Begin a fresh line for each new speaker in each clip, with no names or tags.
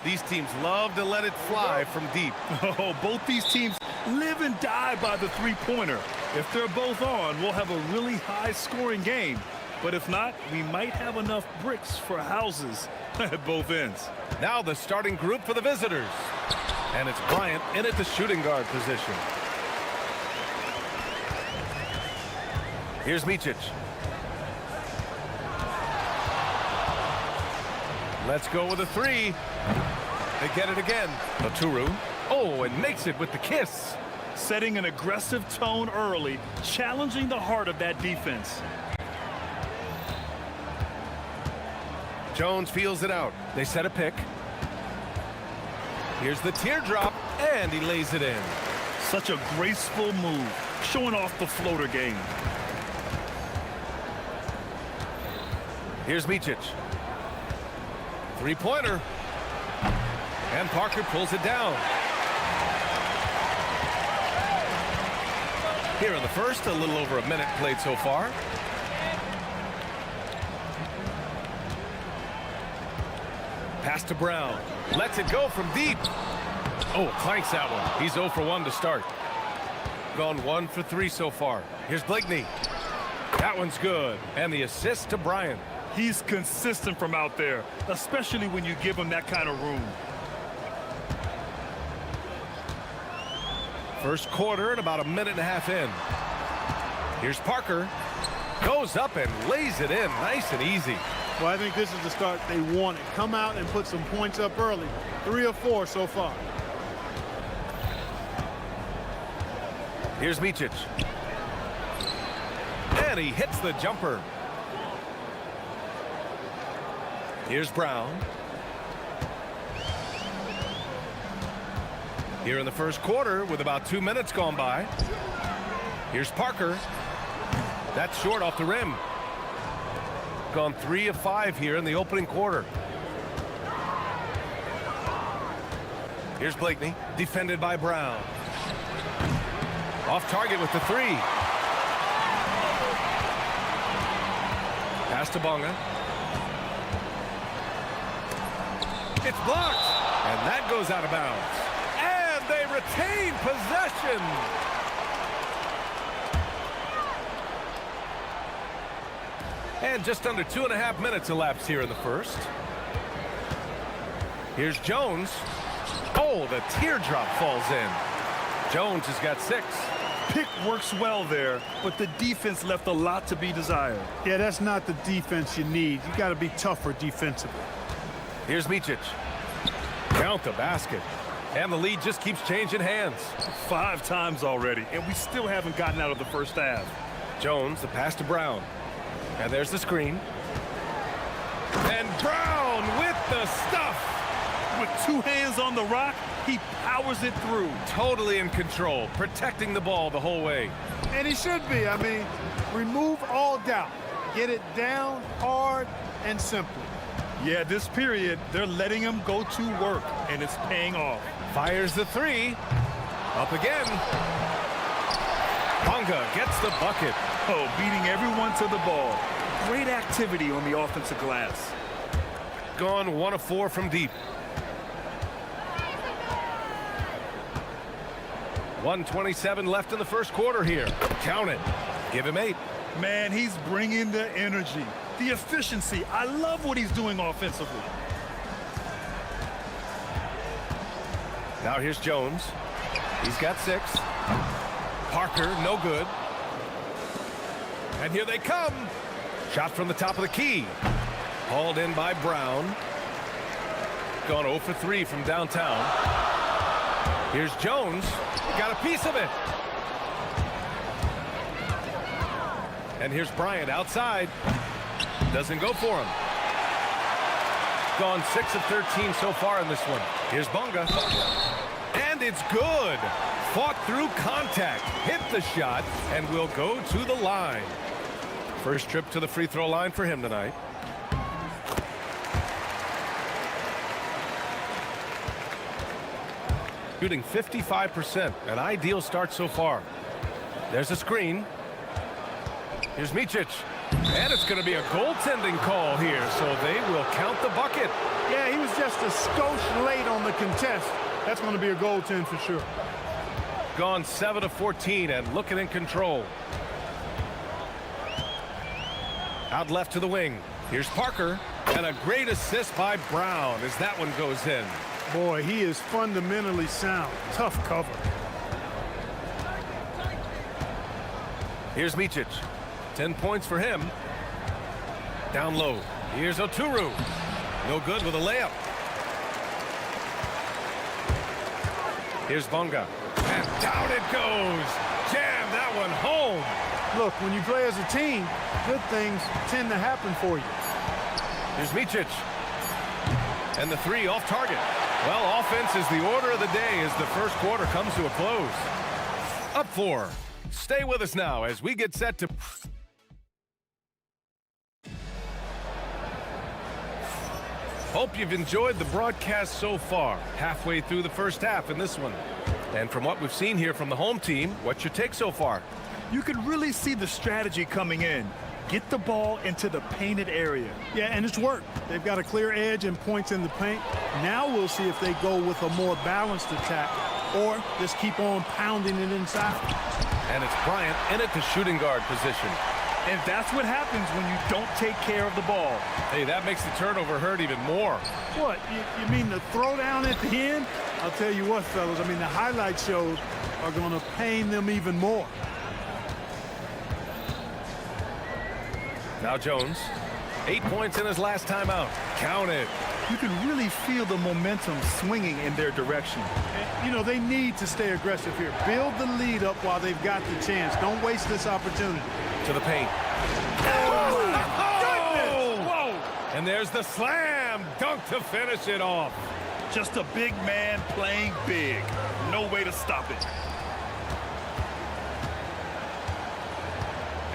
These teams love to let it fly from deep.
Oh, both these teams live and die by the three-pointer. If they're both on, we'll have a really high-scoring game. But if not, we might have enough bricks for houses at both ends.
Now the starting group for the visitors. And it's Bryant in at the shooting guard position. Here's Micic. Let's go with a three. They get it again. Laturu. Oh, and makes it with the kiss.
Setting an aggressive tone early, challenging the heart of that defense.
Jones feels it out. They set a pick. Here's the teardrop, and he lays it in.
Such a graceful move, showing off the floater game.
Here's Micic. Three-pointer. And Parker pulls it down. Here in the first, a little over a minute played so far. Pass to Brown. Lets it go from deep. Oh, clanks that one. He's 0 for 1 to start. Gone 1 for 3 so far. Here's Blakeney. That one's good. And the assist to Bryant.
He's consistent from out there, especially when you give him that kind of room.
First quarter and about a minute and a half in. Here's Parker. Goes up and lays it in nice and easy.
Well, I think this is the start they wanted. Come out and put some points up early. 3 of 4 so far.
Here's Micic. And he hits the jumper. Here's Brown. Here in the first quarter with about 2 minutes gone by. Here's Parker. That's short off the rim. Gone 3 of 5 here in the opening quarter. Here's Blakeney, defended by Brown. Off target with the three. Pass to Bonga. It's blocked, and that goes out of bounds. And they retain possession. And just under 2.5 minutes elapsed here in the first. Here's Jones. Oh, the teardrop falls in. Jones has got 6.
Pick works well there, but the defense left a lot to be desired.
Yeah, that's not the defense you need. You got to be tougher defensively.
Here's Micic. Count the basket. And the lead just keeps changing hands.
5 times already, and we still haven't gotten out of the first half.
Jones, the pass to Brown. And there's the screen. And Brown with the stuff.
With 2 hands on the rock, he powers it through.
Totally in control, protecting the ball the whole way.
And he should be. I mean, remove all doubt. Get it down hard and simple.
Yeah, this period, they're letting him go to work, and it's paying off.
Fires the 3. Up again. Bonga gets the bucket.
Oh, beating everyone to the ball. Great activity on the offensive glass.
Gone 1 of 4 from deep. 1:27 left in the first quarter here. Count it. Give him 8.
Man, he's bringing the energy, the efficiency. I love what he's doing offensively.
Now here's Jones. He's got 6. Parker, no good. And here they come. Shot from the top of the key. Hauled in by Brown. Gone 0 for 3 from downtown. Here's Jones. Got a piece of it. And here's Bryant outside. Doesn't go for him. Gone 6 of 13 so far in this one. Here's Bonga. And it's good. Fought through contact. Hit the shot and will go to the line. First trip to the free throw line for him tonight. Shooting 55%, an ideal start so far. There's a screen. Here's Micic. And it's going to be a goaltending call here, so they will count the bucket.
Yeah, he was just a skosh late on the contest. That's going to be a goaltend for sure.
Gone 7 of 14 and looking in control. Out left to the wing. Here's Parker. And a great assist by Brown as that one goes in.
Boy, he is fundamentally sound. Tough cover.
Here's Micic. 10 points for him. Down low. Here's Oturu. No good with a layup. Here's Bonga. And down it goes. Jam that one home.
Look, when you play as a team, good things tend to happen for you.
Here's Micic. And the three off target. Well, offense is the order of the day as the first quarter comes to a close. Up 4. Stay with us now as we get set to... Hope you've enjoyed the broadcast so far. Halfway through the first half in this one. And from what we've seen here from the home team, what's your take so far?
You can really see the strategy coming in. Get the ball into the painted area.
Yeah, and it's worked. They've got a clear edge and points in the paint. Now we'll see if they go with a more balanced attack or just keep on pounding it inside.
And it's Bryant in at the shooting guard position.
And that's what happens when you don't take care of the ball.
Hey, that makes the turnover hurt even more.
What, you mean the throwdown at the end? I'll tell you what, fellas, I mean, the highlight shows are going to pain them even more.
Now Jones, 8 points in his last time out. Count it.
You can really feel the momentum swinging in their direction.
And, you know, they need to stay aggressive here. Build the lead up while they've got the chance. Don't waste this opportunity.
To the paint.
Oh, my goodness!
Whoa! And there's the slam dunk to finish it off.
Just a big man playing big. No way to stop it.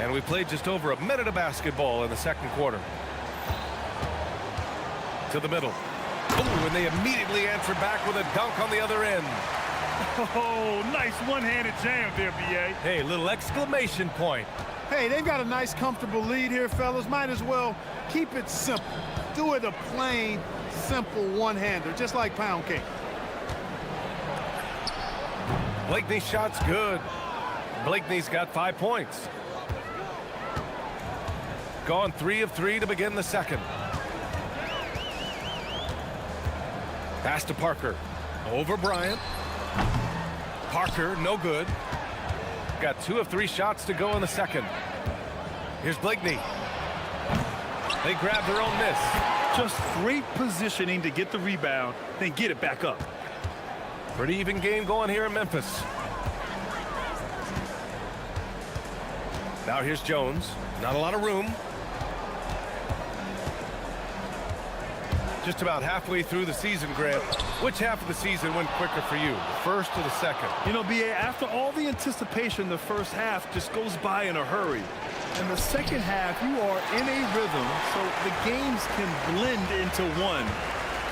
And we played just over a minute of basketball in the second quarter. To the middle. Oh, and they immediately answer back with a dunk on the other end.
Oh, nice one-handed jam there, B.A.
Hey, little exclamation point.
Hey, they've got a nice, comfortable lead here, fellas. Might as well keep it simple. Do it a plain, simple one-hander, just like pound cake.
Blakeney's shot's good. Blakeney's got 5 points. Gone 3 of 3 to begin the second. Pass to Parker. Over Bryant. Parker, no good. Got 2 of 3 shots to go in the second. Here's Blakeney. They grab their own miss.
Just great positioning to get the rebound, then get it back up.
Pretty even game going here in Memphis. Now here's Jones. Not a lot of room. Just about halfway through the season, Grant. Which half of the season went quicker for you, the first or the second?
You know, B.A., after all the anticipation, the first half just goes by in a hurry. In the second half, you are in a rhythm, so the games can blend into one.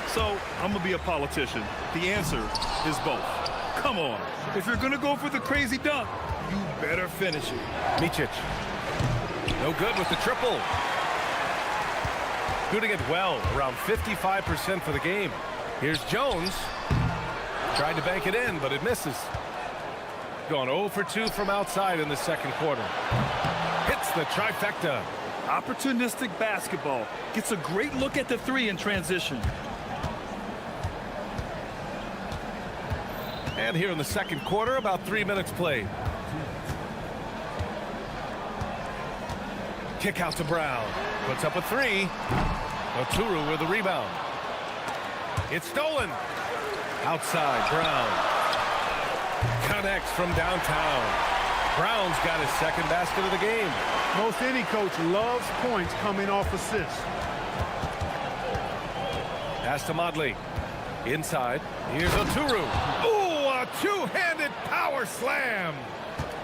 So, I'm going to be a politician. The answer is both. Come on. If you're going to go for the crazy dunk, you better finish it.
Micic. No good with the triple. Shooting it well, around 55% for the game. Here's Jones. Tried to bank it in, but it misses. Gone 0 for 2 from outside in the second quarter. Hits the trifecta.
Opportunistic basketball. Gets a great look at the three in transition.
And here in the second quarter, about 3 minutes played. Kick out to Brown. Puts up a 3. Oturu with the rebound. It's stolen. Outside, Brown. Connects from downtown. Brown's got his second basket of the game.
Most any coach loves points coming off assists.
Pass to Modley. Inside. Here's Oturu. Ooh, a two-handed power slam.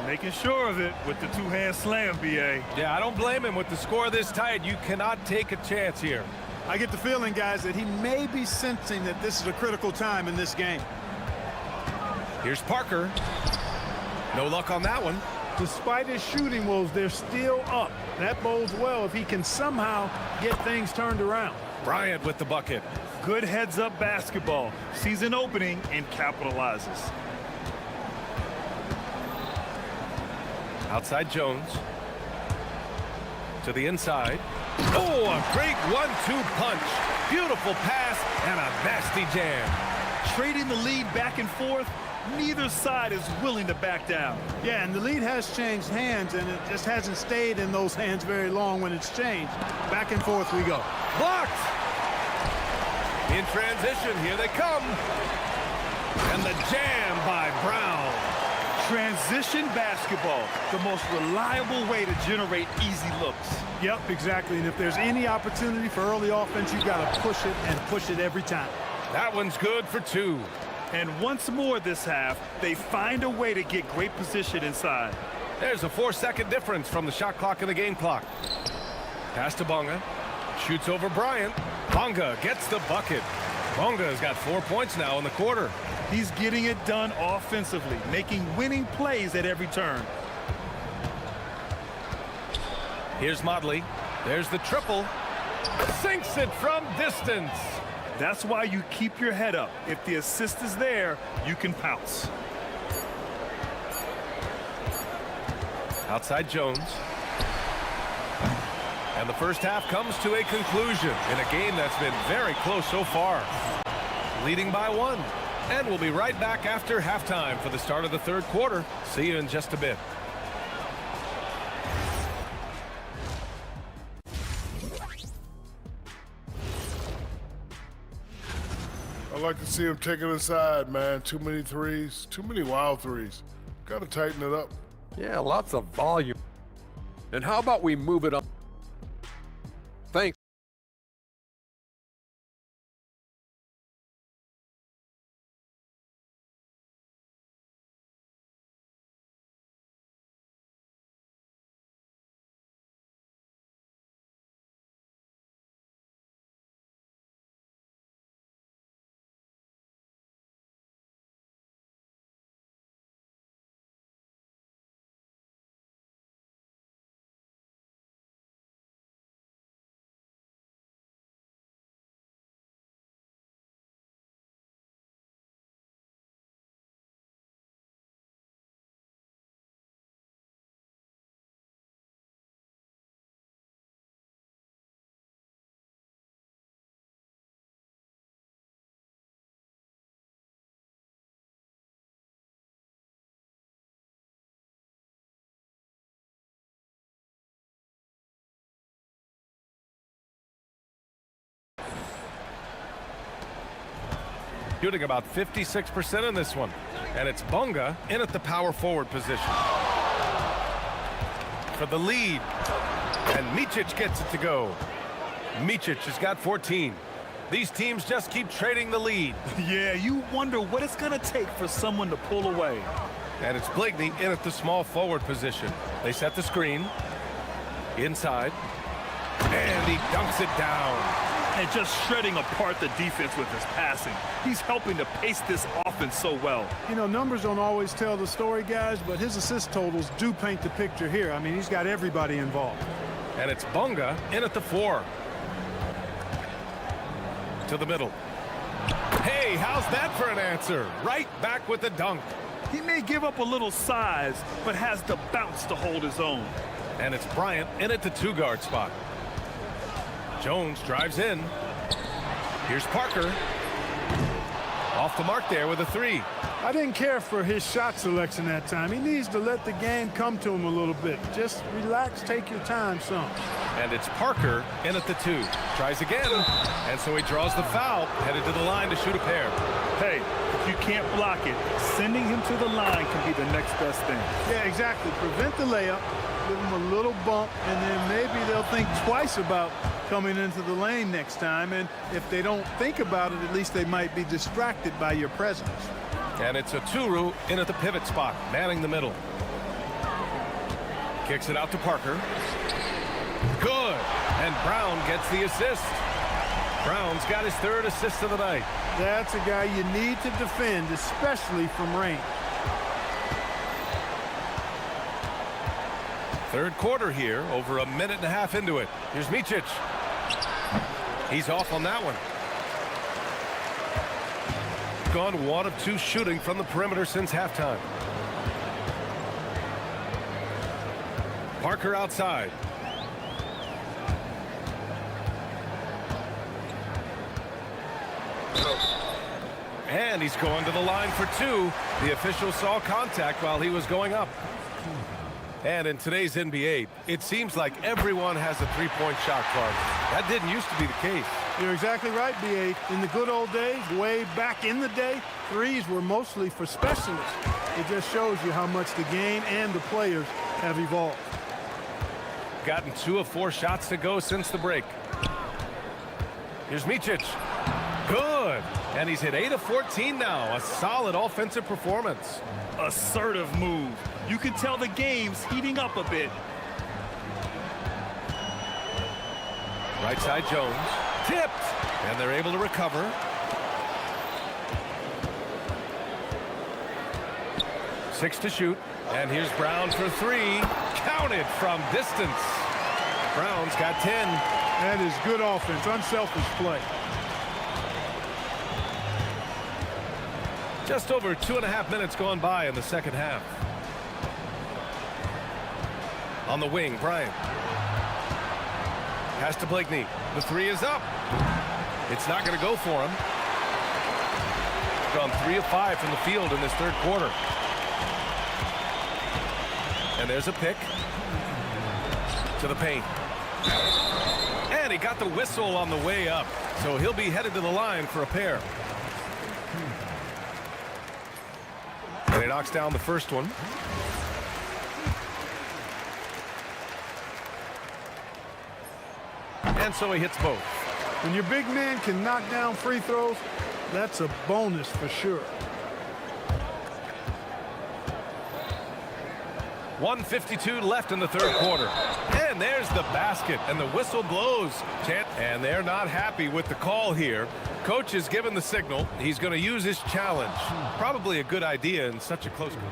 Making sure of it with the two-hand slam, B.A.
Yeah, I don't blame him. With the score this tight, you cannot take a chance here.
I get the feeling, guys, that he may be sensing that this is a critical time in this game.
Here's Parker. No luck on that one.
Despite his shooting woes, they're still up. That bodes well if he can somehow get things turned around.
Bryant with the bucket.
Good heads-up basketball. Sees an opening and capitalizes.
Outside Jones. To the inside. Oh, a great 1-2 punch. Beautiful pass and a nasty jam.
Trading the lead back and forth, neither side is willing to back down.
Yeah, and the lead has changed hands, and it just hasn't stayed in those hands very long when it's changed. Back and forth we go.
Blocked. In transition, here they come. And the jam by Brown.
Transition basketball, the most reliable way to generate easy looks.
Yep, exactly. And if there's any opportunity for early offense, you've got to push it and push it every time.
That one's good for 2.
And once more this half, they find a way to get great position inside.
There's a 4-second difference from the shot clock and the game clock. Pass to Bonga. Shoots over Bryant. Bonga gets the bucket. Bonga's got 4 points now in the quarter.
He's getting it done offensively, making winning plays at every turn.
Here's Motley. There's the triple. Sinks it from distance.
That's why you keep your head up. If the assist is there, you can pounce.
Outside Jones. And the first half comes to a conclusion in a game that's been very close so far. Leading by 1. And we'll be right back after halftime for the start of the third quarter. See you in just a bit.
I like to see him taking inside, man. Too many threes, too many wild threes. Got to tighten it up.
Yeah, lots of volume. And how about we move it up? Thanks.
Shooting about 56% in this one. And it's Bonga in at the power forward position. For the lead. And Micic gets it to go. Micic has got 14. These teams just keep trading the lead.
Yeah, you wonder what it's going to take for someone to pull away.
And it's Blakeney in at the small forward position. They set the screen. Inside. And he dunks it down.
And just shredding apart the defense with his passing. He's helping to pace this offense so well.
You know, numbers don't always tell the story, guys, but his assist totals do paint the picture here. I mean, he's got everybody involved.
And it's Bonga in at the 4. To the middle. Hey, how's that for an answer? Right back with the dunk.
He may give up a little size, but has the bounce to hold his own.
And it's Bryant in at the 2-guard spot. Jones drives in. Here's Parker. Off the mark there with a 3.
I didn't care for his shot selection that time. He needs to let the game come to him a little bit. Just relax, take your time some.
And it's Parker in at the 2. Tries again. And so he draws the foul, headed to the line to shoot a pair.
Hey, if you can't block it, sending him to the line can be the next best thing.
Yeah, exactly. Prevent the layup, give him a little bump, and then maybe they'll think twice about coming into the lane next time. And if they don't think about it, at least they might be distracted by your presence.
And it's a Turu in at the pivot spot, manning the middle. Kicks it out to Parker. Good. And Brown gets the assist. Brown's got his 3rd assist of the night.
That's a guy you need to defend, especially from range.
Third quarter here, over a minute and a half into it. Here's Micic. He's off on that one. Gone 1 of 2 shooting from the perimeter since halftime. Parker outside. And he's going to the line for 2. The official saw contact while he was going up. And in today's NBA, it seems like everyone has a three-point shot card. That didn't used to be the case.
You're exactly right, B.A. In the good old days, way back in the day, threes were mostly for specialists. It just shows you how much the game and the players have evolved.
Gotten 2 of 4 shots to go since the break. Here's Micic. Good. And he's hit 8 of 14 now. A solid offensive performance.
Assertive move. You can tell the game's heating up a bit.
Right side Jones. Tipped. And they're able to recover. Six to shoot. And here's Brown for 3. Counted from distance. Brown's got 10.
That is good offense, unselfish play.
Just over 2.5 minutes gone by in the second half. On the wing, Bryant. Pass to Blakeney. The 3 is up. It's not going to go for him. Gone 3 of 5 from the field in this third quarter. And there's a pick. To the paint. And he got the whistle on the way up. So he'll be headed to the line for a pair. And he knocks down the first one. And so he hits both.
When your big man can knock down free throws, that's a bonus for sure.
1:52 left in the third quarter. And there's the basket, and the whistle blows. And they're not happy with the call here. Coach has given the signal. He's going to use his challenge. Probably a good idea in such a close game.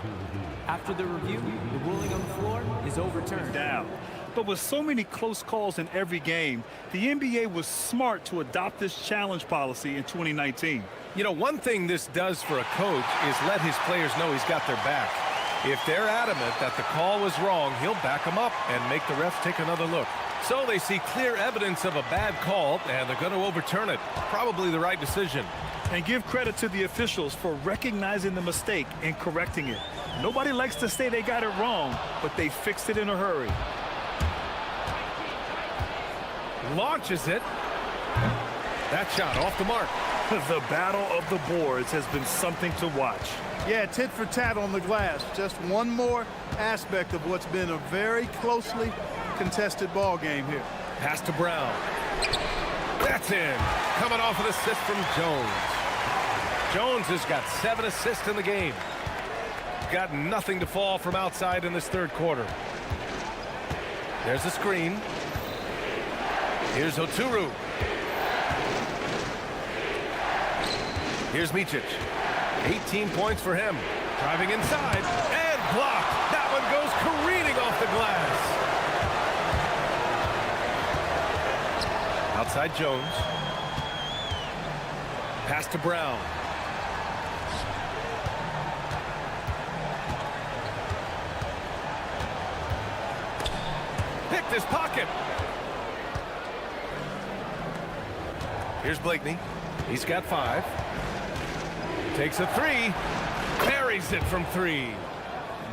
After the review, the ruling on the floor is overturned.
Down. But with so many close calls in every game, the NBA was smart to adopt this challenge policy in 2019.
You know, one thing this does for a coach is let his players know he's got their back. If they're adamant that the call was wrong, he'll back them up and make the refs take another look. So they see clear evidence of a bad call, and they're going to overturn it. Probably the right decision.
And give credit to the officials for recognizing the mistake and correcting it. Nobody likes to say they got it wrong, but they fixed it in a hurry.
Launches it. That shot off the mark.
The battle of the boards has been something to watch.
Yeah, tit for tat on the glass. Just one more aspect of what's been a very closely contested ball game here.
Pass to Brown. That's in. Coming off an assist from Jones. Jones has got 7 assists in the game. Got nothing to fall from outside in this third quarter. There's a screen. Here's Oturu. Here's Micic. 18 points for him. Driving inside and blocked. That one goes careening off the glass. Outside Jones. Pass to Brown. Picked his pocket. Here's Blakeney. He's got 5. Takes a 3. Buries it from 3.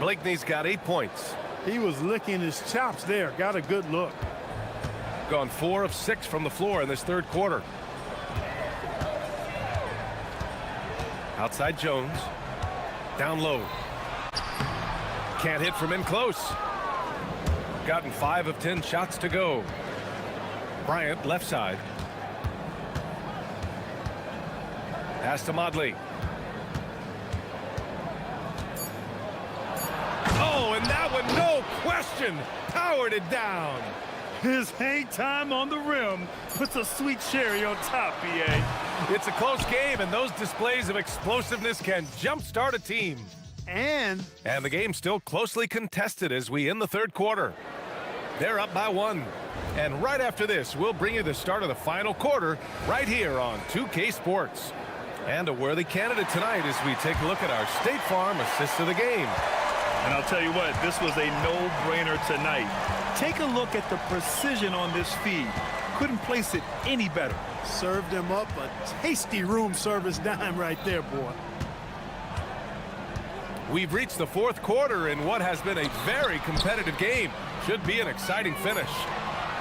Blakeney's got 8 points.
He was licking his chops there. Got a good look.
Gone 4 of 6 from the floor in this third quarter. Outside Jones. Down low. Can't hit from in close. Gotten 5 of 10 shots to go. Bryant left side. Pass to Modley. Oh, and that one, no question, powered it down.
His hang time on the rim puts a sweet cherry on top, B.A.
It's a close game, and those displays of explosiveness can jumpstart a team.
And
the game's still closely contested as we end the third quarter. They're up by 1. And right after this, we'll bring you the start of the final quarter right here on 2K Sports. And a worthy candidate tonight as we take a look at our State Farm assist of the game.
And I'll tell you what, this was a no-brainer tonight. Take a look at the precision on this feed. Couldn't place it any better.
Served him up a tasty room service dime right there, boy.
We've reached the fourth quarter in what has been a very competitive game. Should be an exciting finish.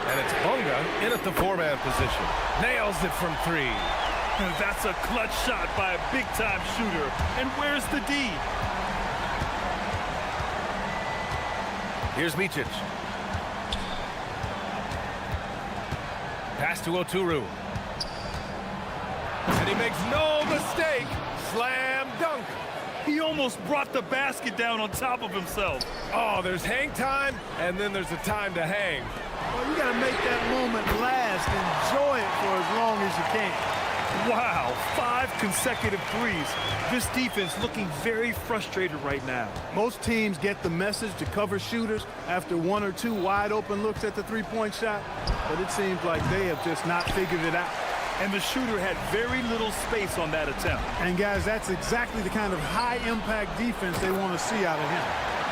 And it's Bunga in at the four-man position. Nails it from 3.
And that's a clutch shot by a big-time shooter. And where's the D?
Here's Micic. Pass to Oturu. And he makes no mistake. Slam dunk.
He almost brought the basket down on top of himself.
Oh, there's hang time, and then there's a time to hang.
Well, you got to make that moment last. Enjoy it for as long as you can.
Wow, 5 consecutive threes. This defense looking very frustrated right now.
Most teams get the message to cover shooters after 1 or 2 wide open looks at the three-point shot, but it seems like they have just not figured it out.
And the shooter had very little space on that attempt.
And guys, that's exactly the kind of high-impact defense they want to see out of him.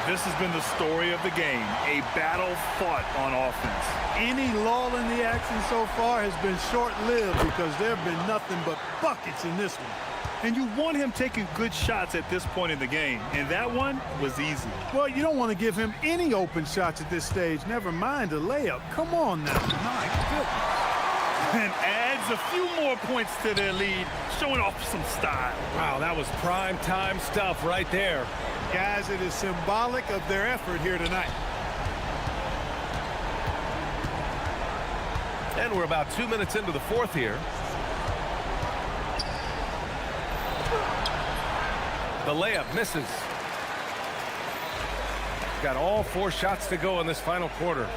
This has been the story of the game, a battle fought on offense.
Any lull in the action so far has been short-lived because there have been nothing but buckets in this one.
And you want him taking good shots at this point in the game, and that one was easy.
Well, you don't want to give him any open shots at this stage, never mind a layup. Come on now. My goodness.
And adds a few more points to their lead, showing off some style.
Wow, that was prime time stuff right there.
Guys, it is symbolic of their effort here tonight.
And we're about 2 minutes into the fourth here. The layup misses. Got all 4 shots to go in this final quarter.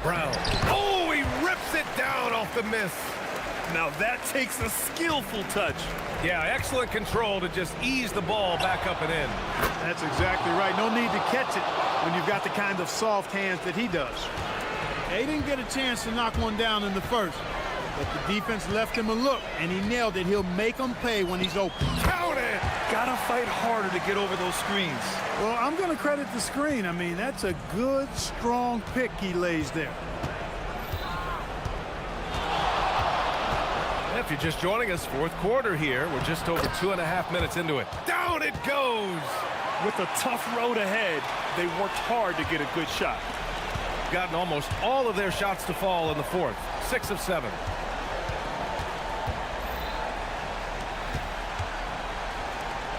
Brown. Oh, he rips it down off the miss.
Now that takes a skillful touch.
Yeah, excellent control to just ease the ball back up and in.
That's exactly right. No need to catch it when you've got the kind of soft hands that he does. They didn't get a chance to knock one down in the first, but the defense left him a look, and he nailed it. He'll make them pay when he's open.
Count it!
Gotta fight harder to get over those screens.
Well, I'm going to credit the screen. I mean, that's a good, strong pick he lays there.
If you're just joining us, fourth quarter here. We're just over 2.5 minutes into it. Down it goes!
With a tough road ahead, they worked hard to get a good shot.
Gotten almost all of their shots to fall in the fourth. 6 of 7.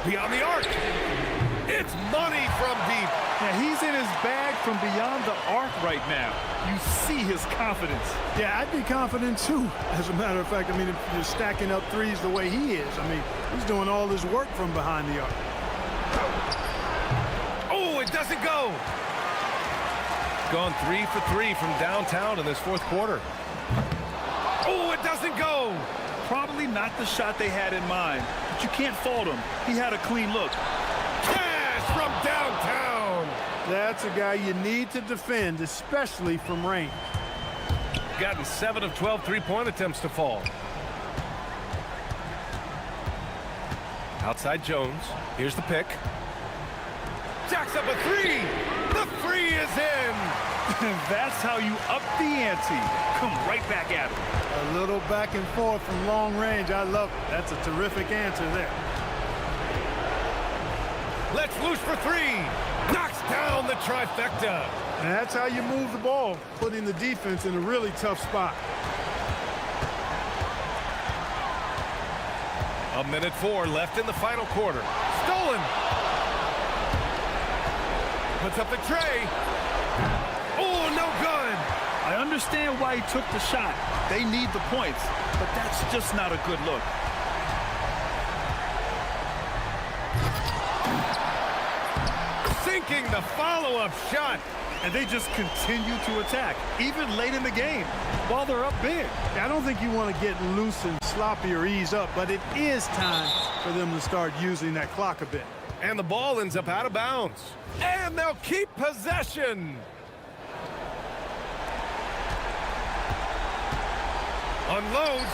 Beyond the arc. It's money from deep.
Yeah, he's in his bag from beyond the arc right now. You see his confidence.
Yeah, I'd be confident too. As a matter of fact, I mean, if you're stacking up threes the way he is, I mean, he's doing all his work from behind the arc.
Oh, it doesn't go. Gone 3 for 3 from downtown in this fourth quarter. Oh, it doesn't go.
Probably not the shot they had in mind, but you can't fault him. He had a clean look.
Cash from downtown.
That's a guy you need to defend, especially from range.
Gotten 7 of 12 three-point attempts to fall. Outside Jones. Here's the pick. Jacks up a 3. The 3 is in.
That's how you up the ante. Come right back at him.
A little back and forth from long range. I love it. That's a terrific answer there.
Let's loose for 3. Knocks down the trifecta.
And that's how you move the ball, putting the defense in a really tough spot.
1:04 left in the final quarter. Stolen. Puts up the tray. Oh, no good.
I understand why he took the shot. They need the points, but that's just not a good look.
Sinking the follow-up shot.
And they just continue to attack, even late in the game, while they're up big.
I don't think you want to get loose and sloppy or ease up, but it is time for them to start using that clock a bit.
And the ball ends up out of bounds. And they'll keep possession. Unloads.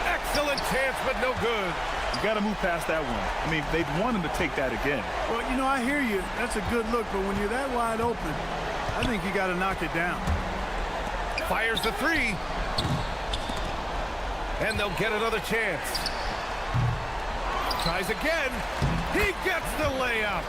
Excellent chance, but no good.
You got to move past that one. I mean, they'd want him to take that again.
Well, you know, I hear you. That's a good look, but when you're that wide open, I think you got to knock it down.
Fires the three. And they'll get another chance. Tries again. He gets the layup.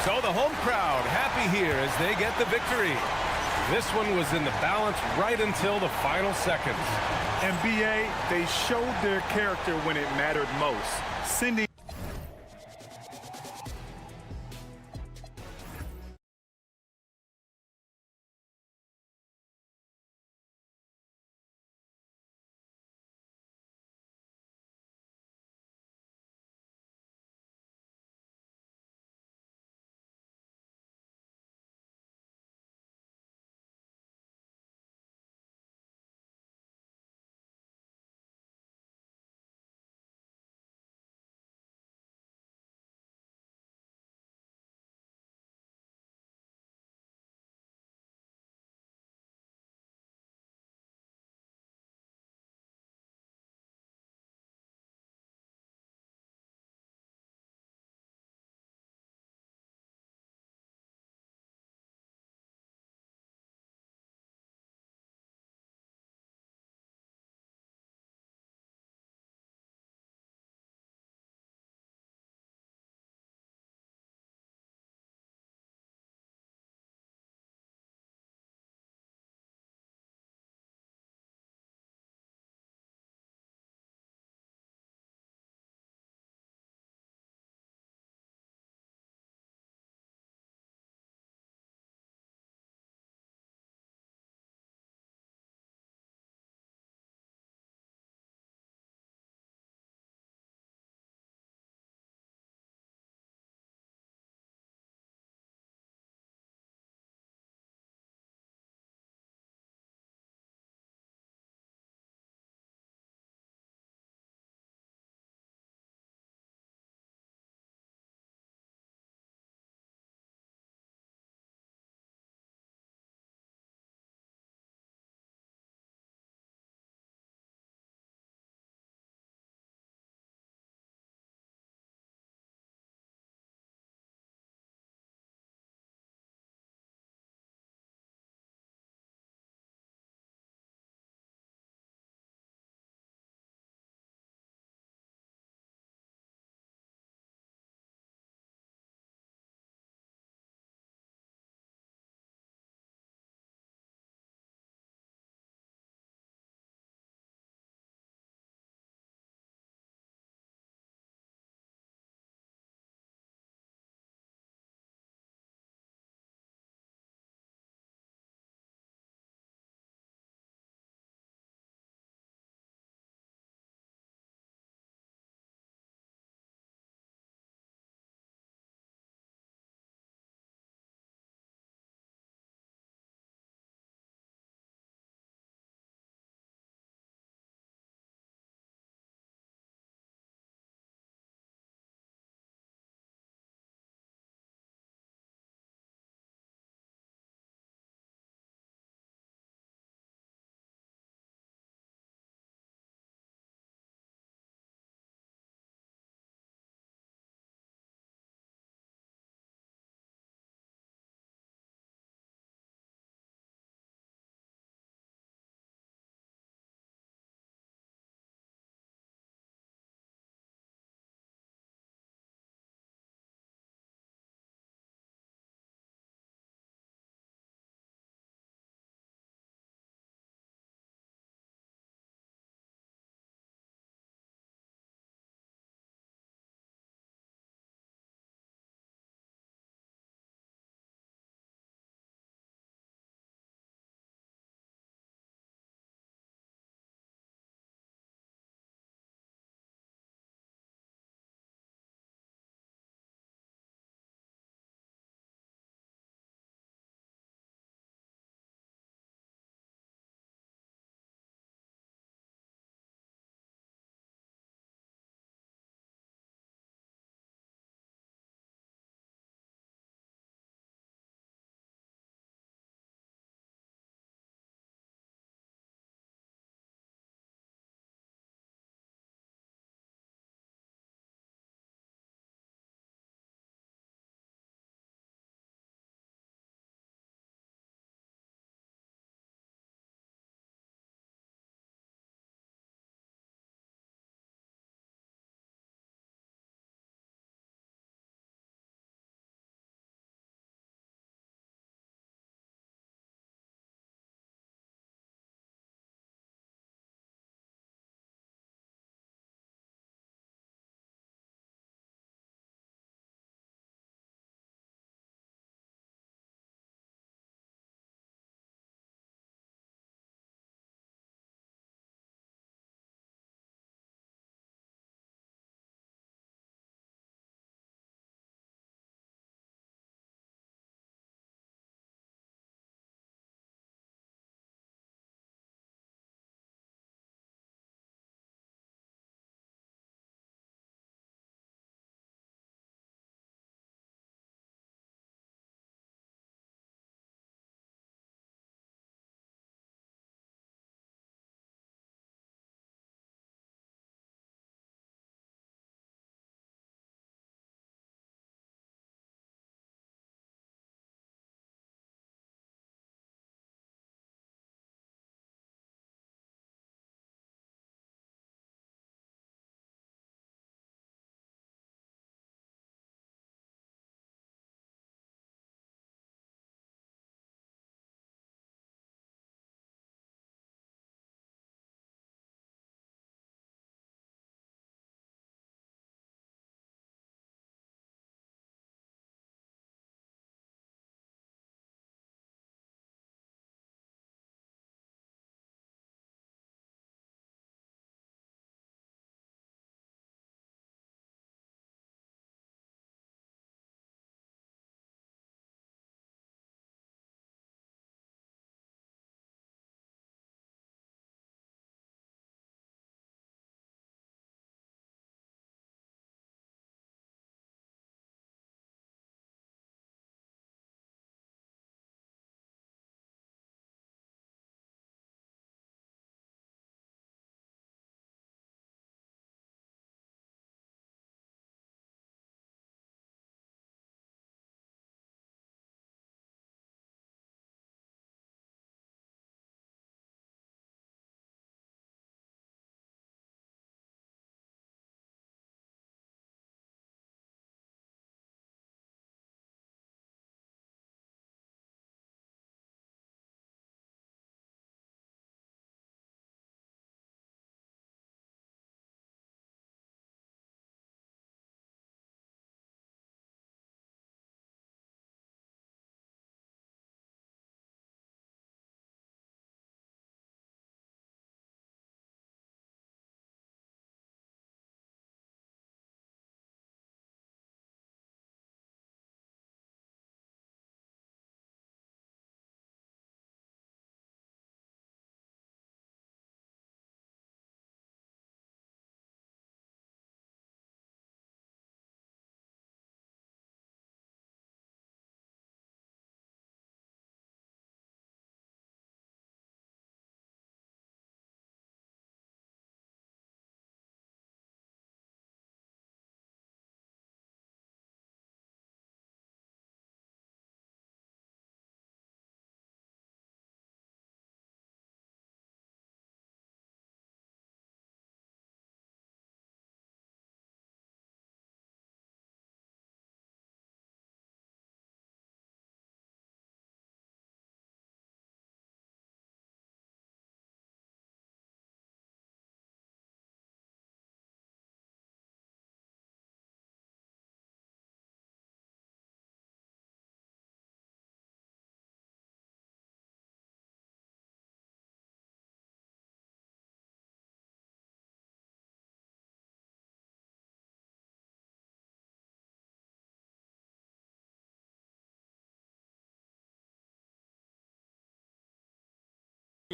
So the home crowd happy here as they get the victory. This one was in the balance right until the final seconds.
And BA, they showed their character when it mattered most, sending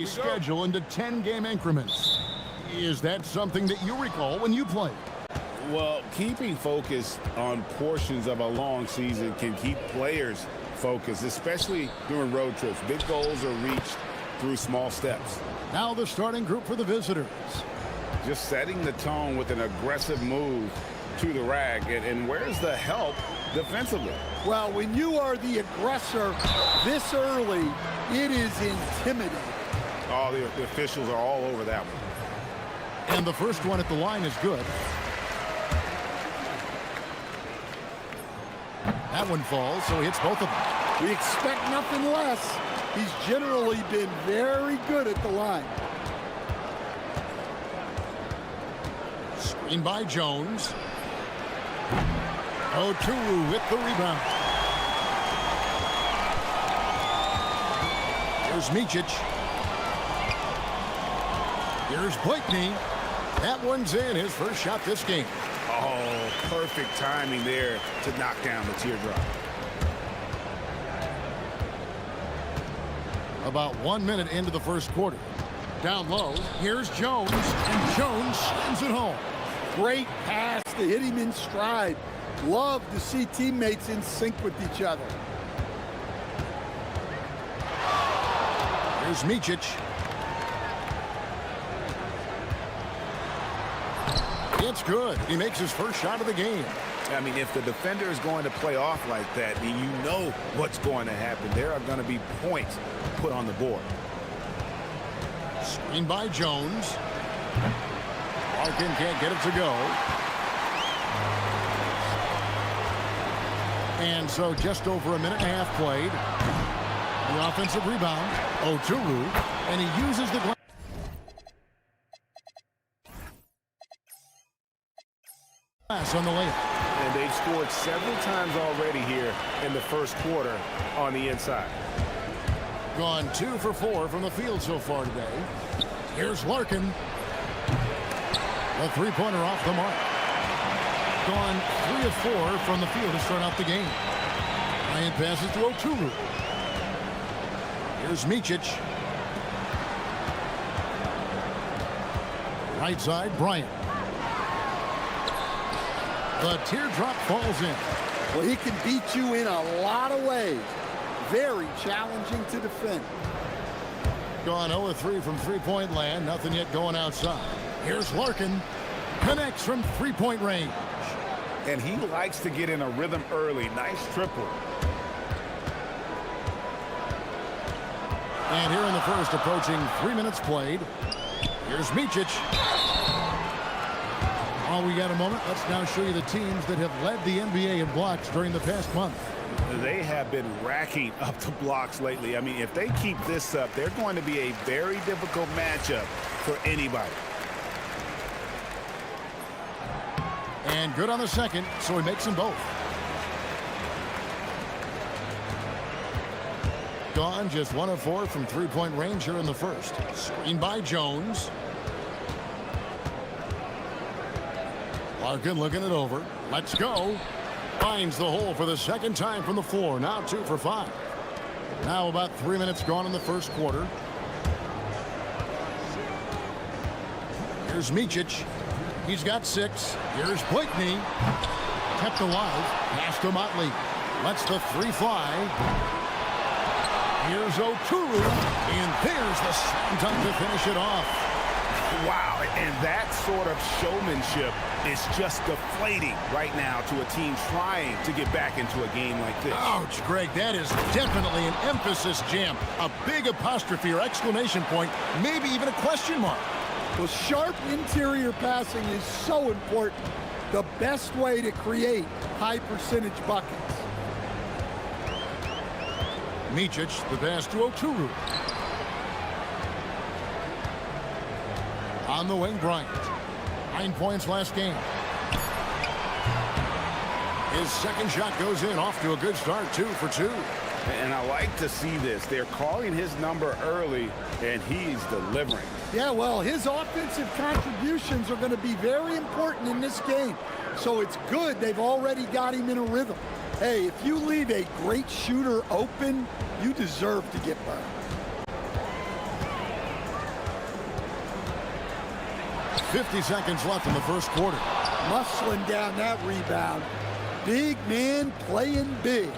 schedule into 10-game increments. Is that something that you recall when you played?
Well, keeping focus on portions of a long season can keep players focused, especially during road trips. Big goals are reached through small steps.
Now the starting group for the visitors.
Just setting the tone with an aggressive move to the rack. And where's the help defensively?
Well, when you are the aggressor this early, it is intimidating.
Oh, the officials are all over that one.
And the first one at the line is good. That one falls, so he hits both of them.
We expect nothing less. He's generally been very good at the line.
Screen by Jones. Oturu with the rebound. Here's Micic. Here's Blakeney. That one's in, his first shot this game.
Oh, perfect timing there to knock down the teardrop.
About 1 minute into the first quarter. Down low, here's Jones, and Jones sends it home.
Great pass to hit him in stride. Love to see teammates in sync with each other.
Here's Micic. It's good. He makes his first shot of the game.
I mean, if the defender is going to play off like that, then you know what's going to happen. There are going to be points put on the board.
Screen by Jones. Larkin can't get it to go. And so just over a minute and a half played. The offensive rebound. Oturu. And he uses the glass. On the layup.
And they've scored several times already here in the first quarter on the inside.
Gone 2 for 4 from the field so far today. Here's Larkin. A three-pointer off the mark. Gone 3 of 4 from the field to start out the game. Bryant passes to Oturu. Here's Micic. Right side, Bryant. The teardrop falls in.
Well, he can beat you in a lot of ways. Very challenging to defend.
Gone 0 of 3 from three-point land. Nothing yet going outside. Here's Larkin. Connects from three-point range.
And he likes to get in a rhythm early. Nice triple.
And here in the first, approaching 3 minutes played. Here's Micic. While we got a moment, let's now show you the teams that have led the NBA in blocks during the past month.
They have been racking up the blocks lately. I mean, if they keep this up, they're going to be a very difficult matchup for anybody.
And good on the second, so he makes them both. Gone just 1 of 4 from three-point range here in the first. Screen by Jones. Larkin looking it over. Let's go. Finds the hole for the second time from the floor. Now 2 for 5. Now about 3 minutes gone in the first quarter. Here's Micic. He's got 6. Here's Blakeney. Kept alive. Pass to Motley. Lets the 3 fly. Here's Oturu. And there's the slam dunk to finish it off.
Wow, and that sort of showmanship is just deflating right now to a team trying to get back into a game like this.
Ouch, Greg, that is definitely an emphasis jam. A big apostrophe or exclamation point, maybe even a question mark.
Well, sharp interior passing is so important. The best way to create high percentage buckets.
Micic, the pass to Oturu. On the wing, Bryant. 9 points last game. His second shot goes in, off to a good start, 2 for 2.
And I like to see this. They're calling his number early, and he's delivering.
Yeah, well, his offensive contributions are going to be very important in this game. So it's good they've already got him in a rhythm. Hey, if you leave a great shooter open, you deserve to get burned.
50 seconds left in the first quarter.
Muscling down that rebound. Big man playing big.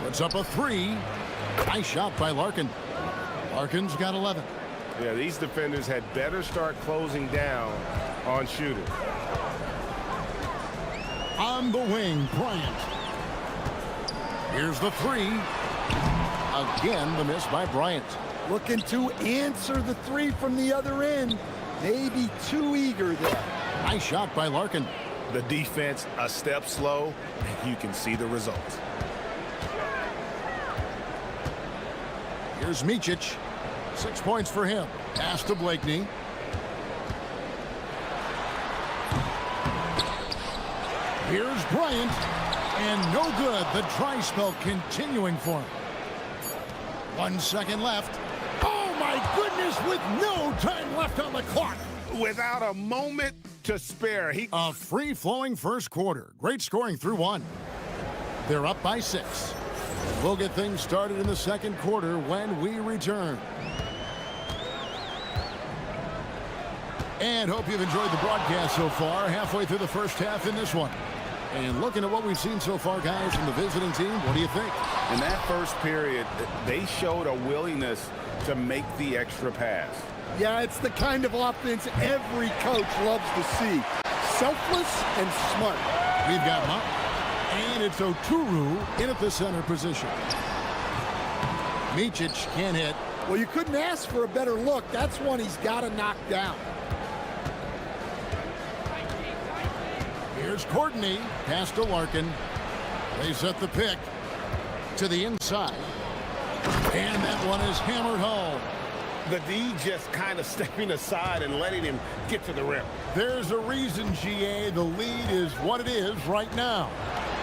Puts up a three. Nice shot by Larkin. Larkin's got 11.
Yeah, these defenders had better start closing down on shooters.
On the wing, Bryant. Here's the three. Again, the miss by Bryant.
Looking to answer the three from the other end. Maybe too eager there.
Nice shot by Larkin.
The defense a step slow, and you can see the results.
Here's Micic. 6 points for him. Pass to Blakeney. Here's Bryant. And no good. The dry spell continuing for him. 1 second left. Oh, my goodness, with no time left on the clock.
Without a moment to spare.
A free-flowing first quarter. Great scoring through one. They're up by 6. We'll get things started in the second quarter when we return. And hope you've enjoyed the broadcast so far. Halfway through the first half in this one. And looking at what we've seen so far, guys, from the visiting team, what do you think?
In that first period, they showed a willingness to make the extra pass.
Yeah, it's the kind of offense every coach loves to see. Selfless and smart.
We've got Mountain. And it's Oturu in at the center position. Micic can't hit.
Well, you couldn't ask for a better look. That's one he's got to knock down.
Here's Courtney. Pass to Larkin. They set the pick to the inside. And that one is hammered home.
The D just kind of stepping aside and letting him get to the rim.
There's a reason, GA. The lead is what it is right now.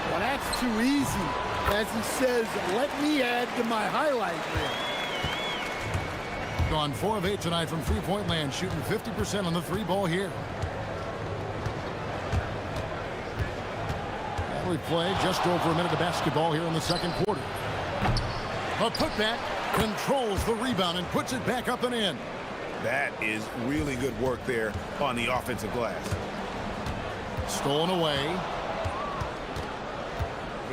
Well, that's too easy. As he says, let me add to my highlight reel.
Gone 4 of 8 tonight from three-point land, shooting 50% on the three ball here. And we play just over a minute of basketball here in the second quarter. A putback controls the rebound and puts it back up and in.
That is really good work there on the offensive glass.
Stolen away.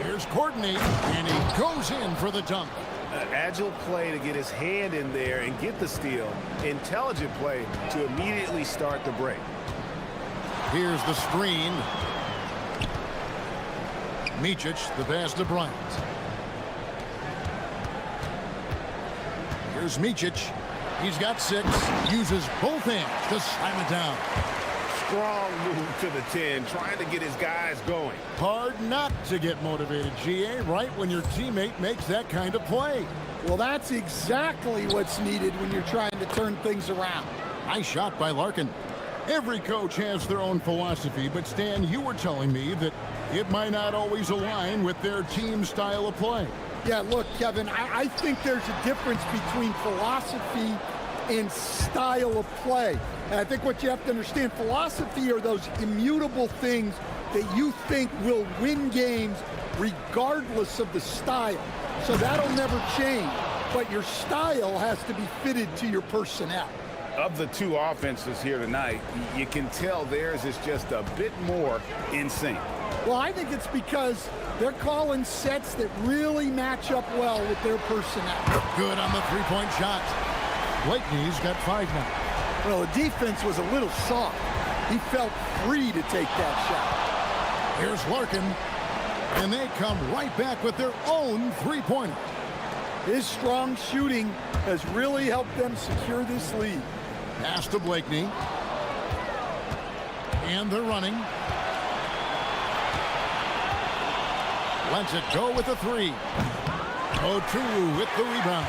Here's Courtney, and he goes in for the dunk.
An agile play to get his hand in there and get the steal. Intelligent play to immediately start the break.
Here's the screen. Micic, the pass to Bryant. Here's Micic. He's got 6. Uses both hands to slam it down.
Strong move to the 10, trying to get his guys going.
Hard not to get motivated, GA, right when your teammate makes that kind of play.
Well, that's exactly what's needed when you're trying to turn things around.
Nice shot by Larkin. Every coach has their own philosophy, but Stan, you were telling me that it might not always align with their team style of play.
Yeah, look, Kevin, I think there's a difference between philosophy and style of play. And I think what you have to understand, philosophy are those immutable things that you think will win games regardless of the style. So that'll never change. But your style has to be fitted to your personnel.
Of the two offenses here tonight, you can tell theirs is just a bit more in sync.
Well, I think it's because they're calling sets that really match up well with their personnel.
Good on the three-point shot. Blakeney's got 5 now.
Well, the defense was a little soft. He felt free to take that shot.
Here's Larkin, and they come right back with their own three-pointer.
His strong shooting has really helped them secure this lead.
Pass to Blakeney. And they're running. Lets it go with a 3. Oturu with the rebound.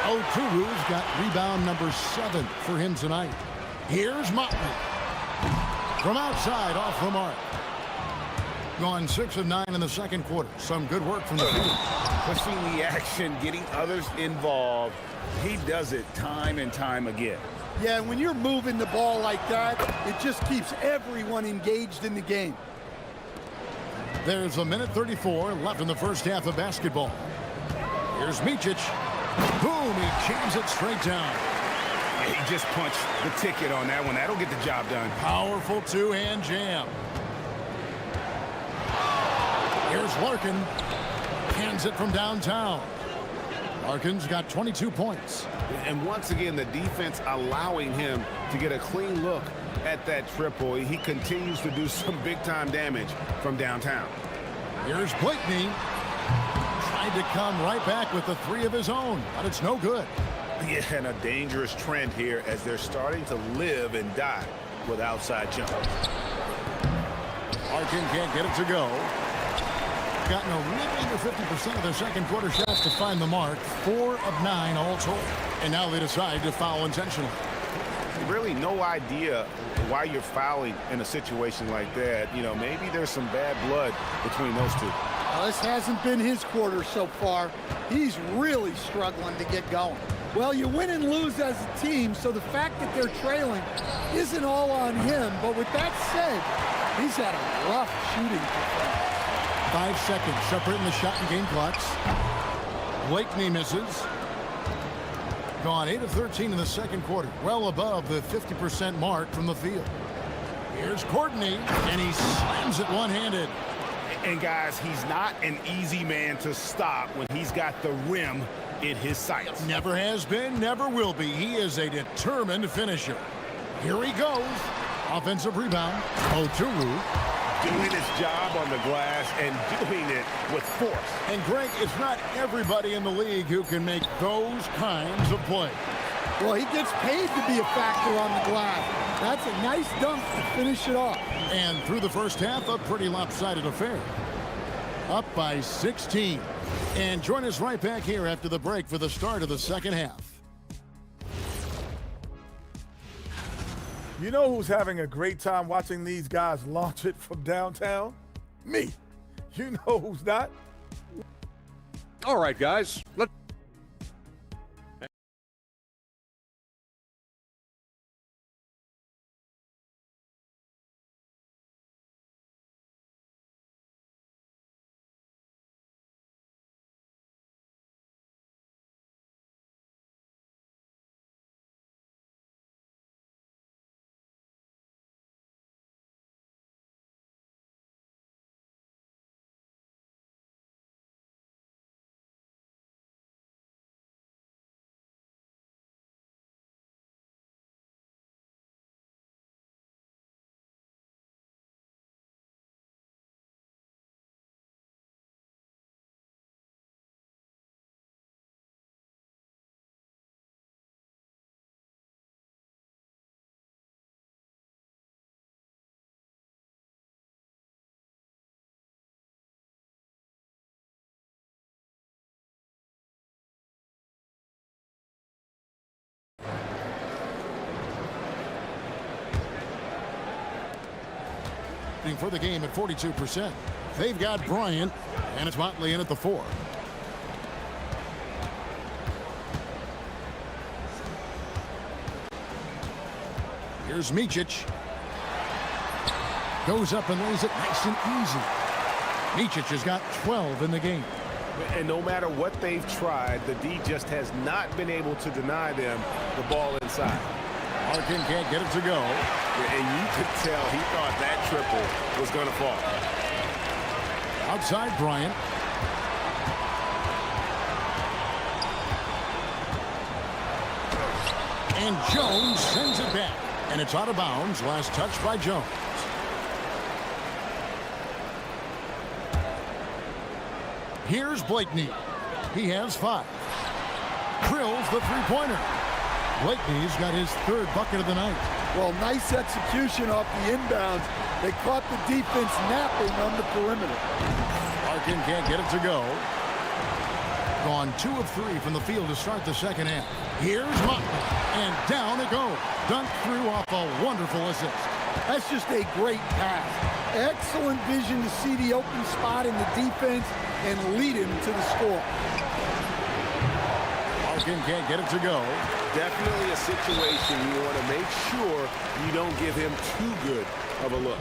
Oturu's got rebound number 7 for him tonight. Here's Motley. From outside, off the mark. Gone 6 of 9 in the second quarter. Some good work from the field.
Pushing the action, getting others involved. He does it time and time again.
Yeah, when you're moving the ball like that, it just keeps everyone engaged in the game.
There's a minute 34 left in the first half of basketball. Here's Micic. Boom, he jams it straight down.
He just punched the ticket on that one. That'll get the job done.
Powerful two-hand jam. Here's Larkin. Hands it from downtown. Larkin's got 22 points.
And once again, the defense allowing him to get a clean look at that triple. He continues to do some big-time damage from downtown.
Here's Blakeney. Tried to come right back with the three of his own, but it's no good.
Yeah, and a dangerous trend here as they're starting to live and die with outside jumpers.
Larkin can't get it to go. Gotten a little under 50% of their second quarter shots to find the mark. 4 of 9 all told. And now they decide to foul intentionally.
Really no idea why you're fouling in a situation like that. You know, maybe there's some bad blood between those two.
Well, this hasn't been his quarter so far. He's really struggling to get going. Well, you win and lose as a team, so the fact that they're trailing isn't all on him. But with that said, he's had a rough shooting performance.
5 seconds separating the shot and game clocks. Blakeney misses. Gone 8 of 13 in the second quarter. Well above the 50% mark from the field. Here's Courtney, and he slams it one-handed.
And guys, he's not an easy man to stop when he's got the rim in his sights.
Never has been, never will be. He is a determined finisher. Here he goes. Offensive rebound. Oturu.
Doing his job on the glass and doing it with force.
And Greg, it's not everybody in the league who can make those kinds of plays.
Well, he gets paid to be a factor on the glass. That's a nice dunk to finish it off.
And through the first half, a pretty lopsided affair. Up by 16. And join us right back here after the break for the start of the second half.
You know who's having a great time watching these guys launch it from downtown? Me. You know who's not?
All right, guys. Let's
for the game at 42%. They've got Bryant, and it's Motley in at the 4. Here's Micic. Goes up and lays it nice and easy. Micic has got 12 in the game.
And no matter what they've tried, the D just has not been able to deny them the ball inside.
Larkin can't get it to go.
And you could tell he thought that triple was going to fall.
Outside Bryant. And Jones sends it back. And it's out of bounds. Last touch by Jones. Here's Blakeney. He has 5. Drills the three-pointer. Blakeney's got his 3rd bucket of the night.
Well, nice execution off the inbounds. They caught the defense napping on the perimeter.
Larkin can't get it to go. Gone 2 of 3 from the field to start the second half. Here's Motley, and down it goes. Dunked through off a wonderful assist.
That's just a great pass. Excellent vision to see the open spot in the defense and lead him to the score.
Larkin can't get it to go.
Definitely a situation you want to make sure you don't give him too good of a look.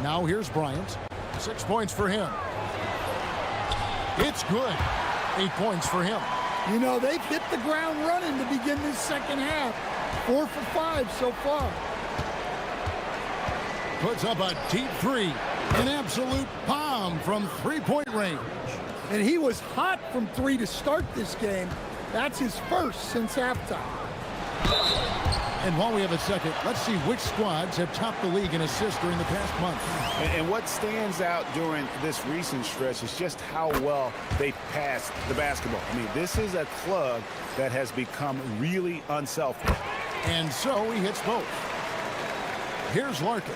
Now here's Bryant. 6 points for him. It's good. 8 points for him.
You know, they've hit the ground running to begin this second half. 4 for 5 so far.
Puts up a deep three. An absolute bomb from three-point range.
And he was hot from 3 to start this game. That's his first since halftime.
And while we have a second, let's see which squads have topped the league in assists during the past month.
And what stands out during this recent stretch is just how well they passed the basketball. I mean, this is a club that has become really unselfish.
And so he hits both. Here's Larkin.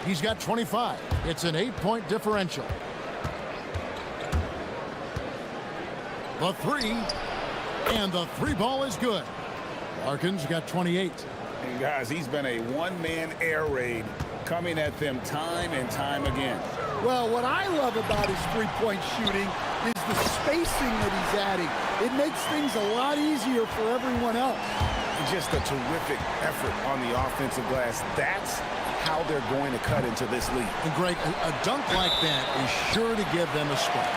He's got 25. It's an 8-point differential. The three, and the three ball is good. Larkin's got 28.
And guys, he's been a one-man air raid coming at them time and time again.
Well, what I love about his three-point shooting is the spacing that he's adding. It makes things a lot easier for everyone else.
Just a terrific effort on the offensive glass. That's how they're going to cut into this league.
And Greg, a dunk like that is sure to give them a spark.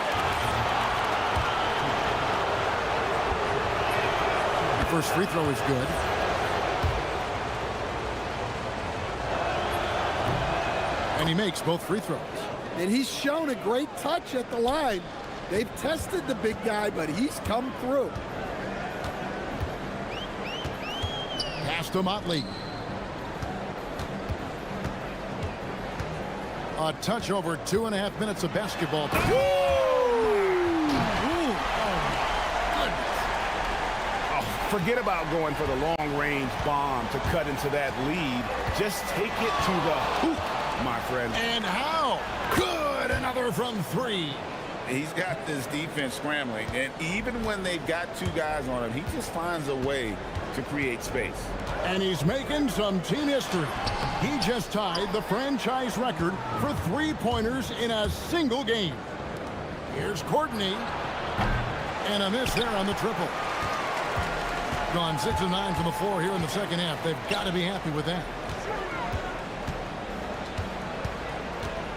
The first free throw is good. And he makes both free throws.
And he's shown a great touch at the line. They've tested the big guy, but he's come through.
Pass to Motley. A touch over 2.5 minutes of basketball.
Forget about going for the long-range bomb to cut into that lead. Just take it to the hoop, my friend.
And how? Good! Another from 3.
He's got this defense scrambling, and even when they've got 2 guys on him, he just finds a way to create space.
And he's making some team history. He just tied the franchise record for three-pointers in a single game. Here's Courtney. And a miss there on the triple. Gone 6 of 9 from the floor here in the second half. They've got to be happy with that.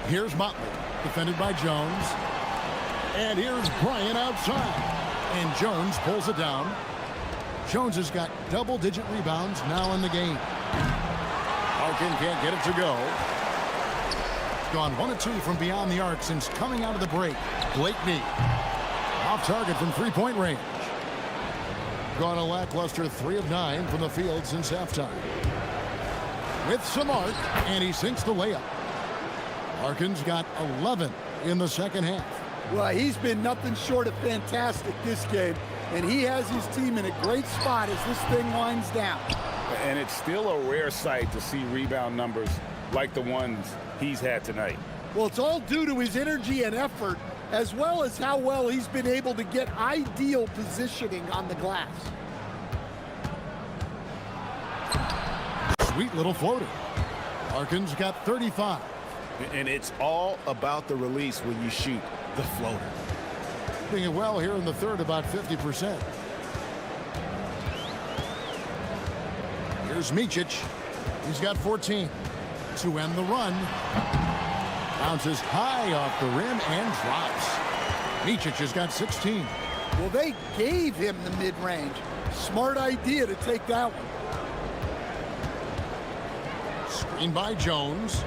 Here's Motley, defended by Jones. And here's Bryant outside. And Jones pulls it down. Jones has got double-digit rebounds now in the game. Larkin can't get it to go. Gone 1 of 2 from beyond the arc since coming out of the break. Blakeney off target from three-point range. Gone a lackluster 3 of 9 from the field since halftime. With some arc, and he sinks the layup. Larkin's got 11 in the second half.
Well, he's been nothing short of fantastic this game, and he has his team in a great spot as this thing winds down.
And it's still a rare sight to see rebound numbers like the ones he's had tonight.
Well, it's all due to his energy and effort, as well as how well he's been able to get ideal positioning on the glass.
Sweet little floater. Larkin's got 35.
And it's all about the release when you shoot the floater.
Doing it well here in the third, about 50%. Here's Micic. He's got 14 to end the run. Bounces high off the rim and drops. Micic has got 16.
Well, they gave him the mid-range. Smart idea to take that one.
Screen by Jones.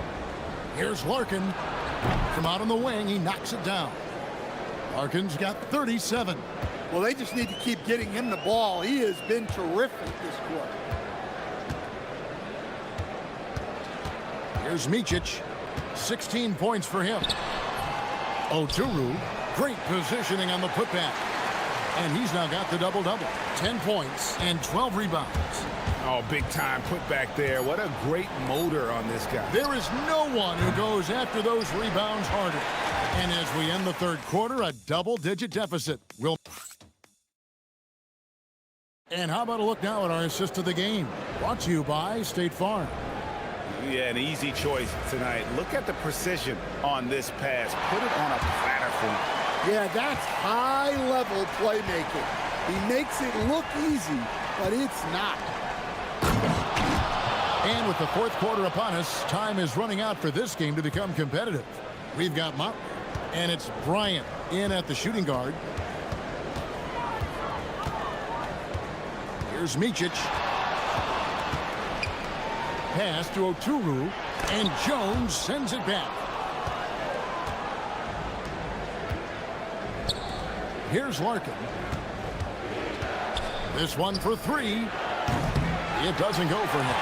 Here's Larkin. From out on the wing, he knocks it down. Larkin's got 37.
Well, they just need to keep getting him the ball. He has been terrific this quarter.
Here's Micic. 16 points for him. Oturu, great positioning on the putback. And he's now got the double-double. 10 points and 12 rebounds.
Oh, big time put back there. What a great motor on this guy.
There is no one who goes after those rebounds harder. And as we end the third quarter, a double-digit deficit. And how about a look now at our assist of the game? Brought to you by State Farm.
Yeah, an easy choice tonight. Look at the precision on this pass. Put it on a platter for him.
Yeah, that's high-level playmaking. He makes it look easy, but it's not.
And with the fourth quarter upon us, time is running out for this game to become competitive. We've got Motley, and it's Bryant in at the shooting guard. Here's Micic. Pass to Oturu, and Jones sends it back. Here's Larkin. This one for three. It doesn't go for him.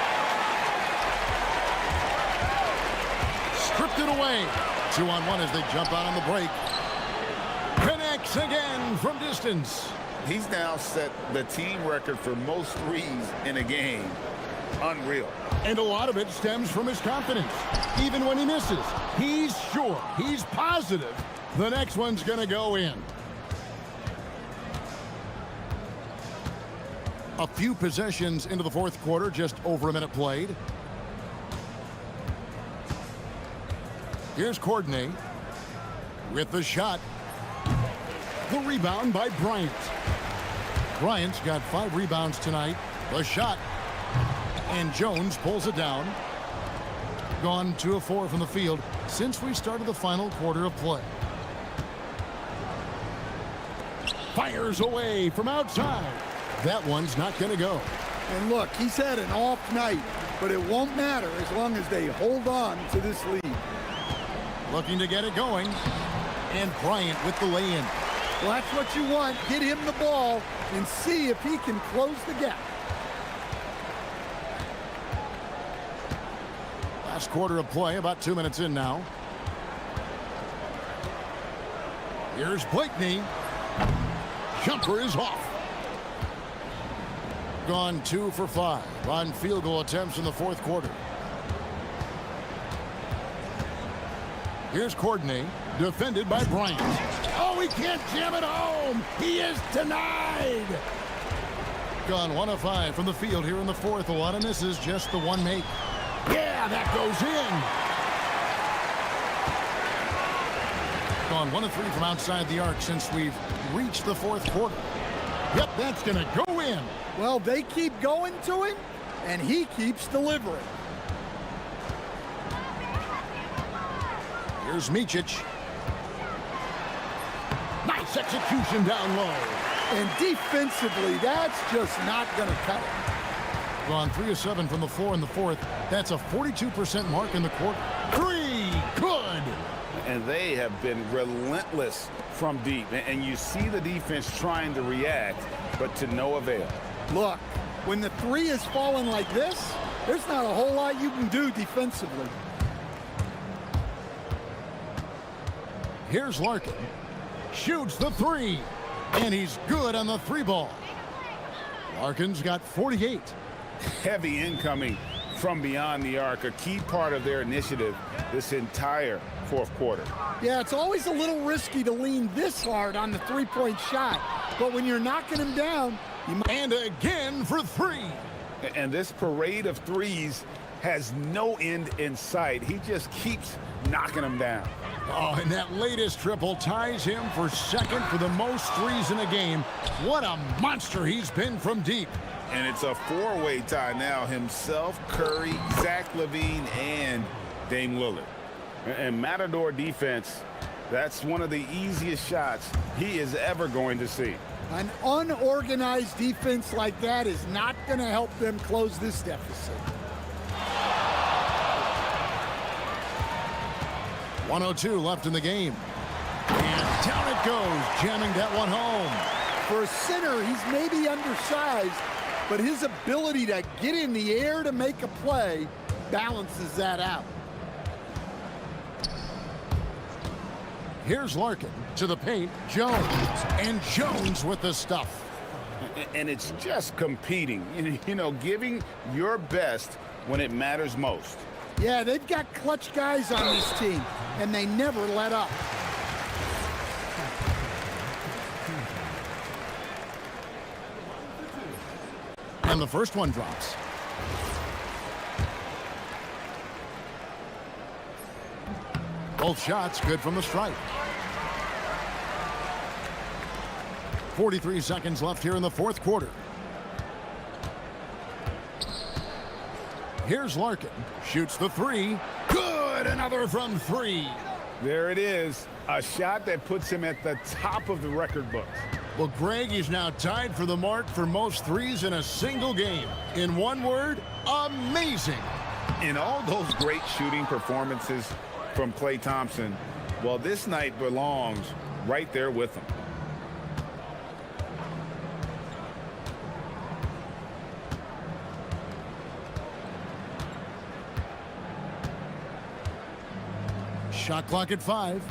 Stripped it away. 2-on-1 as they jump out on the break. Connects again from distance.
He's now set the team record for most threes in a game. Unreal.
And a lot of it stems from his confidence. Even when he misses, he's sure, he's positive the next one's going to go in. A few possessions into the fourth quarter, just over a minute played. Here's Courtney with the shot. The rebound by Bryant. Bryant's got 5 rebounds tonight. The shot. And Jones pulls it down. Gone 2 of 4 from the field since we started the final quarter of play. Fires away from outside. That one's not going to go.
And look, he's had an off night, but it won't matter as long as they hold on to this lead.
Looking to get it going. And Bryant with the lay-in.
Well, that's what you want. Get him the ball and see if he can close the gap.
Last quarter of play, about 2 minutes in now. Here's Blakeney. Jumper is off. Gone 2 for 5 on field goal attempts in the fourth quarter. Here's Courtney, defended by Bryant. Oh, he can't jam it home. He is denied. Gone 1 of 5 from the field here in the fourth. A lot of misses, just the one make. Yeah, that goes in. Gone 1 of 3 from outside the arc since we've reached the fourth quarter. Yep, that's going to go in.
Well, they keep going to him, and he keeps delivering.
Here's Micic. Nice execution down low.
And defensively, that's just not going to cut it.
Gone 3 of 7 from the floor in the fourth. That's a 42% mark in the quarter. 3, good.
And they have been relentless from deep. And you see the defense trying to react, but to no avail.
Look, when the 3 is falling like this, there's not a whole lot you can do defensively.
Here's Larkin. Shoots the 3. And he's good on the 3 ball. Larkin's got 48.
Heavy incoming from beyond the arc, a key part of their initiative this entire fourth quarter.
Yeah, it's always a little risky to lean this hard on the 3-point shot. But when you're knocking him down, you might...
And again for 3.
And this parade of threes has no end in sight. He just keeps knocking them down.
Oh, and that latest triple ties him for second for the most threes in a game. What a monster he's been from deep.
And it's a 4-way tie now. Himself, Curry, Zach LaVine, and Dame Lillard. And Matador defense, that's one of the easiest shots he is ever going to see.
An unorganized defense like that is not going to help them close this deficit.
1:02 left in the game. And down it goes, jamming that one home.
For a center, he's maybe undersized, but his ability to get in the air to make a play balances that out.
Here's Larkin to the paint. Jones. And Jones with the stuff.
And it's just competing, you know, giving your best when it matters most.
Yeah, they've got clutch guys on this team, and they never let up.
And the first one drops. Both shots good from the stripe. 43 seconds left here in the fourth quarter. Here's Larkin. Shoots the 3. Good! Another from 3.
There it is. A shot that puts him at the top of the record books.
Well, Greg is now tied for the mark for most threes in a single game. In one word, amazing.
In all those great shooting performances from Klay Thompson, well, this night belongs right there with him.
Shot clock at 5.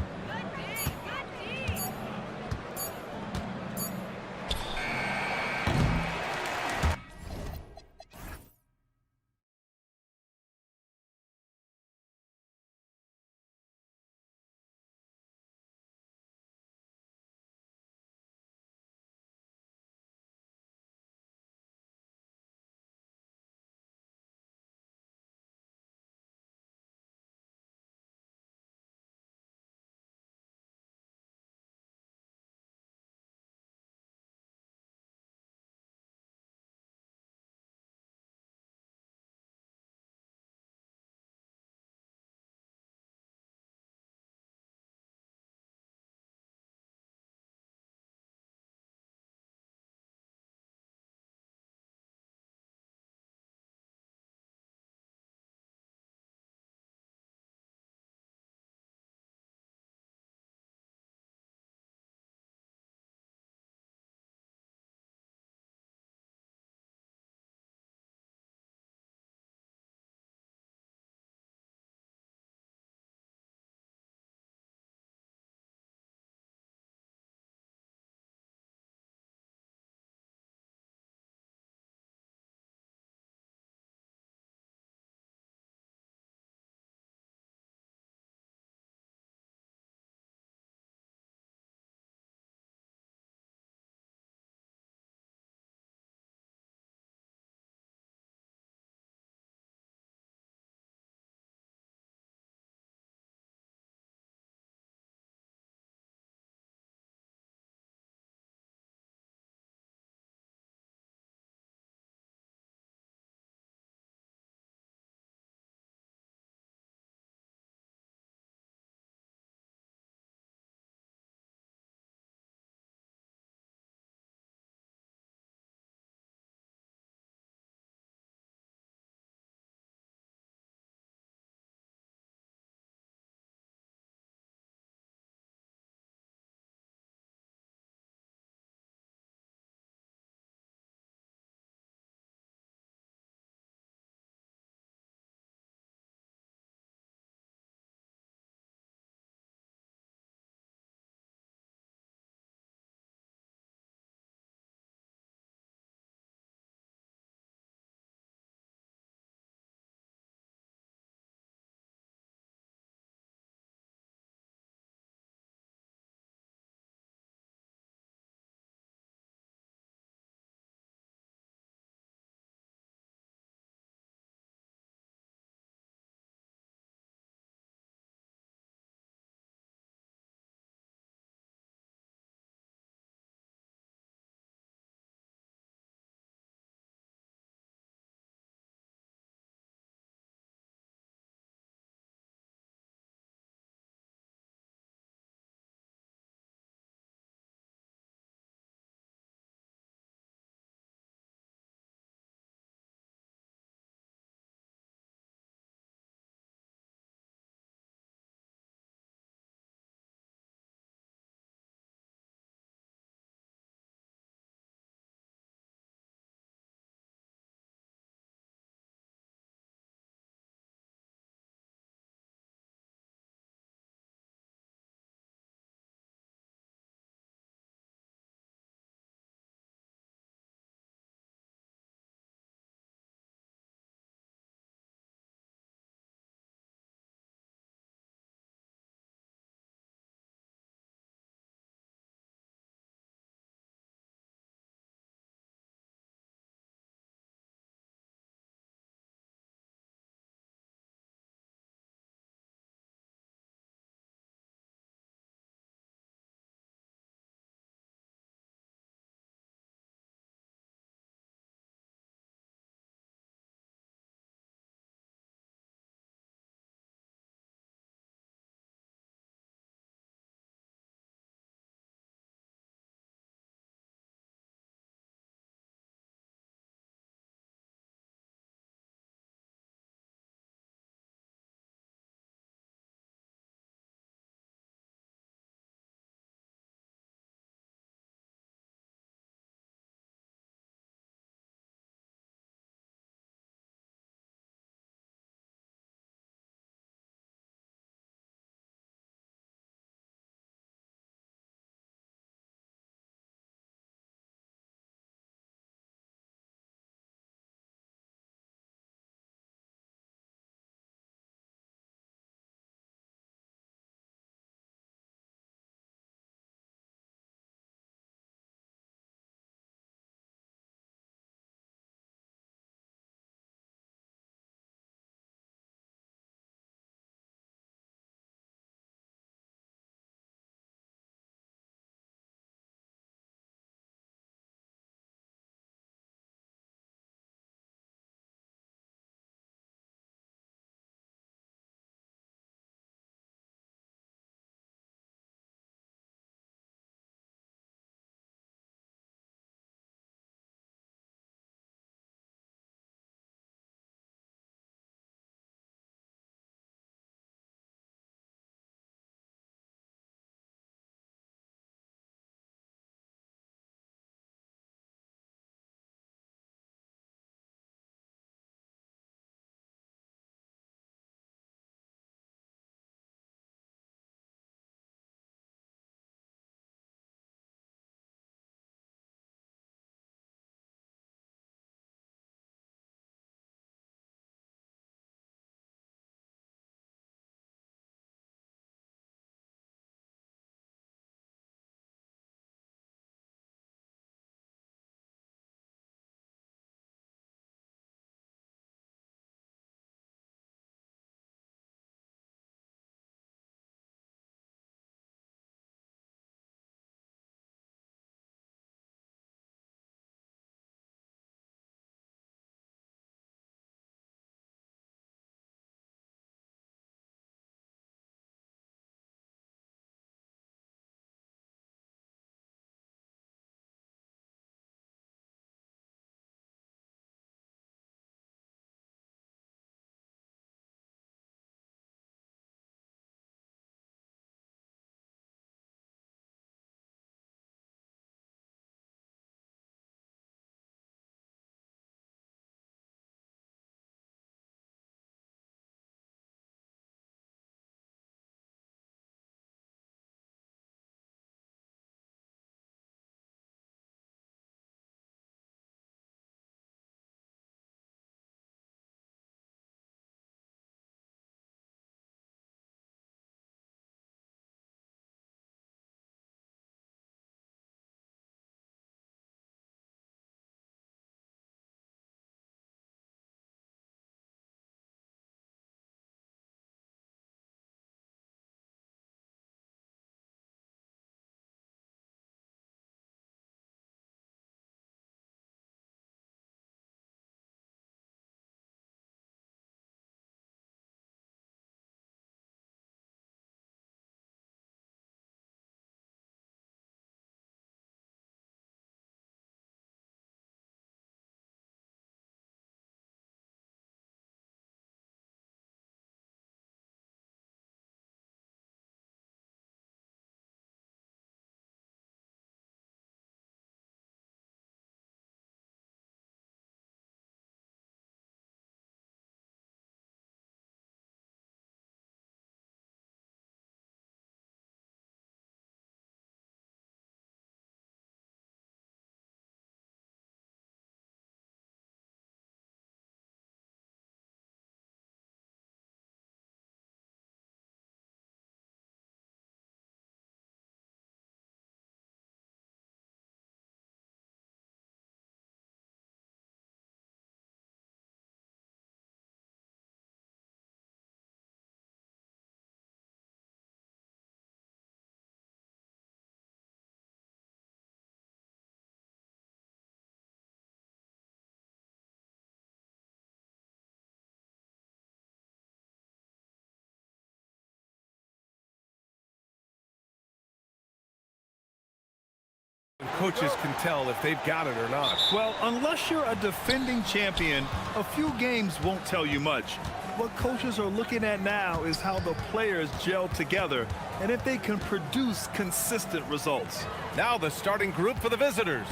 Coaches can tell if they've got it or not.
Well, unless you're a defending champion, a few games won't tell you much. What coaches are looking at now is how the players gel together and if they can produce consistent results.
Now the starting group for the visitors.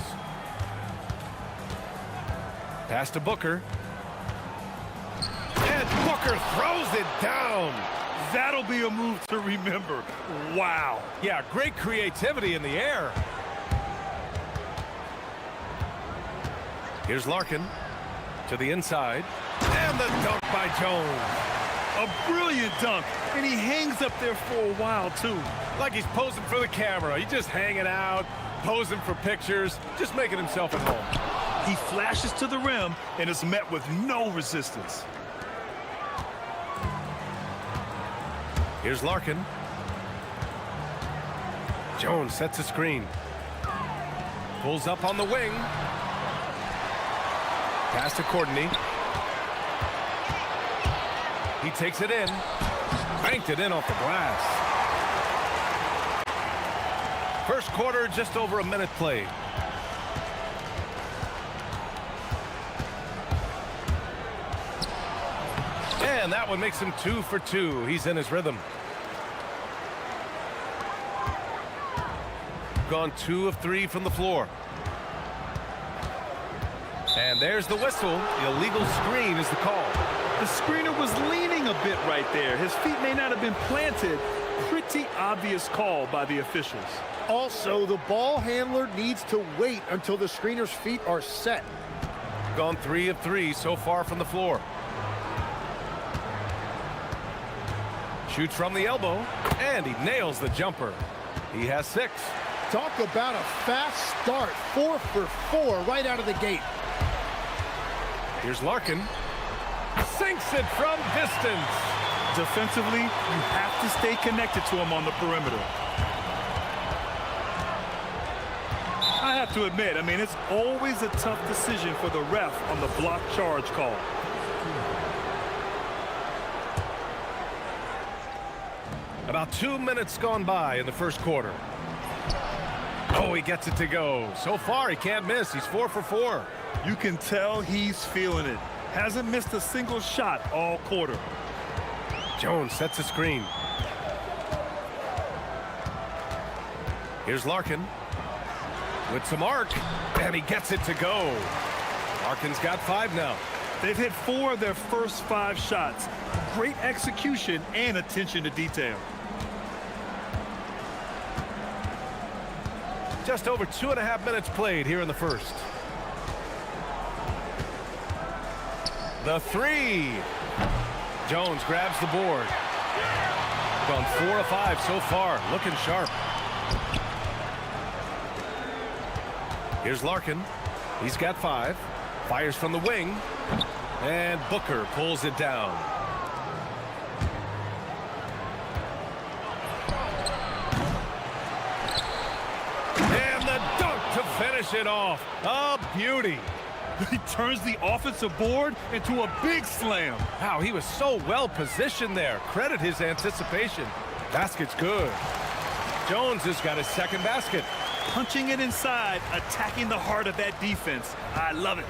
Pass to Booker. And Booker throws it down.
That'll be a move to remember. Wow.
Yeah, great creativity in the air. Here's Larkin to the inside. And the dunk by Jones.
A brilliant dunk, and he hangs up there for a while, too.
Like he's posing for the camera. He's just hanging out, posing for pictures, just making himself at home.
He flashes to the rim and is met with no resistance.
Here's Larkin. Jones sets a screen. Pulls up on the wing. Pass to Courtney. He takes it in. Banked it in off the glass. First quarter, just over a minute played. And that one makes him 2 for 2. He's in his rhythm. Gone 2 of 3 from the floor. And there's the whistle. The illegal screen is the call.
The screener was leaning a bit right there. His feet may not have been planted. Pretty obvious call by the officials.
Also, the ball handler needs to wait until the screener's feet are set.
Gone 3 of 3 so far from the floor. Shoots from the elbow, and he nails the jumper. He has 6.
Talk about a fast start. 4 for 4 right out of the gate.
Here's Larkin. Sinks it from distance.
Defensively, you have to stay connected to him on the perimeter. I have to admit, it's always a tough decision for the ref on the block charge call.
About 2 minutes gone by in the first quarter. Oh, he gets it to go. So far, he can't miss. He's 4 for 4.
You can tell he's feeling it. Hasn't missed a single shot all quarter.
Jones sets a screen. Here's Larkin with some arc, and he gets it to go. Larkin's got 5 now.
They've hit 4 of their first 5 shots. Great execution and attention to detail.
Just over 2.5 minutes played here in the first. The 3. Jones grabs the board. Gone 4 of 5 so far. Looking sharp. Here's Larkin. He's got 5. Fires from the wing. And Booker pulls it down. And the dunk to finish it off. A beauty.
He turns the offensive board into a big slam.
Wow, he was so well positioned there. Credit his anticipation. Basket's good. Jones has got his second basket.
Punching it inside, attacking the heart of that defense. I love it.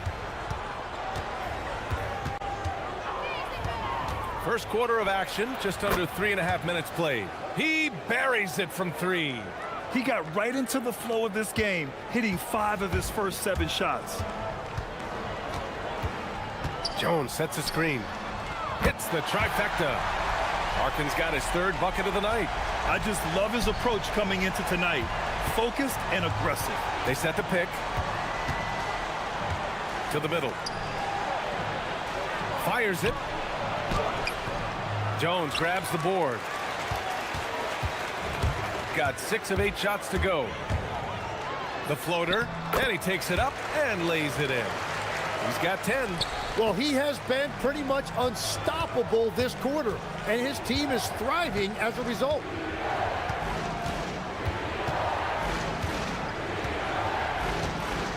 First quarter of action, just under 3.5 minutes played. He buries it from 3.
He got right into the flow of this game, hitting 5 of his first 7 shots.
Jones sets a screen. Hits the trifecta. Larkin's got his 3rd bucket of the night.
I just love his approach coming into tonight. Focused and aggressive.
They set the pick. To the middle. Fires it. Jones grabs the board. Got 6 of 8 shots to go. The floater, and he takes it up and lays it in. He's got 10.
Well, he has been pretty much unstoppable this quarter, and his team is thriving as a result.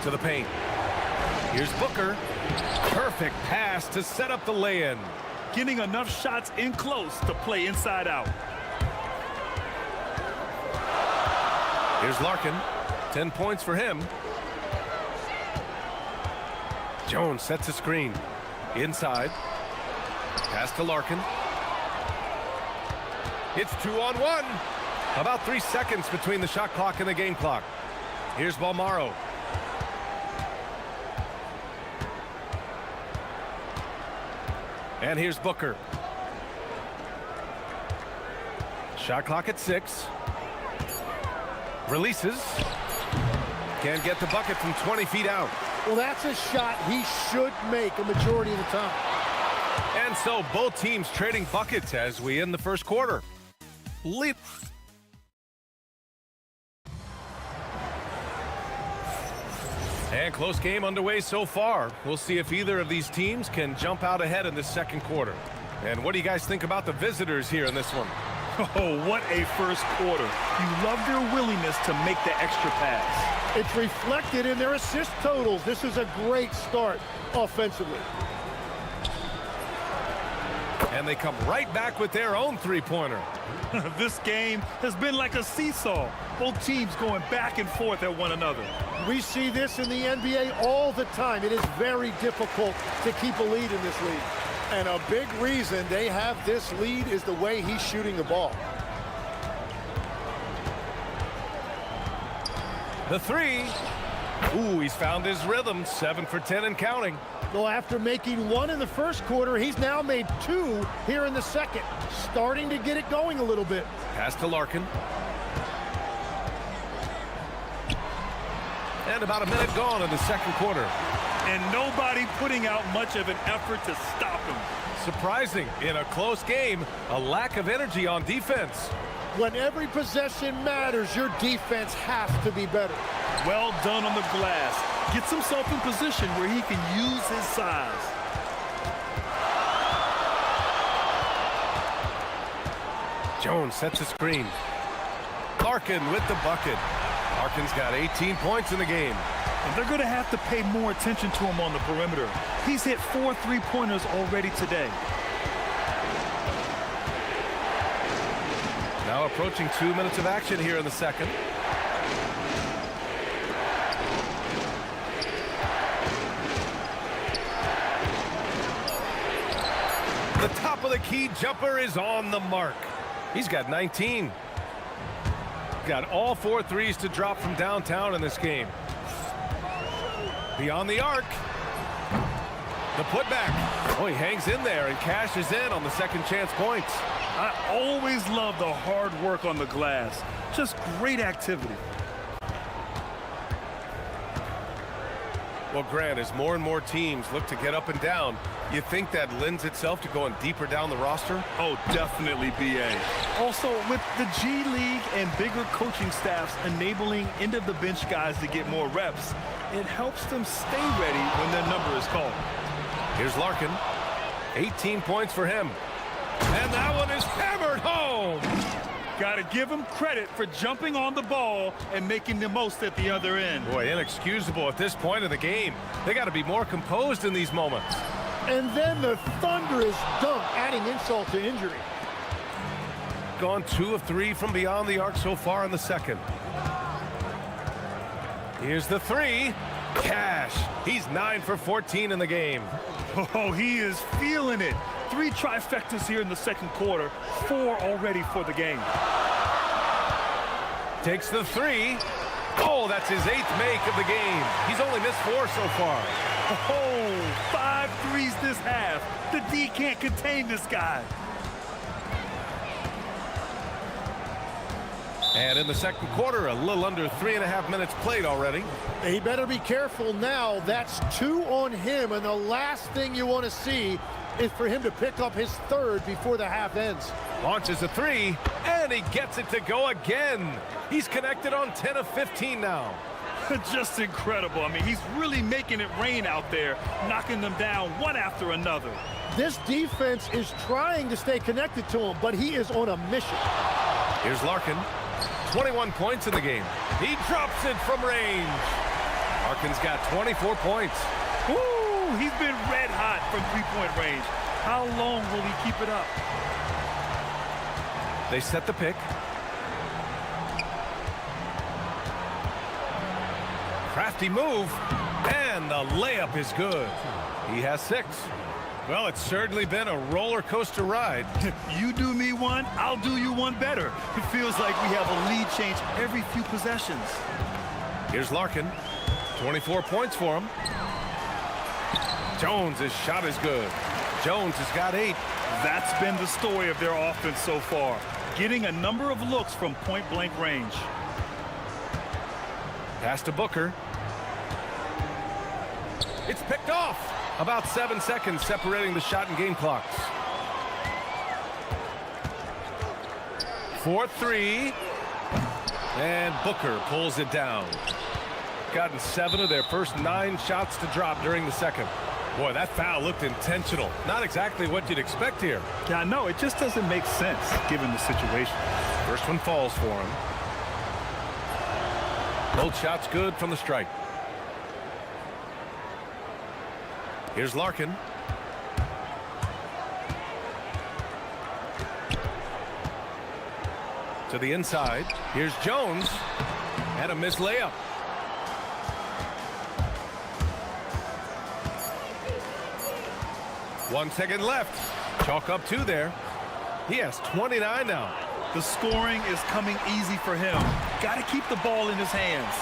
To the paint. Here's Booker. Perfect pass to set up the lay-in.
Getting enough shots in close to play inside out.
Here's Larkin. 10 points for him. Jones sets a screen. Inside. Pass to Larkin. It's 2-on-1. About 3 seconds between the shot clock and the game clock. Here's Balmaro. And here's Booker. Shot clock at 6. Releases. Can't get the bucket from 20 feet out.
Well, that's a shot he should make a majority of the time.
And so both teams trading buckets as we end the first quarter. Lead. And close game underway so far. We'll see if either of these teams can jump out ahead in the second quarter. And what do you guys think about the visitors here in this one?
Oh, what a first quarter. You love their willingness to make the extra pass.
It's reflected in their assist totals. This is a great start offensively.
And they come right back with their own three-pointer.
This game has been like a seesaw. Both teams going back and forth at one another.
We see this in the NBA all the time. It is very difficult to keep a lead in this league.
And a big reason they have this lead is the way he's shooting the ball.
The three. Ooh, he's found his rhythm. 7 for 10 and counting.
Well, after making 1 in the first quarter, he's now made 2 here in the second. Starting to get it going a little bit.
Pass to Larkin. And about a minute gone in the second quarter.
And nobody putting out much of an effort to stop him.
Surprising, in a close game, a lack of energy on defense.
When every possession matters, your defense has to be better.
Well done on the glass. Gets himself in position where he can use his size.
Jones sets a screen. Larkin with the bucket. Larkin's got 18 points in the game.
And they're going to have to pay more attention to him on the perimeter. He's hit 4 3-pointers already today.
Now approaching 2 minutes of action here in the second. The top of the key jumper is on the mark. He's got 19. Got all 4 threes to drop from downtown in this game. Beyond the arc. The putback. Oh, he hangs in there and cashes in on the second chance points.
I always love the hard work on the glass. Just great activity.
Well, Grant, as more and more teams look to get up and down, you think that lends itself to going deeper down the roster?
Oh, definitely, BA. Also, with the G League and bigger coaching staffs enabling end-of-the-bench guys to get more reps, it helps them stay ready when their number is called.
Here's Larkin. 18 points for him. And that one is hammered home.
Got to give him credit for jumping on the ball and making the most at the other end.
Boy, inexcusable at this point of the game. They got to be more composed in these moments.
And then the thunderous dunk, adding insult to injury.
Gone 2 of 3 from beyond the arc so far in the second. Here's the 3. Cash. He's 9 for 14 in the game.
Oh, he is feeling it. 3 trifectas here in the second quarter, 4 already for the game.
Takes the 3. Oh, that's his 8th make of the game. He's only missed 4 so far.
Oh, 5 threes this half. The D can't contain this guy.
And in the second quarter, a little under 3.5 minutes played already.
He better be careful now. That's 2 on him, and the last thing you want to see is for him to pick up his 3rd before the half ends.
Launches a 3, and he gets it to go again. He's connected on 10 of 15 now.
Just incredible. I mean, he's really making it rain out there, knocking them down one after another.
This defense is trying to stay connected to him, but he is on a mission.
Here's Larkin. 21 points in the game. He drops it from range. Larkin's got 24 points.
Ooh, he's been red hot from 3-point range. How long will he keep it up?
They set the pick. Crafty move, and the layup is good. He has 6. Well, it's certainly been a roller coaster ride.
You do me one, I'll do you one better. It feels like we have a lead change every few possessions.
Here's Larkin. 24 points for him. Jones' shot is good. Jones has got 8.
That's been the story of their offense so far, getting a number of looks from point-blank range.
Pass to Booker. It's picked off. About 7 seconds separating the shot and game clocks. 4-3. And Booker pulls it down. Gotten 7 of their first 9 shots to drop during the second. Boy, that foul looked intentional. Not exactly what you'd expect here.
Yeah, no, it just doesn't make sense given the situation.
First one falls for him. Both shots good from the strike. Here's Larkin. To the inside. Here's Jones. And a missed layup. One second left. Chalk up 2 there. He has 29 now.
The scoring is coming easy for him. Got to keep the ball in his hands.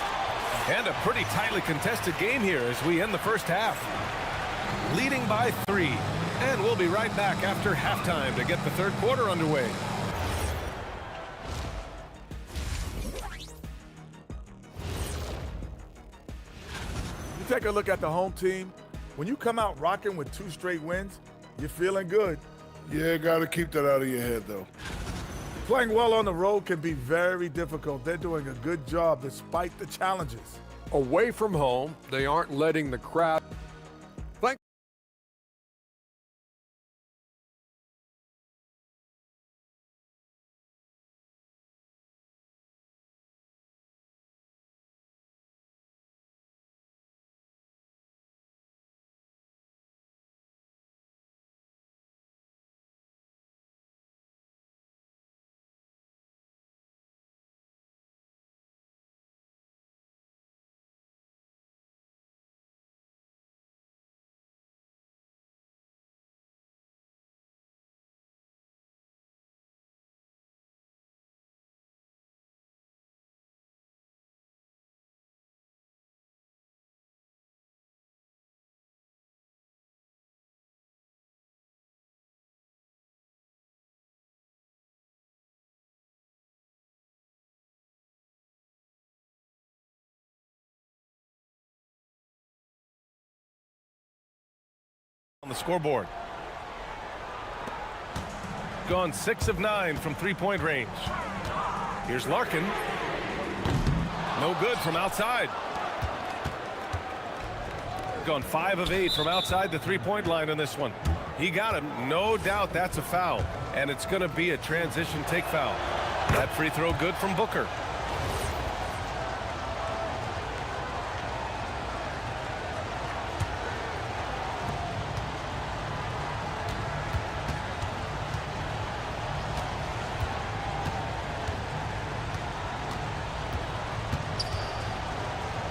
And a pretty tightly contested game here as we end the first half. Leading by 3. And we'll be right back after halftime to get the third quarter underway.
You take a look at the home team. When you come out rocking with 2 straight wins, you're feeling good.
Yeah, got to keep that out of your head, though.
Playing well on the road can be very difficult. They're doing a good job despite the challenges.
Away from home, they aren't letting the crowd.
On the scoreboard. Gone 6 of 9 from 3-point range. Here's Larkin. No good from outside. Gone 5 of 8 from outside the 3-point line on this one. He got him. No doubt that's a foul. And it's going to be a transition take foul. That free throw good from Booker.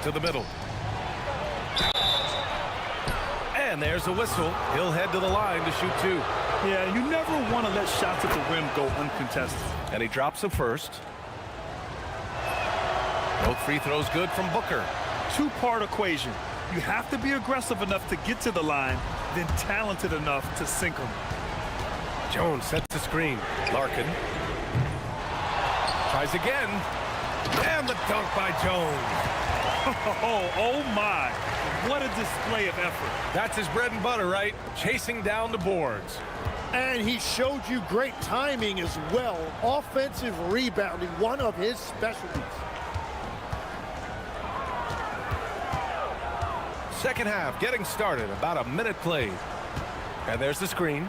To the middle. And there's a whistle. He'll head to the line to shoot 2.
Yeah, you never want to let shots at the rim go uncontested.
And he drops the first. Both free throws good from Booker.
2-part equation. You have to be aggressive enough to get to the line, then talented enough to sink them.
Jones sets the screen. Larkin tries again. And the dunk by Jones.
Oh my, what a display of effort.
That's his bread and butter, right? Chasing down the boards.
And he showed you great timing as well. Offensive rebounding, one of his specialties.
Second half getting started, about a minute played. And there's the screen.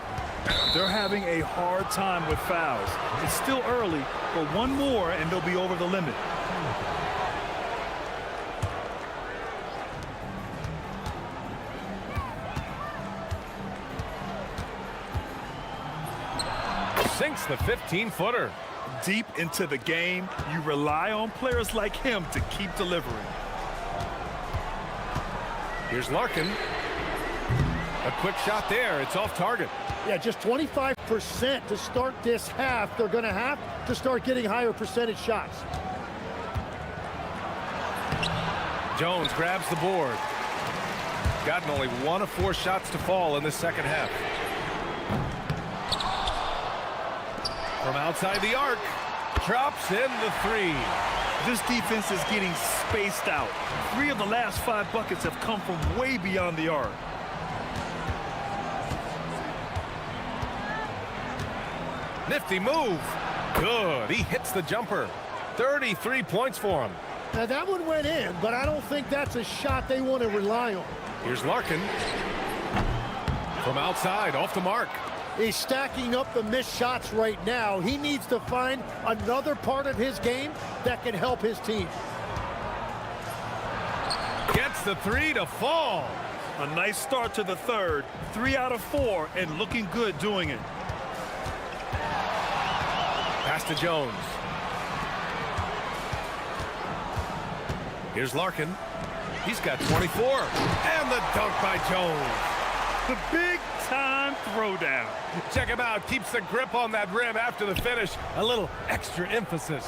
They're having a hard time with fouls. It's still early, but one more and they'll be over the limit.
Sinks the 15-footer.
Deep into the game, you rely on players like him to keep delivering.
Here's Larkin. A quick shot there. It's off target.
Yeah, just 25% to start this half. They're going to have to start getting higher percentage shots.
Jones grabs the board. Gotten only 1 of 4 shots to fall in the second half. From outside the arc, drops in the 3.
This defense is getting spaced out. 3 of the last 5 buckets have come from way beyond the arc.
Nifty move. Good. He hits the jumper. 33 points for him.
Now that one went in, but I don't think that's a shot they want to rely on.
Here's Larkin. From outside, off the mark.
He's stacking up the missed shots right now. He needs to find another part of his game that can help his team.
Gets the 3 to fall.
A nice start to the third. 3 out of 4 and looking good doing it.
Pass to Jones. Here's Larkin. He's got 24. And the dunk by Jones.
The big-time throwdown.
Check him out. Keeps the grip on that rim after the finish. A little extra emphasis.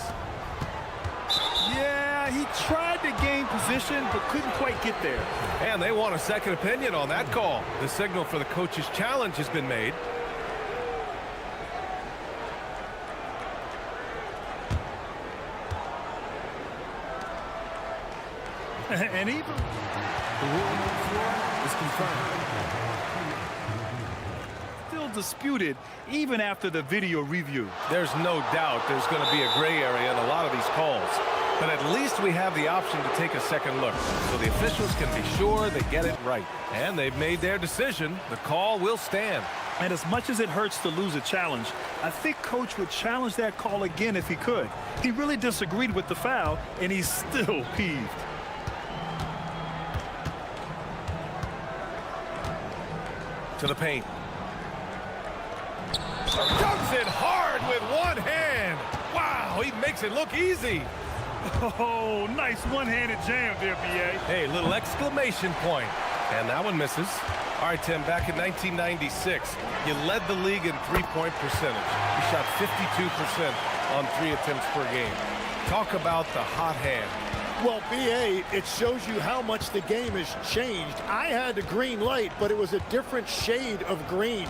Yeah, he tried to gain position, but couldn't quite get there.
And they want a second opinion on that call. The signal for the coach's challenge has been made.
And even
The ruling on the floor is confirmed.
still disputed even after the video review.
There's no doubt there's going to be a gray area in a lot of these calls. But at least we have the option to take a second look, so the officials can be sure they get it right. And they've made their decision. The call will stand.
And as much as it hurts to lose a challenge, I think Coach would challenge that call again if he could. He really disagreed with the foul, and he's still peeved.
To the paint. Dunks it hard with one hand. Wow, he makes it look easy.
Oh, nice one-handed jam there, B.A.
Hey, little exclamation point. And that one misses. All right, Tim, back in 1996, you led the league in three-point percentage. You shot 52% on 3 attempts per game. Talk about the hot hand.
Well, B.A., it shows you how much the game has changed. I had the green light, but it was a different shade of green.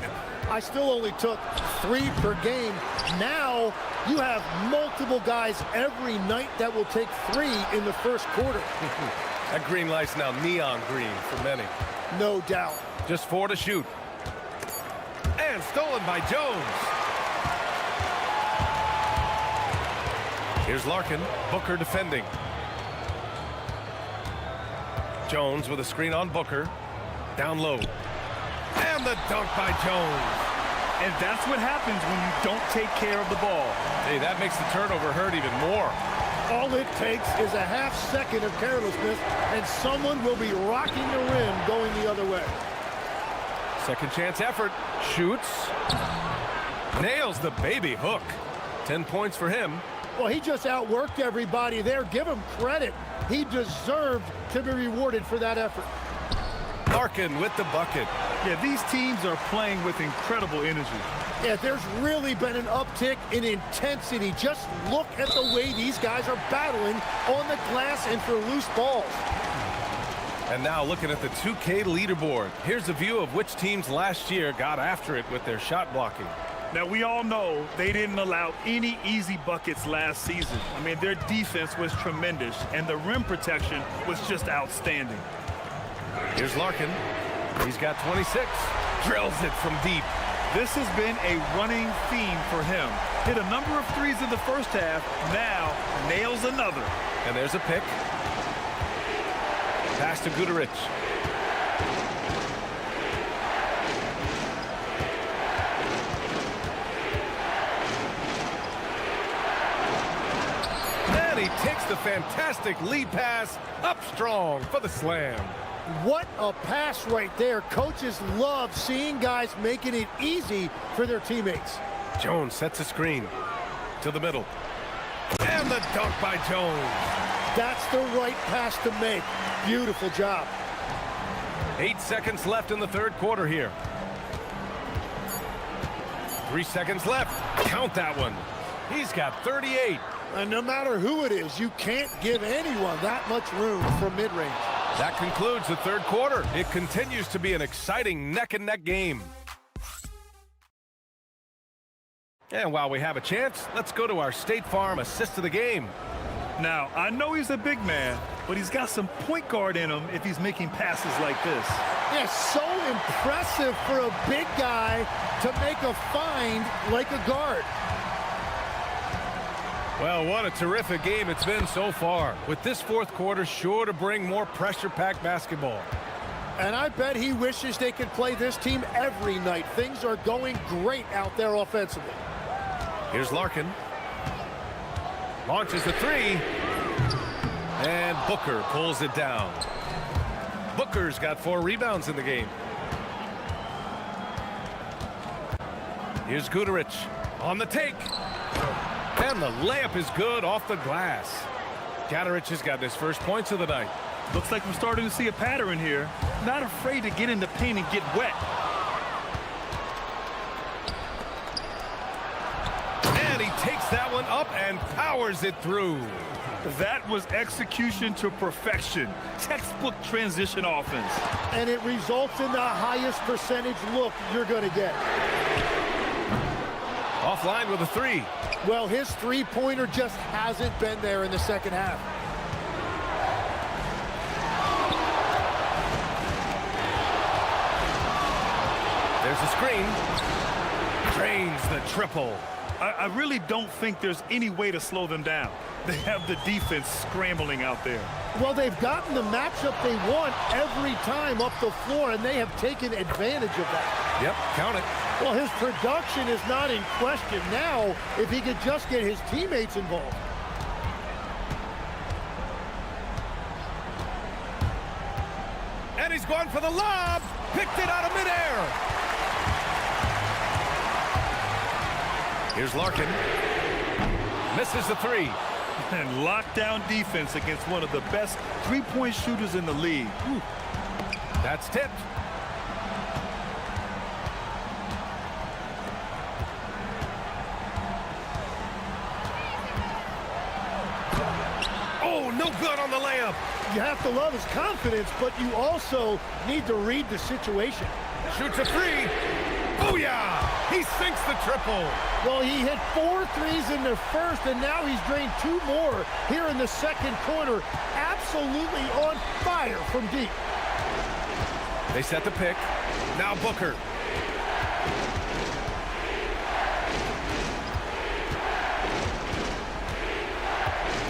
I still only took 3 per game. Now you have multiple guys every night that will take 3 in the first quarter.
That green light's now neon green for many.
No doubt.
Just 4 to shoot. And stolen by Jones. Here's Larkin. Booker defending. Jones with a screen on Booker. Down low. And the dunk by Jones.
And that's what happens when you don't take care of the ball.
Hey, that makes the turnover hurt even more.
All it takes is a half second of carelessness, and someone will be rocking the rim going the other way.
Second chance effort. Shoots. Nails the baby hook. 10 points for him.
Well, he just outworked everybody there. Give him credit. He deserved to be rewarded for that effort.
Larkin with the bucket.
Yeah, these teams are playing with incredible energy.
Yeah, there's really been an uptick in intensity. Just look at the way these guys are battling on the glass and for loose balls.
And now looking at the 2K leaderboard. Here's a view of which teams last year got after it with their shot blocking.
Now, we all know they didn't allow any easy buckets last season. I mean, their defense was tremendous, and the rim protection was just outstanding.
Here's Larkin. He's got 26. Drills it from deep.
This has been a running theme for him. Hit a number of threes in the first half. Now nails another.
And there's a pick. Pass to Guterich. And he takes the fantastic lead pass up strong for the slam.
What a pass right there. Coaches love seeing guys making it easy for their teammates.
Jones sets a screen to the middle. And the dunk by Jones.
That's the right pass to make. Beautiful job.
8 seconds left in the third quarter here. 3 seconds left. Count that one. He's got 38.
And no matter who it is, you can't give anyone that much room from mid-range.
That concludes the third quarter. It continues to be an exciting neck-and-neck game. And while we have a chance, let's go to our State Farm assist of the game.
Now, I know he's a big man, but he's got some point guard in him if he's making passes like this.
Yeah, so impressive for a big guy to make a find like a guard.
Well, what a terrific game it's been so far, with this fourth quarter sure to bring more pressure-packed basketball.
And I bet he wishes they could play this team every night. Things are going great out there offensively.
Here's Larkin. Launches the three. And Booker pulls it down. Booker's got 4 rebounds in the game. Here's Guterich on the take. And the layup is good off the glass. Guterich has got his first points of the night.
Looks like we're starting to see a pattern here. Not afraid to get in the paint and get wet.
And he takes that one up and powers it through.
That was execution to perfection. Textbook transition offense.
And it results in the highest percentage look you're going to get.
Offline with a three.
Well, his three-pointer just hasn't been there in the second half.
There's a screen. Drains the triple.
I really don't think there's any way to slow them down. They have the defense scrambling out there.
Well, they've gotten the matchup they want every time up the floor, and they have taken advantage of that.
Yep, count it.
Well, his production is not in question now if he could just get his teammates involved.
And he's going for the lob. Picked it out of midair. Here's Larkin. Misses the three.
And lockdown defense against one of the best three-point shooters in the league. Whew.
That's tipped. Oh, no good on the layup.
You have to love his confidence, but you also need to read the situation.
Shoots a three. Booyah! He sinks the triple.
Well, he hit 4 threes in the first, and now he's drained 2 more here in the second quarter. Absolutely on fire from deep.
They set the pick. Now Booker.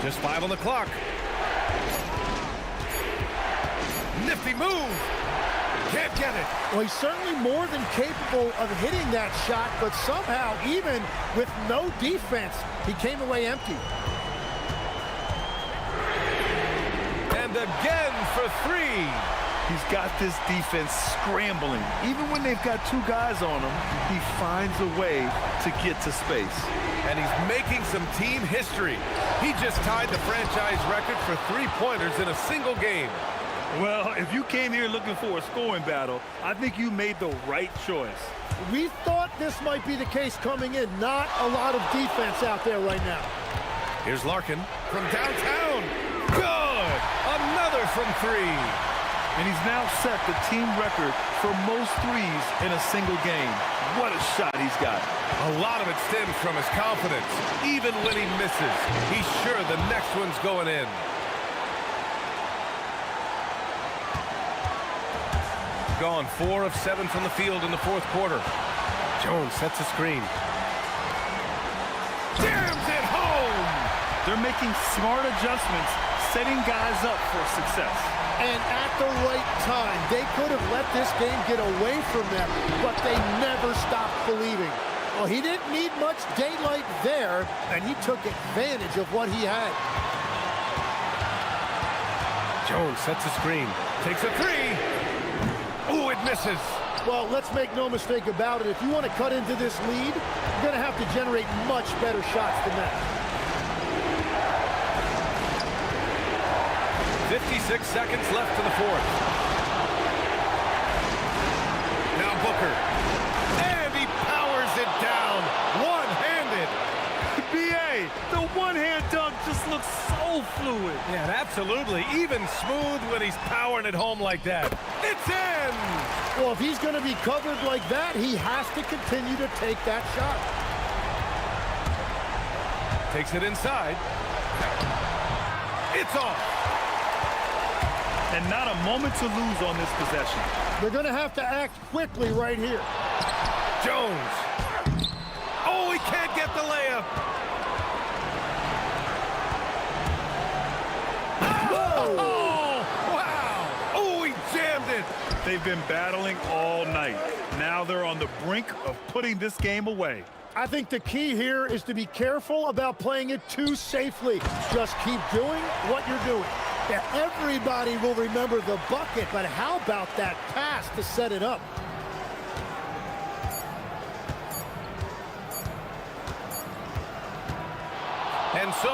Just 5 on the clock. Nifty move. Can't get it.
Well, he's certainly more than capable of hitting that shot, but somehow, even with no defense, he came away empty.
And again for 3.
He's got this defense scrambling. Even when they've got 2 guys on him, he finds a way to get to space.
And he's making some team history. He just tied the franchise record for three-pointers in a single game.
Well, if you came here looking for a scoring battle, I think you made the right choice.
We thought this might be the case coming in. Not a lot of defense out there right now.
Here's Larkin from downtown. Good! Another from 3.
And he's now set the team record for most threes in a single game. What a shot he's got.
A lot of it stems from his confidence. Even when he misses, he's sure the next one's going in. Gone 4 of 7 from the field in the fourth quarter. Jones sets a screen. Jams it home!
They're making smart adjustments, setting guys up for success.
And at the right time, they could have let this game get away from them, but they never stopped believing. Well, he didn't need much daylight there, and he took advantage of what he had.
Jones sets a screen. Takes a 3. Ooh, it misses.
Well, let's make no mistake about it. If you want to cut into this lead, you're going to have to generate much better shots than that.
56 seconds left in the fourth. record. And he powers it down, one-handed.
BA, the one-hand dunk just looks so fluid.
Yeah, absolutely. Even smooth when he's powering it home like that. It's in!
Well, if he's going to be covered like that, he has to continue to take that shot.
Takes it inside. It's off.
And not a moment to lose on this possession.
They're going to have to act quickly right here.
Jones. Oh, he can't get the layup. Oh, wow. Oh, he jammed it.
They've been battling all night. Now they're on the brink of putting this game away.
I think the key here is to be careful about playing it too safely. Just keep doing what you're doing. Yeah, everybody will remember the bucket, but how about that pass to set it up?
And so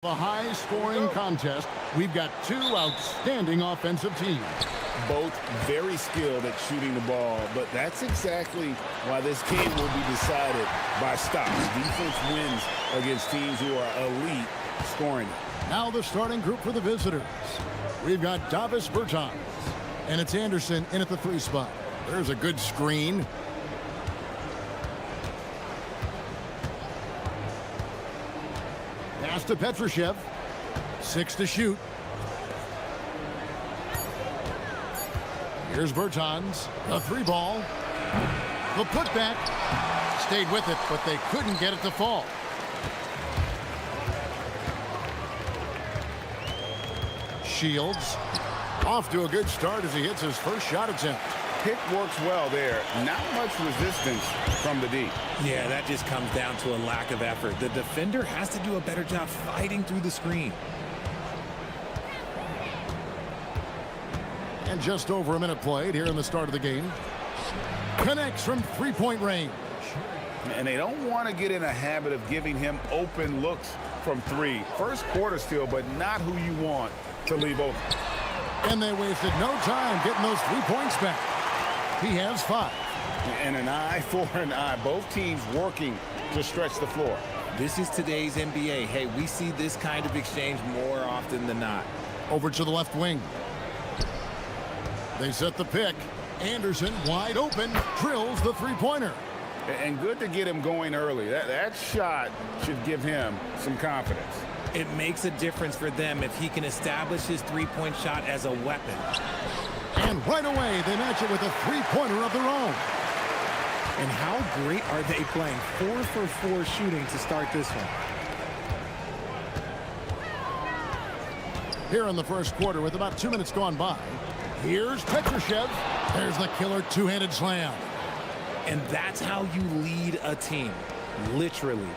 A high-scoring contest. We've got two outstanding offensive teams.
Both very skilled at shooting the ball, but that's exactly why this game will be decided by stops. Defense wins against teams who are elite scoring.
Now the starting group for the visitors. We've got Davis Bertans, and it's Anderson in at the 3 spot. There's a good screen. Pass to Petrushev. 6 to shoot. Here's Bertans. The 3 ball. The putback. Stayed with it, but they couldn't get it to fall. Shields. Off to a good start as he hits his first shot attempt.
Pick works well there. Not much resistance from the D.
Yeah, that just comes down to a lack of effort. The defender has to do a better job fighting through the screen.
And just over a minute played here in the start of the game. Connects from 3-point range.
And they don't want to get in a habit of giving him open looks from 3. First quarter still, but not who you want to leave open.
And they wasted no time getting those 3 points back. He has 5.
And an eye for an eye. Both teams working to stretch the floor.
This is today's NBA. Hey, we see this kind of exchange more often than not.
Over to the left wing. They set the pick. Anderson wide open, drills the 3-pointer.
And good to get him going early. That shot should give him some confidence.
It makes a difference for them if he can establish his 3-point shot as a weapon.
And right away, they match it with a 3-pointer of their own.
And how great are they playing? 4 for 4 shooting to start this one.
Here in the first quarter with about 2 minutes gone by. Here's Petrushev. There's the killer 2-handed slam.
And that's how you lead a team. Literally.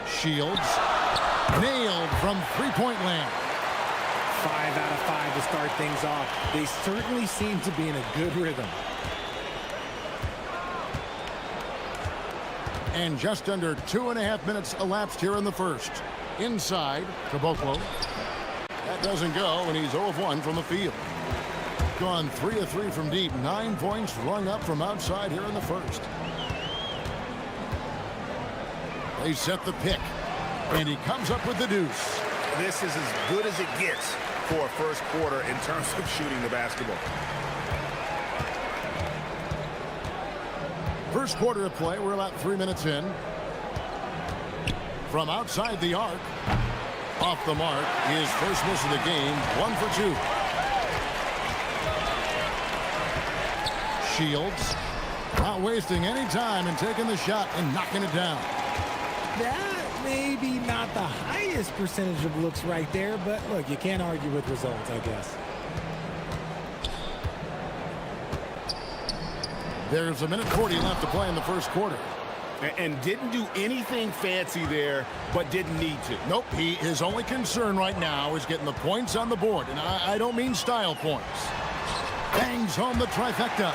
Shields. Nailed from 3-point land.
5 out of 5 to start things off. They certainly seem to be in a good rhythm.
And just under 2.5 minutes elapsed here in the first. Inside, Caboclo. That doesn't go, and he's 0 of 1 from the field. Gone 3 of 3 from deep. 9 points rung up from outside here in the first. They set the pick, and he comes up with the deuce.
This is as good as it gets for a first quarter in terms of shooting the basketball.
First quarter of play, we're about 3 minutes in. From outside the arc, off the mark, his first miss of the game, 1 for 2. Shields, not wasting any time and taking the shot and knocking it down.
That may be not the highest percentage of looks right there, but look, you can't argue with results, I guess.
There's 1:40 left to play in the first quarter.
And didn't do anything fancy there, but didn't need to.
Nope, his only concern right now is getting the points on the board, and I don't mean style points. Bangs home the trifecta.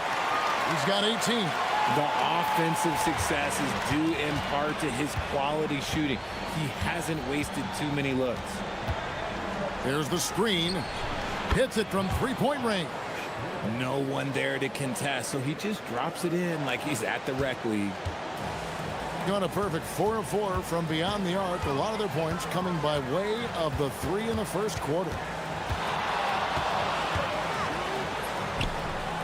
He's got 18.
The offensive success is due in part to his quality shooting. He hasn't wasted too many looks.
There's the screen. Hits it from 3-point range.
No one there to contest, so he just drops it in like he's at the rec league.
Got a perfect 4 of 4 from beyond the arc. A lot of their points coming by way of the 3 in the first quarter.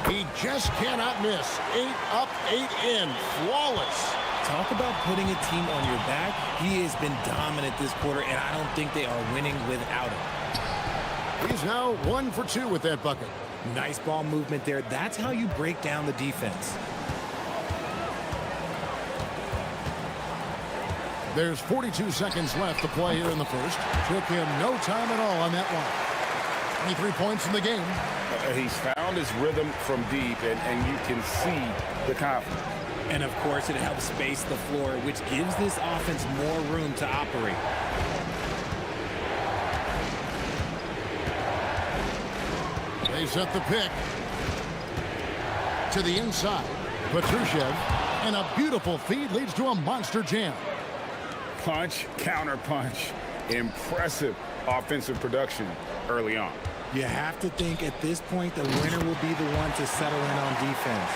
He just cannot miss. 8 up, 8 in. Flawless.
Talk about putting a team on your back. He has been dominant this quarter, and I don't think they are winning without him.
He's now 1 for 2 with that bucket.
Nice ball movement there. That's how you break down the defense.
There's 42 seconds left to play here in the first. Took him no time at all on that one. 23 points in the game.
He's found his rhythm from deep, and you can see the confidence.
And, of course, it helps space the floor, which gives this offense more room to operate.
They set the pick. To the inside. Petrushev. And a beautiful feed leads to a monster jam.
Punch, counter punch. Impressive offensive production early on.
You have to think at this point the winner will be the one to settle in on defense.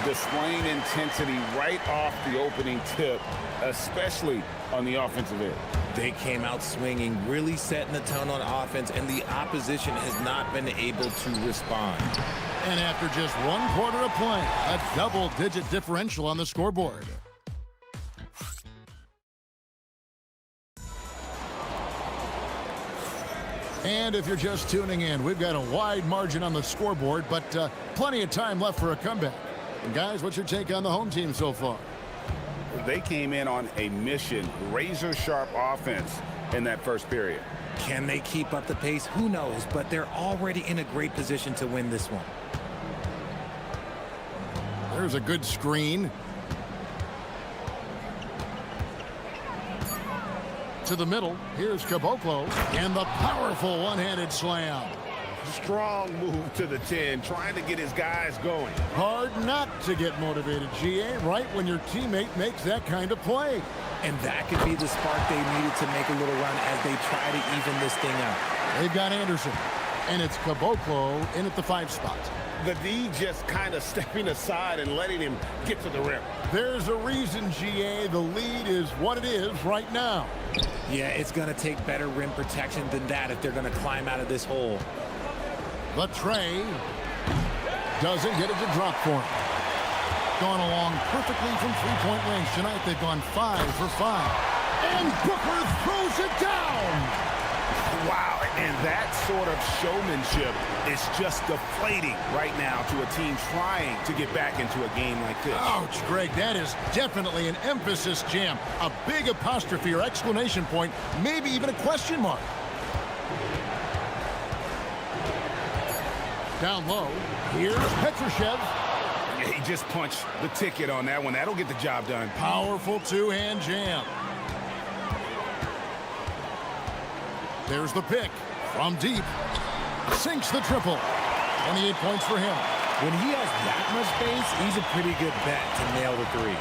Displaying intensity right off the opening tip, especially on the offensive end.
They came out swinging, really setting the tone on offense, and the opposition has not been able to respond.
And after just 1 quarter of play, a double-digit differential on the scoreboard. And if you're just tuning in, we've got a wide margin on the scoreboard, but plenty of time left for a comeback. And guys, what's your take on the home team so far?
They came in on a mission, razor-sharp offense in that first period.
Can they keep up the pace? Who knows, but they're already in a great position to win this one.
There's a good screen. To the middle, here's Caboclo, and the powerful one-handed slam.
Strong move to the 10, trying to get his guys going.
Hard not to get motivated, GA, right when your teammate makes that kind of play.
And that could be the spark they needed to make a little run as they try to even this thing out.
They've got Anderson, and it's Caboclo in at the 5 spot.
The D just kind of stepping aside and letting him get to the rim.
There's a reason, GA, the lead is what it is right now.
Yeah, it's going to take better rim protection than that if they're going to climb out of this hole.
The tray doesn't get it to drop for him. Gone along perfectly from three-point range. Tonight they've gone 5 for 5. And Booker throws it down.
Wow, and that sort of showmanship is just deflating right now to a team trying to get back into a game like this.
Ouch, Greg, that is definitely an emphasis jam. A big apostrophe or exclamation point, maybe even a question mark. Down low, here's Petrushev.
Yeah, he just punched the ticket on that one. That'll get the job done.
Powerful two-hand jam. There's the pick from deep. Sinks the triple. 28 points for him.
When he has that much space, he's a pretty good bet to nail the 3.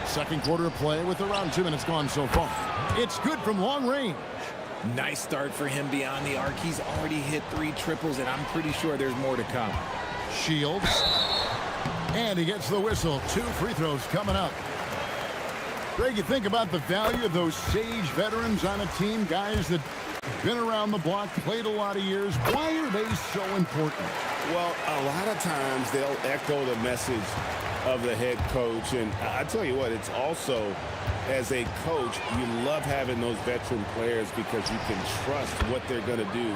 Second quarter of play with around 2 minutes gone so far. It's good from long range.
Nice start for him beyond the arc. He's already hit 3 triples, and I'm pretty sure there's more to come.
Shields. And he gets the whistle. 2 free throws coming up. Greg, you think about the value of those sage veterans on a team, guys that been around the block, played a lot of years. Why are they so important?
Well, a lot of times they'll echo the message of the head coach. And I tell you what, it's also, as a coach, you love having those veteran players because you can trust what they're going to do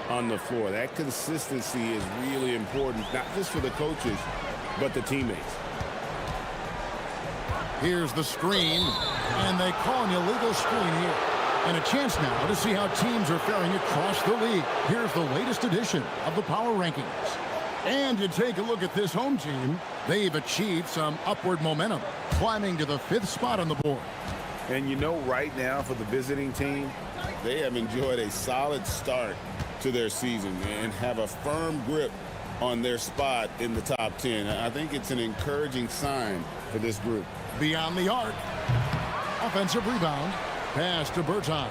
on the floor. That consistency is really important, not just for the coaches, but the teammates.
Here's the screen, and they call an illegal screen here. And a chance now to see how teams are faring across the league. Here's the latest edition of the Power Rankings. And you take a look at this home team, they've achieved some upward momentum, climbing to the 5th spot on the board.
And you know, right now for the visiting team, they have enjoyed a solid start to their season and have a firm grip on their spot in the top 10. I think it's an encouraging sign for this group.
Beyond the arc. Offensive rebound. Pass to Bertans.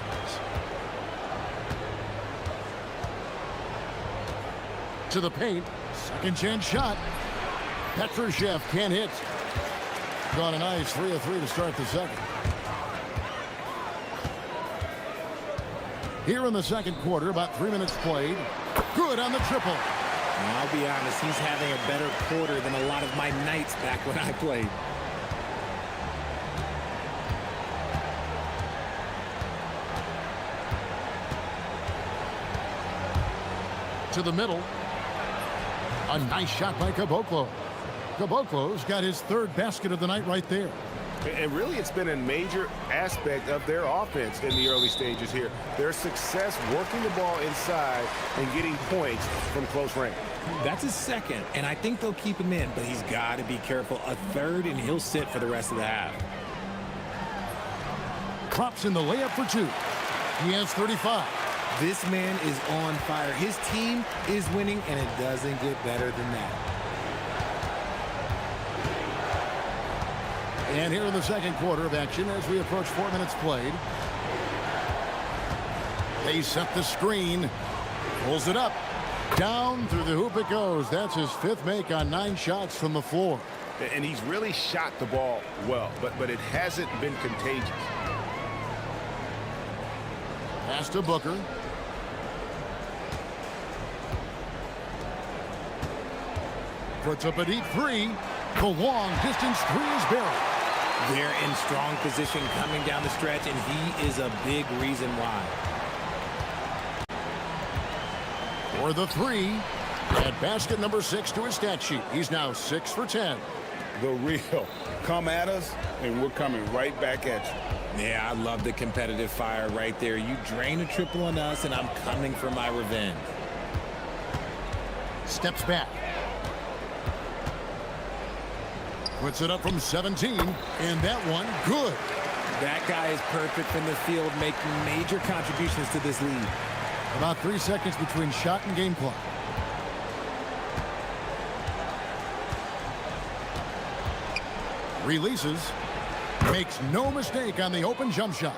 To the paint. Second chance shot. Petrushev can't hit. Got a nice 3 of 3 to start the second. Here in the second quarter, about 3 minutes played. Good on the triple.
And I'll be honest, he's having a better quarter than a lot of my nights back when I played.
To the middle. A nice shot by Caboclo. Caboclo's got his 3rd basket of the night right there.
And really, it's been a major aspect of their offense in the early stages here. Their success working the ball inside and getting points from close range.
That's his 2nd, and I think they'll keep him in, but he's got to be careful. A 3rd, and he'll sit for the rest of the half.
Drops in the layup for 2. He has 35.
This man is on fire. His team is winning, and it doesn't get better than that.
And here in the second quarter of action as we approach 4 minutes played. They set the screen. Pulls it up. Down through the hoop it goes. That's his 5th make on 9 shots from the floor.
And he's really shot the ball well, but it hasn't been contagious.
Pass to Booker. Puts up a deep 3. The long distance 3 is buried.
They're in strong position coming down the stretch, and he is a big reason why.
For the 3. At basket number 6 to his stat sheet. He's now 6 for 10.
The real. Come at us, and we're coming right back at you.
Yeah, I love the competitive fire right there. You drain a triple on us, and I'm coming for my revenge.
Steps back. Puts it up from 17, and that one, good.
That guy is perfect from the field, making major contributions to this lead.
About 3 seconds between shot and game clock. Releases. Makes no mistake on the open jump shot.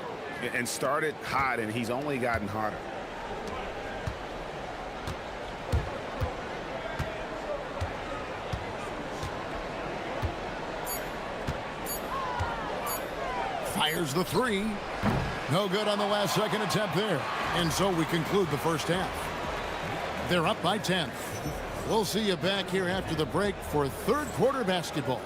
And started hot, and he's only gotten hotter.
Fires the 3. No good on the last second attempt there. And so we conclude the first half. They're up by 10. We'll see you back here after the break for third quarter basketball.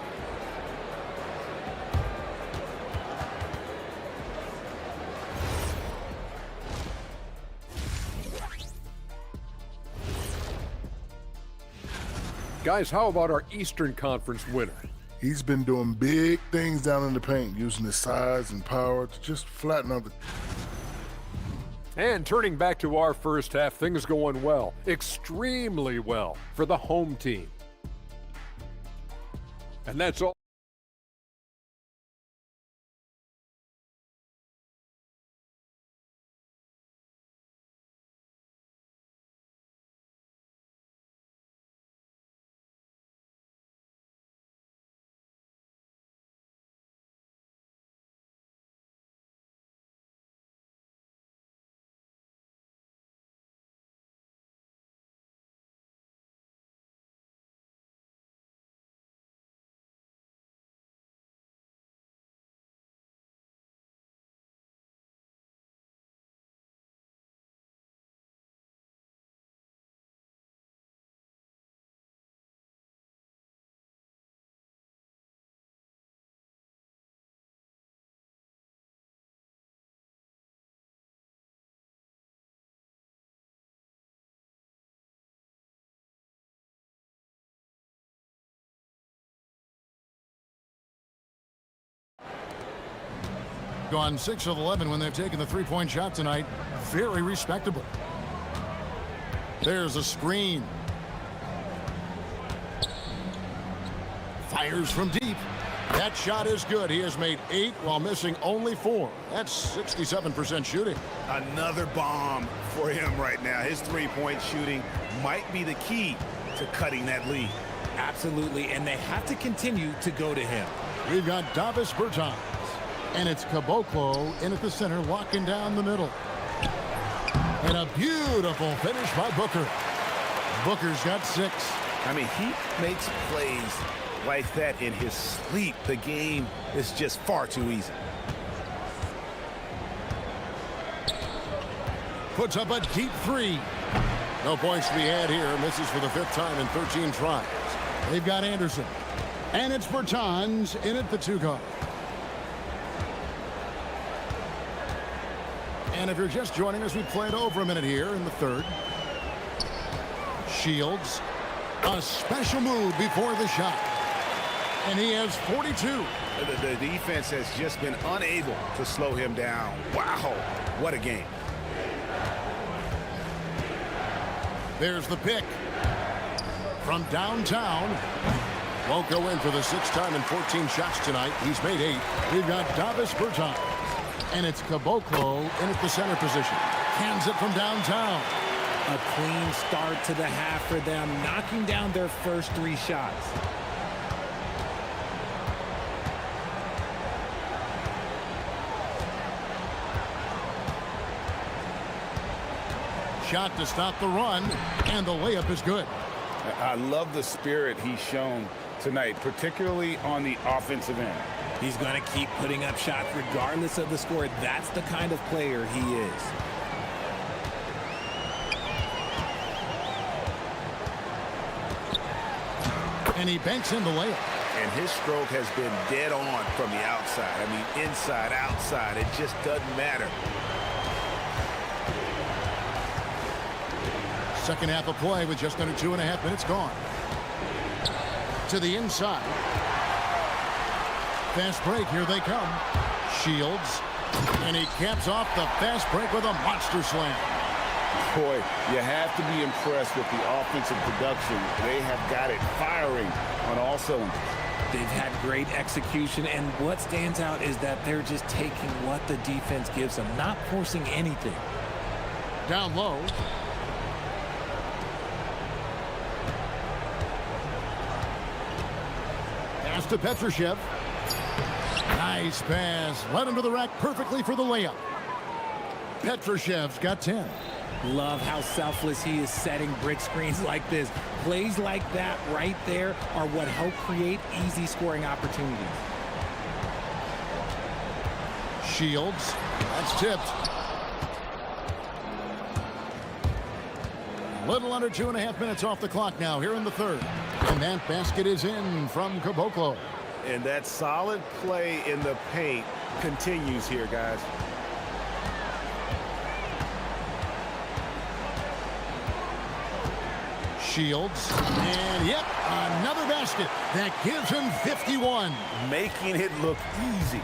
Guys, how about our Eastern Conference winner?
He's been doing big things down in the paint, using his size and power to just flatten out the...
And turning back to our first half, things going well, extremely well for the home team. And that's all.
Gone 6 of 11 when they've taken the three-point shot tonight. Very respectable. There's a screen. Fires from deep. That shot is good. He has made 8 while missing only 4. That's 67% shooting.
Another bomb for him right now. His three-point shooting might be the key to cutting that lead.
Absolutely, and they have to continue to go to him.
We've got Davis Bertans. And it's Caboclo in at the center, locking down the middle. And a beautiful finish by Booker. Booker's got 6.
I mean, he makes plays like that in his sleep. The game is just far too easy.
Puts up a deep 3. No points to be had here. Misses for the 5th time in 13 tries. They've got Anderson. And it's Bertans in at the 2 guard. And if you're just joining us, we played over a minute here in the third. Shields, a special move before the shot. And he has 42.
The defense has just been unable to slow him down. Wow, what a game.
There's the pick. From downtown. Won't go in for the 6th time in 14 shots tonight. He's made 8. We've got Davis Bertans. And it's Caboclo in at the center position. Hands it from downtown.
A clean start to the half for them, knocking down their first 3 shots.
shot to stop the run, and the layup is good.
I love the spirit he's shown tonight, particularly on the offensive end.
He's going to keep putting up shots regardless of the score. That's the kind of player he is.
And he banks in the layup.
And his stroke has been dead on from the outside. I mean, inside, outside, it just doesn't matter.
Second half of play with just under 2.5 minutes gone. To the inside. Fast break, here they come. Shields. And he caps off the fast break with a monster slam.
Boy, you have to be impressed with the offensive production. They have got it firing on all cylinders.
They've had great execution, and what stands out is that they're just taking what the defense gives them, not forcing anything.
Down low. Pass to Petrushev. Nice pass. Led him to the rack perfectly for the layup. Petrushev's got 10.
Love how selfless he is setting brick screens like this. Plays like that right there are what help create easy scoring opportunities.
Shields. That's tipped. A little under 2.5 minutes off the clock now here in the third. And that basket is in from Caboclo.
And that solid play in the paint continues here, guys.
Shields. And yep, another basket. That gives him 51.
Making it look easy.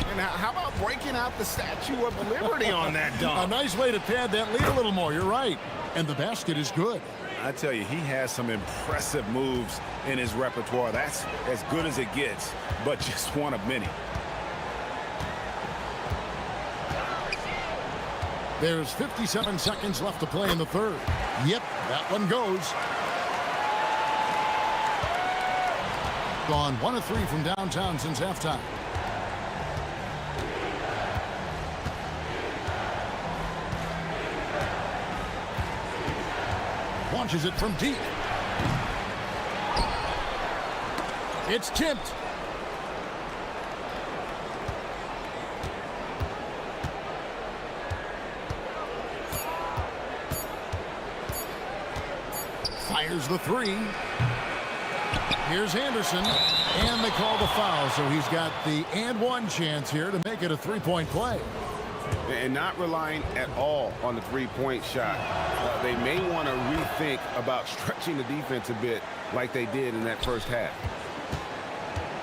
And how about breaking out the Statue of Liberty on that dunk?
A nice way to pad that lead a little more. You're right. And the basket is good.
I tell you, he has some impressive moves in his repertoire. That's as good as it gets, but just one of many.
There's 57 seconds left to play in the third. Yep, that one goes. Gone 1 of 3 from downtown since halftime. Launches it from deep. It's tipped. Fires the three. Here's Anderson. And they call the foul, so he's got the and one chance here to make it a three-point play.
And not relying at all on the three-point shot. They may want to rethink about stretching the defense a bit like they did in that first half.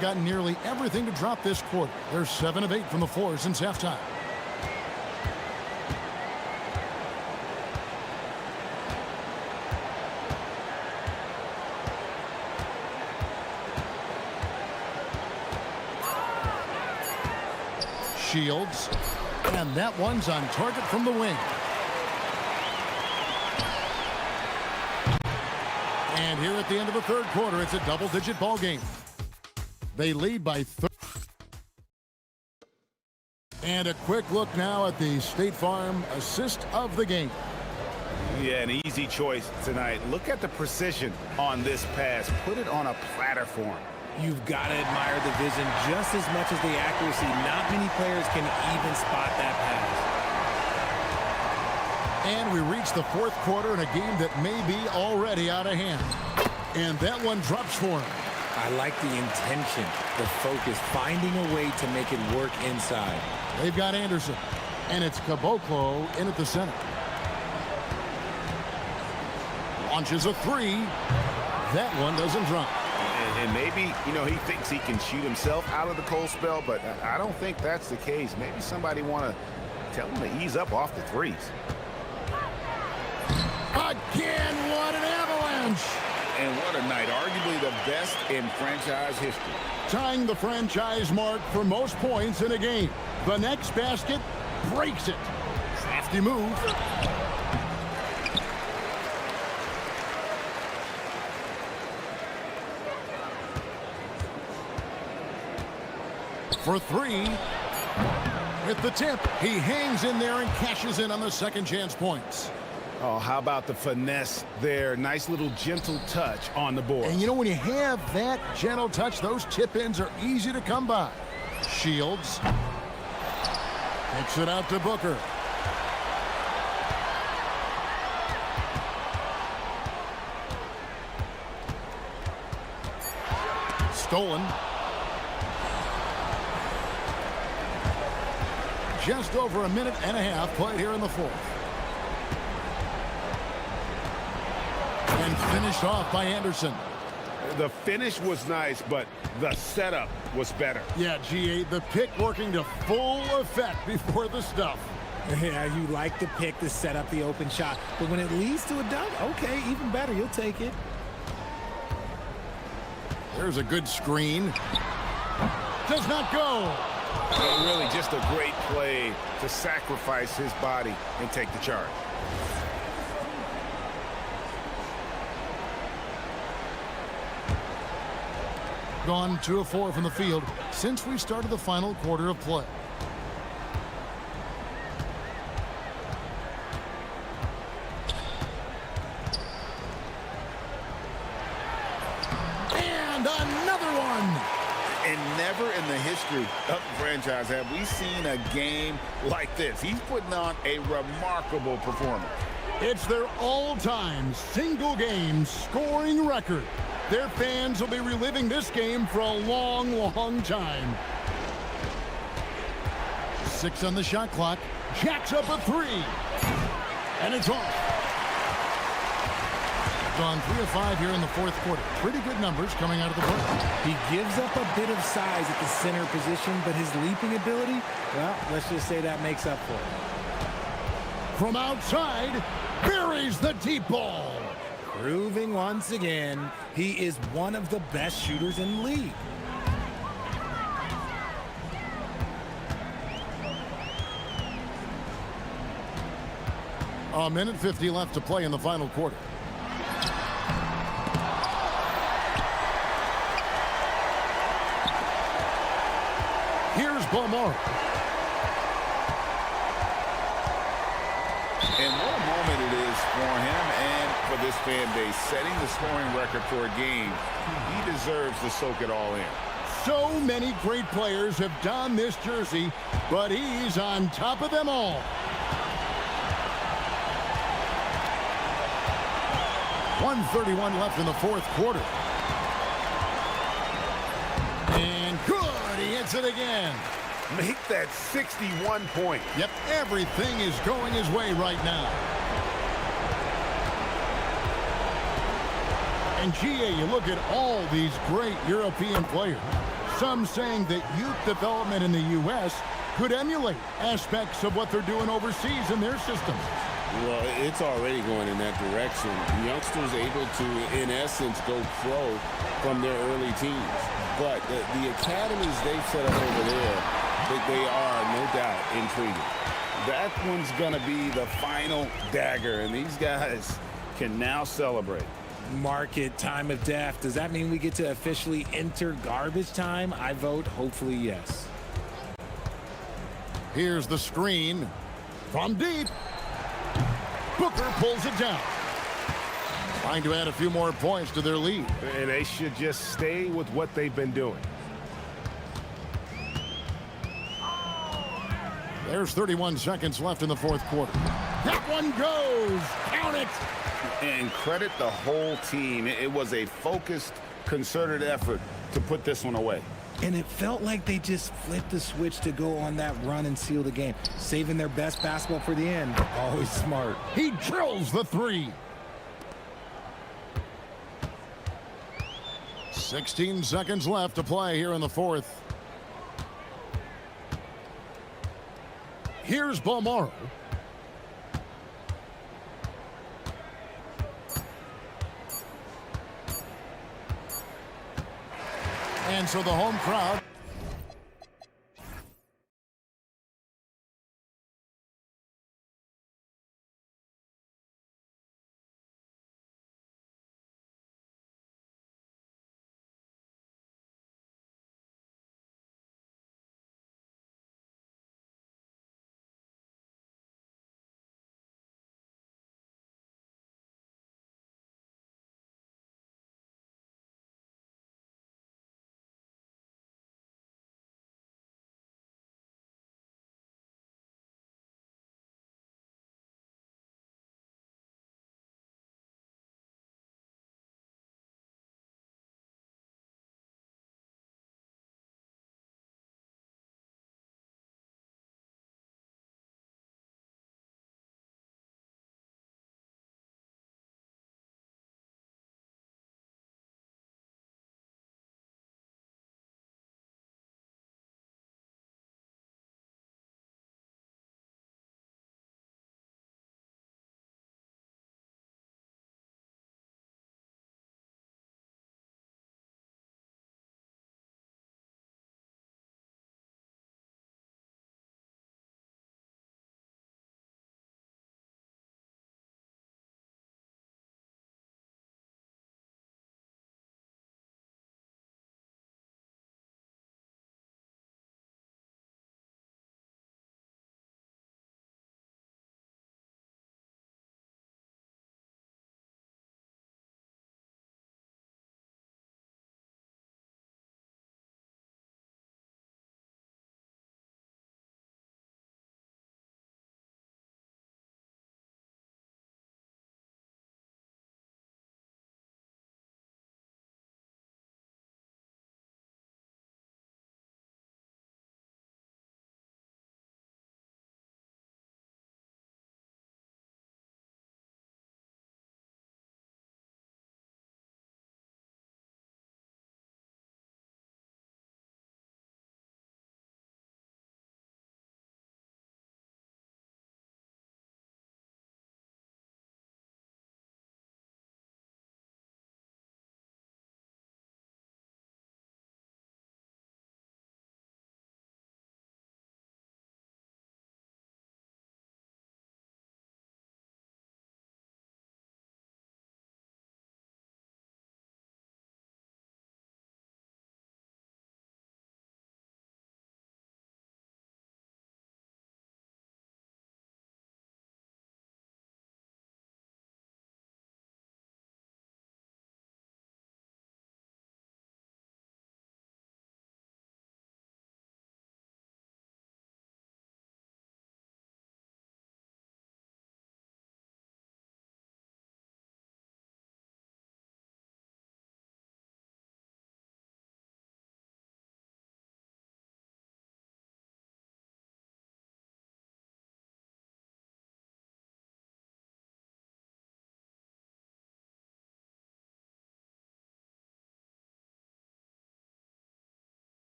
Got nearly everything to drop this quarter. They're 7 of 8 from the floor since halftime. Shields. And that one's on target from the wing. And here at the end of the third quarter, it's a double-digit ball game. They lead by 30. And a quick look now at the State Farm assist of the game.
Yeah, an easy choice tonight. Look at the precision on this pass. Put it on a platter for him.
You've got to admire the vision just as much as the accuracy. Not many players can even spot that pass.
And we reach the fourth quarter in a game that may be already out of hand. And that one drops for him.
I like the intention, the focus, finding a way to make it work inside.
They've got Anderson. And it's Caboclo in at the center. Launches a three. That one doesn't drop.
And maybe, you know, he thinks he can shoot himself out of the cold spell, but I don't think that's the case. Maybe somebody want to tell him to ease up off the threes.
Again, what an avalanche!
And what a night. Arguably the best in franchise history.
Tying the franchise mark for most points in a game. The next basket breaks it. Crafty move. For three. With the tip, he hangs in there and cashes in on the second chance points.
Oh, how about the finesse there? Nice little gentle touch on the board.
And you know, when you have that gentle touch, those tip-ins are easy to come by. Shields. Takes it out to Booker. Stolen. Just over a minute and a half played here in the fourth. And finished off by Anderson.
The finish was nice, but the setup was better.
Yeah, GA, the pick working to full effect before the stuff.
Yeah, you like the pick to set up the open shot. But when it leads to a dunk, okay, even better. You'll take it.
There's a good screen. Does not go.
Well, really just a great play to sacrifice his body and take the charge.
Gone 2 of 4 from the field since we started the final quarter of play. And another one.
And never in the history of the franchise have we seen a game like this. He's putting on a remarkable performance.
It's their all-time single-game scoring record. Their fans will be reliving this game for a long, long time. 6 on the shot clock. Jacks up a 3. And it's off. Gone 3 of 5 here in the fourth quarter. Pretty good numbers coming out of the break.
He gives up a bit of size at the center position, but his leaping ability, well, let's just say that makes up for it.
From outside, buries the deep ball.
Proving once again, he is one of the best shooters in the league.
A minute 50 left to play in the final quarter. Here's Balmore.
And what a moment it is for him and for this fan base. Setting the scoring record for a game, he deserves to soak it all in.
So many great players have donned this jersey, but he's on top of them all. .131 left in the fourth quarter. And good, he hits it again.
Make that 61 point.
Yep, everything is going his way right now. And GA, you look at all these great European players. Some saying that youth development in the U.S. could emulate aspects of what they're doing overseas in their system.
Well, it's already going in that direction. Youngsters able to, in essence, go pro from their early teens. But the academies they've set up over there, they are, no doubt, intriguing.
That one's going to be the final dagger, and these guys can now celebrate.
Mark it, time of death. Does that mean we get to officially enter garbage time? I vote hopefully yes.
Here's the screen from deep. Booker pulls it down. Trying to add a few more points to their lead.
And they should just stay with what they've been doing.
There's 31 seconds left in the fourth quarter. That one goes. Count it.
And credit the whole team. It was a focused, concerted effort to put this one away.
And it felt like they just flipped the switch to go on that run and seal the game, saving their best basketball for the end. Always smart.
He drills the 3. 16 seconds left to play here in the fourth. Here's Balmore. And so the home crowd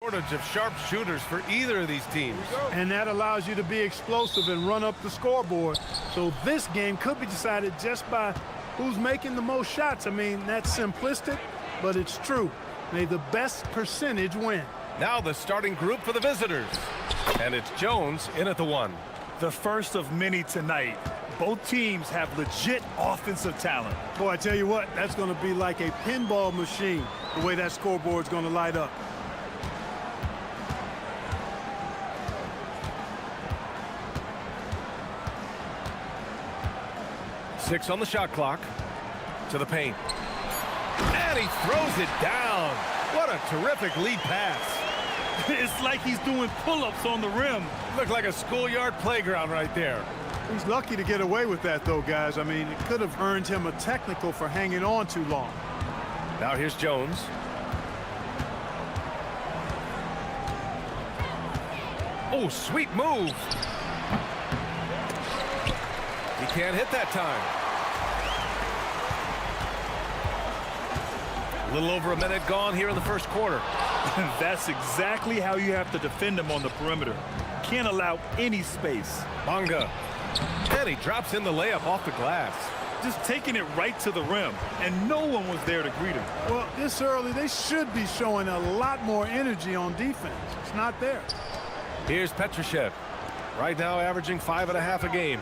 Shortage of sharp shooters for either of these teams.
And that allows you to be explosive and run up the scoreboard. So this game could be decided just by who's making the most shots. I mean, that's simplistic, but it's true. May the best percentage win.
Now the starting group for the visitors. And it's Jones in at the one.
The first of many tonight. Both teams have legit offensive talent.
Boy, I tell you what, that's going to be like a pinball machine, the way that scoreboard's going to light up.
Six on the shot clock. To the paint. And he throws it down. What a terrific lead pass.
It's like he's doing pull-ups on the rim.
Looked like a schoolyard playground right there.
He's lucky to get away with that, though, guys. I mean, it could have earned him a technical for hanging on too long.
Now here's Jones. Oh, sweet move. He can't hit that time. A little over a minute gone here in the first quarter.
That's exactly how you have to defend him on the perimeter. Can't allow any space.
Bonga. And he drops in the layup off the glass.
Just taking it right to the rim, and no one was there to greet him.
Well, this early, they should be showing a lot more energy on defense. It's not there.
Here's Petrushev. Right now averaging 5.5 a game.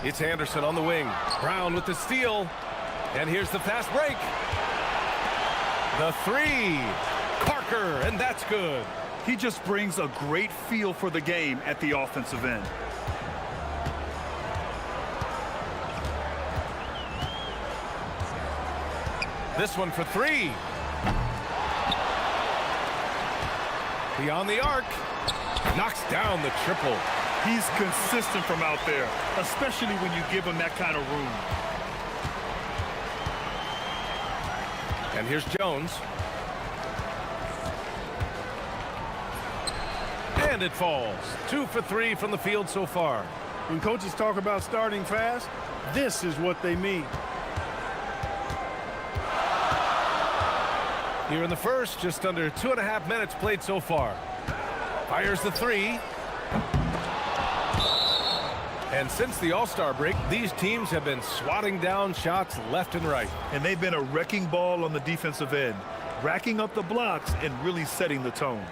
It's Anderson on the wing. Brown with the steal. And here's the fast break. The three. Parker, and that's good.
He just brings a great feel for the game at the offensive end.
This one for three. Beyond the arc. Knocks down the triple.
He's consistent from out there, especially when you give him that kind of room.
And here's Jones. And it falls. 2 for 3 from the field so far.
When coaches talk about starting fast, this is what they mean.
Here in the first, just under 2.5 minutes played so far. Fires the three. And since the All-Star break, these teams have been swatting down shots left and right.
And they've been a wrecking ball on the defensive end, racking up the blocks and really setting the tone.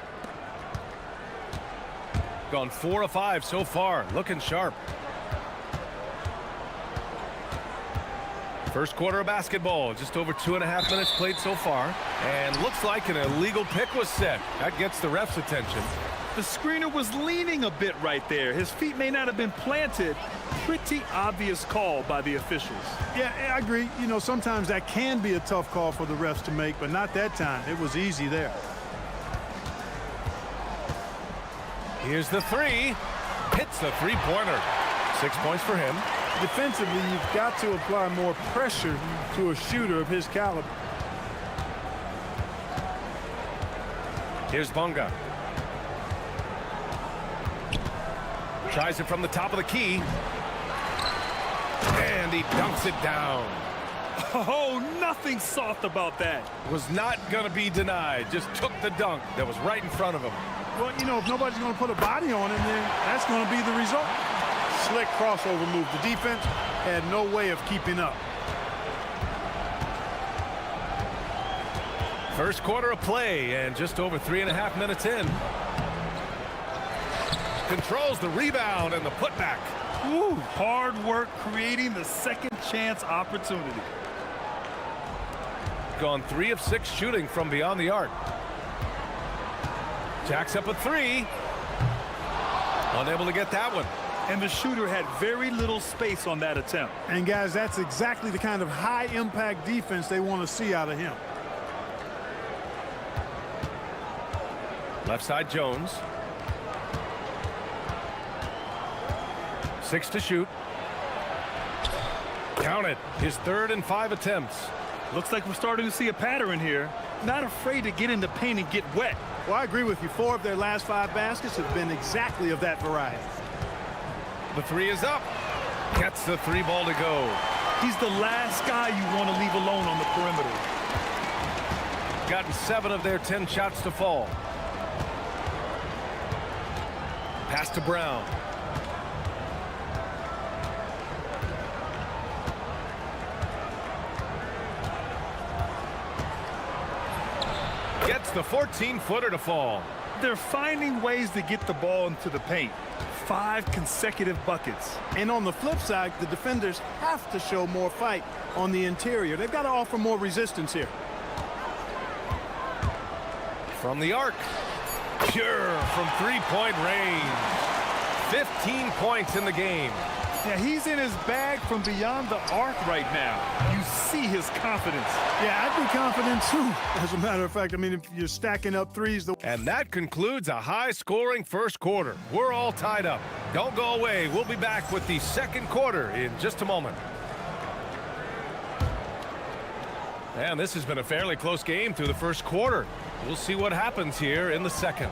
Gone 4 of 5 so far, looking sharp. First quarter of basketball, just over 2.5 minutes played so far. And looks like an illegal pick was set. That gets the ref's attention.
The screener was leaning a bit right there. His feet may not have been planted. Pretty obvious call by the officials.
Yeah, I agree. You know, sometimes that can be a tough call for the refs to make, but not that time. It was easy there.
Here's the three. Hits the three-pointer. 6 points for him.
Defensively, you've got to apply more pressure to a shooter of his caliber.
Here's Bonga. Tries it from the top of the key. And he dunks it down.
Oh, nothing soft about that.
Was not going to be denied. Just took the dunk that was right in front of him.
Well, you know, if nobody's going to put a body on him, then that's going to be the result. Slick crossover move. The defense had no way of keeping up.
First quarter of play and just over 3.5 minutes in. Controls the rebound and the putback.
Ooh, hard work creating the second chance opportunity.
Gone 3 of 6 shooting from beyond the arc. Jacks up a three. Unable to get that one.
And the shooter had very little space on that attempt.
And guys, that's exactly the kind of high impact defense they want to see out of him.
Left side Jones. 6 to shoot. Count it. His 3rd and 5 attempts.
Looks like we're starting to see a pattern here. Not afraid to get in the paint and get wet.
Well, I agree with you. 4 of their last 5 baskets have been exactly of that variety.
The three is up. Gets the 3 ball to go.
He's the last guy you want to leave alone on the perimeter.
gotten 7 of their 10 shots to fall. Pass to Brown. Gets the 14-footer to fall.
They're finding ways to get the ball into the paint. 5 consecutive buckets.
And on the flip side, the defenders have to show more fight on the interior. They've got to offer more resistance here.
From the arc. Pure from three-point range. 15 points in the game.
Yeah, he's in his bag from beyond the arc right now. You see his confidence.
Yeah, I'd be confident too. As a matter of fact, I mean, if you're stacking up threes.
And that concludes a high-scoring first quarter. We're all tied up. Don't go away. We'll be back with the second quarter in just a moment. And this has been a fairly close game through the first quarter. We'll see what happens here in the second.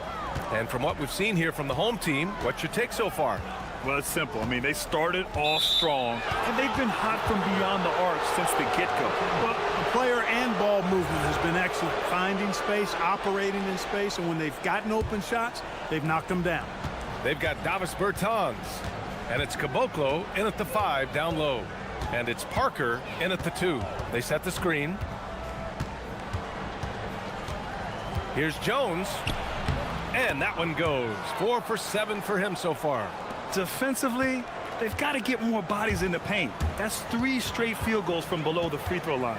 And from what we've seen here from the home team, what's your take so far?
Well, it's simple. I mean, they started off strong, and they've been hot from beyond the arc since the get-go.
Well, the player and ball movement has been excellent. Finding space, operating in space, and when they've gotten open shots, they've knocked them down.
They've got Davis Bertans, and it's Caboclo in at the 5 down low. And it's Parker in at the 2. They set the screen. Here's Jones, and that one goes. 4 for 7 for him so far.
Defensively, they've got to get more bodies in the paint. That's 3 straight field goals from below the free throw line.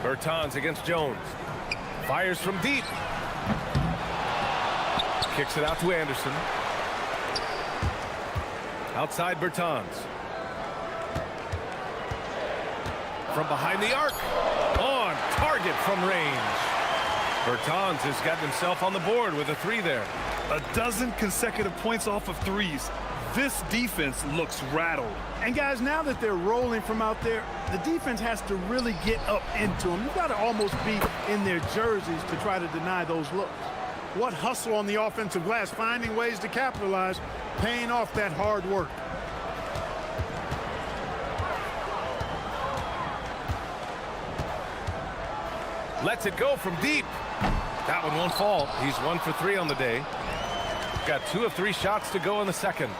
Bertans against Jones. Fires from deep. Kicks it out to Anderson. Outside Bertans. From behind the arc. On target from range. Bertans has gotten himself on the board with a 3 there.
12 consecutive points off of threes. This defense looks rattled.
And guys, now that they're rolling from out there, the defense has to really get up into them. You've got to almost be in their jerseys to try to deny those looks. What hustle on the offensive glass, finding ways to capitalize, paying off that hard work.
Lets it go from deep. That one won't fall. He's 1 for 3 on the day. Got 2 of 3 shots to go in the second.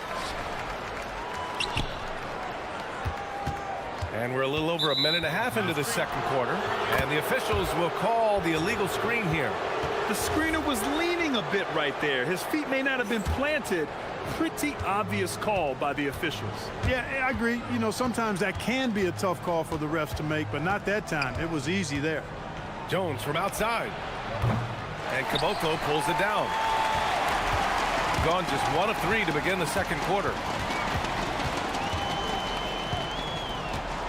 And we're a little over a minute and a half into the second quarter. And the officials will call the illegal screen here.
The screener was leaning a bit right there. His feet may not have been planted. Pretty obvious call by the officials.
Yeah, I agree. You know, sometimes that can be a tough call for the refs to make, but not that time. It was easy there.
Jones from outside. And Caboclo pulls it down. Gone just 1 of 3 to begin the second quarter.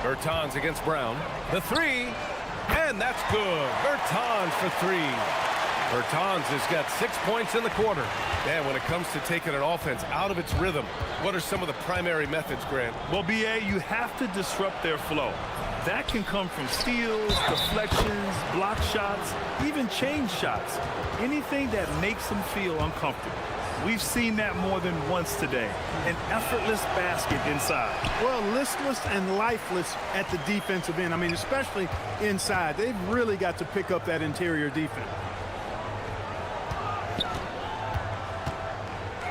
Bertans against Brown. The 3. And that's good. Bertans for 3. Bertans has got 6 points in the quarter. And when it comes to taking an offense out of its rhythm, what are some of the primary methods, Grant?
Well, BA, you have to disrupt their flow. That can come from steals, deflections, block shots, even change shots. Anything that makes them feel uncomfortable. We've seen that more than once today. An effortless basket inside.
Well, listless and lifeless at the defensive end. I mean, especially inside. They've really got to pick up that interior defense.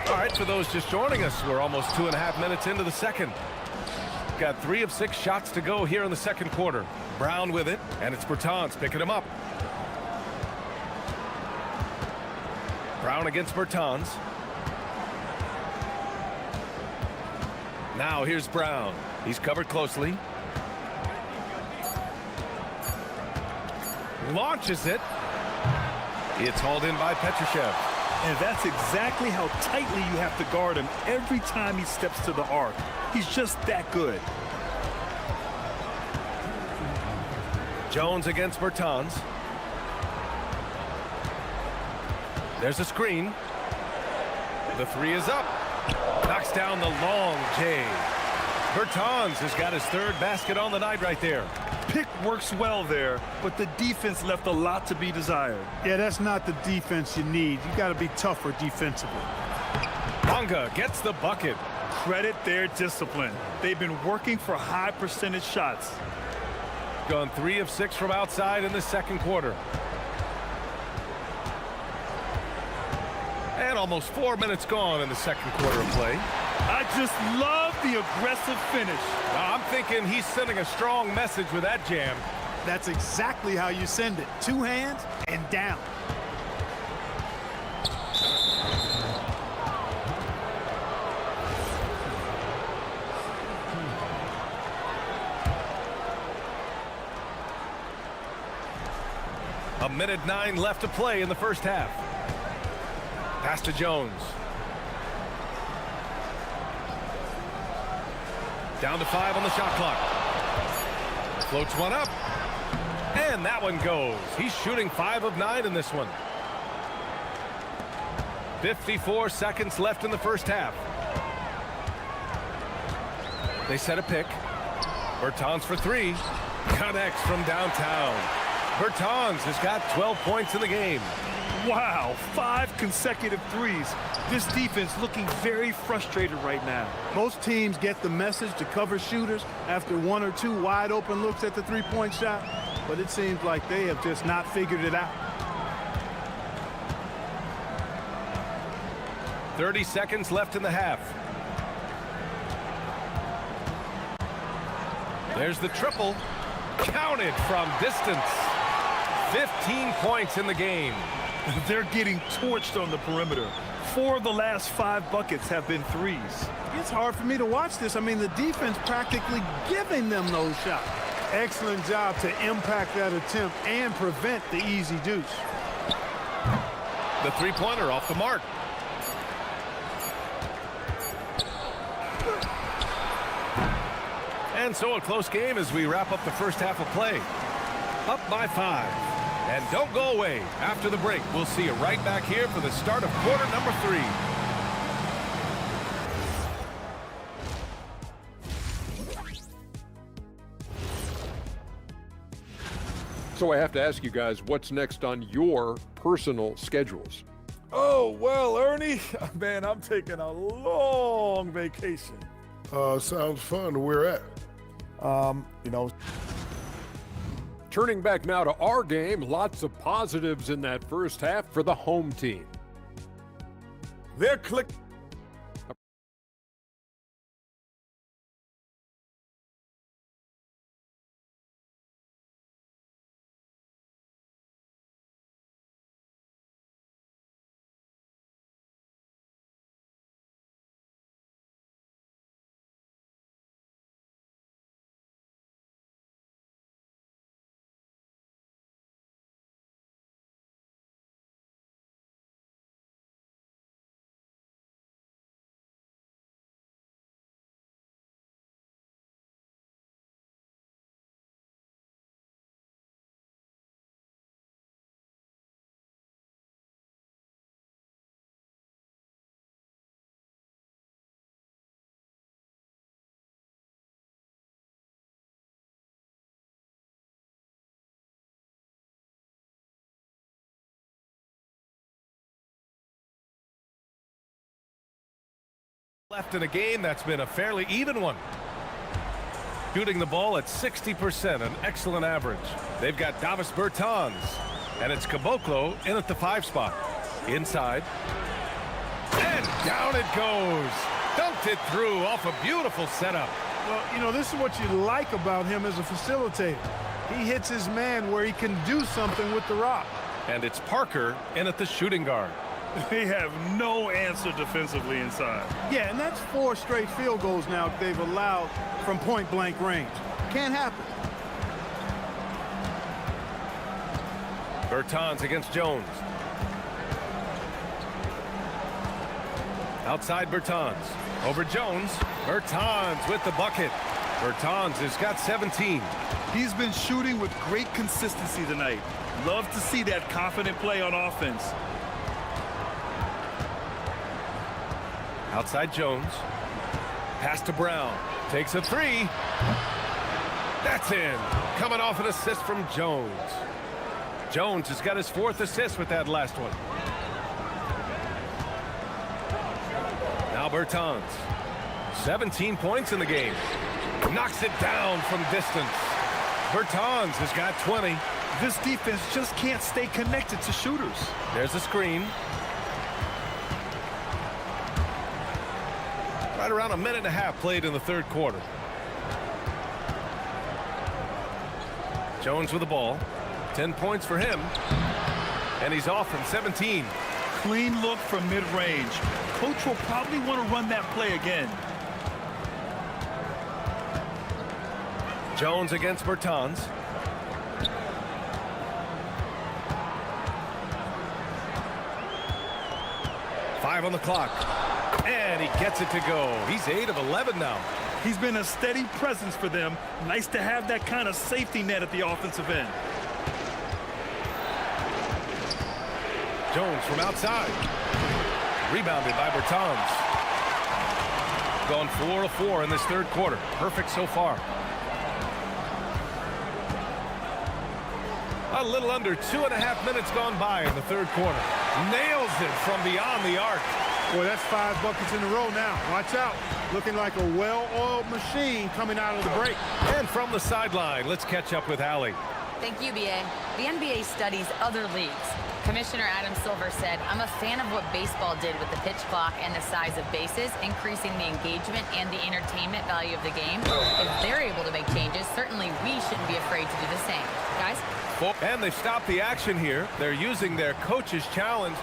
All right, for those just joining us, we're almost 2.5 minutes into the second. Got 3 of 6 shots to go here in the second quarter. Brown with it, and it's Bertans picking him up. Brown against Bertans. Now here's Brown. He's covered closely. Launches it. It's hauled in by Petrushev.
And that's exactly how tightly you have to guard him every time he steps to the arc. He's just that good.
Jones against Bertans. There's a screen. The 3 is up. Knocks down the long J. Bertans has got his 3rd basket on the night right there.
Pick works well there, but the defense left a lot to be desired.
Yeah, that's not the defense you need. You got to be tougher defensively.
Bonga gets the bucket.
Credit their discipline. They've been working for high percentage shots.
gone 3 of 6 from outside in the second quarter. And almost 4 minutes gone in the second quarter of play.
I just love the aggressive finish.
Now, I'm thinking he's sending a strong message with that jam.
That's exactly how you send it. 2 hands and down.
A minute 9 left to play in the first half. Pass to Jones. Down to 5 on the shot clock. Floats one up. And that one goes. He's shooting 5 of 9 in this one. 54 seconds left in the first half. They set a pick. Bertans for 3. Connects from downtown. Bertans has got 12 points in the game.
Wow, 5 consecutive threes. This defense looking very frustrated right now.
Most teams get the message to cover shooters after 1 or 2 wide open looks at the three-point shot, but it seems like they have just not figured it out.
30 seconds left in the half. There's the triple. Counted from distance. 15 points in the game.
They're getting torched on the perimeter. 4 of the last 5 buckets have been threes.
It's hard for me to watch this. I mean, the defense practically giving them those shots. Excellent job to impact that attempt and prevent the easy deuce.
The three-pointer off the mark. And so a close game as we wrap up the first half of play. Up by 5. And don't go away. After the break, we'll see you right back here for the start of quarter number 3.
So I have to ask you guys, what's next on your personal schedules?
Oh, well, Ernie, man, I'm taking a long vacation.
Sounds fun. Where at?
You know.
Turning back now to our game, lots of positives in that first half for the home team.
They're click.
Left in a game that's been a fairly even one. Shooting the ball at 60%, an excellent average. They've got Davis Bertans, and it's Caboclo in at the 5 spot. Inside. And down it goes. Dunked it through off a beautiful setup.
Well, you know, this is what you like about him as a facilitator. He hits his man where he can do something with the rock.
And it's Parker in at the shooting guard.
They have no answer defensively inside.
Yeah, and that's 4 straight field goals now they've allowed from point-blank range. Can't happen.
Bertans against Jones. Outside Bertans. Over Jones. Bertans with the bucket. Bertans has got 17.
He's been shooting with great consistency tonight. Love to see that confident play on offense.
Outside Jones. Pass to Brown. Takes a 3. That's in. Coming off an assist from Jones. Jones has got his 4th assist with that last one. Now Bertans. 17 points in the game. Knocks it down from distance. Bertans has got 20.
This defense just can't stay connected to shooters.
There's a screen. Right around a minute and a half played in the third quarter. Jones with the ball. 10 points for him. And he's off from 17.
Clean look from mid-range. Coach will probably want to run that play again.
Jones against Bertans. Five on the clock. And he gets it to go. He's 8 of 11 now.
He's been a steady presence for them. Nice to have that kind of safety net at the offensive end.
Jones from outside. Rebounded by Bertans. Gone 4 of 4 in this third quarter. Perfect so far. A little under 2.5 minutes gone by in the third quarter. Nails it from beyond the arc.
Boy, that's 5 buckets in a row now. Watch out. Looking like a well-oiled machine coming out of the break.
And from the sideline, let's catch up with Allie.
Thank you, BA. The NBA studies other leagues. Commissioner Adam Silver said, "I'm a fan of what baseball did with the pitch clock and the size of bases, increasing the engagement and the entertainment value of the game. If they're able to make changes, certainly we shouldn't be afraid to do the same." Guys?
And they've stopped the action here. They're using their coach's challenge.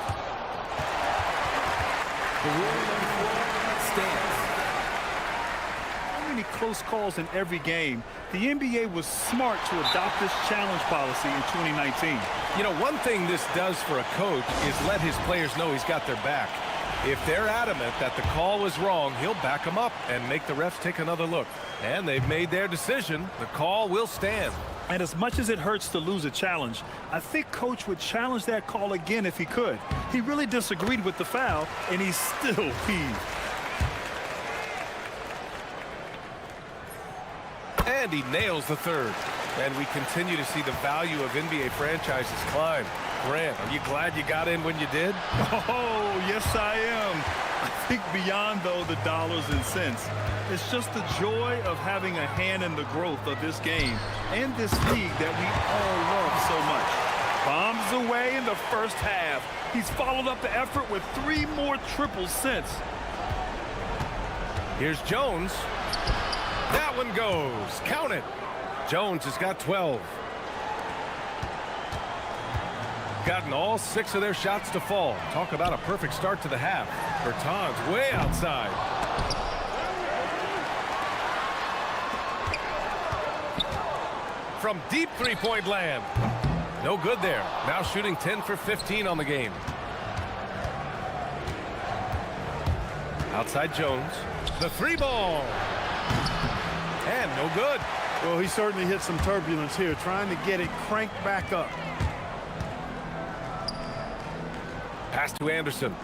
The rule stands.
So many close calls in every game. The NBA was smart to adopt this challenge policy in 2019.
You know, one thing this does for a coach is let his players know he's got their back. If they're adamant that the call was wrong, he'll back them up and make the refs take another look. And they've made their decision. The call will stand.
And as much as it hurts to lose a challenge, I think Coach would challenge that call again if he could. He really disagreed with the foul, and he's still peeved.
And he nails the third. And we continue to see the value of NBA franchises climb. Grant, are you glad you got in when you did?
Oh, yes, I am. I think beyond, though, the dollars and cents, it's just the joy of having a hand in the growth of this game and this league that we all love so much. Bombs away in the first half. He's followed up the effort with 3 more triples since.
Here's Jones. That one goes. Count it. Jones has got 12. Gotten all 6 of their shots to fall. Talk about a perfect start to the half. Bertans way outside. From deep three-point land. No good there. Now shooting 10 for 15 on the game. Outside Jones. The 3 ball. And no good.
Well, he certainly hit some turbulence here, trying to get it cranked back up.
Pass to Anderson.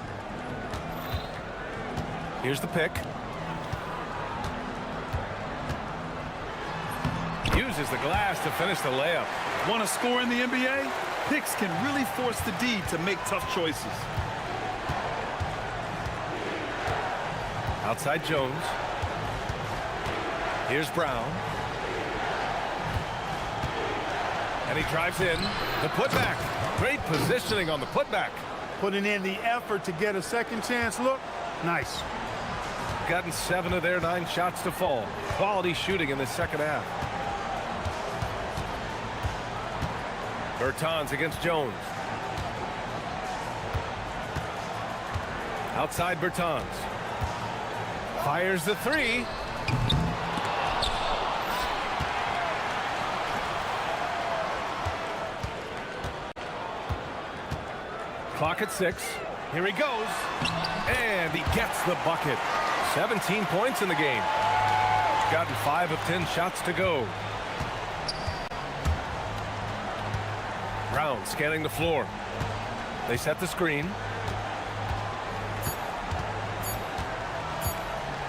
Here's the pick. Uses the glass to finish the layup.
Want to score in the NBA? Picks can really force the D to make tough choices.
Outside Jones. Here's Brown. And he drives in. The putback. Great positioning on the putback.
Putting in the effort to get a second chance look. Nice.
Gotten 7 of their 9 shots to fall. Quality shooting in the second half. Bertans against Jones. Outside Bertans. Fires the 3. Clock at 6. Here he goes. And he gets the bucket. 17 points in the game. Gotten 5 of 10 shots to go. Brown scanning the floor. They set the screen.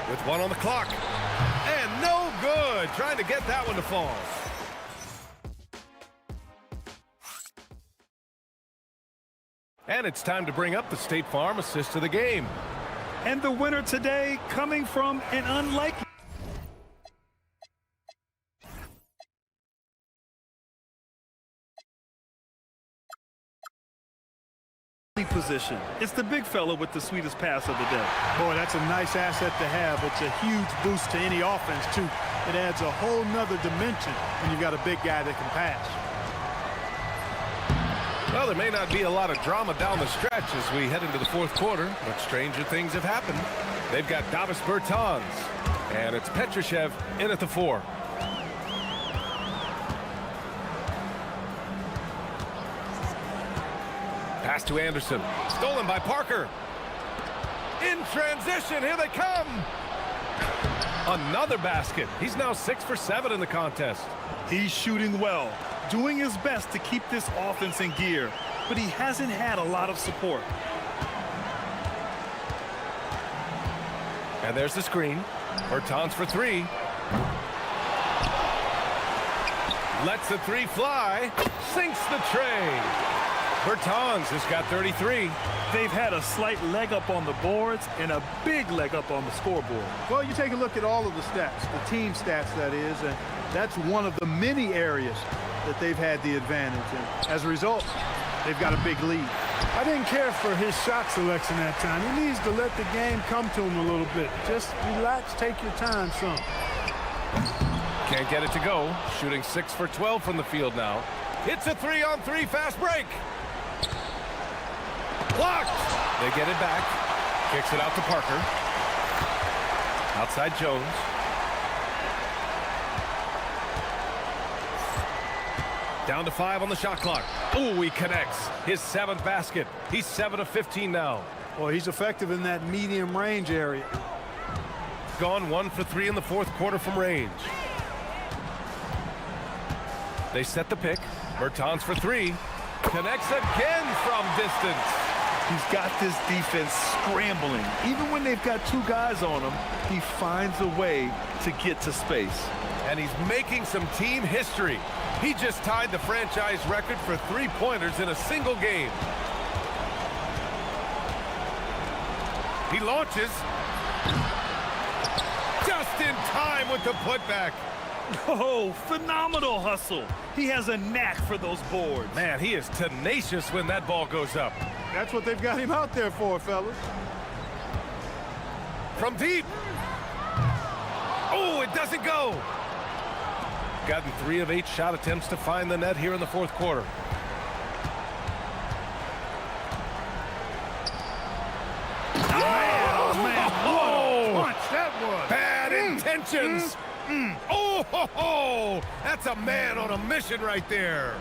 With 1 on the clock. And no good. Trying to get that one to fall. And it's time to bring up the State Farm assist of the game.
And the winner today coming from an unlikely great position. It's the big fella with the sweetest pass of the day.
Boy, that's a nice asset to have. It's a huge boost to any offense, too. It adds a whole nother dimension when you've got a big guy that can pass.
Well, there may not be a lot of drama down the stretch as we head into the fourth quarter, but stranger things have happened. They've got Davis Bertans, and it's Petrushev in at the 4. Pass to Anderson. Stolen by Parker. In transition, here they come. Another basket. He's now 6 for 7 in the contest.
He's shooting well, doing his best to keep this offense in gear, but he hasn't had a lot of support.
And there's the screen. Bertans for 3. Lets the 3 fly. Sinks the tray. Bertans has got 33.
They've had a slight leg up on the boards and a big leg up on the scoreboard.
Well, you take a look at all of the stats, the team stats, that is, and that's one of the many areas that they've had the advantage in. As a result, they've got a big lead.
I didn't care for his shot selection that time. He needs to let the game come to him a little bit. Just relax, take your time some.
Can't get it to go. Shooting 6 for 12 from the field now. It's a 3-on-3 fast break. Blocked. They get it back. Kicks it out to Parker. Outside Jones. Down to 5 on the shot clock. Ooh, he connects. His 7th basket. He's 7 of 15 now.
Well, he's effective in that medium range area.
Gone 1 for 3 in the fourth quarter from range. They set the pick. Bertans for 3. Connects again from distance.
He's got this defense scrambling. Even when they've got 2 guys on him, he finds a way to get to space.
And he's making some team history. He just tied the franchise record for 3-pointers in a single game. He launches. Just in time with the putback.
Oh, phenomenal hustle. He has a knack for those boards.
Man, he is tenacious when that ball goes up.
That's what they've got him out there for, fellas.
From deep. Oh, it doesn't go. Gotten 3 of 8 shot attempts to find the net here in the fourth quarter.
Punch, that was.
Bad intentions. Oh, ho, ho. That's a man on a mission right there.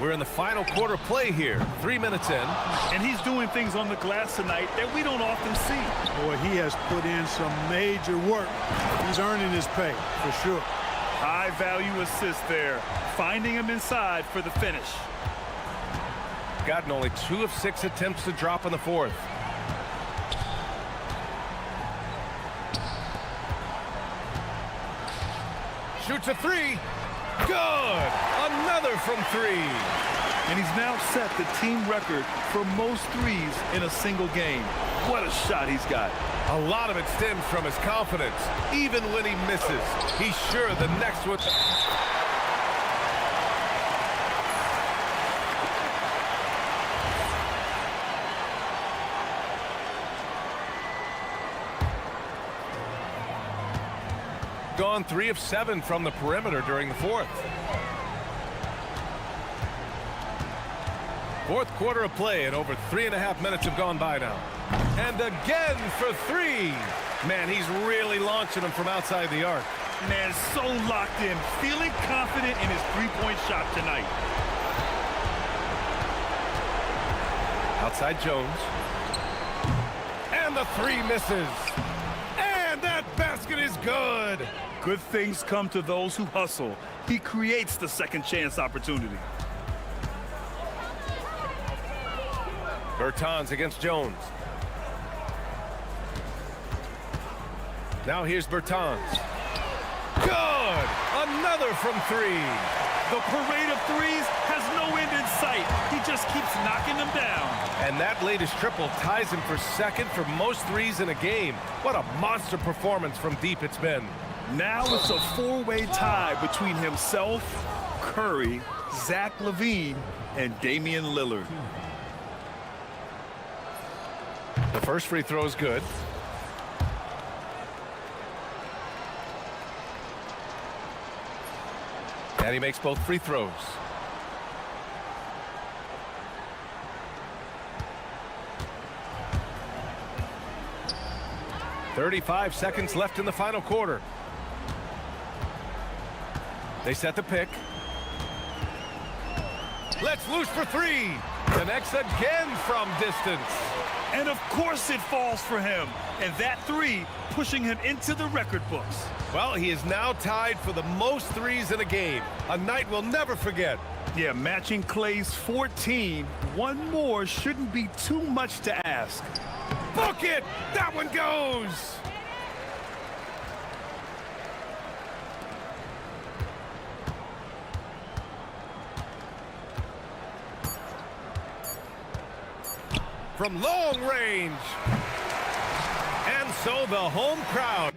We're in the final quarter play here. 3 minutes in.
And he's doing things on the glass tonight that we don't often see.
Boy, he has put in some major work. He's earning his pay, for sure.
High value assist there. Finding him inside for the finish.
Gotten only 2 of 6 attempts to drop in the fourth. Shoots a 3. Good. Another from 3.
And he's now set the team record for most threes in a single game. What a shot he's got.
A lot of it stems from his confidence. Even when he misses, he's sure the next one. Gone 3 of 7 from the perimeter during the fourth. Fourth quarter of play, and over 3.5 minutes have gone by now. And again for 3. Man, he's really launching them from outside the arc.
Man, so locked in, feeling confident in his three-point shot tonight.
Outside Jones. And the 3 misses. And that basket is good.
Good things come to those who hustle. He creates the second chance opportunity.
Bertans against Jones. Now here's Bertans. Good! Another from 3.
The parade of threes has no end in sight. He just keeps knocking them down.
And that latest triple ties him for second for most threes in a game. What a monster performance from deep it's been.
Now it's a 4-way tie between himself, Curry, Zach LaVine, and Damian Lillard.
The first free throw is good. And he makes both free throws. "35 seconds left in the final quarter." They set the pick. Let's loose for three. Connects again from distance.
And of course it falls for him. And that three pushing him into the record books.
Well, he is now tied for the most threes in a game. A night we'll never forget.
Yeah, matching Clay's 14. One more shouldn't be too much to ask.
Book it! That one goes! From long range. And so the home crowd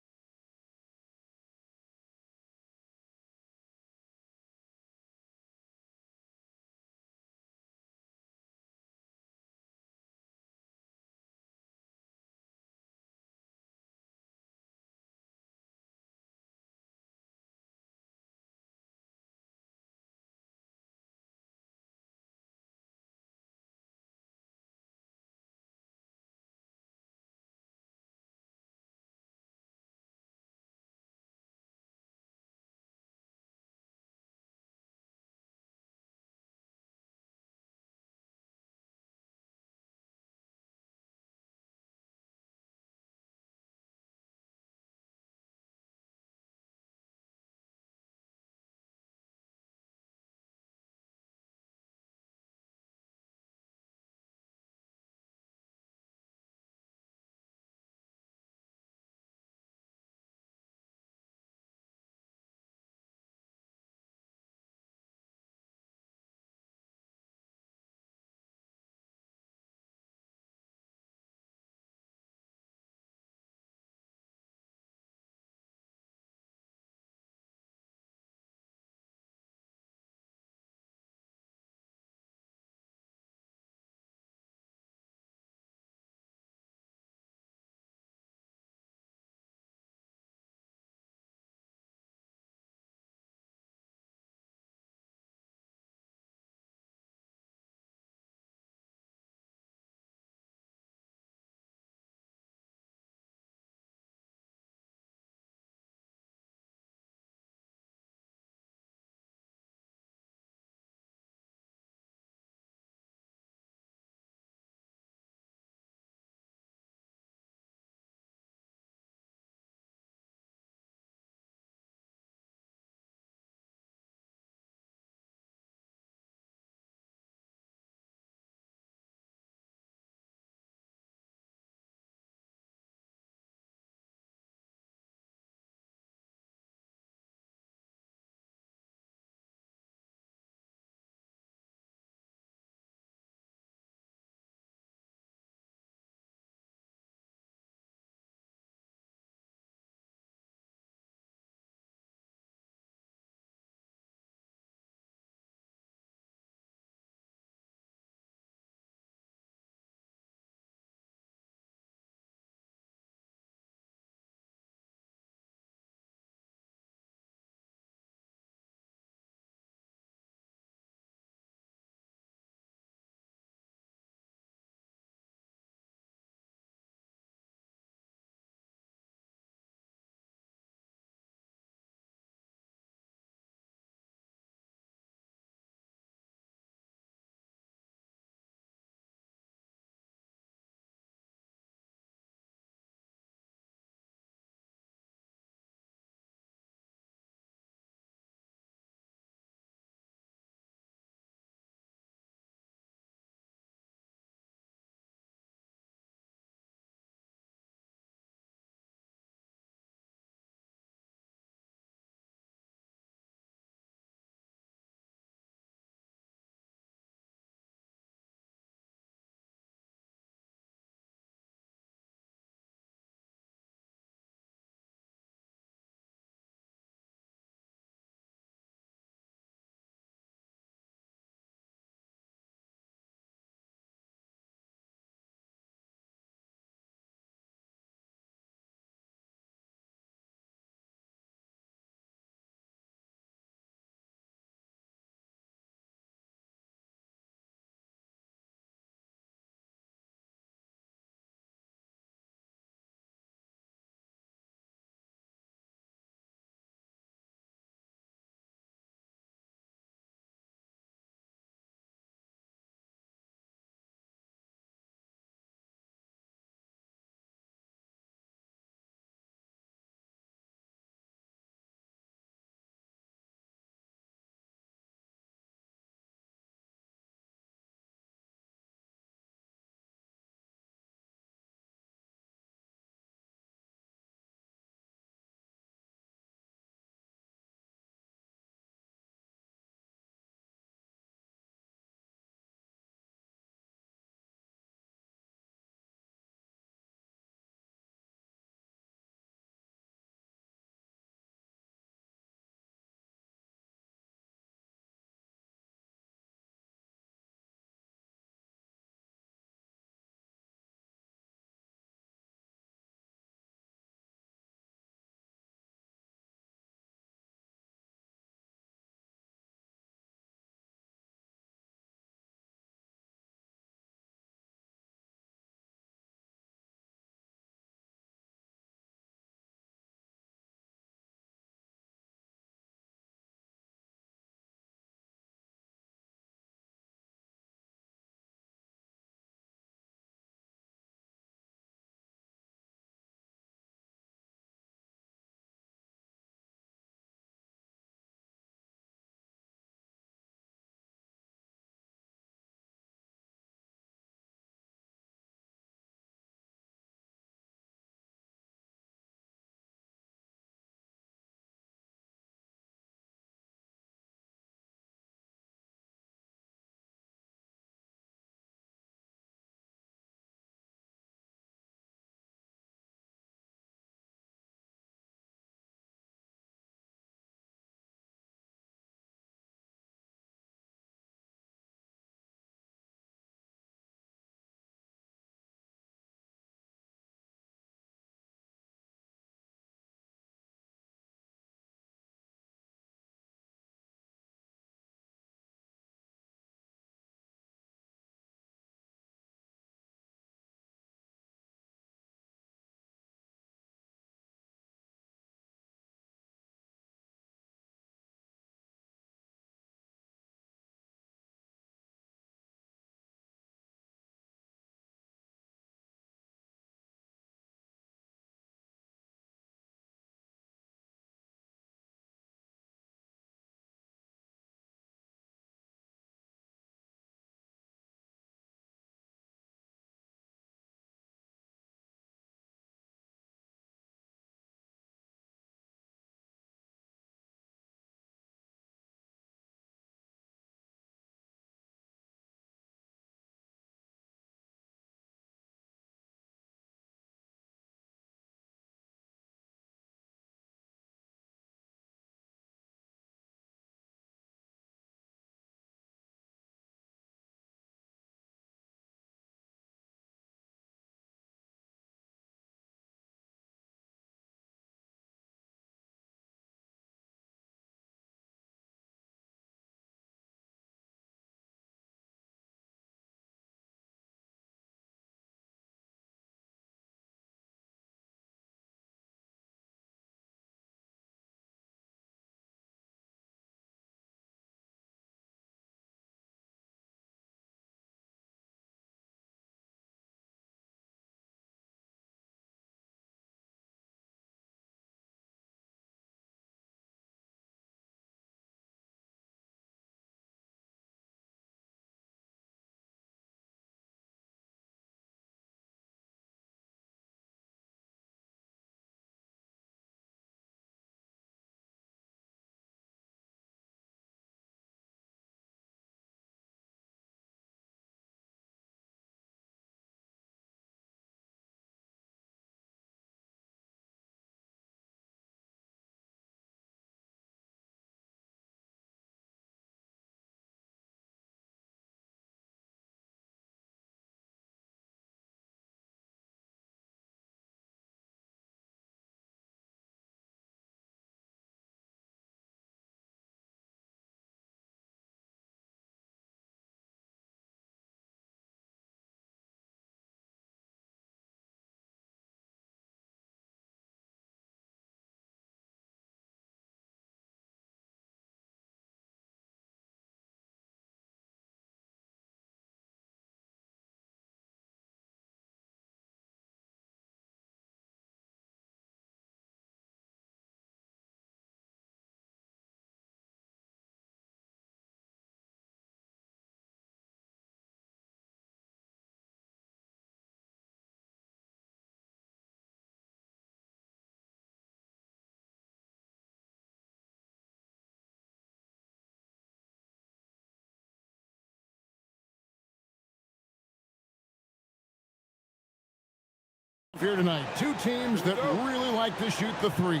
Here tonight, two teams that really like to shoot the three.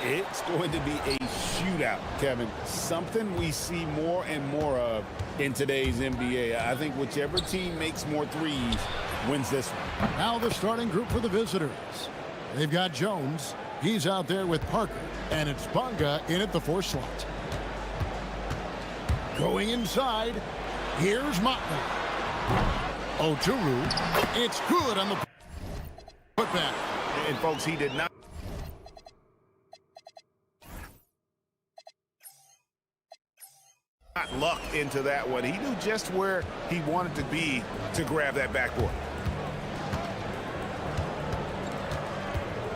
It's going to be a shootout, Kevin. Something we see more and more of in today's NBA. I think whichever team makes more threes wins this one.
Now the starting group for the visitors. They've got Jones. He's out there with Parker. And it's Bonga in at the 4 slot. Going inside, here's Motley. Oturu. It's good on the putback.
And folks, he did not luck into that one. He knew just where he wanted to be to grab that backboard.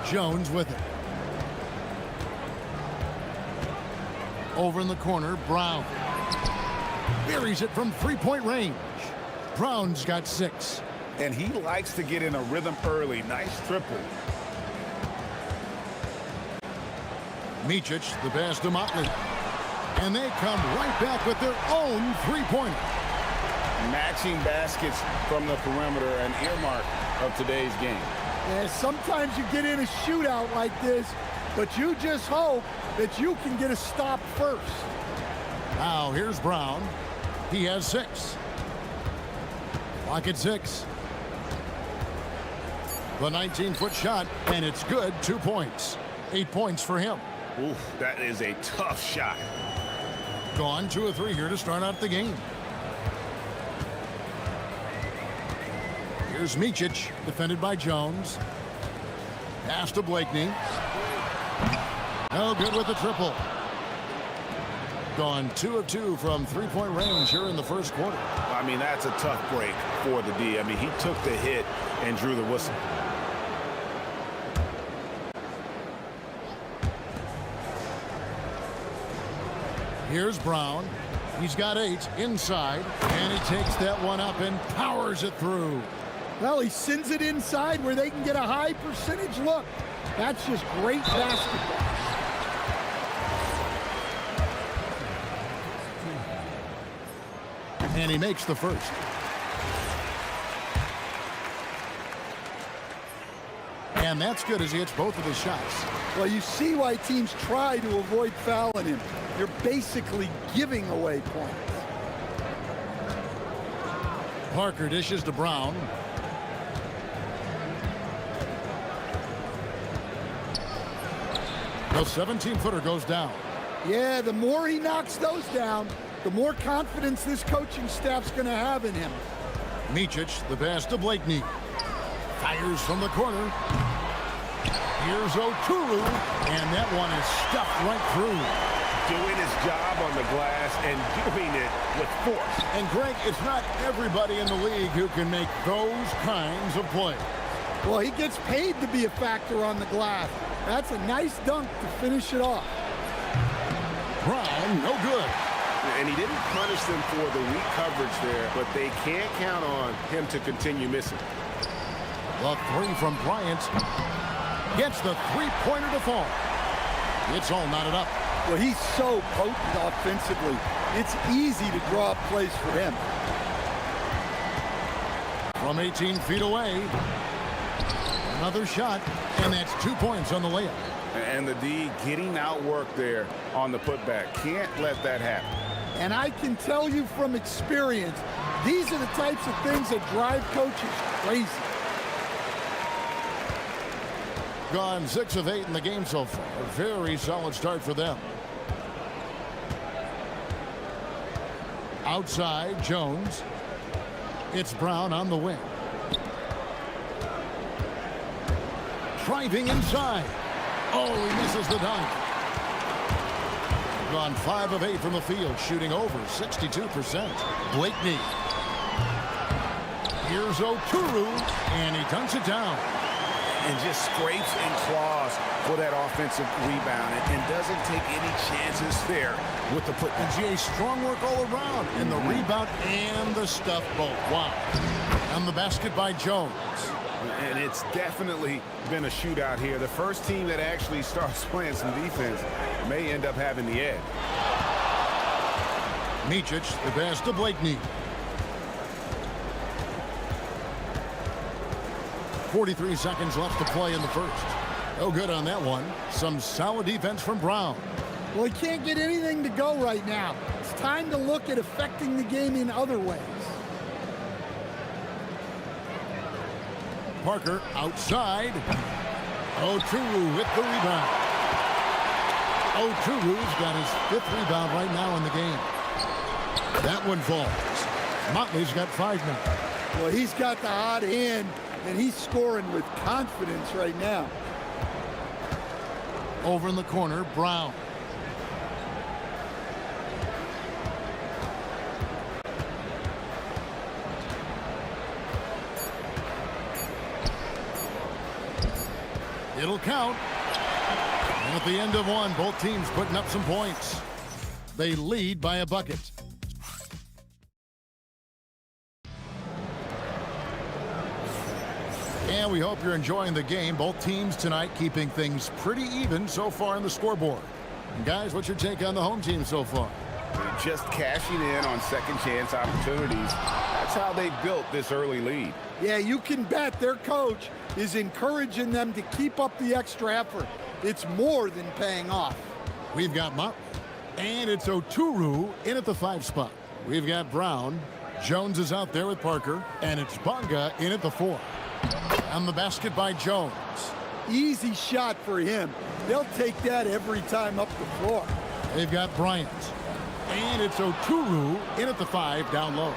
Jones with it. Over in the corner, Brown. Buries it from three-point range. Brown's got 6.
And he likes to get in a rhythm early. Nice triple.
Micic, the pass to Motley. And they come right back with their own three-pointer.
Matching baskets from the perimeter, an earmark of today's game.
Yeah, sometimes you get in a shootout like this, but you just hope that you can get a stop first.
Now here's Brown. He has 6. Clock at 6. The 19-foot shot, and it's good. 2 points. 8 points for him.
Oof, that is a tough shot.
Gone 2 of 3 here to start out the game. Here's Micic, defended by Jones. Pass to Blakeney. No good with the triple. Gone 2 of 2 from three-point range here in the first quarter.
I mean, that's a tough break for the D. I mean, he took the hit and drew the whistle.
Here's Brown. He's got 8 inside, and he takes that one up and powers it through.
Well, he sends it inside where they can get a high percentage look. That's just great basketball.
And he makes the first. And that's good as he hits both of his shots.
Well, you see why teams try to avoid fouling him. You're basically giving away points.
Parker dishes to Brown. The 17-footer goes down.
Yeah, the more he knocks those down, the more confidence this coaching staff's going to have in him.
Micic, the pass to Blakeney. Fires from the corner. Here's Oturu, and that one is stuffed right through.
Doing his job on the glass and doing it with force.
And Greg, it's not everybody in the league who can make those kinds of plays.
Well, he gets paid to be a factor on the glass. That's a nice dunk to finish it off.
Brown, no good.
And he didn't punish them for the weak coverage there, but they can't count on him to continue missing.
The 3 from Bryant gets the three-pointer to fall. It's all knotted up.
Well, he's so potent offensively. It's easy to draw up plays for him.
From 18 feet away, another shot, and that's 2 points on the layup.
And the D getting outworked there on the putback. Can't let that happen.
And I can tell you from experience, these are the types of things that drive coaches crazy.
Gone 6 of 8 in the game so far. A very solid start for them. Outside, Jones. It's Brown on the wing. Driving inside. Oh, he misses the dunk. Gone 5 of 8 from the field, shooting over 62%. Blakeney. Here's Oturu, and he dunks it down.
And just scrapes and claws for that offensive rebound and doesn't take any chances there with the put.
And GA, strong work all around in the rebound and the stuff both. Wow. And the basket by Jones.
And it's definitely been a shootout here. The first team that actually starts playing some defense may end up having the edge.
Micic, the pass to Blakeney. 43 seconds left to play in the first. No good on that one. Some solid defense from Brown.
Well, he can't get anything to go right now. It's time to look at affecting the game in other ways.
Parker outside. Oturu with the rebound. Oturu's got his 5th rebound right now in the game. That one falls. Motley's got 5 now.
Well, he's got the hot hand, and he's scoring with confidence right now.
Over in the corner, Brown. It'll count. And at the end of one, both teams putting up some points. They lead by a bucket. And we hope you're enjoying the game. Both teams tonight keeping things pretty even so far on the scoreboard. And guys, what's your take on the home team so far?
Just cashing in on second chance opportunities. That's how they built this early lead.
Yeah, you can bet their coach is encouraging them to keep up the extra effort. It's more than paying off.
We've got Motley, and it's Oturu in at the 5 spot. We've got Brown. Jones is out there with Parker, and it's Bonga in at the 4. On the basket by Jones.
Easy shot for him. They'll take that every time up the floor.
They've got Bryant, and it's Oturu in at the 5 down low.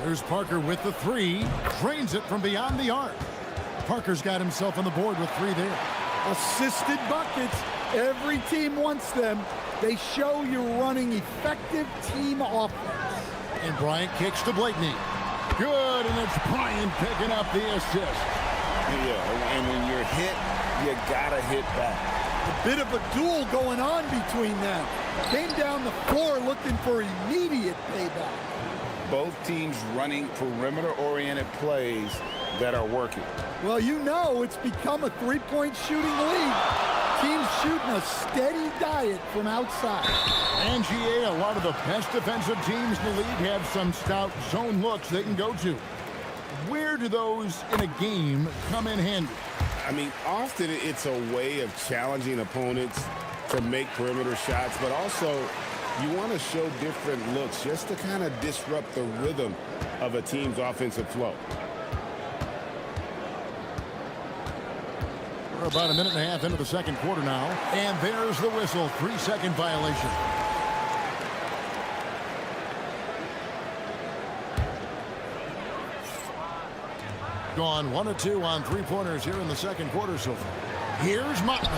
There's Parker with the 3. Drains it from beyond the arc. Parker's got himself on the board with 3 there.
Assisted buckets. Every team wants them. They show you're running effective team offense.
And Bryant kicks to Blakeney. Good, and it's Bryant picking up the assist.
Yeah, and when you're hit, you gotta hit back.
A bit of a duel going on between them. Came down the floor looking for immediate payback.
Both teams running perimeter-oriented plays that are working.
Well, you know it's become a three-point shooting league. Teams shooting a steady diet from outside.
And GA, a lot of the best defensive teams in the league have some stout zone looks they can go to. Where do those in a game come in handy?
I mean, often it's a way of challenging opponents to make perimeter shots, but also you want to show different looks just to kind of disrupt the rhythm of a team's offensive flow.
We're about a minute and a half into the second quarter now. And there's the whistle. 3-second violation. Gone 1 of 2 on 3-pointers here in the second quarter so far. Here's Motley.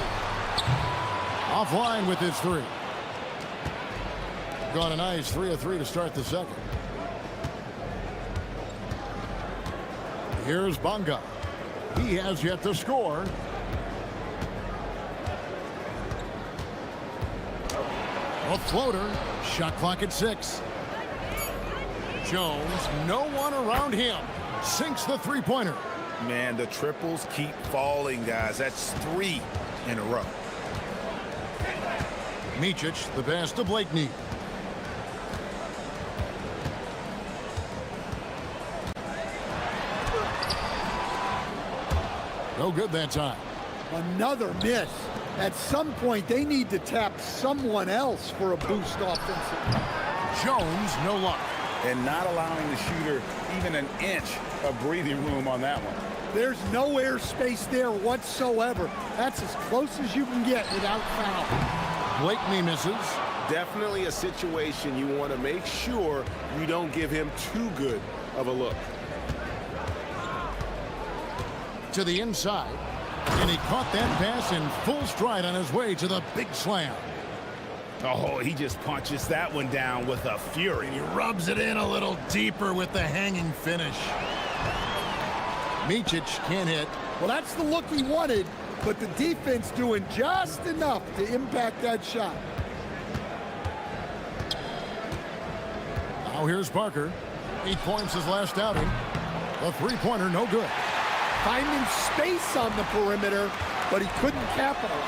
Offline with his 3. Gone a nice 3 of 3 to start the second. Here's Bonga. He has yet to score. A floater. Shot clock at 6. Jones, no one around him. Sinks the 3-pointer.
Man, the triples keep falling, guys. That's 3 in a row.
Micic, the pass to Blakeney. No good that time.
Another miss. At some point, they need to tap someone else for a boost offensively.
Jones, no luck.
And not allowing the shooter even an inch of breathing room on that one.
There's no airspace there whatsoever. That's as close as you can get without foul.
Blakeney misses.
Definitely a situation you want to make sure you don't give him too good of a look.
To the inside. And he caught that pass in full stride on his way to the big slam.
Oh, he just punches that one down with a fury.
He rubs it in a little deeper with the hanging finish. Micic can't hit.
Well, that's the look he wanted, but the defense doing just enough to impact that shot.
Now here's Parker. 8 points his last outing. The 3-pointer, no good.
Finding space on the perimeter, but he couldn't capitalize.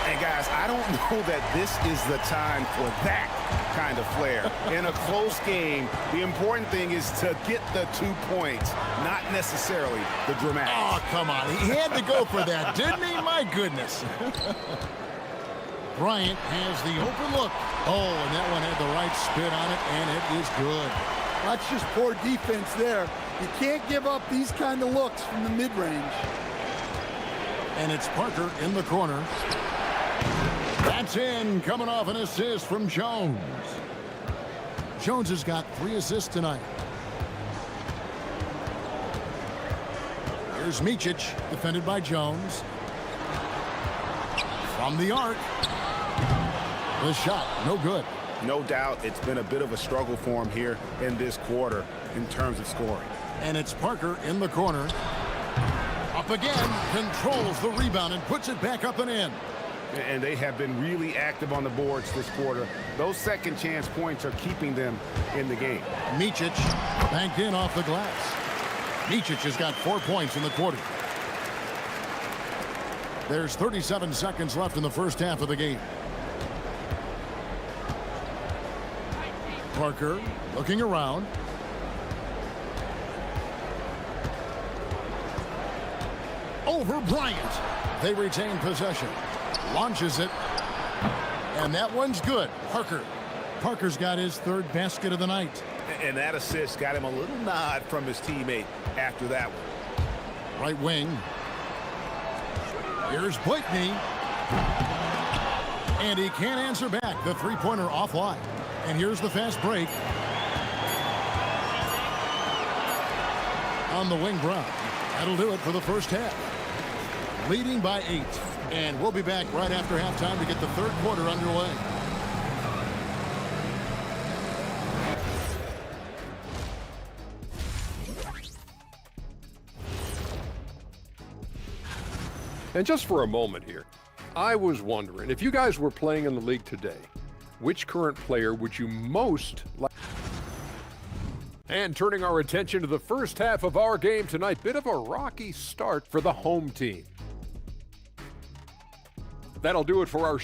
And guys, Guys, I don't know that this is the time for that kind of flair. In a close game, the important thing is to get the 2 points, not necessarily the dramatics.
Oh, come on. He had to go for that, didn't he? My goodness. Bryant has the open look. Oh, and that one had the right spin on it, and it is good.
That's just poor defense there. You can't give up these kind of looks from the mid-range.
And it's Parker in the corner. That's in, coming off an assist from Jones. Jones has got 3 assists tonight. Here's Micic, defended by Jones. From the arc. The shot, no good.
No doubt it's been a bit of a struggle for him here in this quarter in terms of scoring.
And it's Parker in the corner. Up again, controls the rebound and puts it back up and in.
And they have been really active on the boards this quarter. Those second chance points are keeping them in the game.
Micic banked in off the glass. Micic has got 4 points in the quarter. There's 37 seconds left in the first half of the game. Parker looking around. Over Bryant. They retain possession. Launches it. And that one's good. Parker's got his 3rd basket of the night.
And that assist got him a little nod from his teammate after that one.
Right wing. Here's Blakeney. And he can't answer back. The 3-pointer offline. And here's the fast break. On the wing, Brown. That'll do it for the first half. Leading by 8. And we'll be back right after halftime to get the 3rd quarter underway.
And just for a moment here, I was wondering, if you guys were playing in the league today, which current player would you most like? And turning our attention to the first half of our game tonight, bit of a rocky start for the home team. That'll do it for our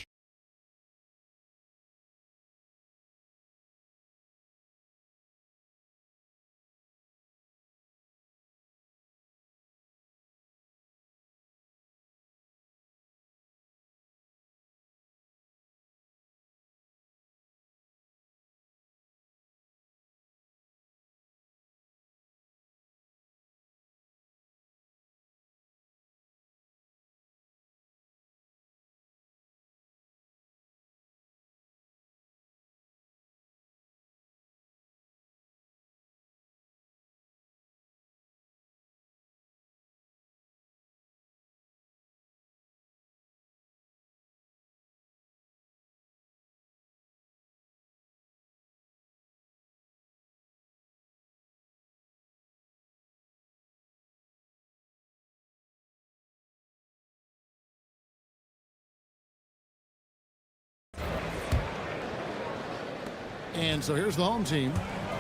And so here's the home team,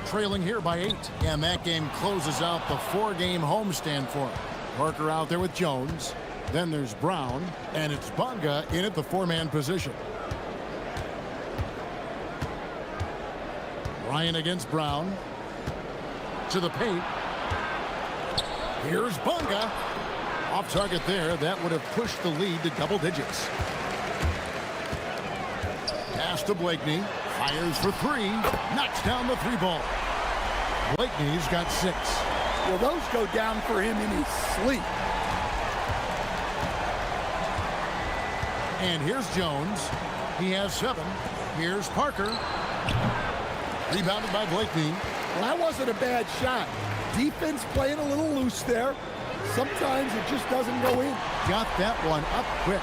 trailing here by 8. And that game closes out the 4-game homestand for him. Parker out there with Jones. Then there's Brown. And it's Bonga in at the 4-man position. Ryan against Brown. To the paint. Here's Bonga. Off target there. That would have pushed the lead to double digits. Pass to Blakeney. Fires for 3. Knocks down the 3-ball. Blakeney's got 6.
Well, those go down for him in his sleep.
And here's Jones. He has 7. Here's Parker. Rebounded by Blakeney.
Well, that wasn't a bad shot. Defense playing a little loose there. Sometimes it just doesn't go in.
Got that one up quick.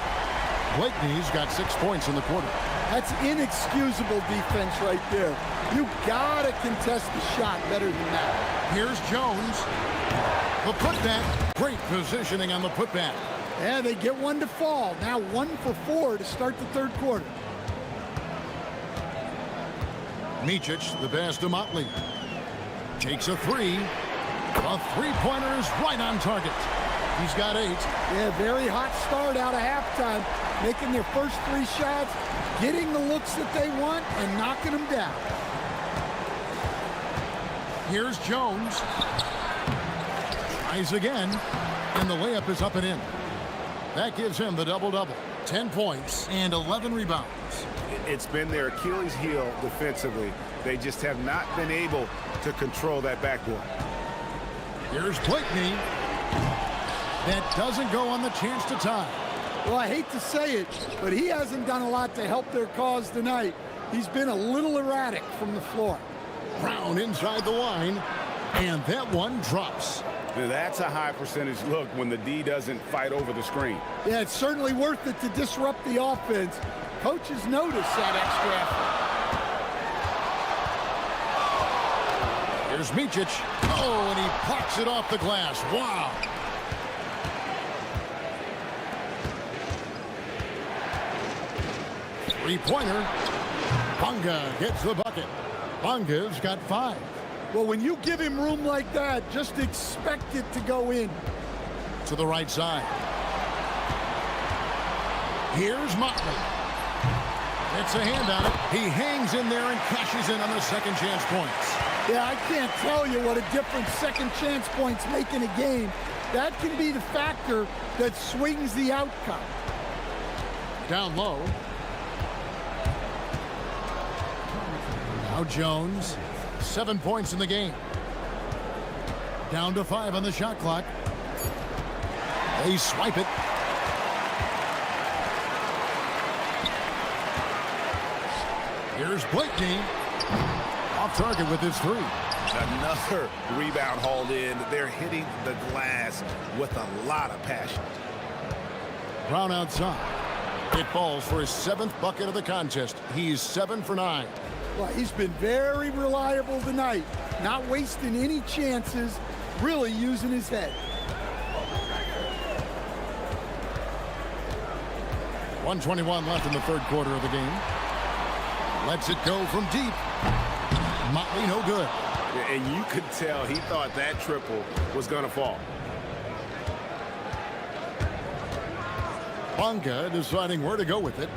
Blakeney's got 6 points in the quarter.
That's inexcusable defense right there. You gotta contest the shot better than that.
Here's Jones. The putback. Great positioning on the putback.
Yeah, they get one to fall. Now 1 for 4 to start the 3rd quarter.
Micic, the pass to Motley. Takes a 3. A 3-pointer is right on target. He's got 8.
Yeah, very hot start out of halftime. Making their first 3 shots, getting the looks that they want, and knocking them down.
Here's Jones. Tries again, and the layup is up and in. That gives him the double-double. 10 points and 11 rebounds.
It's been their Achilles heel defensively. They just have not been able to control that backboard.
Here's Blakeney. That doesn't go on the chance to tie.
Well, I hate to say it, but he hasn't done a lot to help their cause tonight. He's been a little erratic from the floor.
Brown inside the line, and that one drops.
That's a high percentage look when the D doesn't fight over the screen.
Yeah, it's certainly worth it to disrupt the offense. Coaches notice that extra effort.
Here's Micic. Oh, and he plucks it off the glass. Wow. Three-pointer. Bunga gets the bucket. Bunga's got 5.
Well, when you give him room like that, just expect it to go in.
To the right side. Here's Motley. It's a hand on it. He hangs in there and cashes in on the second chance points.
Yeah, I can't tell you what a difference second chance points make in a game. That can be the factor that swings the outcome.
Down low. Now Jones. 7 points in the game. Down to 5 on the shot clock. They swipe it. Here's Blakeney. Off target with his 3.
Another rebound hauled in. They're hitting the glass with a lot of passion.
Brown outside. It falls for his 7th bucket of the contest. He's 7 for 9.
Well, he's been very reliable tonight. Not wasting any chances. Really using his head.
1:21 left in the third quarter of the game. Lets it go from deep. Motley no good.
And you could tell he thought that triple was going to fall.
Bunga deciding where to go with it.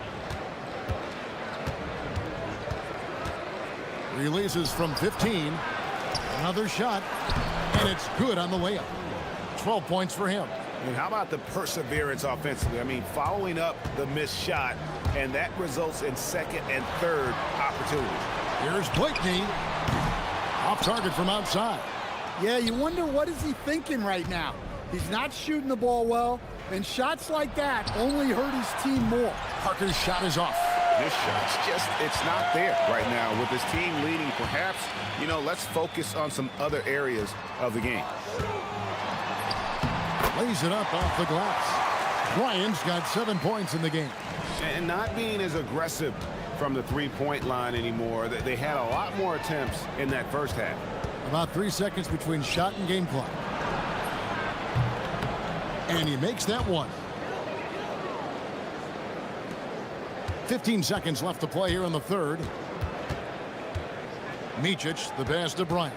Releases from 15. Another shot. And it's good on the layup. 12 points for him.
And how about the perseverance offensively? I mean, following up the missed shot, and that results in second and third opportunities.
Here's Blakeney. Off target from outside.
Yeah, you wonder what is he thinking right now. He's not shooting the ball well, and shots like that only hurt his team more.
Parker's shot is off.
This shot's just, it's not there right now with his team leading. Perhaps, you know, let's focus on some other areas of the game.
Lays it up off the glass. Bryant's got 7 points in the game.
And not being as aggressive from the three-point line anymore. They had a lot more attempts in that first half.
About 3 seconds between shot and game clock. And he makes that one. 15 seconds left to play here in the third. Micic, the pass to Bryant.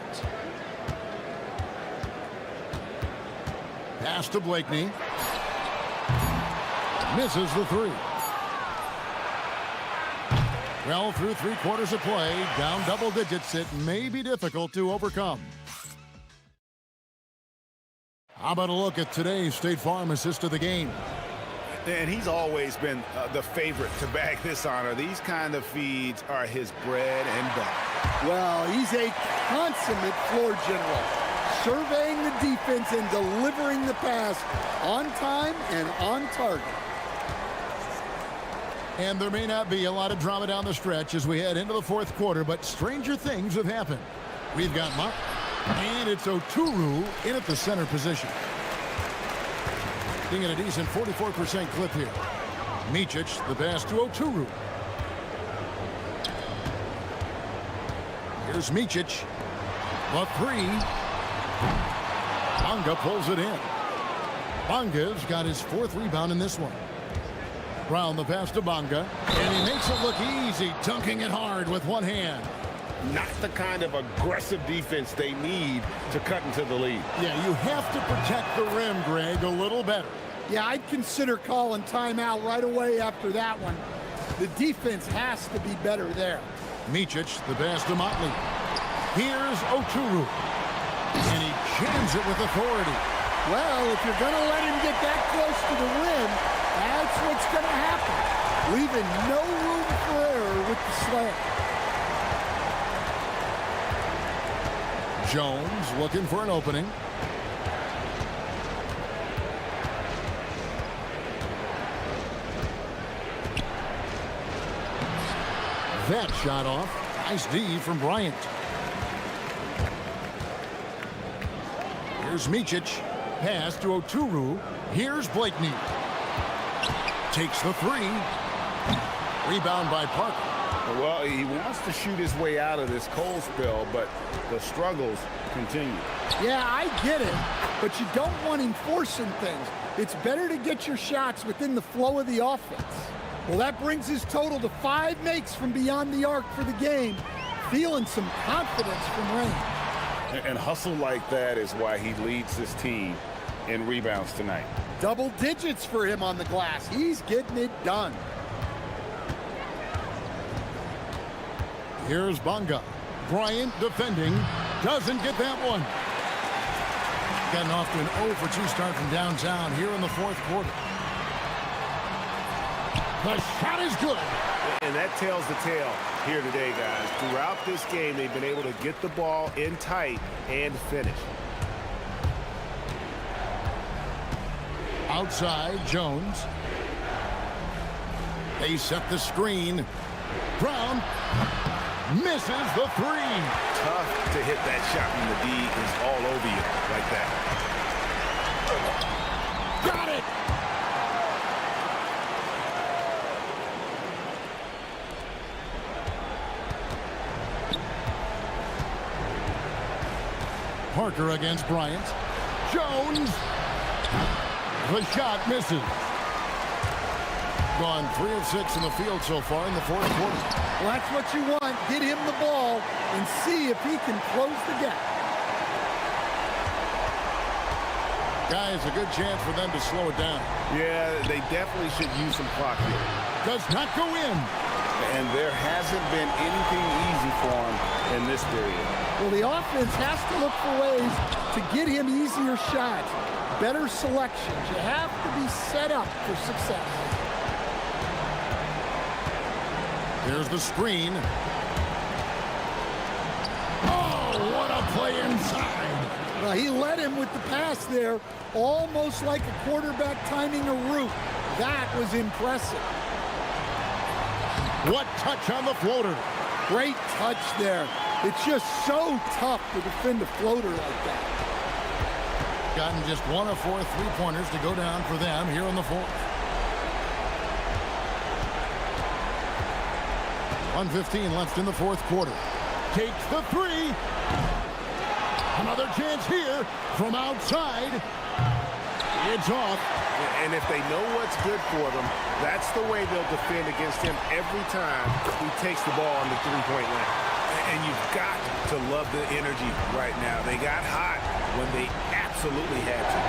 Pass to Blakeney. Misses the 3. Well, through 3 quarters of play, down double digits, it may be difficult to overcome. How about a look at today's State Farm assist of the game?
And he's always been the favorite to bag this honor. These kind of feeds are his bread and butter.
Well, he's a consummate floor general, surveying the defense and delivering the pass on time and on target.
And there may not be a lot of drama down the stretch as we head into the fourth quarter, but stranger things have happened. We've got Mark, and it's Oturu in at the center position. Being at a decent 44% clip here. Micic, the pass to Oturu. Here's Micic. The 3. Bunga pulls it in. Bunga's got his 4th rebound in this one. Brown the pass to Bunga, and he makes it look easy, dunking it hard with one hand.
not the kind of aggressive defense they need to cut into the lead.
Yeah, you have to protect the rim, Greg, a little better.
Yeah, I'd consider calling timeout right away after that one. The defense has to be better there.
Micic, the pass to Motley. Here's Oturu. And he jams it with authority.
Well, if you're going to let him get that close to the rim, that's what's going to happen. Leaving no room for error with the slam.
Jones looking for an opening. That shot off. Nice D from Bryant. Here's Micic. Pass to Oturu. Here's Blakeney. Takes the three. Rebound by Parker.
Well, he wants to shoot his way out of this cold spell, but the struggles continue.
Yeah, I get it, but you don't want him forcing things. It's better to get your shots within the flow of the offense. Well, that brings his total to 5 makes from beyond the arc for the game. Feeling some confidence from Rain.
And hustle like that is why he leads this team in rebounds tonight.
Double digits for him on the glass. He's getting it done.
Here's Bonga. Bryant defending. Doesn't get that one. Getting off to an 0 for 2 start from downtown here in the fourth quarter. The shot is good.
And that tells the tale here today, guys. Throughout this game, they've been able to get the ball in tight and finish.
Outside, Jones. They set the screen. Brown misses the three.
Tough to hit that shot when the D is all over you like that.
Got it. Parker against Bryant. Jones. The shot misses. Gone 3 of 6 in the field so far in the fourth quarter.
Well, that's what you want. Get him the ball and see if he can close the gap.
Guys, a good chance for them to slow it down.
Yeah, they definitely should use some clock here.
Does not go in.
And there hasn't been anything easy for him in this period.
Well, the offense has to look for ways to get him easier shots, better selections. You have to be set up for success.
Here's the screen. Oh, what a play inside.
Well, he led him with the pass there, almost like a quarterback timing a route. That was impressive.
What touch on the floater.
Great touch there. It's just so tough to defend a floater like that.
Gotten just 1 of 4 3-pointers to go down for them here in the fourth. 1:15 left in the fourth quarter. Takes the three. Another chance here from outside. It's off.
And if they know what's good for them, that's the way they'll defend against him every time he takes the ball on the three-point line. And you've got to love the energy right now. They got hot when they absolutely had to.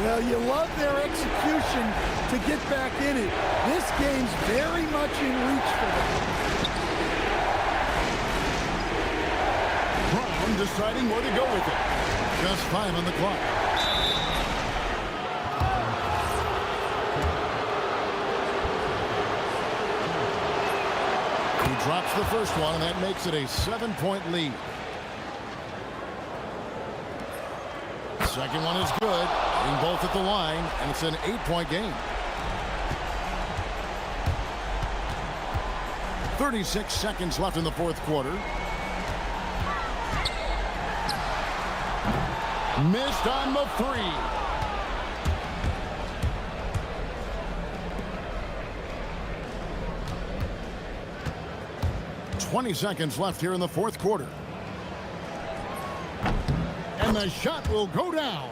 Well, you love their execution to get back in it. This game's very much in reach for them.
Brown deciding where to go with it. Just 5 on the clock. He drops the first one, and that makes it a 7-point lead. Second one is good. Being both at the line, and it's an 8-point game. 36 seconds left in the fourth quarter. Missed on the three. .20 seconds left here in the fourth quarter. And the shot will go down.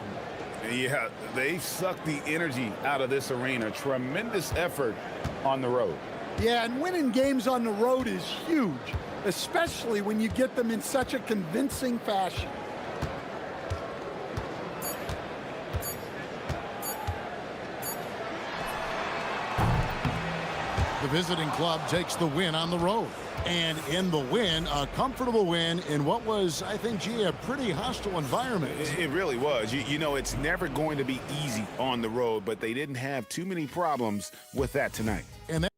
Yeah, they sucked the energy out of this arena. Tremendous effort on the road.
Yeah, and winning games on the road is huge, especially when you get them in such a convincing fashion.
The visiting club takes the win on the road. And in the win, a comfortable win in what was, I think, G, a pretty hostile environment.
It really was. You know, it's never going to be easy on the road, but they didn't have too many problems with that tonight.
And that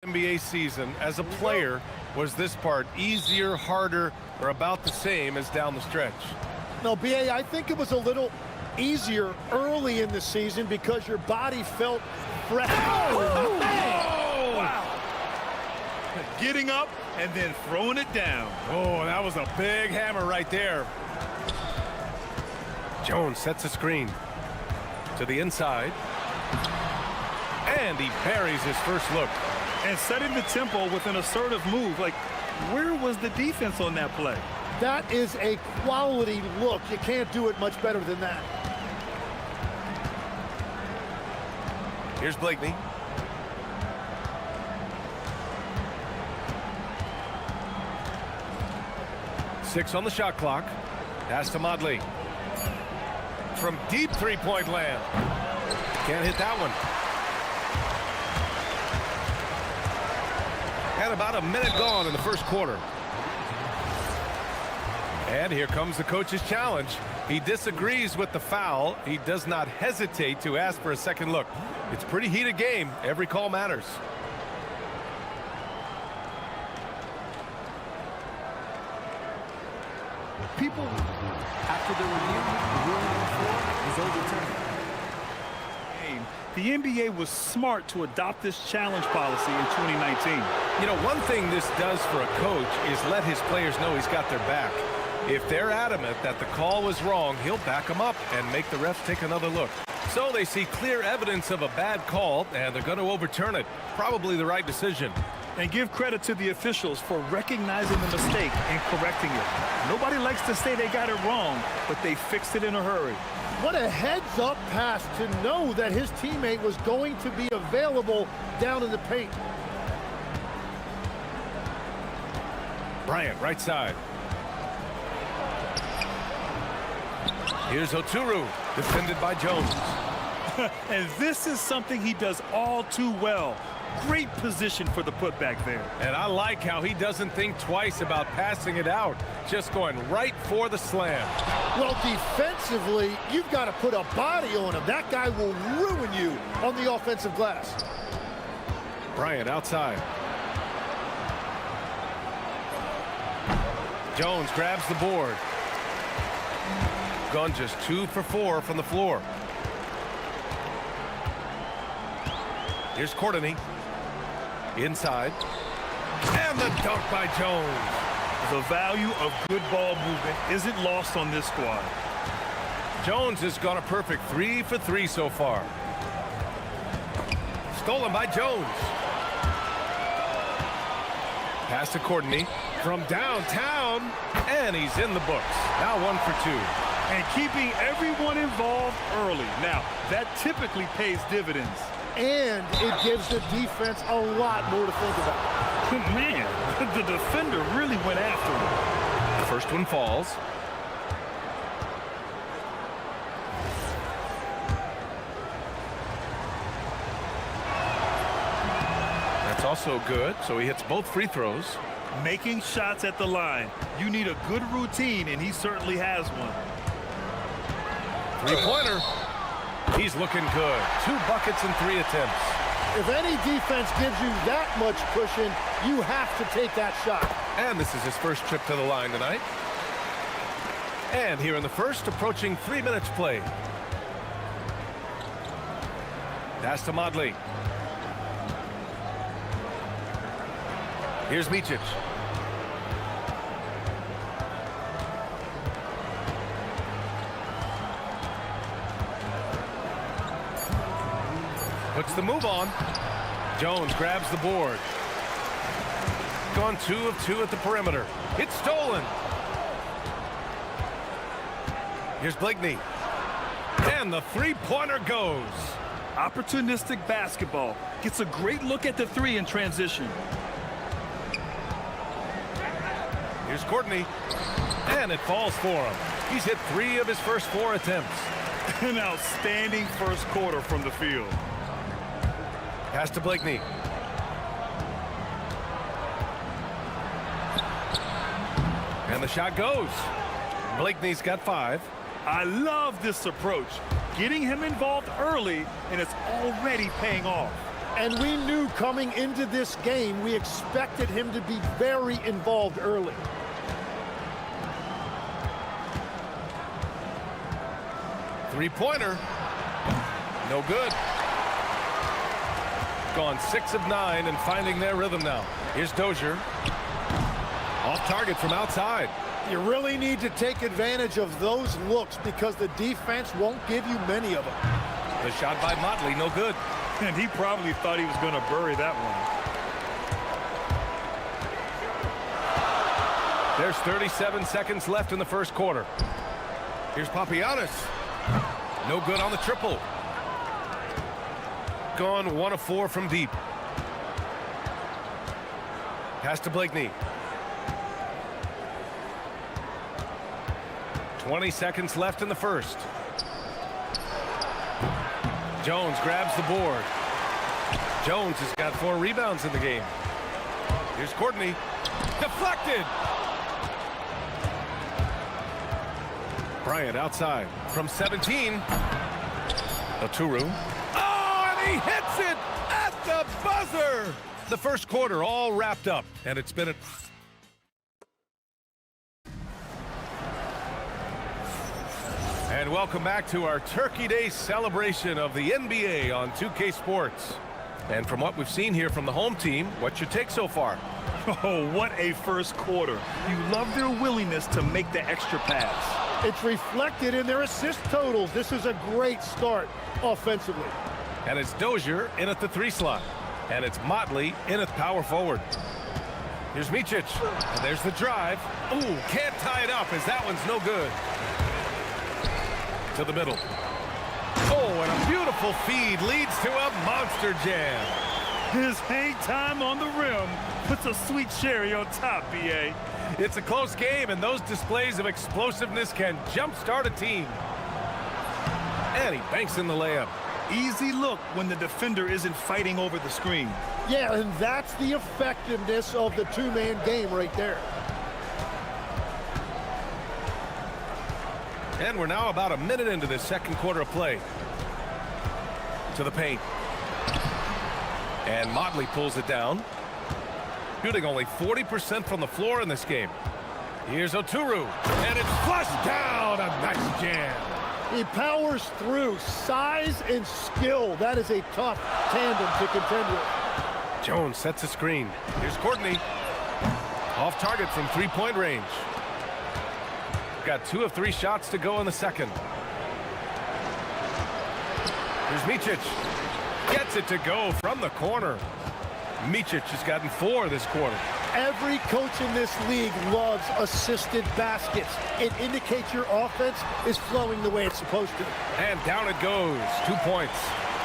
NBA season, as a player, was this part easier, harder, or about the same as down the stretch?
No, B.A., I think it was a little easier early in the season because your body felt fresh.
Oh, man! Wow. Getting up and then throwing it down.
Oh, that was a big hammer right there. Jones sets a screen to the inside. And he buries his first look.
And setting the tempo with an assertive move. Like, where was the defense on that play?
That is a quality look. You can't do it much better than that.
Here's Blakeney. Six on the shot clock. Pass to Modley. From deep three-point land. Can't hit that one. And about a minute gone in the first quarter. And here comes the coach's challenge. He disagrees with the foul. He does not hesitate to ask for a second look. It's a pretty heated game. Every call matters.
People, after the review, the ruling on the floor is overturned.
The NBA was smart to adopt this challenge policy in 2019.
You know, one thing this does for a coach is let his players know he's got their back. If they're adamant that the call was wrong, he'll back them up and make the refs take another look. So they see clear evidence of a bad call, and they're going to overturn it. Probably the right decision.
And give credit to the officials for recognizing the mistake and correcting it. Nobody likes to say they got it wrong, but they fixed it in a hurry.
What a heads-up pass to know that his teammate was going to be available down in the paint.
Bryant, right side. Here's Oturu, defended by Jones.
And this is something he does all too well. Great position for the putback there.
And I like how he doesn't think twice about passing it out, just going right for the slam.
Well, defensively, you've got to put a body on him. That guy will ruin you on the offensive glass.
Bryant outside. Jones grabs the board. Gone just 2 for 4 from the floor. Here's Courtney. Inside. And the dunk by Jones.
The value of good ball movement isn't lost on this squad.
Jones has gone a perfect 3 for 3 so far. Stolen by Jones. Pass to Courtney from downtown. And he's in the books. Now 1 for 2.
And keeping everyone involved early. Now, that typically pays dividends.
And it gives the defense a lot more to think about.
Man, the defender really went after him.
The first one falls. That's also good, so he hits both free throws.
Making shots at the line. You need a good routine, and he certainly has one.
Three-pointer. He's looking good. 2 buckets and 3 attempts.
If any defense gives you that much cushion, you have to take that shot.
And this is his first trip to the line tonight. And here in the first, approaching 3 minutes played. Pass to Modley. Here's Micic. Puts the move on. Jones grabs the board. Gone 2 of 2 at the perimeter. It's stolen. Here's Blakeney. And the three-pointer goes.
Opportunistic basketball. Gets a great look at the 3 in transition.
Here's Courtney. And it falls for him. He's hit 3 of his first 4 attempts.
An outstanding first quarter from the field.
Pass to Blakeney. And the shot goes. Blakeney's got 5.
I love this approach. Getting him involved early, and it's already paying off.
And we knew coming into this game, we expected him to be very involved early.
Three-pointer. No good. Gone 6 of 9 and finding their rhythm now. Here's Dozier. Off target from outside.
You really need to take advantage of those looks because the defense won't give you many of them.
The shot by Motley, no good.
And he probably thought he was going to bury that one.
There's 37 seconds left in the first quarter. Here's Papagiannis. No good on the triple. Gone 1 of 4 from deep. Pass to Blakeney. 20 seconds left in the first. Jones grabs the board. Jones has got 4 rebounds in the game. Here's Courtney. Deflected. Bryant outside from 17. Oturu. Oh, and he hits it at the buzzer. The first quarter all wrapped up, and it's been a... And welcome back to our Turkey Day celebration of the NBA on 2K Sports. And from what we've seen here from the home team, what's your take so far?
Oh, what a first quarter. You love their willingness to make the extra pass.
It's reflected in their assist totals. This is a great start offensively.
And it's Dozier in at the 3 slot. And it's Motley in at power forward. Here's Micic. And there's the drive. Ooh, can't tie it up as that one's no good. To the middle. Oh, and a beautiful feed leads to a monster jam.
His hang time on the rim puts a sweet cherry on top, B.A.
It's a close game, and those displays of explosiveness can jumpstart a team. And he banks in the layup.
Easy look when the defender isn't fighting over the screen.
Yeah, and that's the effectiveness of the two-man game right there.
And we're now about a minute into this second quarter of play. To the paint. And Motley pulls it down. Shooting only 40% from the floor in this game. Here's Oturu. And it's flushed down. A nice jam.
He powers through. Size and skill. That is a tough tandem to contend with.
Jones sets a screen. Here's Courtney. Off target from three-point range. Got 2 of 3 shots to go in the second. Here's Micic. Gets it to go from the corner. Micic has gotten 4 this quarter.
Every coach in this league loves assisted baskets. It indicates your offense is flowing the way it's supposed to.
And down it goes. 2 points.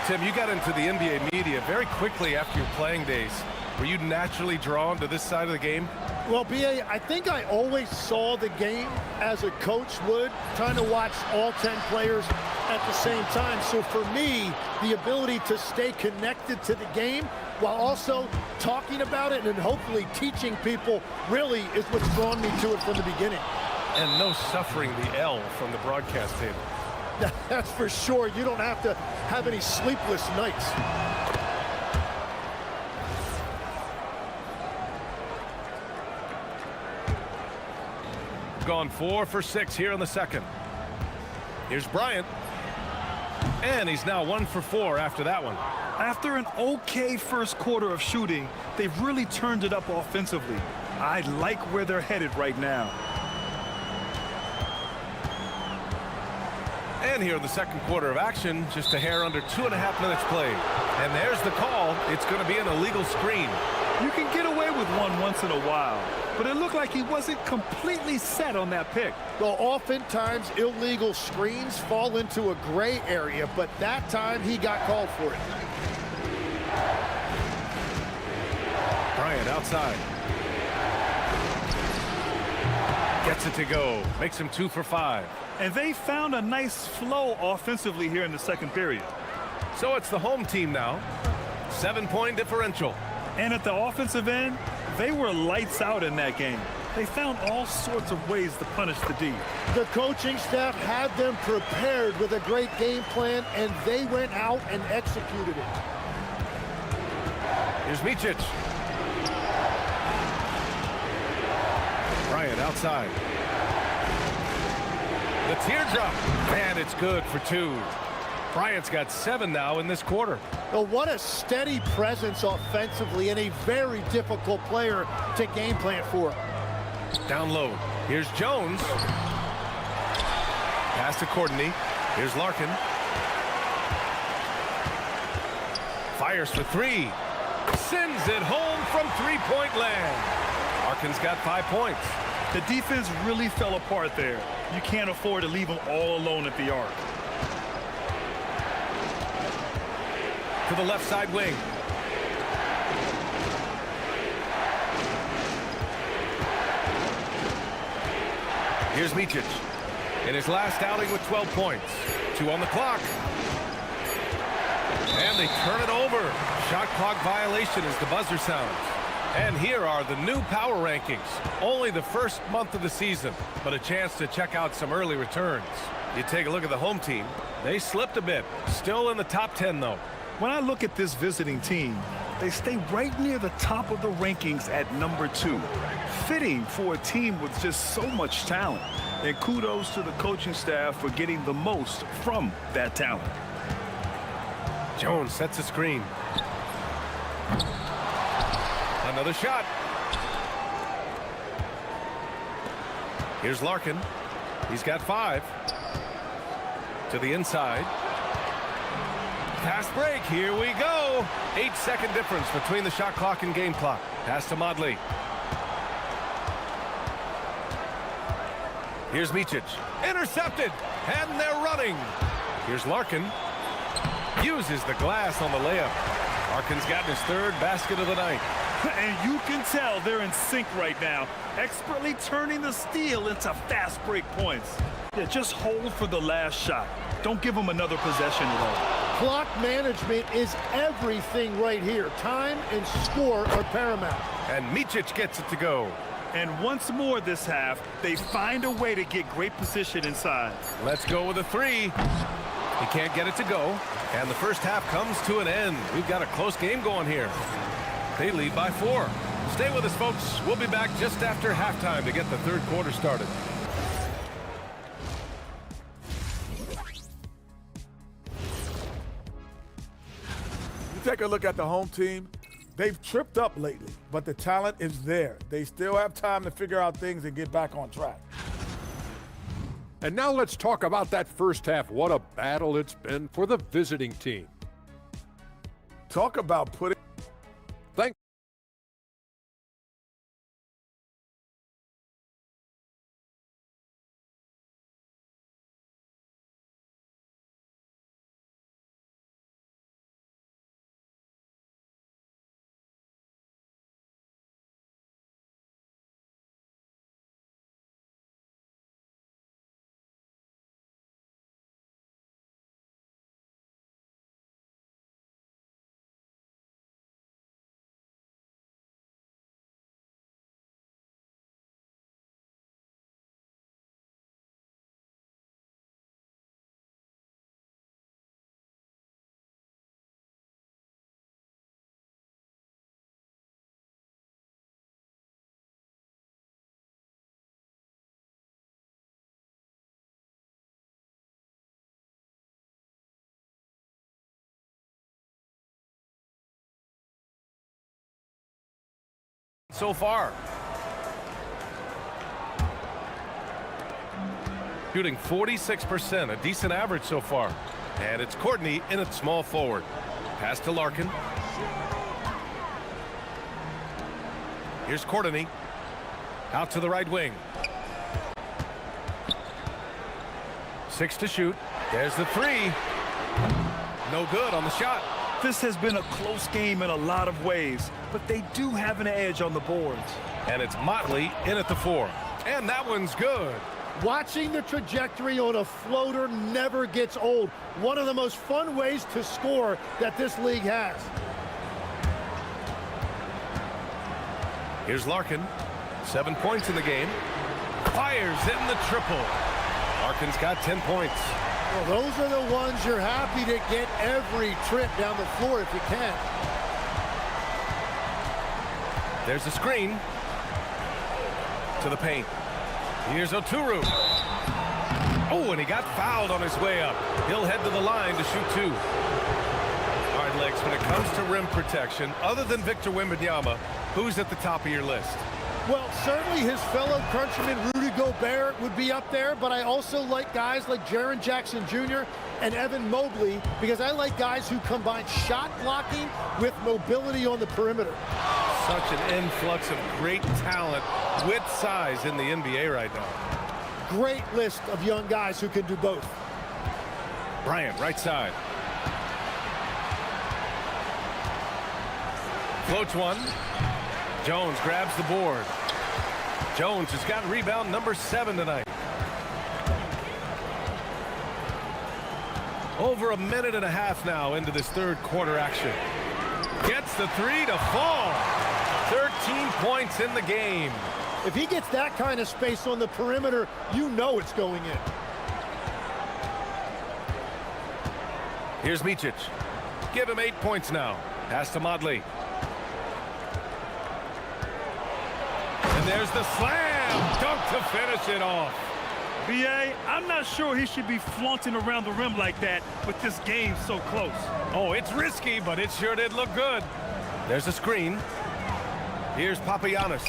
Tim, you got into the NBA media very quickly after your playing days. Were you naturally drawn to this side of the game?
Well, B.A., I think I always saw the game as a coach would, trying to watch all 10 players at the same time. So for me, the ability to stay connected to the game while also talking about it and hopefully teaching people really is what's drawn me to it from the beginning.
And no suffering the L from the broadcast table.
That's for sure. You don't have to have any sleepless nights.
Gone 4 for 6 here in the second. Here's Bryant. And he's now 1 for 4 after that one.
After an okay first quarter of shooting, they've really turned it up offensively. I like where they're headed right now.
And here in the second quarter of action, just a hair under 2.5 minutes played. And there's the call. It's going to be an illegal screen.
You can get away with one once in a while, but it looked like he wasn't completely set on that pick.
Well, oftentimes illegal screens fall into a gray area, but that time he got called for it.
Bryant outside. Gets it to go. Makes him 2 for 5.
And they found a nice flow offensively here in the second period.
So it's the home team now. 7-point differential.
And at the offensive end, they were lights out in that game. They found all sorts of ways to punish the D.
The coaching staff had them prepared with a great game plan, and they went out and executed it.
Here's Micic. Bryant outside. The teardrop. And it's good for 2. Bryant's got 7 now in this quarter.
Well, what a steady presence offensively and a very difficult player to game plan for.
Down low. Here's Jones. Pass to Courtney. Here's Larkin. Fires for 3. Sends it home from three-point land. Larkin's got 5 points.
The defense really fell apart there. You can't afford to leave them all alone at the arc.
To the left side wing. Here's Micic. In his last outing with 12 points. 2 on the clock. And they turn it over. Shot clock violation as the buzzer sounds. And here are the new power rankings. Only the first month of the season, but a chance to check out some early returns. You take a look at the home team. They slipped a bit. Still in the top 10, though.
When I look at this visiting team, they stay right near the top of the rankings at number 2. Fitting for a team with just so much talent. And kudos to the coaching staff for getting the most from that talent.
Jones sets a screen. Another shot. Here's Larkin. He's got 5. To the inside. Fast break. Here we go. 8-second difference between the shot clock and game clock. Pass to Modley. Here's Micic. Intercepted. And they're running. Here's Larkin. Uses the glass on the layup. Larkin's gotten his 3rd basket of the night.
And you can tell they're in sync right now, expertly turning the steal into fast break points. Yeah, just hold for the last shot. Don't give them another possession at all.
Clock management is everything right here. Time and score are paramount.
And Micic gets it to go.
And once more this half, they find a way to get great position inside.
Let's go with a 3. He can't get it to go. And the first half comes to an end. We've got a close game going here. They lead by 4. Stay with us, folks. We'll be back just after halftime to get the 3rd quarter started.
You take a look at the home team. They've tripped up lately, but the talent is there. They still have time to figure out things and get back on track.
And now let's talk about that first half. What a battle it's been for the visiting team.
Talk about putting...
Thank
so far. Shooting 46%, a decent average so far. And it's Courtney in at small forward. Pass to Larkin. Here's Courtney. Out to the right wing. 6 to shoot. There's the 3. No good on the shot.
This has been a close game in a lot of ways, but they do have an edge on the boards.
And it's Motley in at the 4. And that one's good.
Watching the trajectory on a floater never gets old. One of the most fun ways to score that this league has.
Here's Larkin. 7 points in the game. Fires in the triple. Larkin's got 10 points.
Well, those are the ones you're happy to get every trip down the floor if you can.
There's a screen. To the paint. Here's Oturu. Oh, and he got fouled on his way up. He'll head to the line to shoot two. Hard legs when it comes to rim protection. Other than Victor Wembanyama, who's at the top of your list?
Well, certainly his fellow countryman Rudy Gobert would be up there, but I also like guys like Jaren Jackson Jr. and Evan Mobley because I like guys who combine shot blocking with mobility on the perimeter.
Such an influx of great talent with size in the NBA right now.
Great list of young guys who can do both.
Bryant, right side. Floats one. Jones grabs the board. Jones has got rebound number 7 tonight. Over a minute and a half now into this third quarter action. Gets the three to fall. 13 points in the game.
If he gets that kind of space on the perimeter, you know it's going in.
Here's Micic. Give him 8 points now. Pass to Modley. And there's the slam. Dunk to finish it off.
B.A., I'm not sure he should be flaunting around the rim like that with this game so close.
Oh, it's risky, but it sure did look good. There's a screen. Here's Papagiannis.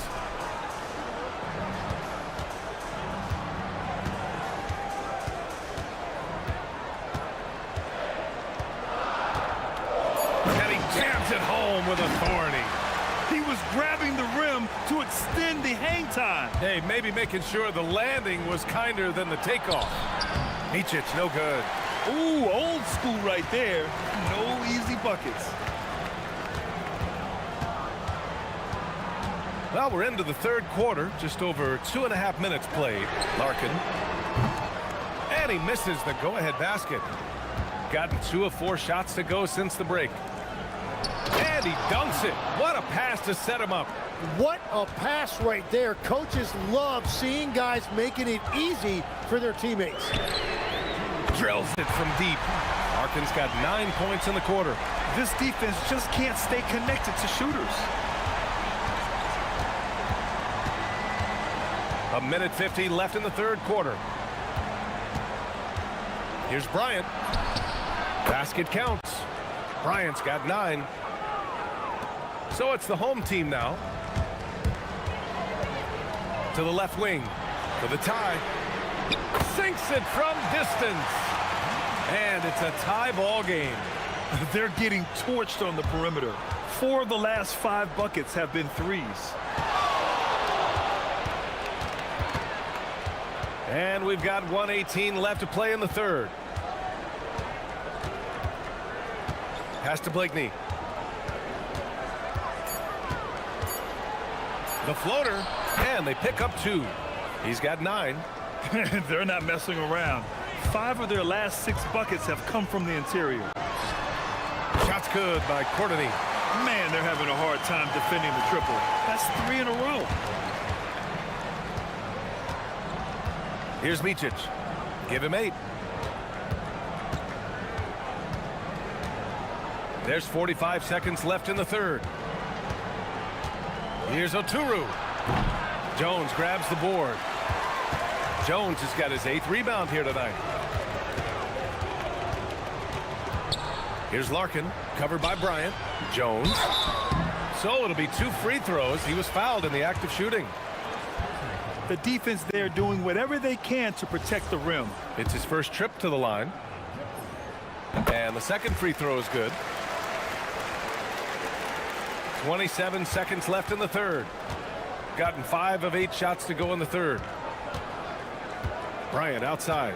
And he jams it home with authority.
He was grabbing the rim to extend the hang time.
Hey, maybe making sure the landing was kinder than the takeoff. Micic, no good.
Ooh, old school right there. No easy buckets.
Well, we're into the third quarter. Just over 2.5 minutes played. Larkin. And he misses the go-ahead basket. Gotten 2 of 4 shots to go since the break. And he dunks it. What a pass to set him up.
What a pass right there. Coaches love seeing guys making it easy for their teammates.
Drills it from deep. Larkin's got 9 points in the quarter.
This defense just can't stay connected to shooters.
A minute 50 left in the third quarter. Here's Bryant. Basket counts. Bryant's got 9. So it's the home team now. To the left wing. For the tie. Sinks it from distance. And it's a tie ball game.
They're getting torched on the perimeter. 4 of the last 5 buckets have been threes.
And we've got 1:18 left to play in the third. Pass to Blakeney. The floater, and they pick up 2. He's got 9.
They're not messing around. 5 of their last 6 buckets have come from the interior.
Shots good by Courtney.
Man, they're having a hard time defending the triple. That's 3 in a row.
Here's Micic. Give him 8. There's 45 seconds left in the third. Here's Oturu. Jones grabs the board. Jones has got his 8th rebound here tonight. Here's Larkin, covered by Bryant. Jones. So it'll be 2 free throws. He was fouled in the act of shooting.
The defense there doing whatever they can to protect the rim.
It's his first trip to the line. And the second free throw is good. 27 seconds left in the third. Gotten 5 of 8 shots to go in the third. Bryant outside.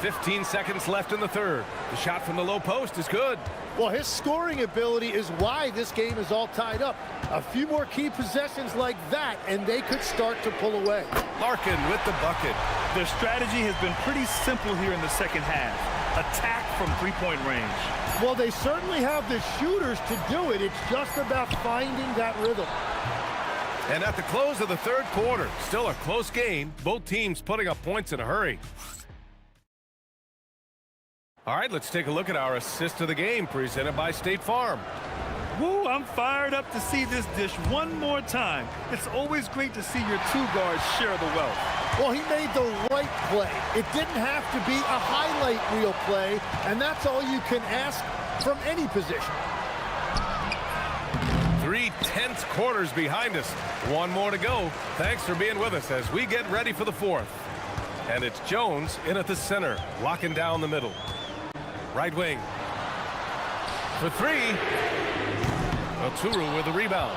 15 seconds left in the third. The shot from the low post is good.
Well, his scoring ability is why this game is all tied up. A few more key possessions like that, and they could start to pull away.
Larkin with the bucket.
Their strategy has been pretty simple here in the second half. Attack from three-point range.
Well, they certainly have the shooters to do it. It's just about finding that rhythm.
And at the close of the third quarter, still a close game. Both teams putting up points in a hurry. All right, let's take a look at our assist of the game presented by State Farm.
Woo, I'm fired up to see this dish one more time. It's always great to see your two guards share the wealth.
Well, he made the right play. It didn't have to be a highlight reel play, and that's all you can ask from any position.
3 tense quarters behind us. One more to go. Thanks for being with us as we get ready for the fourth. And it's Jones in at the center, locking down the middle. Right wing. For 3. Oturu with the rebound.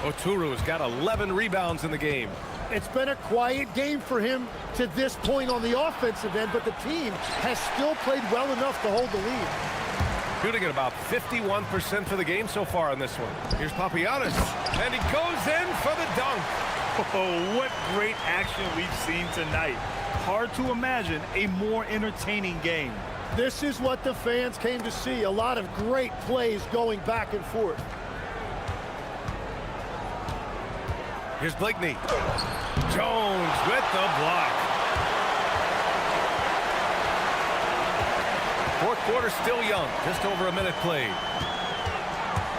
Oturu has got 11 rebounds in the game.
It's been a quiet game for him to this point on the offensive end, but the team has still played well enough to hold the lead.
Shooting at about 51% for the game so far in this one. Here's Papagiannis, and he goes in for the dunk.
Oh, what great action we've seen tonight. Hard to imagine a more entertaining game.
This is what the fans came to see. A lot of great plays going back and forth.
Here's Blakeney. Jones with the block. Fourth quarter still young. Just over a minute played.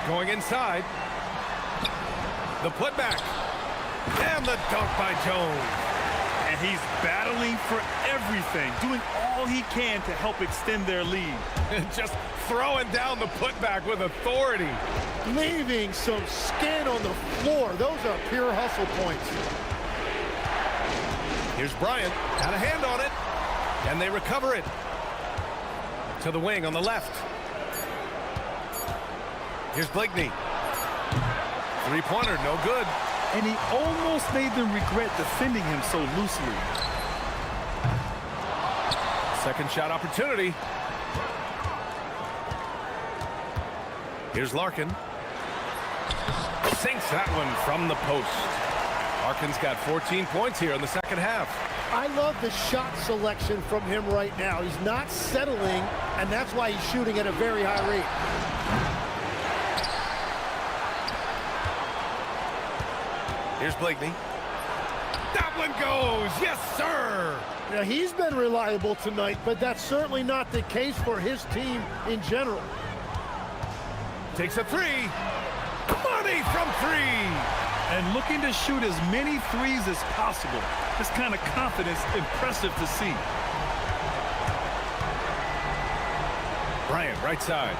Going inside. The putback. And the dunk by Jones.
And he's battling for everything, doing all he can to help extend their lead.
Just throwing down the putback with authority.
Leaving some skin on the floor. Those are pure hustle points.
Here's Bryant. Got a hand on it. And they recover it. To the wing on the left. Here's Blakeney. Three-pointer, no good.
And he almost made them regret defending him so loosely.
Second shot opportunity. Here's Larkin. Sinks that one from the post. Larkin's got 14 points here in the second half.
I love the shot selection from him right now. He's not settling, and that's why he's shooting at a very high rate.
Here's Blakeney. That one goes. Yes, sir.
Now, he's been reliable tonight, but that's certainly not the case for his team in general.
Takes a 3. Money from 3.
And looking to shoot as many threes as possible. This kind of confidence, impressive to see.
Bryant, right side.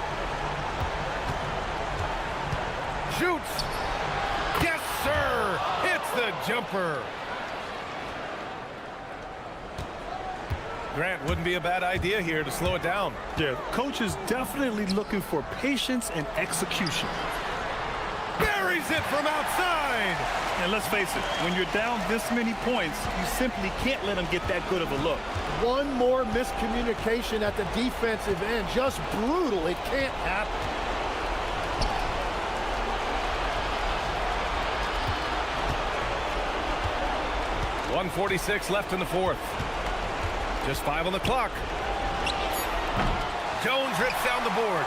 Shoots. Yes, sir. Hits the jumper. Grant, wouldn't be a bad idea here to slow it down.
Yeah, coach is definitely looking for patience and execution.
Buries it from outside.
And let's face it, when you're down this many points, you simply can't let them get that good of a look.
One more miscommunication at the defensive end. Just brutal. It can't happen.
.146 left in the fourth. Just 5 on the clock. Jones rips down the board.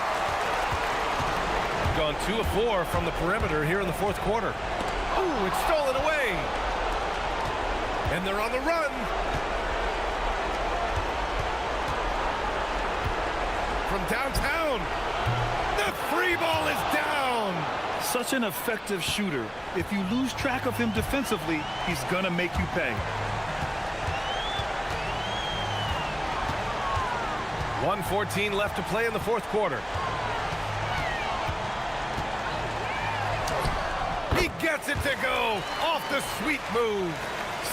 Gone 2 of 4 from the perimeter here in the fourth quarter. Ooh, it's stolen away. And they're on the run. From downtown. The 3 ball is down.
Such an effective shooter. If you lose track of him defensively, he's gonna make you pay.
1:14 left to play in the fourth quarter. He gets it to go off the sweet move.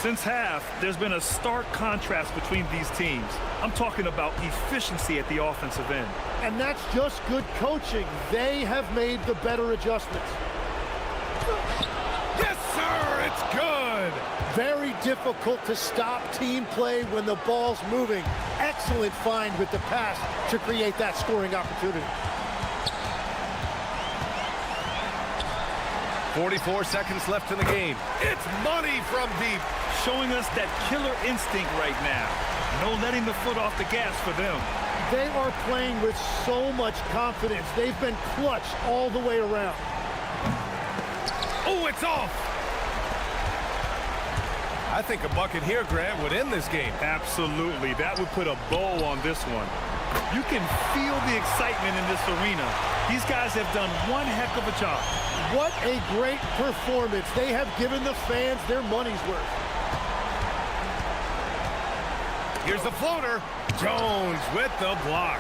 Since half, there's been a stark contrast between these teams. I'm talking about efficiency at the offensive end.
And that's just good coaching. They have made the better adjustments.
Yes, sir, it's good.
Very difficult to stop team play when the ball's moving. Excellent find with the pass to create that scoring opportunity.
44 seconds left in the game. It's money from deep.
Showing us that killer instinct right now. No letting the foot off the gas for them.
They are playing with so much confidence. They've been clutch all the way around.
Oh, it's off. I think a bucket here, Grant, would end this game.
Absolutely. That would put a bow on this one. You can feel the excitement in this arena. These guys have done one heck of a job.
What a great performance. They have given the fans their money's worth.
Here's the floater. Jones with the block.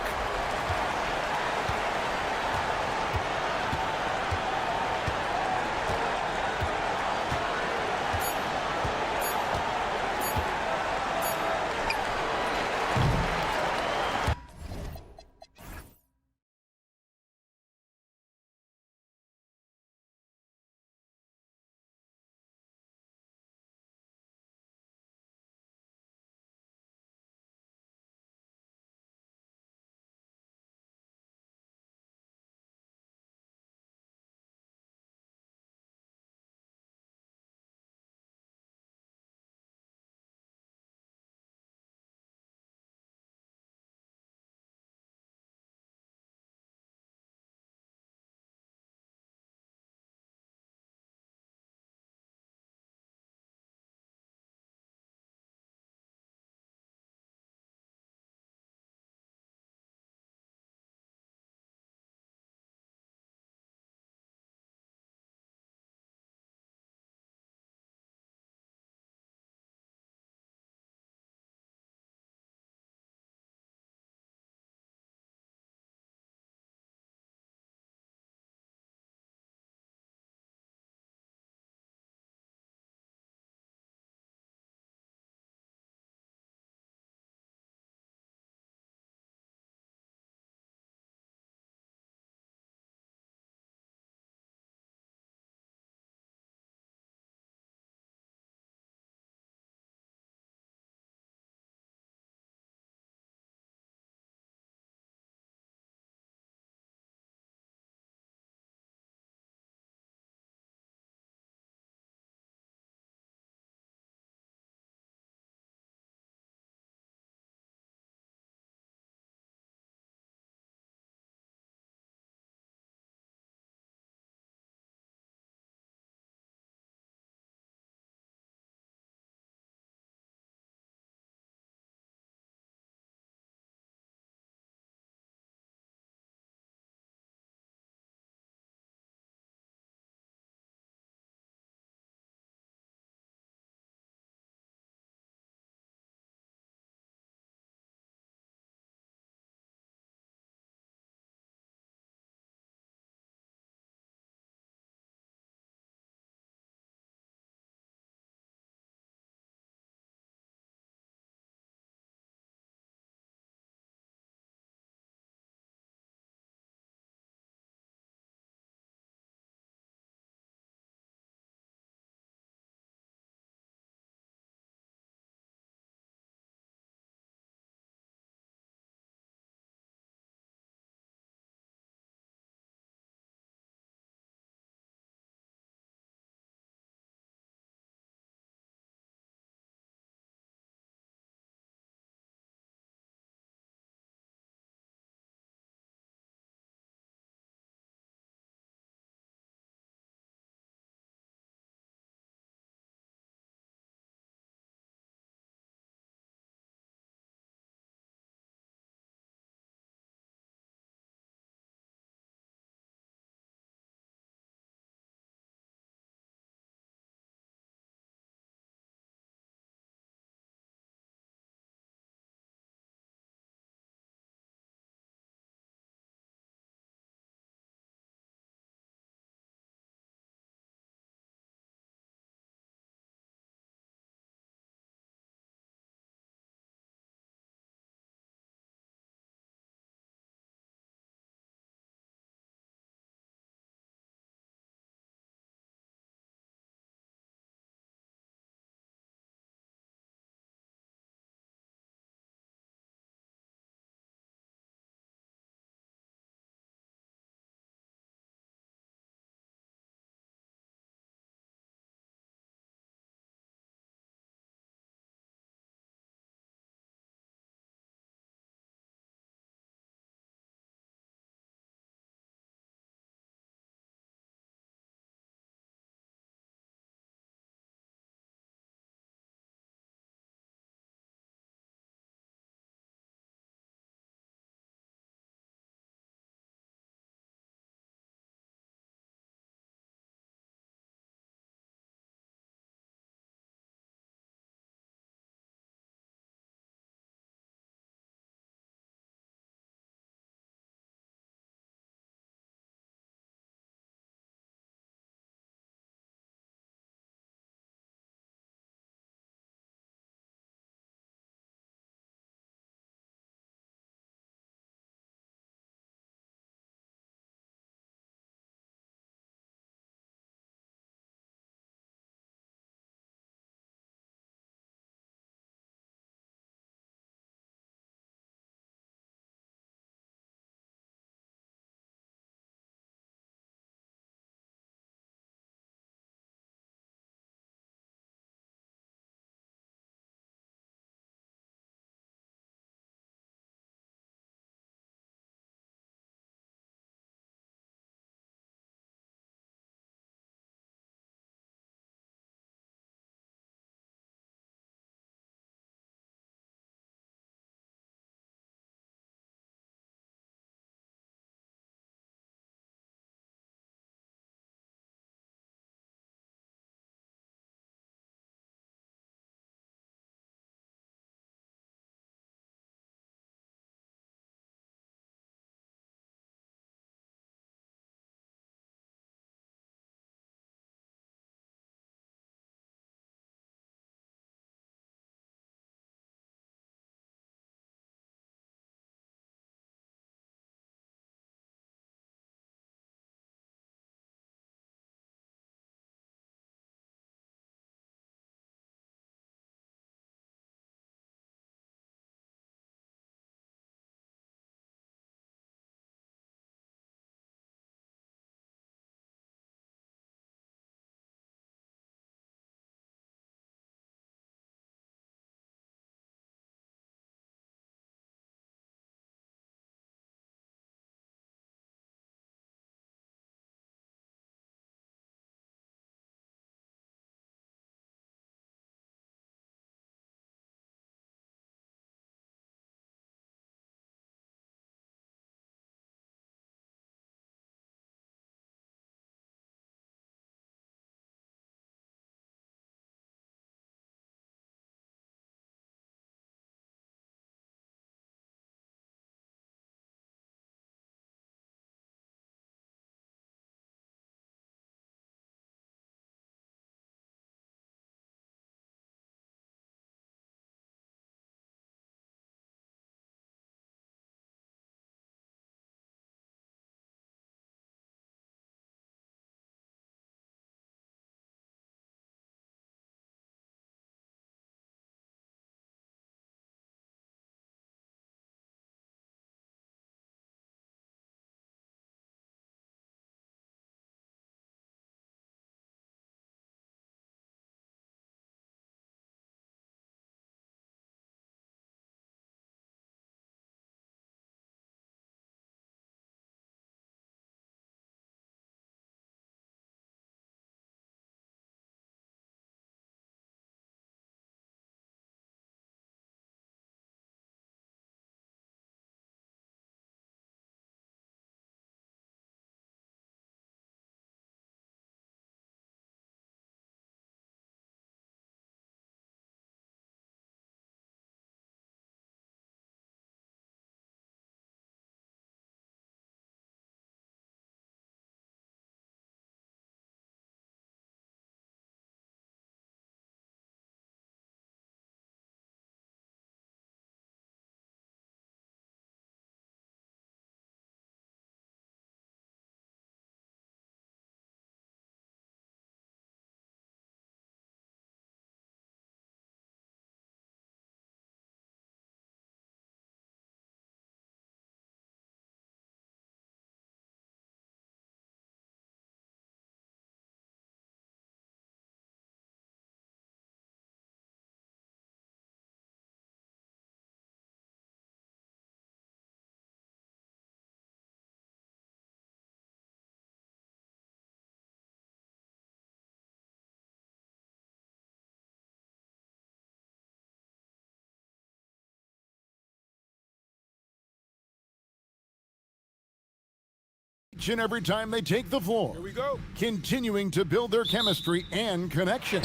each and every time they take the floor.
Here we go.
Continuing to build their chemistry and connection.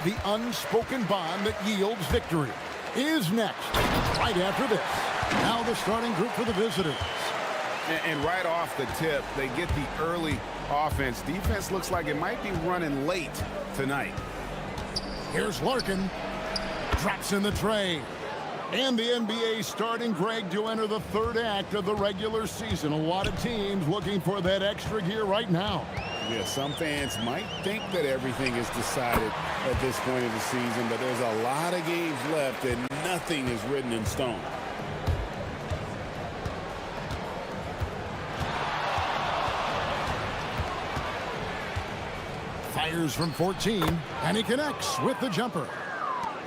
The unspoken bond that yields victory is next, right after this. Now the starting group for the visitors.
And right off the tip, they get the early offense. Defense looks like it might be running late tonight.
Here's Larkin. Drops in the tray. And the NBA starting, Greg, to enter the third act of the regular season. A lot of teams looking for that extra gear right now.
Yeah, some fans might think that everything is decided at this point of the season, but there's a lot of games left and nothing is written in stone.
Fires from 14, and he connects with the jumper.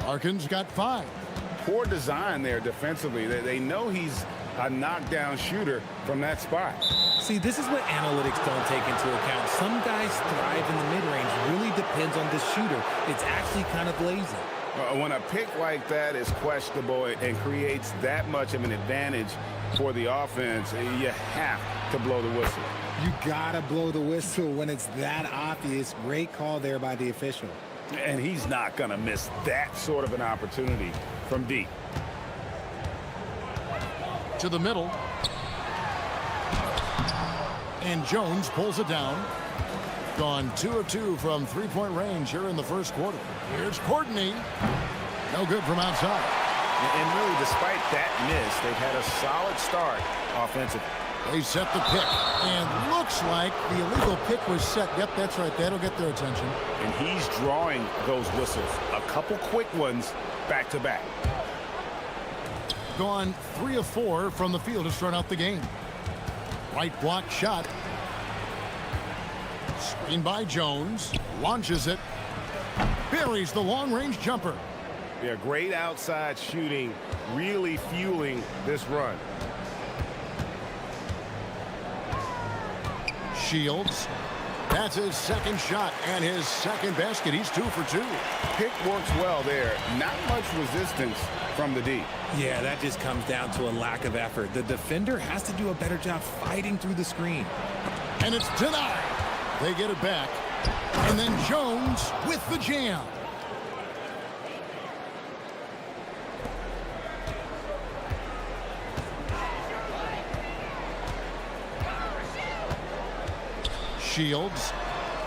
Larkin's got 5.
Poor design there defensively. They know he's a knockdown shooter from that spot.
See, this is what analytics don't take into account. Some guys thrive in the mid-range. Really depends on the shooter. It's actually kind of lazy.
When a pick like that is questionable and creates that much of an advantage for the offense, you have to blow the whistle.
You gotta blow the whistle when it's that obvious. Great call there by the official.
And he's not gonna miss that sort of an opportunity from deep.
To the middle. And Jones pulls it down. Gone 2 of 2 from three-point range here in the first quarter. Here's Courtney. No good from outside.
And really, despite that miss, they've had a solid start offensively.
They set the pick. And looks like the illegal pick was set. Yep, that's right. That'll get their attention.
And he's drawing those whistles. A couple quick ones back to back.
Gone 3 of 4 from the field to start out the game. Right block shot. Screen by Jones. Launches it. Buries the long-range jumper.
Yeah, great outside shooting, really fueling this run.
Shields. That's his second shot and his second basket. He's 2 for 2.
Pick works well there. Not much resistance from the D.
Yeah, that just comes down to a lack of effort. The defender has to do a better job fighting through the screen.
And it's denied. They get it back. And then Jones with the jam. Shields.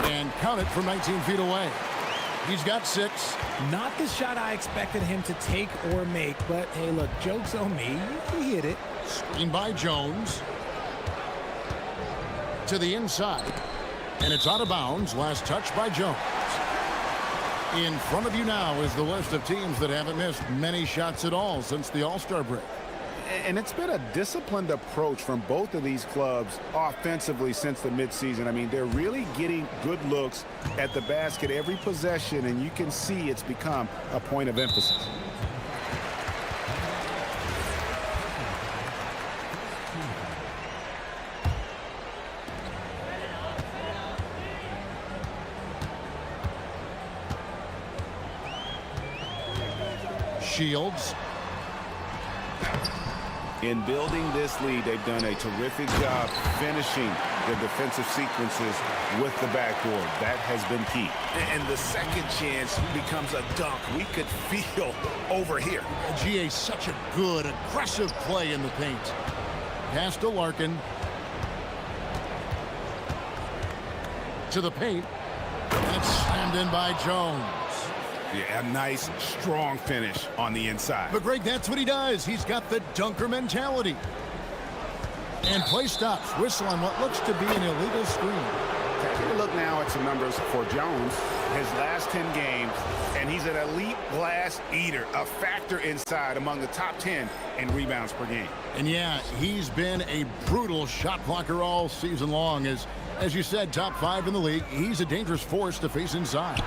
And count it from 19 feet away. He's got 6.
Not the shot I expected him to take or make, but hey, look, joke's on me. He hit it.
Screen by Jones. To the inside. And it's out of bounds. Last touch by Jones. In front of you now is the list of teams that haven't missed many shots at all since the All-Star break.
And it's been a disciplined approach from both of these clubs offensively since the midseason. I mean, they're really getting good looks at the basket every possession, and you can see it's become a point of emphasis.
Shields.
In building this lead, they've done a terrific job finishing the defensive sequences with the backboard. That has been key. And the second chance becomes a dunk we could feel over here.
GA, such a good, aggressive play in the paint. Pass to Larkin. To the paint. And it's slammed in by Jones.
Yeah, a nice, strong finish on the inside.
But Greg, that's what he does. He's got the dunker mentality. And play stops. Whistle on what looks to be an illegal screen.
Take a look now at some numbers for Jones. His last 10 games, and he's an elite glass eater, a factor inside among the top 10 in rebounds per game.
And yeah, he's been a brutal shot blocker all season long. As you said, top 5 in the league. He's a dangerous force to face inside.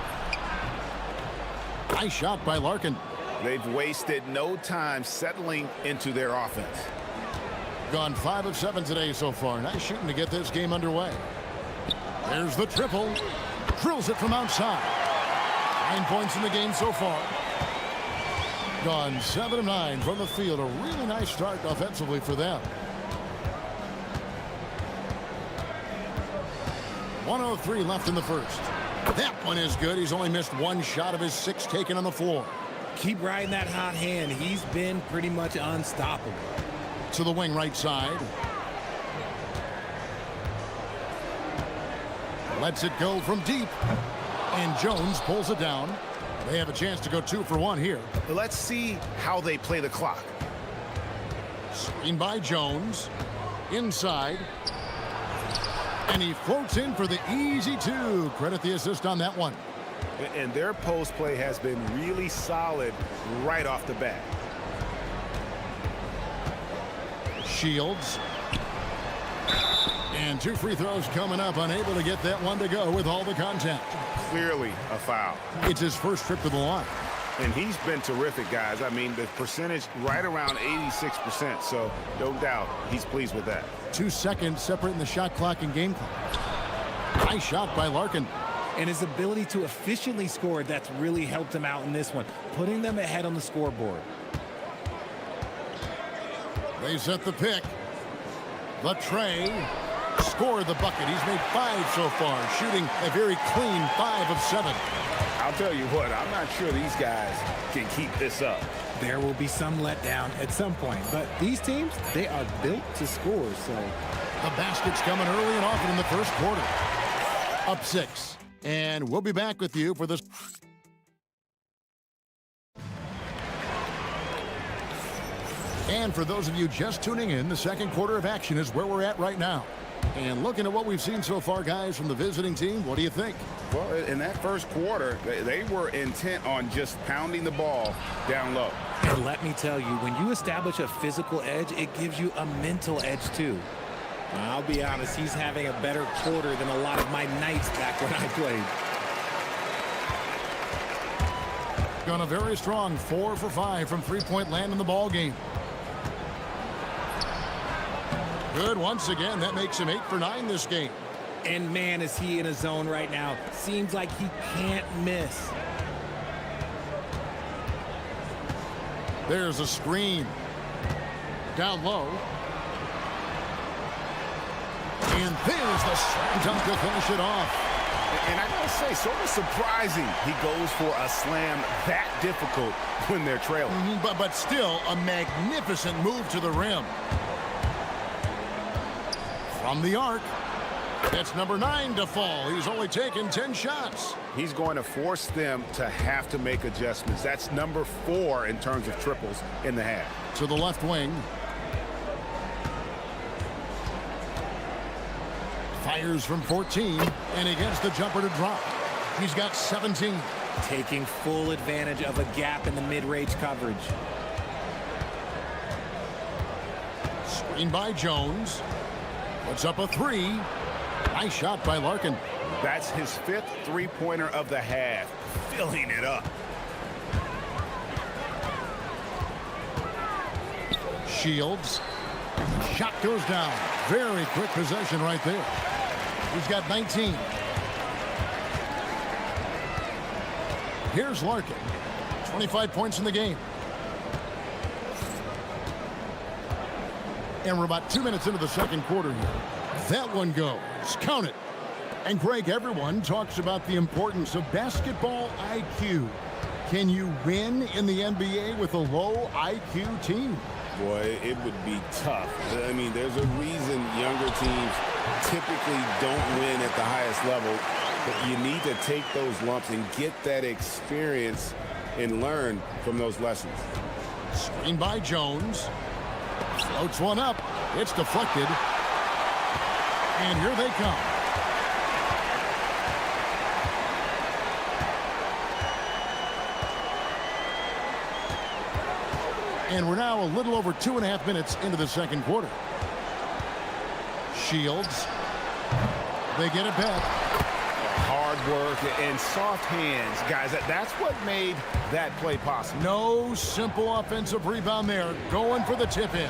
Nice shot by Larkin.
They've wasted no time settling into their offense.
Gone 5 of 7 today so far. Nice shooting to get this game underway. There's the triple. Drills it from outside. 9 points in the game so far. Gone 7 of 9 from the field. A really nice start offensively for them. 1:03 left in the first. That one is good. He's only missed one shot of his 6 taken on the floor.
Keep riding that hot hand. He's been pretty much unstoppable.
To the wing right side. Lets it go from deep. And Jones pulls it down. They have a chance to go 2 for 1 here.
Let's see how they play the clock.
Screen by Jones. Inside. And he floats in for the easy 2. Credit the assist on that one.
And their post play has been really solid right off the bat.
Shields. And 2 free throws coming up. Unable to get that one to go with all the contact.
Clearly a foul.
It's his first trip to the line.
And he's been terrific, guys. I mean, the percentage right around 86%. So no doubt he's pleased with that.
2 seconds separating the shot clock and game clock. Nice shot by Larkin.
And his ability to efficiently score, that's really helped him out in this one, putting them ahead on the scoreboard.
They set the pick. The tray. Scored the bucket. He's made 5 so far, shooting a very clean 5 of 7.
I'll tell you what, I'm not sure these guys can keep this up.
There will be some letdown at some point, but these teams, they are built to score, so.
The basket's coming early and often in the first quarter. Up 6. And we'll be back with you for this. And for those of you just tuning in, the second quarter of action is where we're at right now. And looking at what we've seen so far, guys, from the visiting team, what do you think?
Well, in that first quarter, they were intent on just pounding the ball down low.
And let me tell you, when you establish a physical edge, it gives you a mental edge, too. I'll be honest, he's having a better quarter than a lot of my nights back when I played.
Gone a very strong 4 for 5 from three-point land in the ball game. Good once again. That makes him 8 for 9 this game.
And man, is he in a zone right now. Seems like he can't miss.
There's a screen. Down low. And there's the slam dunk to finish it off.
And I gotta say, sort of surprising he goes for a slam that difficult when they're trailing.
But still a magnificent move to the rim. From the arc, it's number 9 to fall. He's only taken 10 shots.
He's going to force them to have to make adjustments. That's number 4 in terms of triples in the half.
To the left wing. Fires from 14, and he gets the jumper to drop. He's got 17.
Taking full advantage of a gap in the mid-range coverage.
Screen by Jones. Puts up a 3. Nice shot by Larkin.
That's his 5th three-pointer of the half. Filling it up.
Shields. Shot goes down. Very quick possession right there. He's got 19. Here's Larkin. 25 points in the game. And we're about 2 minutes into the second quarter here. That one goes. Count it. And Greg, everyone talks about the importance of basketball IQ. Can you win in the NBA with a low IQ team?
Boy, it would be tough. I mean, there's a reason younger teams typically don't win at the highest level. But you need to take those lumps and get that experience and learn from those lessons.
Screen by Jones. Floats one up. It's deflected. And here they come. And we're now a little over 2.5 minutes into the second quarter. Shields. They get it back.
Hard work and soft hands, guys. That's what made that play possible.
No simple offensive rebound there. Going for the tip in.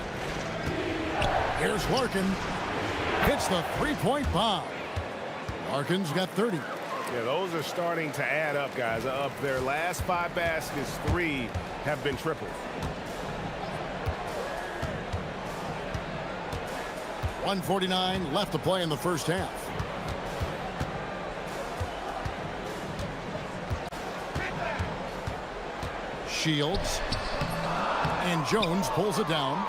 Here's Larkin. Hits the three-point bomb. Larkin's got 30.
Yeah, those are starting to add up, guys. Of their last 5 baskets, 3 have been triples. .149 left to play in the first half.
Shields. And Jones pulls it down.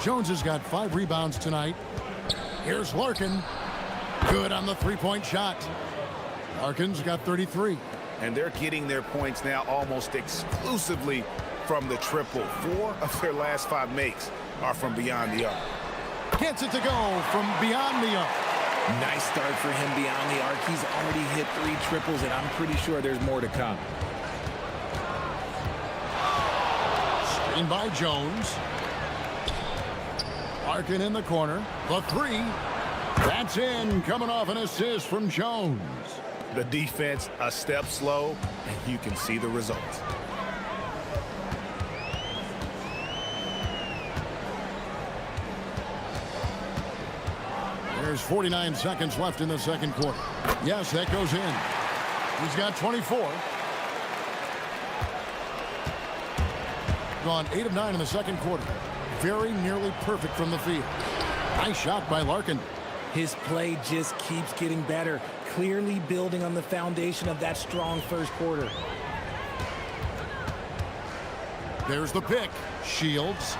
Jones has got 5 rebounds tonight. Here's Larkin. Good on the three-point shot. Larkin's got 33.
And they're getting their points now almost exclusively from the triple. 4 of their last 5 makes are from beyond the arc.
Gets it to go from beyond the arc.
Nice start for him beyond the arc. He's already hit 3 triples, and I'm pretty sure there's more to come.
Screen by Jones. Larkin in the corner. The 3. That's in, coming off an assist from Jones.
The defense a step slow, and you can see the results.
There's 49 seconds left in the second quarter. Yes, that goes in. He's got 24. Gone 8 of 9 in the second quarter. Very nearly perfect from the field. Nice shot by Larkin.
His play just keeps getting better, clearly building on the foundation of that strong first quarter.
There's the pick. Shields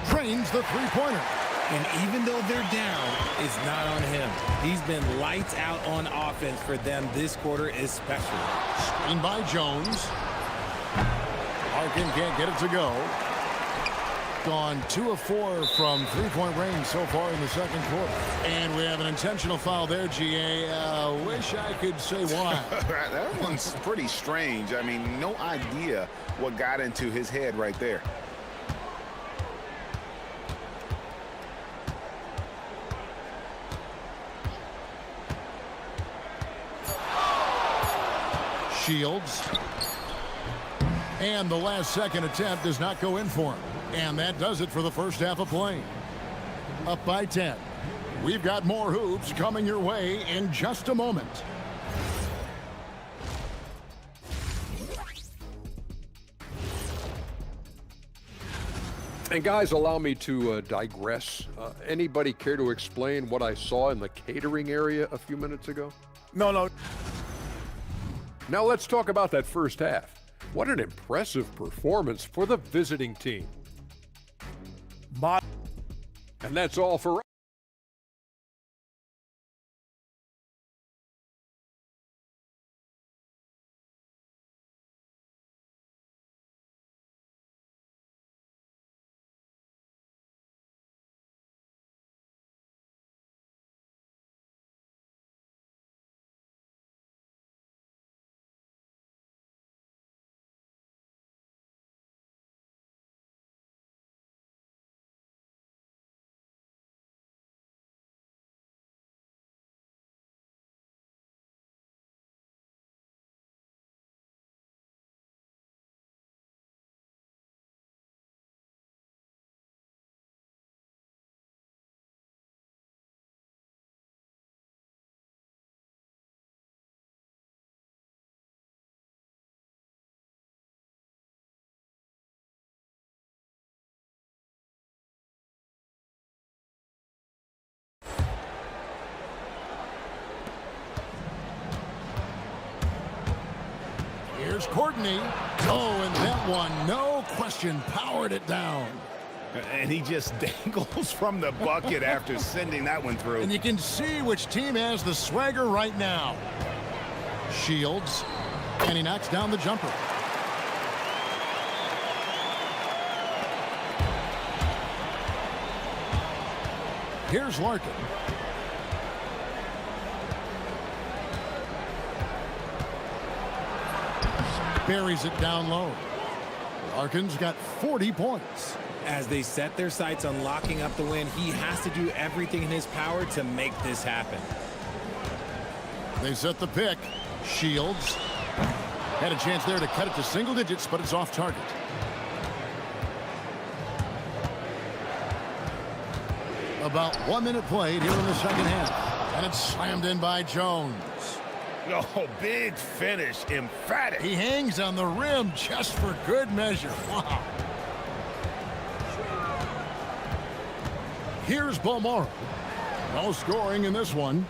trains the three-pointer.
And even though they're down, it's not on him. He's been lights out on offense for them this quarter especially.
Screen by Jones. Larkin can't get it to go. Gone 2 of 4 from three-point range so far in the second quarter. And we have an intentional foul there, GA. Wish I could say why.
That one's pretty strange. I mean, no idea what got into his head right there.
Shields. And the last second attempt does not go in for him. And that does it for the first half of play. Up by 10. We've got more hoops coming your way in just a moment.
And guys, allow me to digress. Anybody care to explain what I saw in the catering area a few minutes ago?
No.
Now let's talk about that first half. What an impressive performance for the visiting team. And that's all for
Here's Courtney. Oh, and that one, no question, powered it down.
And he just dangles from the bucket after sending that one through.
And you can see which team has the swagger right now. Shields, and he knocks down the jumper. Here's Larkin. Buries it down low. Larkin's got 40 points.
As they set their sights on locking up the win, he has to do everything in his power to make this happen.
They set the pick. Shields had a chance there to cut it to single digits, but it's off target. About 1 minute played here in the second half. And it's slammed in by Jones.
Oh, big finish, emphatic.
He hangs on the rim just for good measure. Wow. Here's Bomaro. No scoring in this one.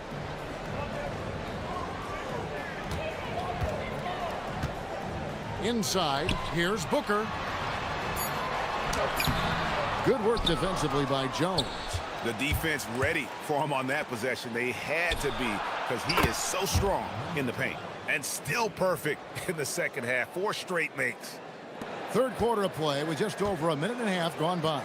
Inside, here's Booker. Good work defensively by Jones.
The defense ready for him on that possession. They had to be, because he is so strong in the paint. And still perfect in the second half. 4 straight makes.
Third quarter of play with just over a minute and a half gone by.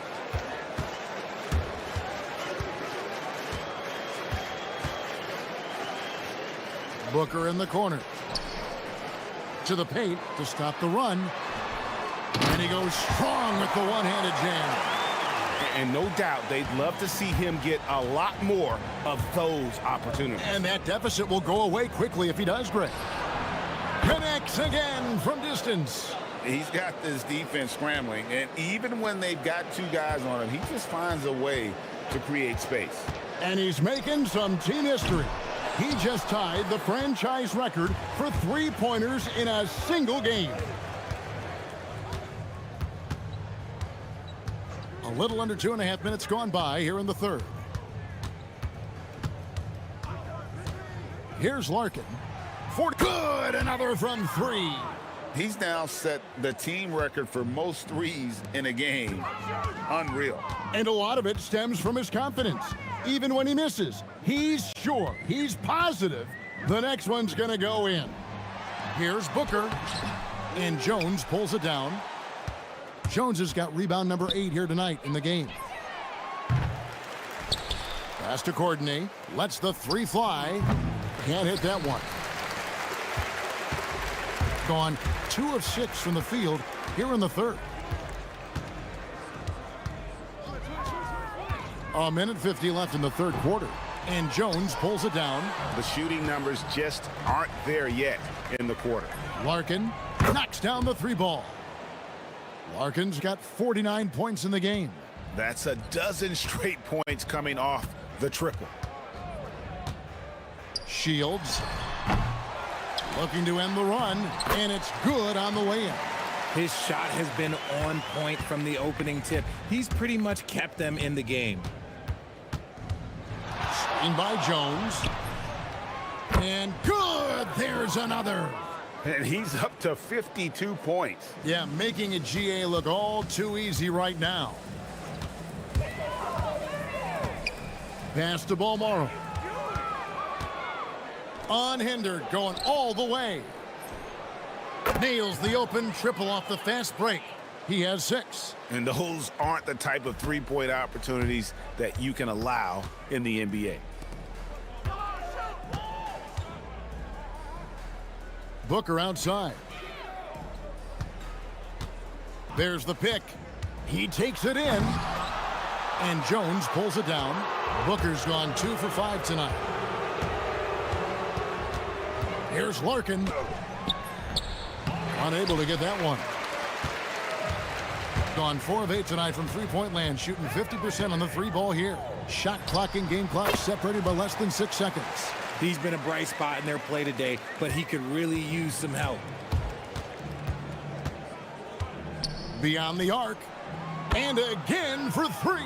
Booker in the corner. To the paint to stop the run. And he goes strong with the one-handed jam.
And no doubt they'd love to see him get a lot more of those opportunities.
And that deficit will go away quickly if he does great. Connects again from distance.
He's got this defense scrambling, and even when they've got 2 guys on him, he just finds a way to create space.
And he's making some team history. He just tied the franchise record for 3-pointers in a single game. A little under 2.5 minutes gone by here in the third. Here's Larkin. For good, another from 3.
He's now set the team record for most threes in a game. Unreal.
And a lot of it stems from his confidence. Even when he misses, he's sure, he's positive the next one's going to go in. Here's Booker. And Jones pulls it down. Jones has got rebound number 8 here tonight in the game. Pass to Courtney. Lets the 3 fly. Can't hit that one. Gone 2 of 6 from the field here in the third. A minute 50 left in the third quarter. And Jones pulls it down.
The shooting numbers just aren't there yet in the quarter.
Larkin knocks down the 3 ball. Larkin's got 49 points in the game.
That's a dozen straight points coming off the triple.
Shields looking to end the run, and it's good on the way in.
His shot has been on point from the opening tip. He's pretty much kept them in the game.
Screen by Jones. And good! There's another.
And he's up to 52 points.
Yeah, making a GA look all too easy right now. Pass to Balmaro. Unhindered, going all the way. Nails the open triple off the fast break. He has 6.
And those aren't the type of 3-point opportunities that you can allow in the NBA.
Booker outside. There's the pick. He takes it in. And Jones pulls it down. Booker's gone 2 for 5 tonight. Here's Larkin. Unable to get that one. Gone 4 of 8 tonight from 3-point land, shooting 50% on the 3 ball here. Shot clock and game clock separated by less than 6 seconds.
He's been a bright spot in their play today, but he could really use some help.
Beyond the arc. And again for 3.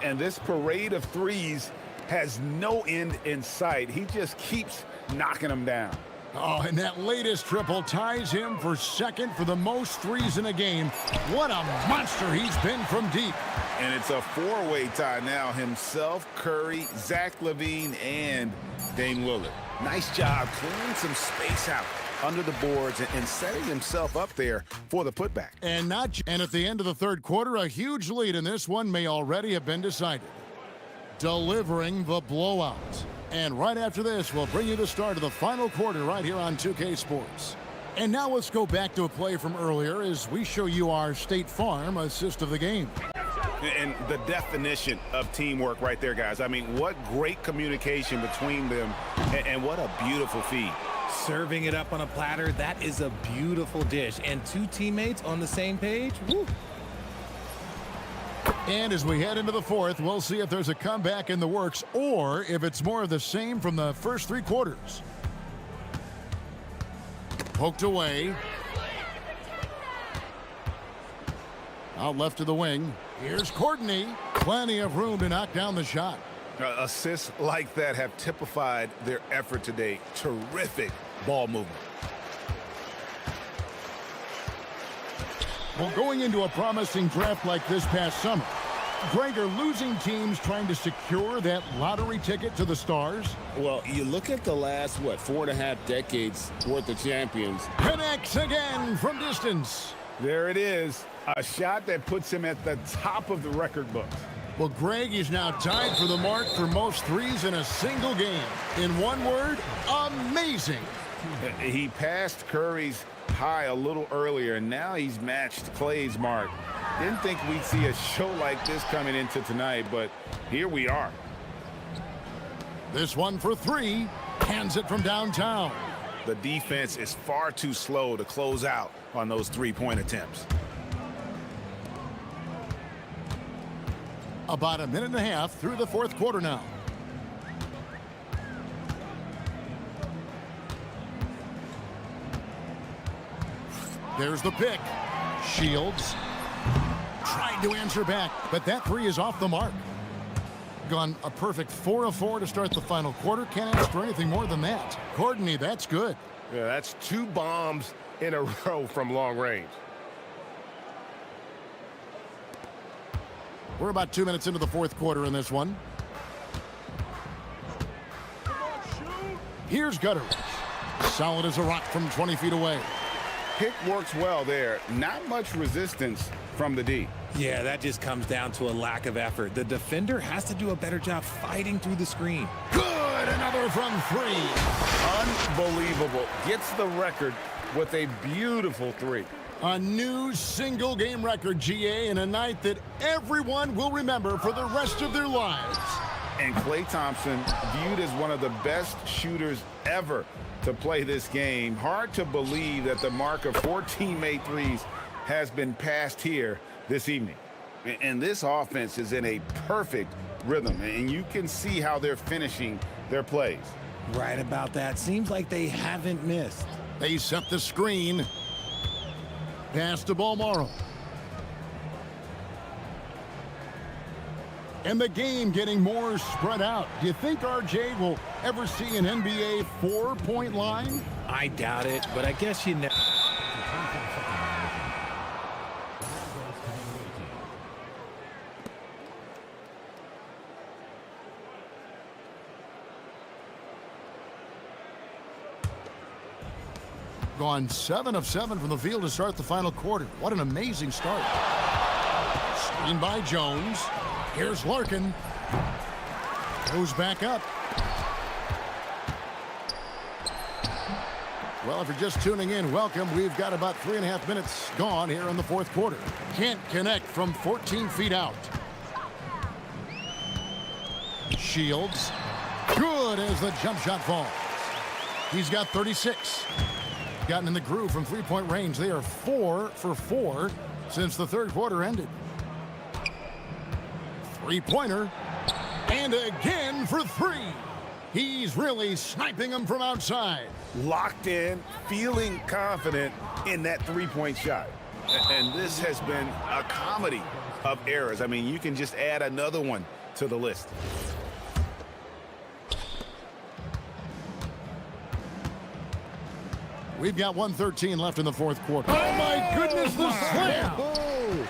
And this parade of threes has no end in sight. He just keeps knocking them down.
Oh, and that latest triple ties him for second for the most threes in a game. What a monster he's been from deep.
And it's a 4-way tie now. Himself, Curry, Zach LaVine, and Dame Lillard. Nice job clearing some space out under the boards and setting himself up there for the putback.
And at the end of the third quarter, a huge lead in this one may already have been decided. Delivering the blowout. And right after this, we'll bring you the start of the final quarter right here on 2K Sports. And now let's go back to a play from earlier as we show you our State Farm assist of the game.
And the definition of teamwork right there, guys. I mean, what great communication between them, and what a beautiful feed.
Serving it up on a platter, that is a beautiful dish. And 2 teammates on the same page, woo.
And as we head into the fourth, we'll see if there's a comeback in the works or if it's more of the same from the first 3 quarters. Poked away. Out left to the wing. Here's Courtney. Plenty of room to knock down the shot.
Assists like that have typified their effort today. Terrific ball movement.
Well, going into a promising draft like this past summer, Greg, are losing teams trying to secure that lottery ticket to the stars?
Well, you look at the last, 4.5 decades worth of champions.
Connects again from distance.
There it is. A shot that puts him at the top of the record books.
Well, Greg is now tied for the mark for most threes in a single game. In one word, amazing.
He passed Curry's high a little earlier, and now he's matched Clay's mark. Didn't think we'd see a show like this coming into tonight, but here we are.
This one for three. Hands it from downtown.
The defense is far too slow to close out on those three-point attempts.
About a minute and a half through the fourth quarter now. There's the pick. Shields trying to answer back, but that three is off the mark. Gone a perfect 4 of 4 to start the final quarter. Can't ask for anything more than that. Courtney, that's good.
Yeah, that's 2 bombs in a row from long range.
We're about 2 minutes into the fourth quarter in this one. Here's Gutteridge. Solid as a rock from 20 feet away.
Pick works well there. Not much resistance from the D.
Yeah, that just comes down to a lack of effort. The defender has to do a better job fighting through the screen.
Good, another from 3.
Unbelievable. Gets the record with a beautiful 3.
A new single game record, GA, in a night that everyone will remember for the rest of their lives.
And Klay Thompson viewed as one of the best shooters ever to play this game. Hard to believe that the mark of 14 made threes has been passed here this evening. And this offense is in a perfect rhythm, and you can see how they're finishing their plays.
Right about that. Seems like they haven't missed.
They set the screen. Pass to Balmaro. And the game getting more spread out. Do you think RJ will ever see an NBA 4-point line?
I doubt it, but I guess you never.
Gone 7 of 7 from the field to start the final quarter. What an amazing start. Screen by Jones. Here's Larkin. Goes back up. Well, if you're just tuning in, welcome. We've got about 3.5 minutes gone here in the fourth quarter. Can't connect from 14 feet out. Shields. Good as the jump shot falls. He's got 36. Gotten in the groove from three-point range. They are 4 for 4 since the third quarter ended. Three-pointer. And again for 3. He's really sniping them from outside.
Locked in, feeling confident in that three-point shot. And this has been a comedy of errors. I mean, you can just add another one to the list.
We've got 1:13 left in the fourth quarter. Oh, my goodness, the slam! Oh.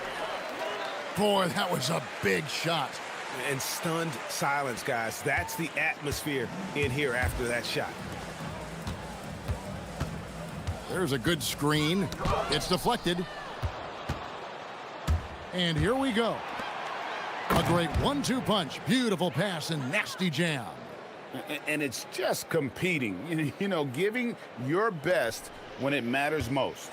Boy, that was a big shot.
And stunned silence, guys. That's the atmosphere in here after that shot.
There's a good screen. It's deflected. And here we go. A great 1-2 punch. Beautiful pass and nasty jam.
And it's just competing, you know, giving your best when it matters most.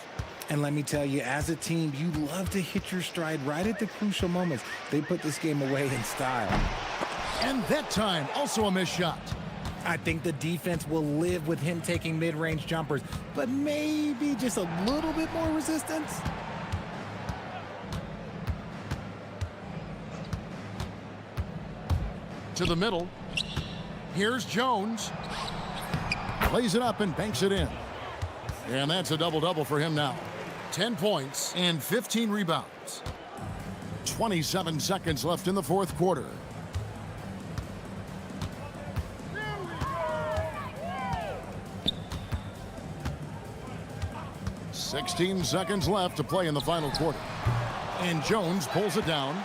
And let me tell you, as a team, you love to hit your stride right at the crucial moments. They put this game away in style.
And that time, also a missed shot.
I think the defense will live with him taking mid-range jumpers, but maybe just a little bit more resistance.
To the middle. Here's Jones. Plays it up and banks it in. And that's a double-double for him now. 10 points and 15 rebounds. 27 seconds left in the fourth quarter. 16 seconds left to play in the final quarter. And Jones pulls it down.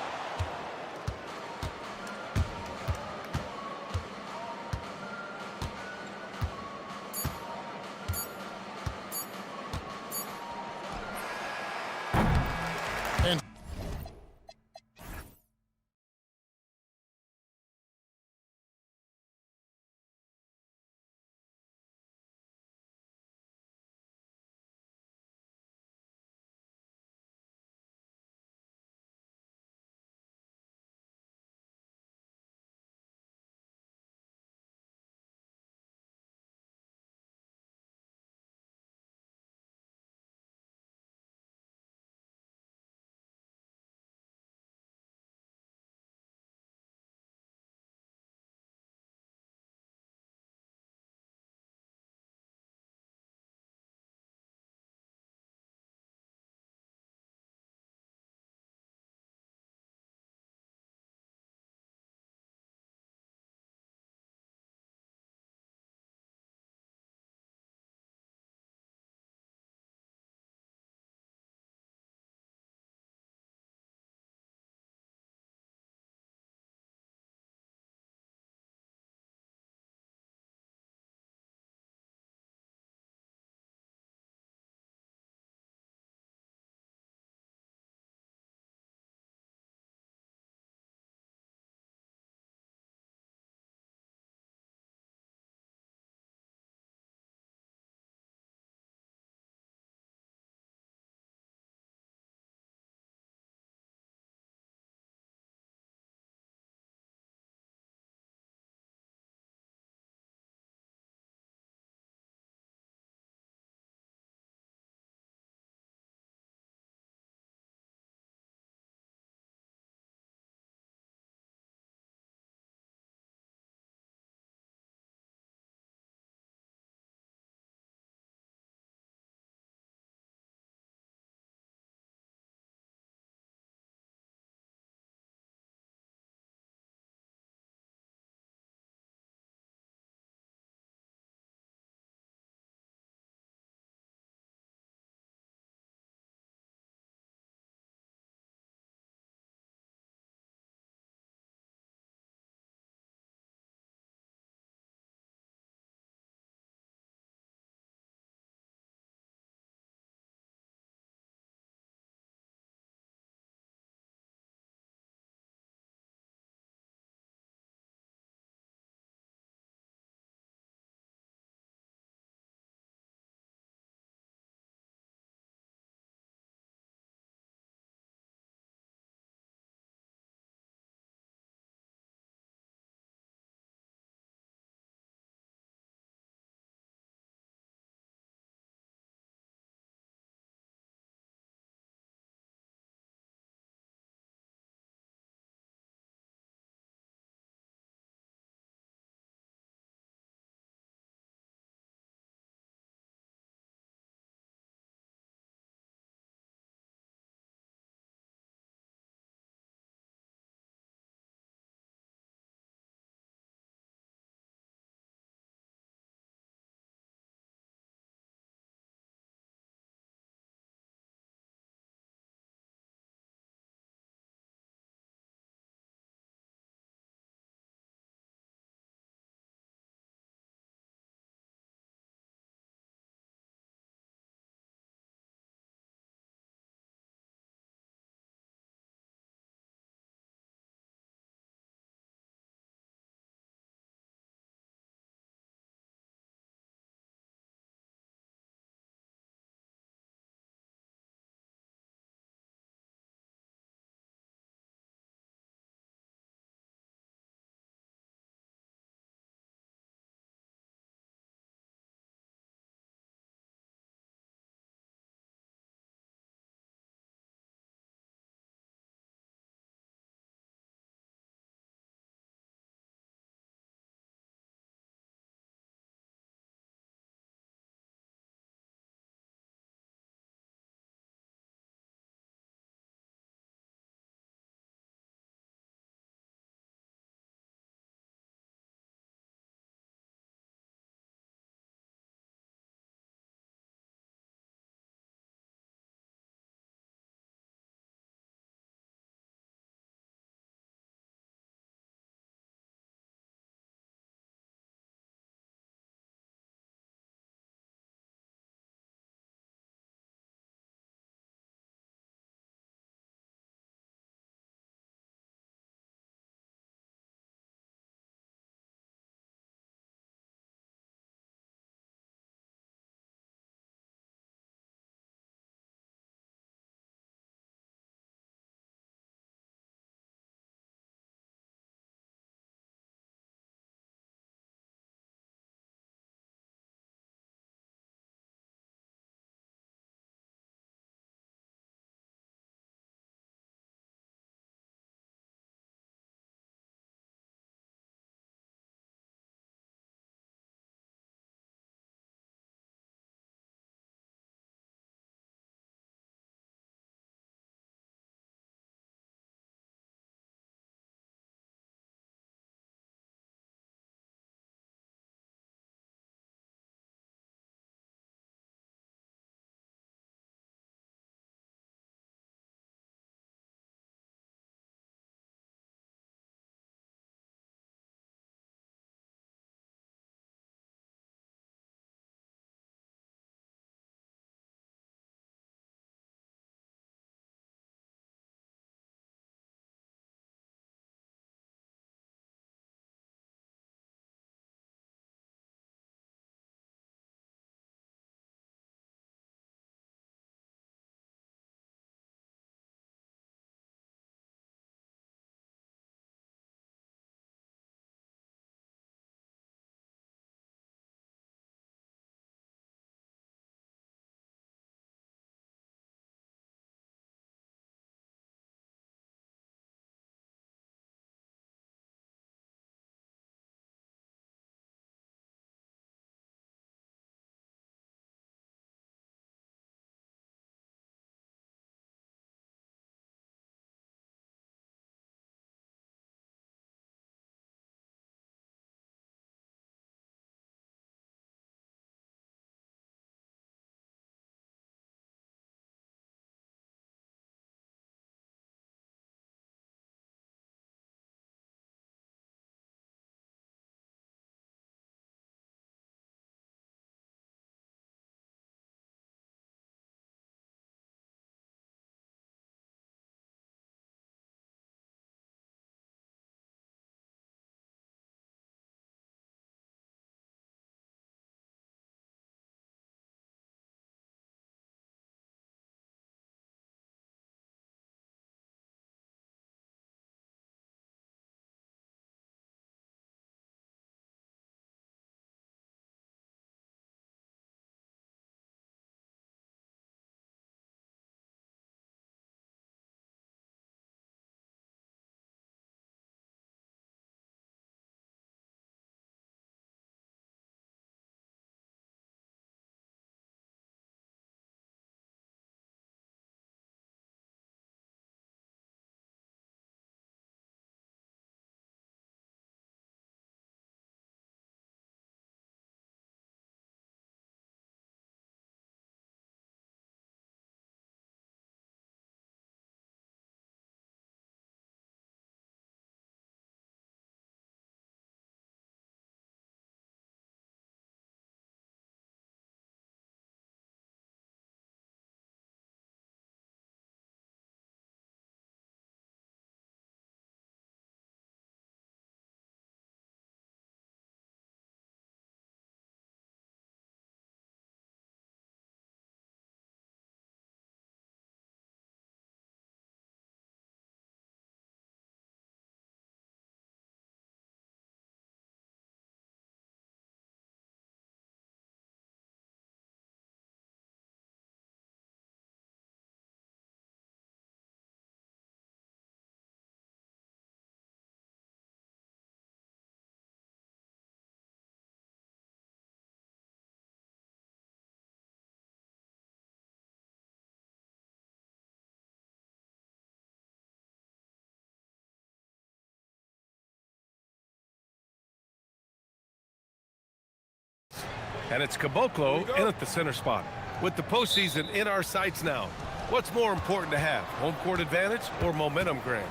And it's Caboclo in at the center spot. With the postseason in our sights now, what's more important to have, home court advantage or momentum, Grant?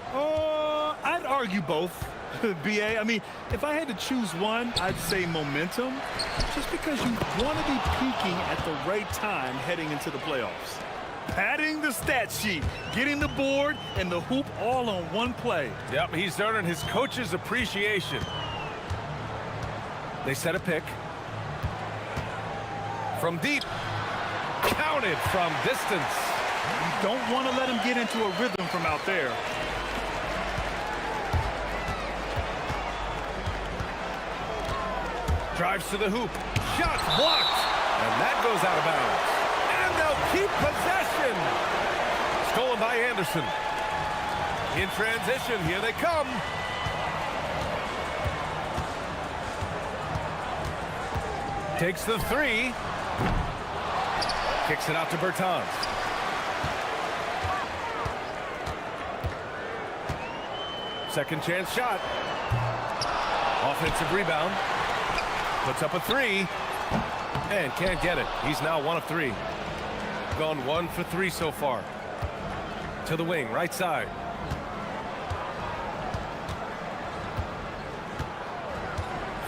I'd argue both, BA. I mean, if I had to choose one, I'd say momentum, just because you want to be peaking at the right time heading into the playoffs. Padding the stat sheet, getting the board and the hoop all on one play.
Yep, he's earning his coach's appreciation. They set a pick. From deep. Counted from distance.
You don't want to let him get into a rhythm from out there.
Drives to the hoop. Shots blocked. And that goes out of bounds. And they'll keep possession. Stolen by Anderson. In transition, here they come. Takes the three. Kicks it out to Bertans. Second chance shot. Offensive rebound. Puts up a three. And can't get it. He's now 1 of 3. Gone 1 for 3 so far. To the wing, right side.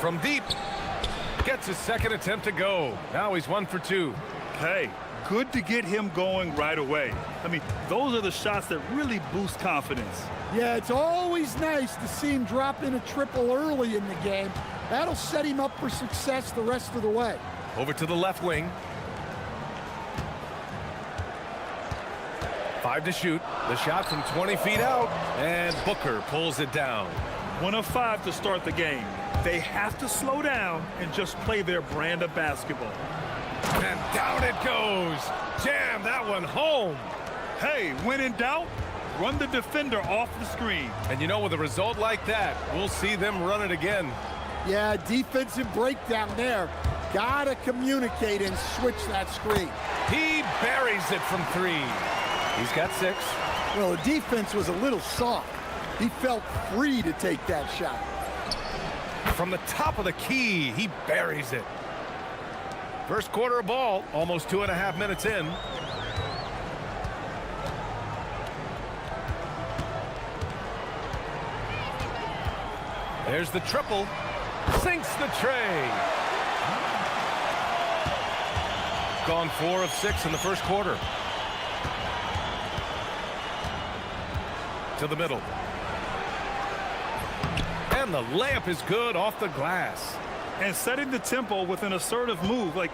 From deep. Gets his second attempt to go. Now he's 1 for 2.
Hey, good to get him going right away. I mean, those are the shots that really boost confidence.
Yeah, it's always nice to see him drop in a triple early in the game. That'll set him up for success the rest of the way.
Over to the left wing. 5 to shoot. The shot from 20 feet out. And Booker pulls it down.
1 of 5 to start the game. They have to slow down and just play their brand of basketball.
And down it goes. Jam that one home.
Hey, when in doubt, run the defender off the screen.
And you know, with a result like that, we'll see them run it again.
Yeah, defensive breakdown there. Gotta communicate and switch that screen.
He buries it from 3. He's got 6.
Well, the defense was a little soft. He felt free to take that shot.
From the top of the key, he buries it. First quarter of ball, almost 2.5 minutes in. There's the triple. Sinks the tray. Gone 4 of 6 in the first quarter. To the middle. And the layup is good off the glass.
And setting the tempo with an assertive move. Like,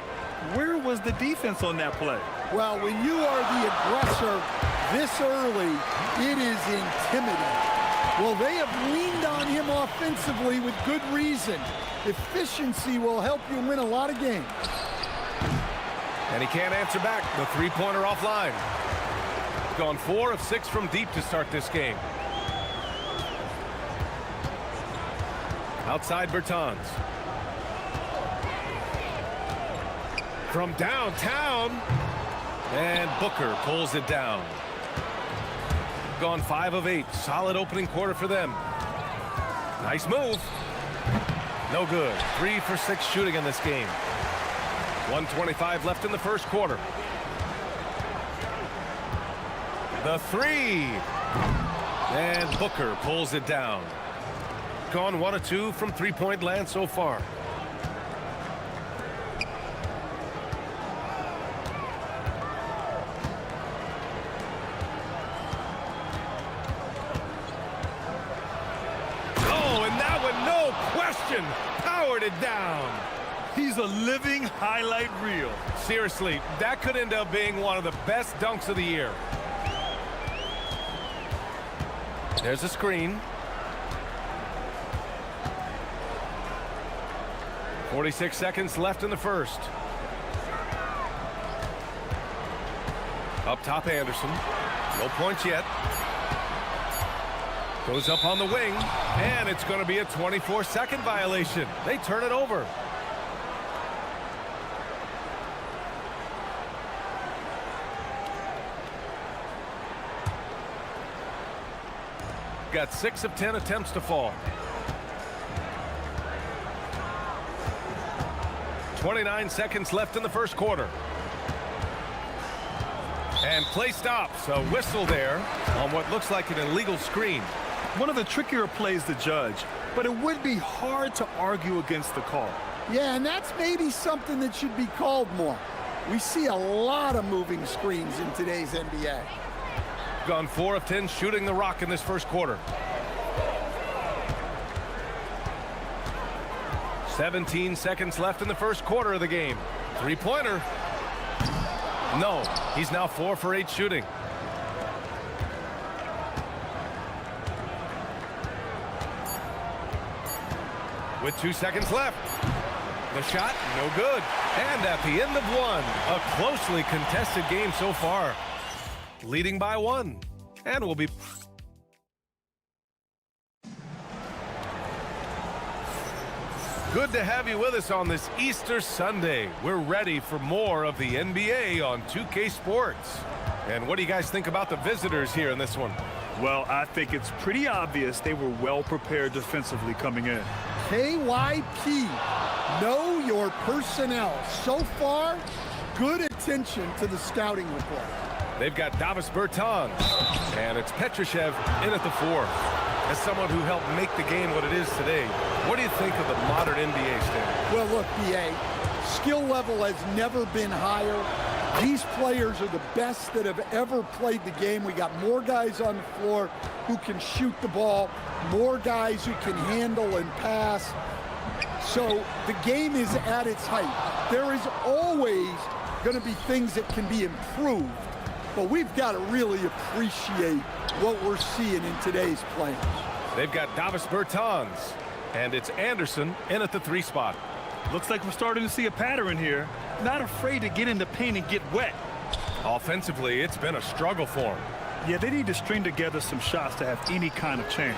where was the defense on that play?
Well, when you are the aggressor this early, it is intimidating. Well, they have leaned on him offensively with good reason. Efficiency will help you win a lot of games.
And he can't answer back. The three-pointer offline. Gone 4 of 6 from deep to start this game. Outside Bertans. From downtown. And Booker pulls it down. Gone 5 of 8. Solid opening quarter for them. Nice move. No good. 3 for 6 shooting in this game. 1:25 left in the first quarter. The three. And Booker pulls it down. Gone 1 of 2 from three-point land so far. Oh, and that one, no question, powered it down.
He's a living highlight reel.
Seriously, that could end up being one of the best dunks of the year. There's a screen. 46 seconds left in the first. Up top, Anderson. No points yet. Goes up on the wing, and it's going to be a 24-second violation. They turn it over. Got 6 of 10 attempts to fall. 29 seconds left in the first quarter. And play stops. A whistle there on what looks like an illegal screen.
One of the trickier plays to judge, but it would be hard to argue against the call.
Yeah, and that's maybe something that should be called more. We see a lot of moving screens in today's NBA.
Gone 4 of 10 shooting the rock in this first quarter. 17 seconds left in the first quarter of the game. Three-pointer. No, he's now 4 for 8 shooting. With 2 seconds left. The shot, no good. And at the end of one, a closely contested game so far. Leading by 1. And we'll be... Good to have you with us on this Easter Sunday. We're ready for more of the NBA on 2K Sports. And what do you guys think about the visitors here in this one?
Well, I think it's pretty obvious they were well prepared defensively coming in.
KYP, know your personnel. So far, good attention to the scouting report.
They've got Davis Bertans, and it's Petrushev in at the 4. As someone who helped make the game what it is today, what do you think of the modern NBA standard?
Well, look, BA, skill level has never been higher. These players are the best that have ever played the game. We got more guys on the floor who can shoot the ball, more guys who can handle and pass. So the game is at its height. There is always going to be things that can be improved, but we've got to really appreciate what we're seeing in today's players.
They've got Davis Bertans, and it's Anderson in at the 3 spot.
Looks like we're starting to see a pattern here. Not afraid to get in the paint and get wet.
Offensively, it's been a struggle for them.
Yeah, they need to string together some shots to have any kind of chance.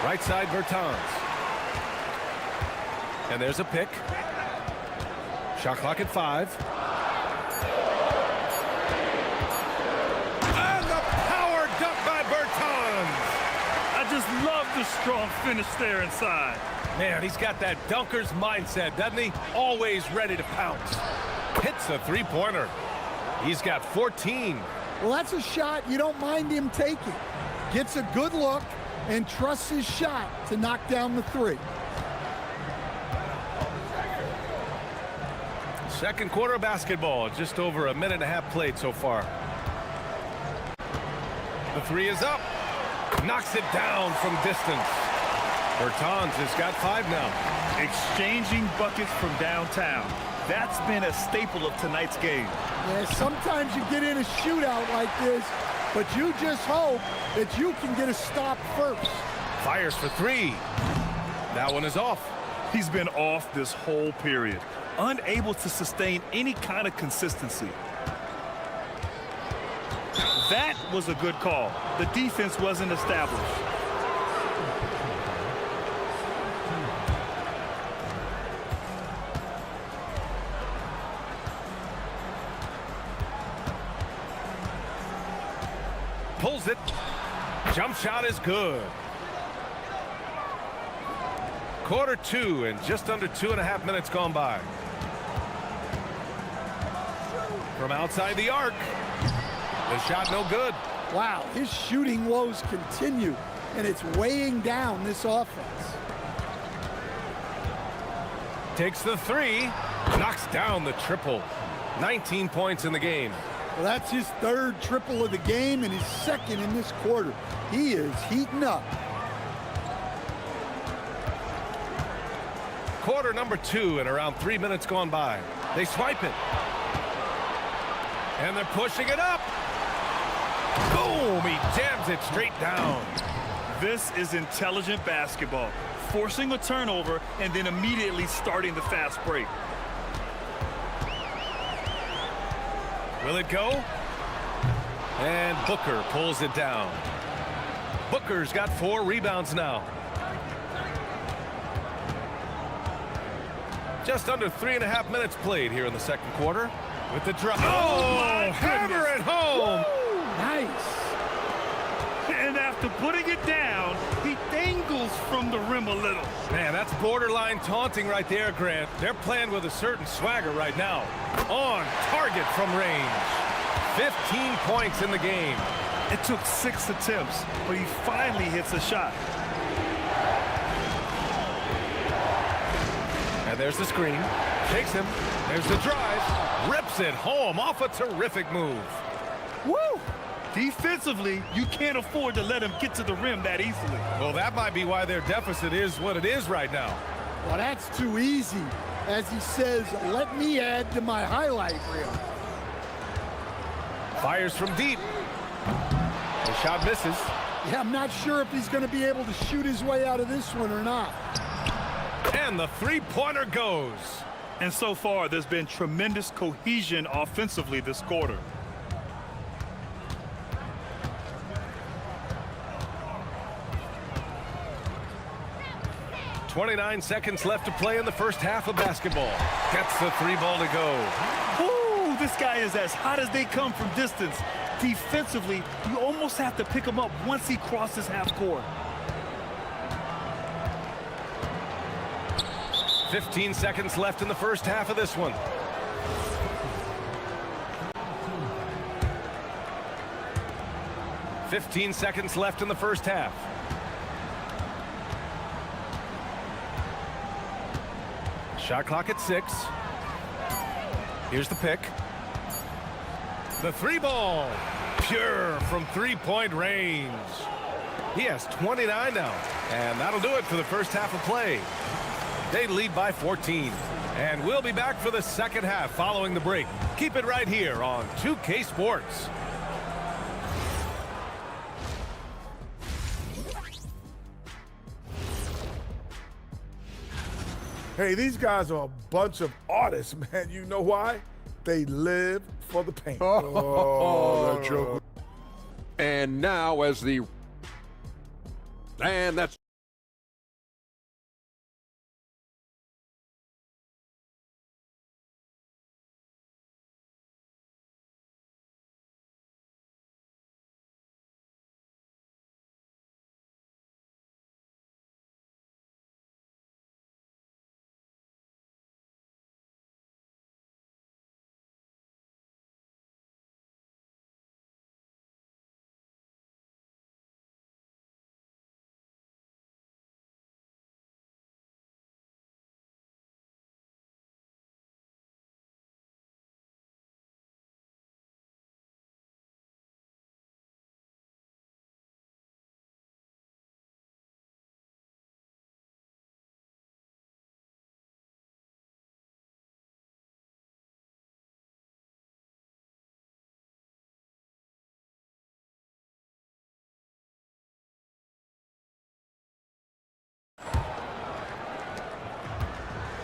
Right side, Bertans. And there's a pick. Shot clock at 5. And the power dunk by Bertans.
I just love the strong finish there inside.
Man, he's got that dunker's mindset, doesn't he? Always ready to pounce. Hits a 3-pointer. He's got 14.
Well, that's a shot you don't mind him taking. Gets a good look and trusts his shot to knock down the 3.
Second quarter of basketball, just over a minute and a half played so far. The 3 is up. Knocks it down from distance. Bertans has got 5 now.
Exchanging buckets from downtown. That's been a staple of tonight's game.
Yeah, sometimes you get in a shootout like this, but you just hope that you can get a stop first.
Fires for 3. That one is off.
He's been off this whole period, unable to sustain any kind of consistency. That was a good call. The defense wasn't established.
Pulls it. Jump shot is good. Quarter 2 and just under 2.5 minutes gone by. From outside the arc. The shot no good.
Wow, his shooting woes continue, and it's weighing down this offense.
Takes the 3. Knocks down the triple. 19 points in the game.
Well, that's his 3rd triple of the game and his 2nd in this quarter. He is heating up.
Quarter number 2 and around 3 minutes gone by. They swipe it. And they're pushing it up. Boom! He jams it straight down.
This is intelligent basketball. Forcing a turnover and then immediately starting the fast break.
Will it go? And Booker pulls it down. Booker's got 4 rebounds now. Just under 3.5 minutes played here in the second quarter. With the drop. Oh, hammer it home.
Woo! Nice.
And after after putting it down, he dangles from the rim a little.
Man, that's borderline taunting right there, Grant. They're playing with a certain swagger right now. On target from range. 15 points in the game.
It took 6 attempts, but he finally hits a shot.
And there's the screen. Takes him. There's the drive. Rips it home off a terrific move.
Woo! Defensively, you can't afford to let him get to the rim that easily.
Well, that might be why their deficit is what it is right now.
Well, that's too easy. As he says, let me add to my highlight reel.
Fires from deep. The shot misses.
Yeah, I'm not sure if he's going to be able to shoot his way out of this one or not.
And the three-pointer goes.
And so far, there's been tremendous cohesion offensively this quarter.
.29 seconds left to play in the first half of basketball. Gets the three ball to go.
Ooh, this guy is as hot as they come from distance. Defensively, you almost have to pick him up once he crosses half court.
15 seconds left in the first half of this one. .15 seconds left in the first half. Shot clock at 6. Here's the pick. The three ball. Pure from three-point range. He has 29 now. And that'll do it for the first half of play. They lead by 14. And we'll be back for the second half following the break. Keep it right here on 2K Sports.
Hey, these guys are a bunch of artists, man. You know why? They live for the paint.
Oh, that joke.
And now as the... And that's...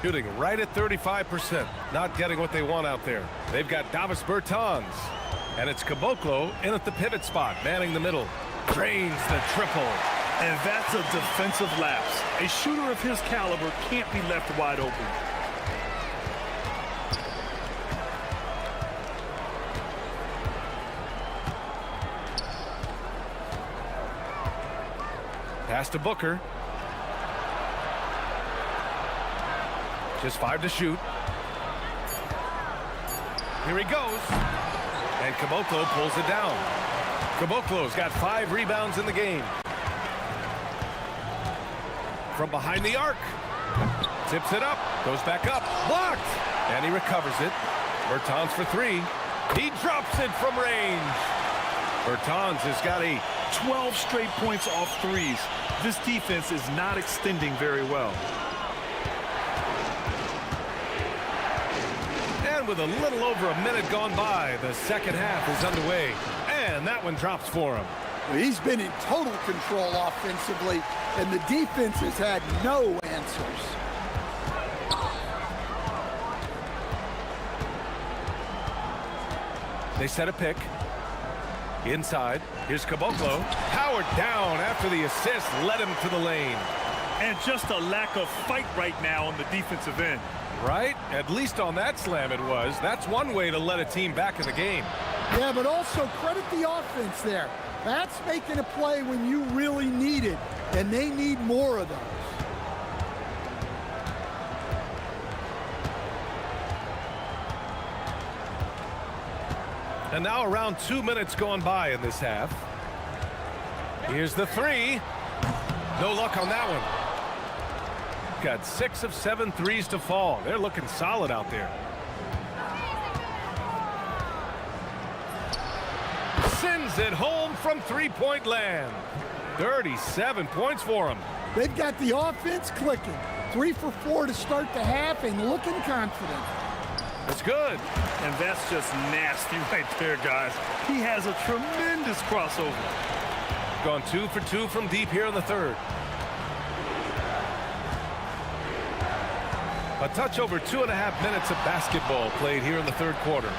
Shooting right at 35%. Not getting what they want out there. They've got Davis Bertans. And it's Caboclo in at the pivot spot, manning the middle. Drains the triple.
And that's a defensive lapse. A shooter of his caliber can't be left wide open.
Pass to Booker. Just 5 to shoot. Here he goes. And Caboclo pulls it down. Caboclo's got 5 rebounds in the game. From behind the arc. Tips it up. Goes back up. Blocked. And he recovers it. Bertans for 3. He drops it from range. Bertans has got
12 straight points off threes. This defense is not extending very well.
And with a little over a minute gone by, the second half is underway. And that one drops for him.
He's been in total control offensively, and the defense has had no answers.
They set a pick. Inside. Here's Caboclo. Powered down after the assist led him to the lane.
And just a lack of fight right now on the defensive end.
Right? At least on that slam it was. That's one way to let a team back in the game.
Yeah, but also credit the offense there. That's making a play when you really need it, and they need more of those.
And now around 2 minutes gone by in this half. Here's the three. No luck on that one. Got 6 of 7 threes to fall. They're looking solid out there. Sends it home from three-point land. 37 points for him.
They've got the offense clicking. 3 for 4 to start the half and looking confident.
That's good.
And that's just nasty right there, guys. He has a tremendous crossover.
Gone 2 for 2 from deep here in the third. A touch over 2.5 minutes of basketball played here in the third quarter.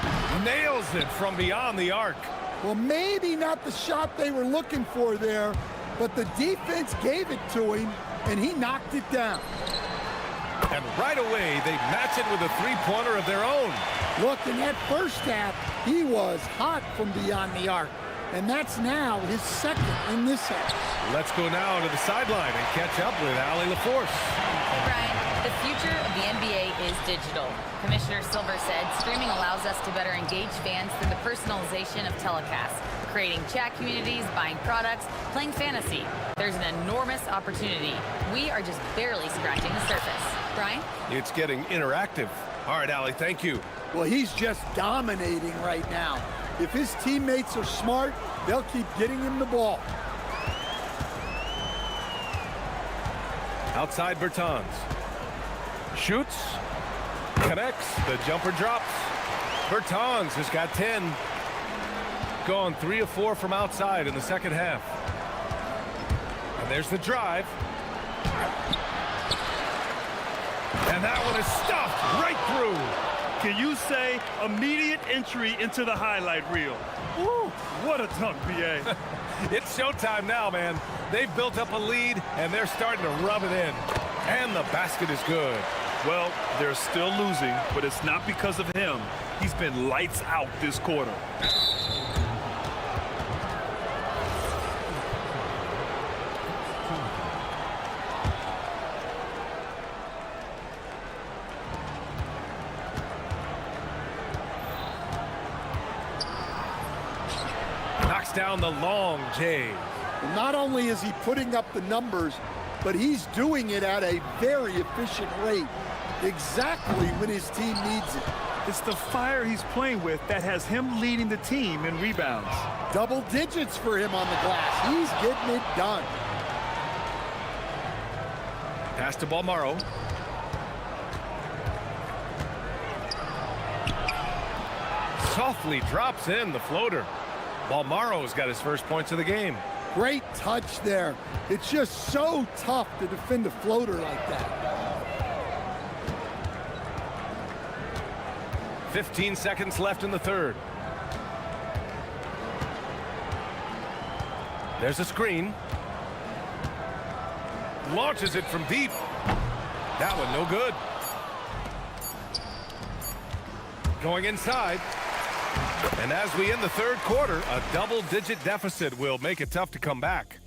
Nails it from beyond the arc.
Well, maybe not the shot they were looking for there, but the defense gave it to him, and he knocked it down.
And right away, they match it with a three-pointer of their own.
Look, in that first half, he was hot from beyond the arc, and that's now his second in this half.
Let's go now to the sideline and catch up with Allie LaForce.
Hey, Brian, the future of the NBA is digital. Commissioner Silver said streaming allows us to better engage fans through the personalization of telecasts, creating chat communities, buying products, playing fantasy. There's an enormous opportunity. We are just barely scratching the surface. Brian?
It's getting interactive. All right, Allie, thank you.
Well, he's just dominating right now. If his teammates are smart, they'll keep getting him the ball.
Outside Bertans. Shoots. Connects. The jumper drops. Bertans has got 10. Gone 3 of 4 from outside in the second half. And there's the drive. And that one is stuffed right through.
Can you say immediate entry into the highlight reel? Woo, what a dunk, B.A.
It's showtime now, man. They've built up a lead, and they're starting to rub it in. And the basket is good.
Well, they're still losing, but it's not because of him. He's been lights out this quarter.
Down the long J.
Not only is he putting up the numbers, but he's doing it at a very efficient rate, exactly when his team needs it.
It's the fire he's playing with that has him leading the team in rebounds.
Double digits for him on the glass. He's getting it done.
Pass to Balmaro. Softly drops in the floater. Balmaro's got his first points of the game.
Great touch there. It's just so tough to defend a floater like that.
15 seconds left in the third. There's a screen. Launches it from deep. That one no good. Going inside. And as we end the third quarter, a double-digit deficit will make it tough to come back.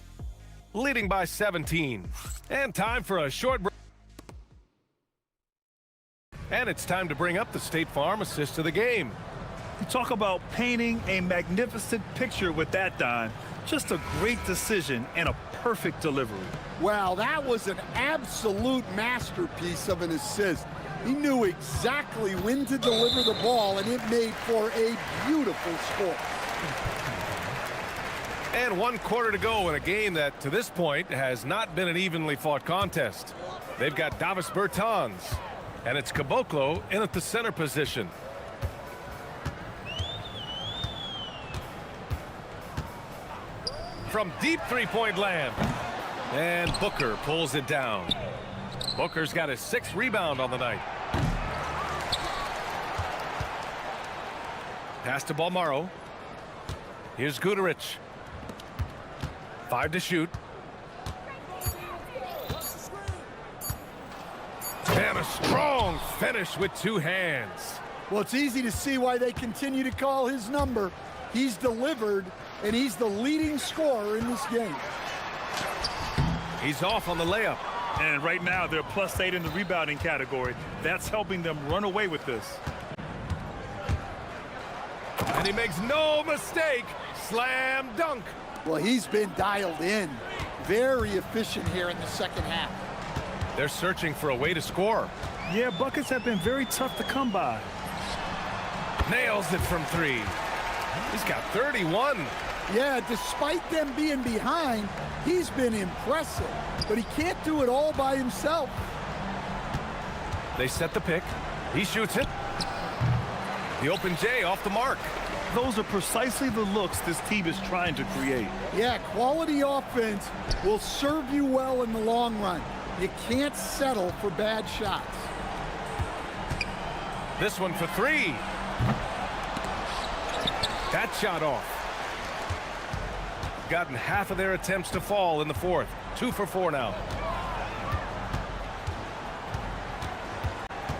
Leading by 17. And time for a short break. And it's time to bring up the State Farm assist of the game.
You talk about painting a magnificent picture with that, Don. Just a great decision and a perfect delivery.
Wow, that was an absolute masterpiece of an assist. He knew exactly when to deliver the ball, and it made for a beautiful score.
And 1 quarter to go in a game that, to this point, has not been an evenly fought contest. They've got Davis Bertans, and it's Caboclo in at the center position. From deep three-point land. And Booker pulls it down. Booker's got his 6th rebound on the night. Pass to Balmaro. Here's Guterich. 5 to shoot. And a strong finish with 2 hands.
Well, it's easy to see why they continue to call his number. He's delivered and he's the leading scorer in this game.
He's off on the layup.
And right now, they're +8 in the rebounding category. That's helping them run away with this.
And he makes no mistake. Slam dunk.
Well, he's been dialed in. Very efficient here in the second half.
They're searching for a way to score.
Yeah, buckets have been very tough to come by.
Nails it from 3. He's got 31.
Yeah, despite them being behind, he's been impressive. But he can't do it all by himself.
They set the pick. He shoots it. The open J off the mark.
Those are precisely the looks this team is trying to create.
Yeah, quality offense will serve you well in the long run. You can't settle for bad shots.
This one for 3. That shot off. Gotten half of their attempts to fall in the fourth. 2 for 4 now.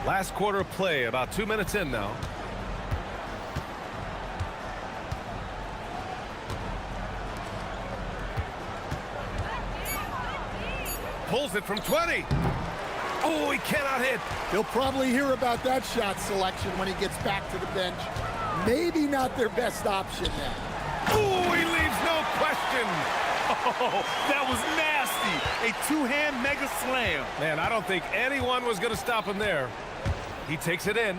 Last quarter of play, about 2 minutes in now. Pulls it from 20. Oh, he cannot hit.
He'll probably hear about that shot selection when he gets back to the bench. Maybe not their best option then.
Oh, he leaves no question.
Oh, that was nasty. A two-hand mega slam.
Man, I don't think anyone was going to stop him there. He takes it in.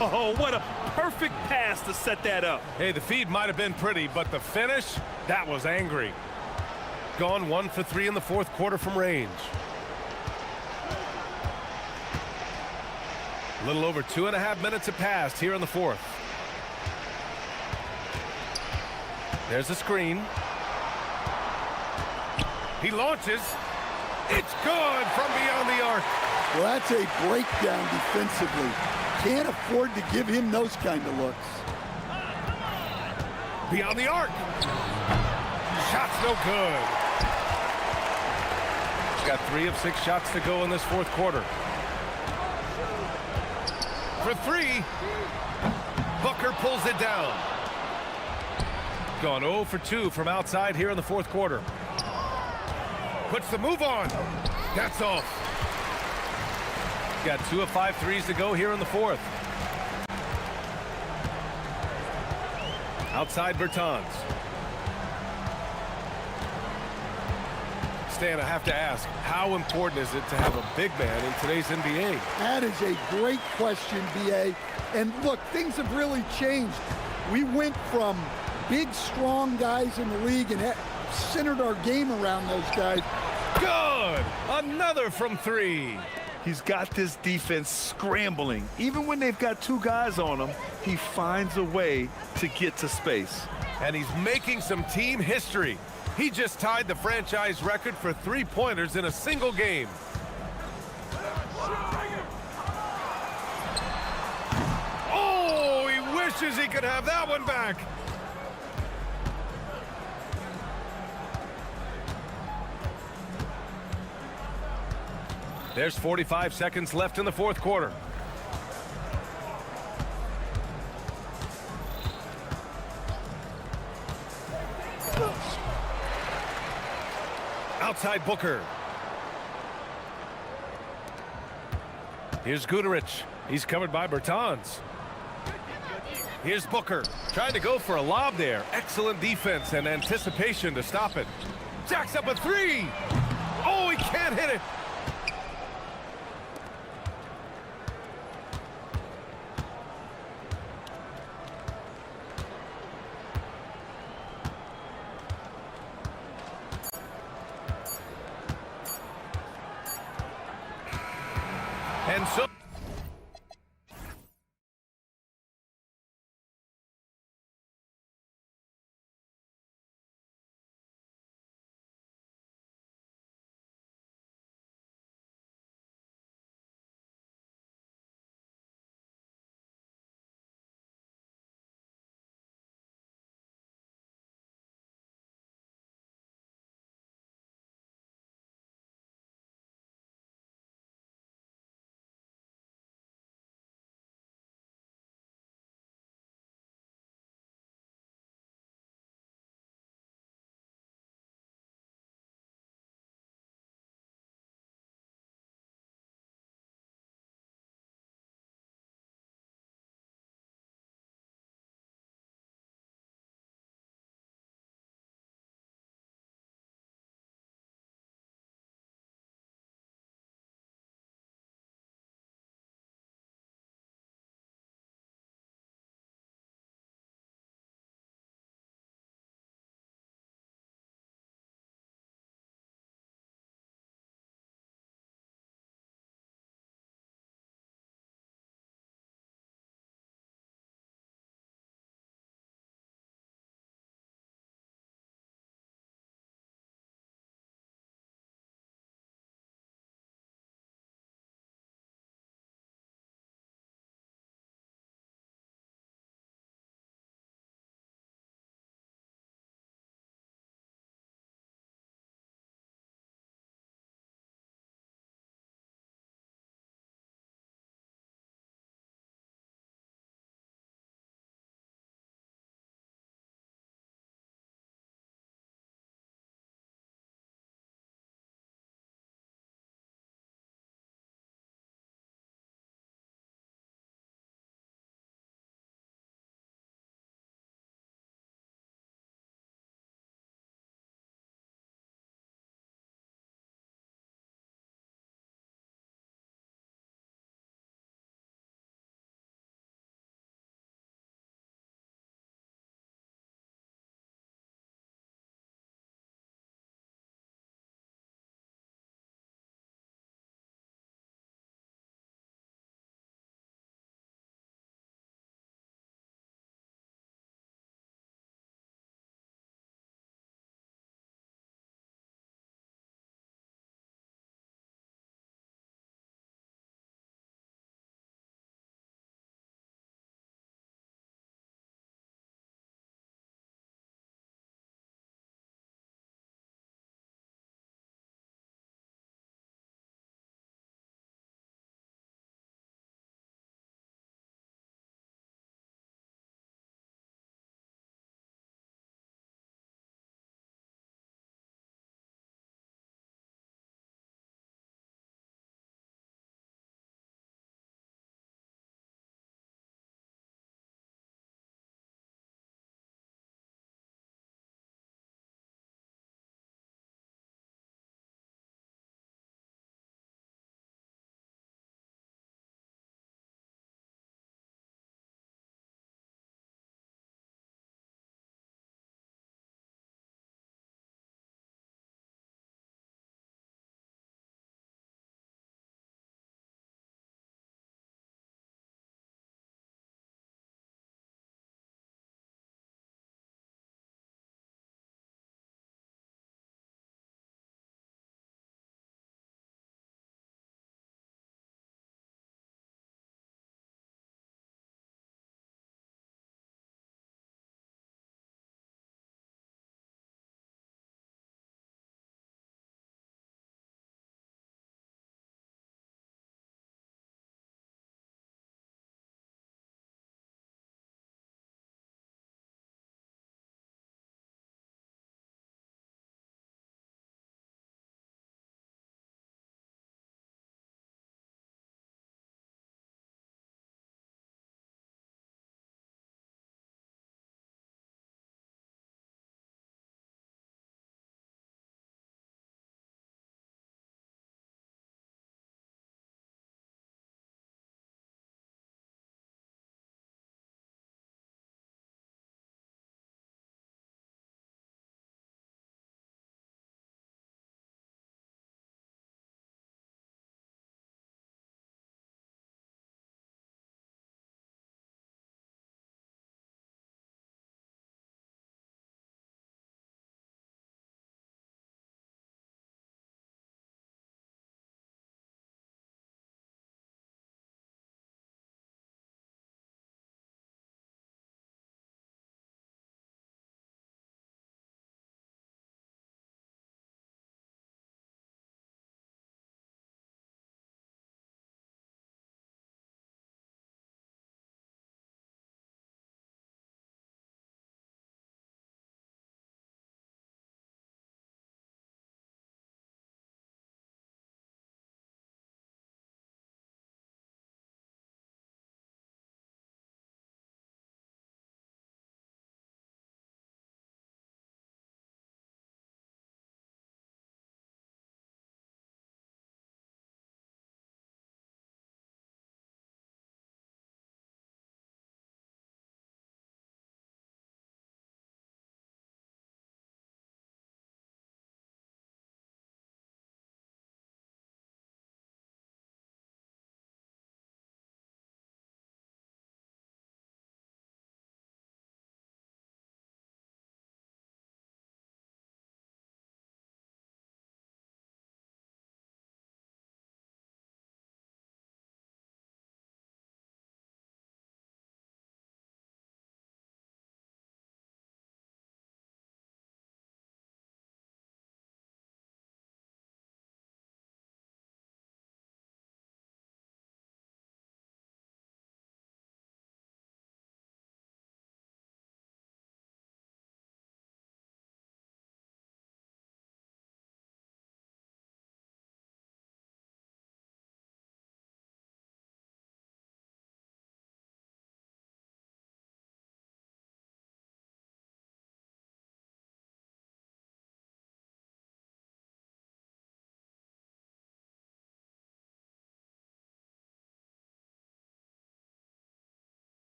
Oh, what a perfect pass to set that up.
Hey, the feed might have been pretty, but the finish, that was angry. Gone 1 for 3 in the fourth quarter from range. A little over 2.5 minutes have passed here in the fourth. There's a screen. He launches. It's good from beyond the arc.
Well, that's a breakdown defensively. Can't afford to give him those kind of looks.
Beyond the arc. Shot's no good. Got 3 of 6 shots to go in this fourth quarter. For 3. Booker pulls it down. Gone 0 for 2 from outside here in the fourth quarter. Puts the move on. That's off. Got 2 of 5 threes to go here in the fourth. Outside Bertans. Stan, I have to ask, how important is it to have a big man in today's NBA?
That is a great question, B.A. And look, things have really changed. We went from big, strong guys in the league and centered our game around those guys.
Good! Another from 3.
He's got this defense scrambling. Even when they've got 2 guys on him, he finds a way to get to space.
And he's making some team history. He just tied the franchise record for 3-pointers in a single game. Oh, he wishes he could have that one back. There's 45 seconds left in the fourth quarter. Outside Booker. Here's Guterich. He's covered by Bertans. Here's Booker. Trying to go for a lob there. Excellent defense and anticipation to stop it. Jacks up a 3. Oh, he can't hit it. And so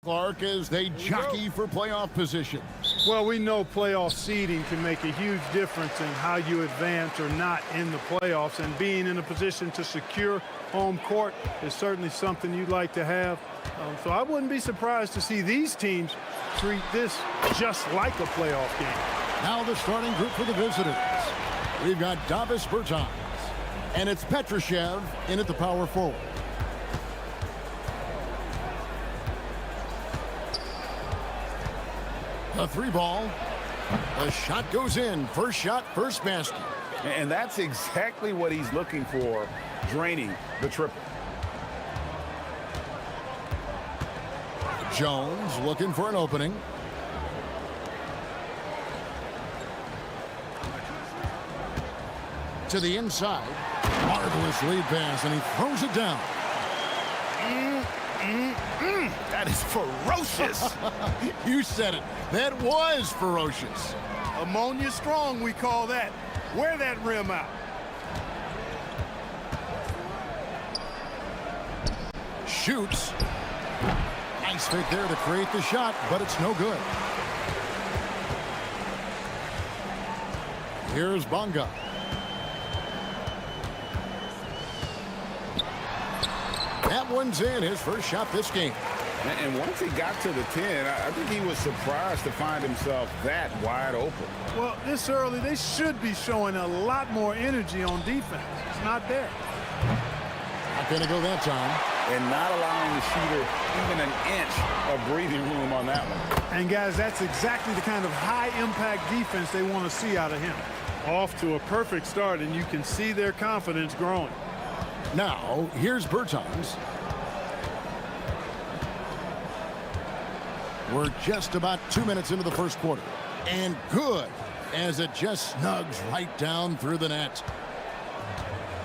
Clark as they jockey for playoff position.
Well, we know playoff seeding can make a huge difference in how you advance or not in the playoffs, and being in a position to secure home court is certainly something you'd like to have. So I wouldn't be surprised to see these teams treat this just like a playoff game.
Now the starting group for the visitors. We've got Davis Bertans, and it's Petrushev in at the power forward. A 3-ball. The shot goes in. First shot, first basket.
And that's exactly what he's looking for, draining the triple.
Jones looking for an opening. To the inside. Marvelous lead pass, and he throws it down.
That is ferocious.
You said it. That was ferocious.
Ammonia strong, we call that. Wear that rim out.
Shoots. Nice fake there to create the shot, but it's no good. Here's Bonga. That one's in, his first shot this game.
And once he got to the 10, I think he was surprised to find himself that wide open.
Well, this early, they should be showing a lot more energy on defense. It's not there.
Not going to go that time.
And not allowing the shooter even an inch of breathing room on that one.
And guys, that's exactly the kind of high-impact defense they want to see out of him. Off to a perfect start, and you can see their confidence growing.
Now, here's Bertans. We're just about 2 minutes into the first quarter. And good, as it just snugs right down through the net.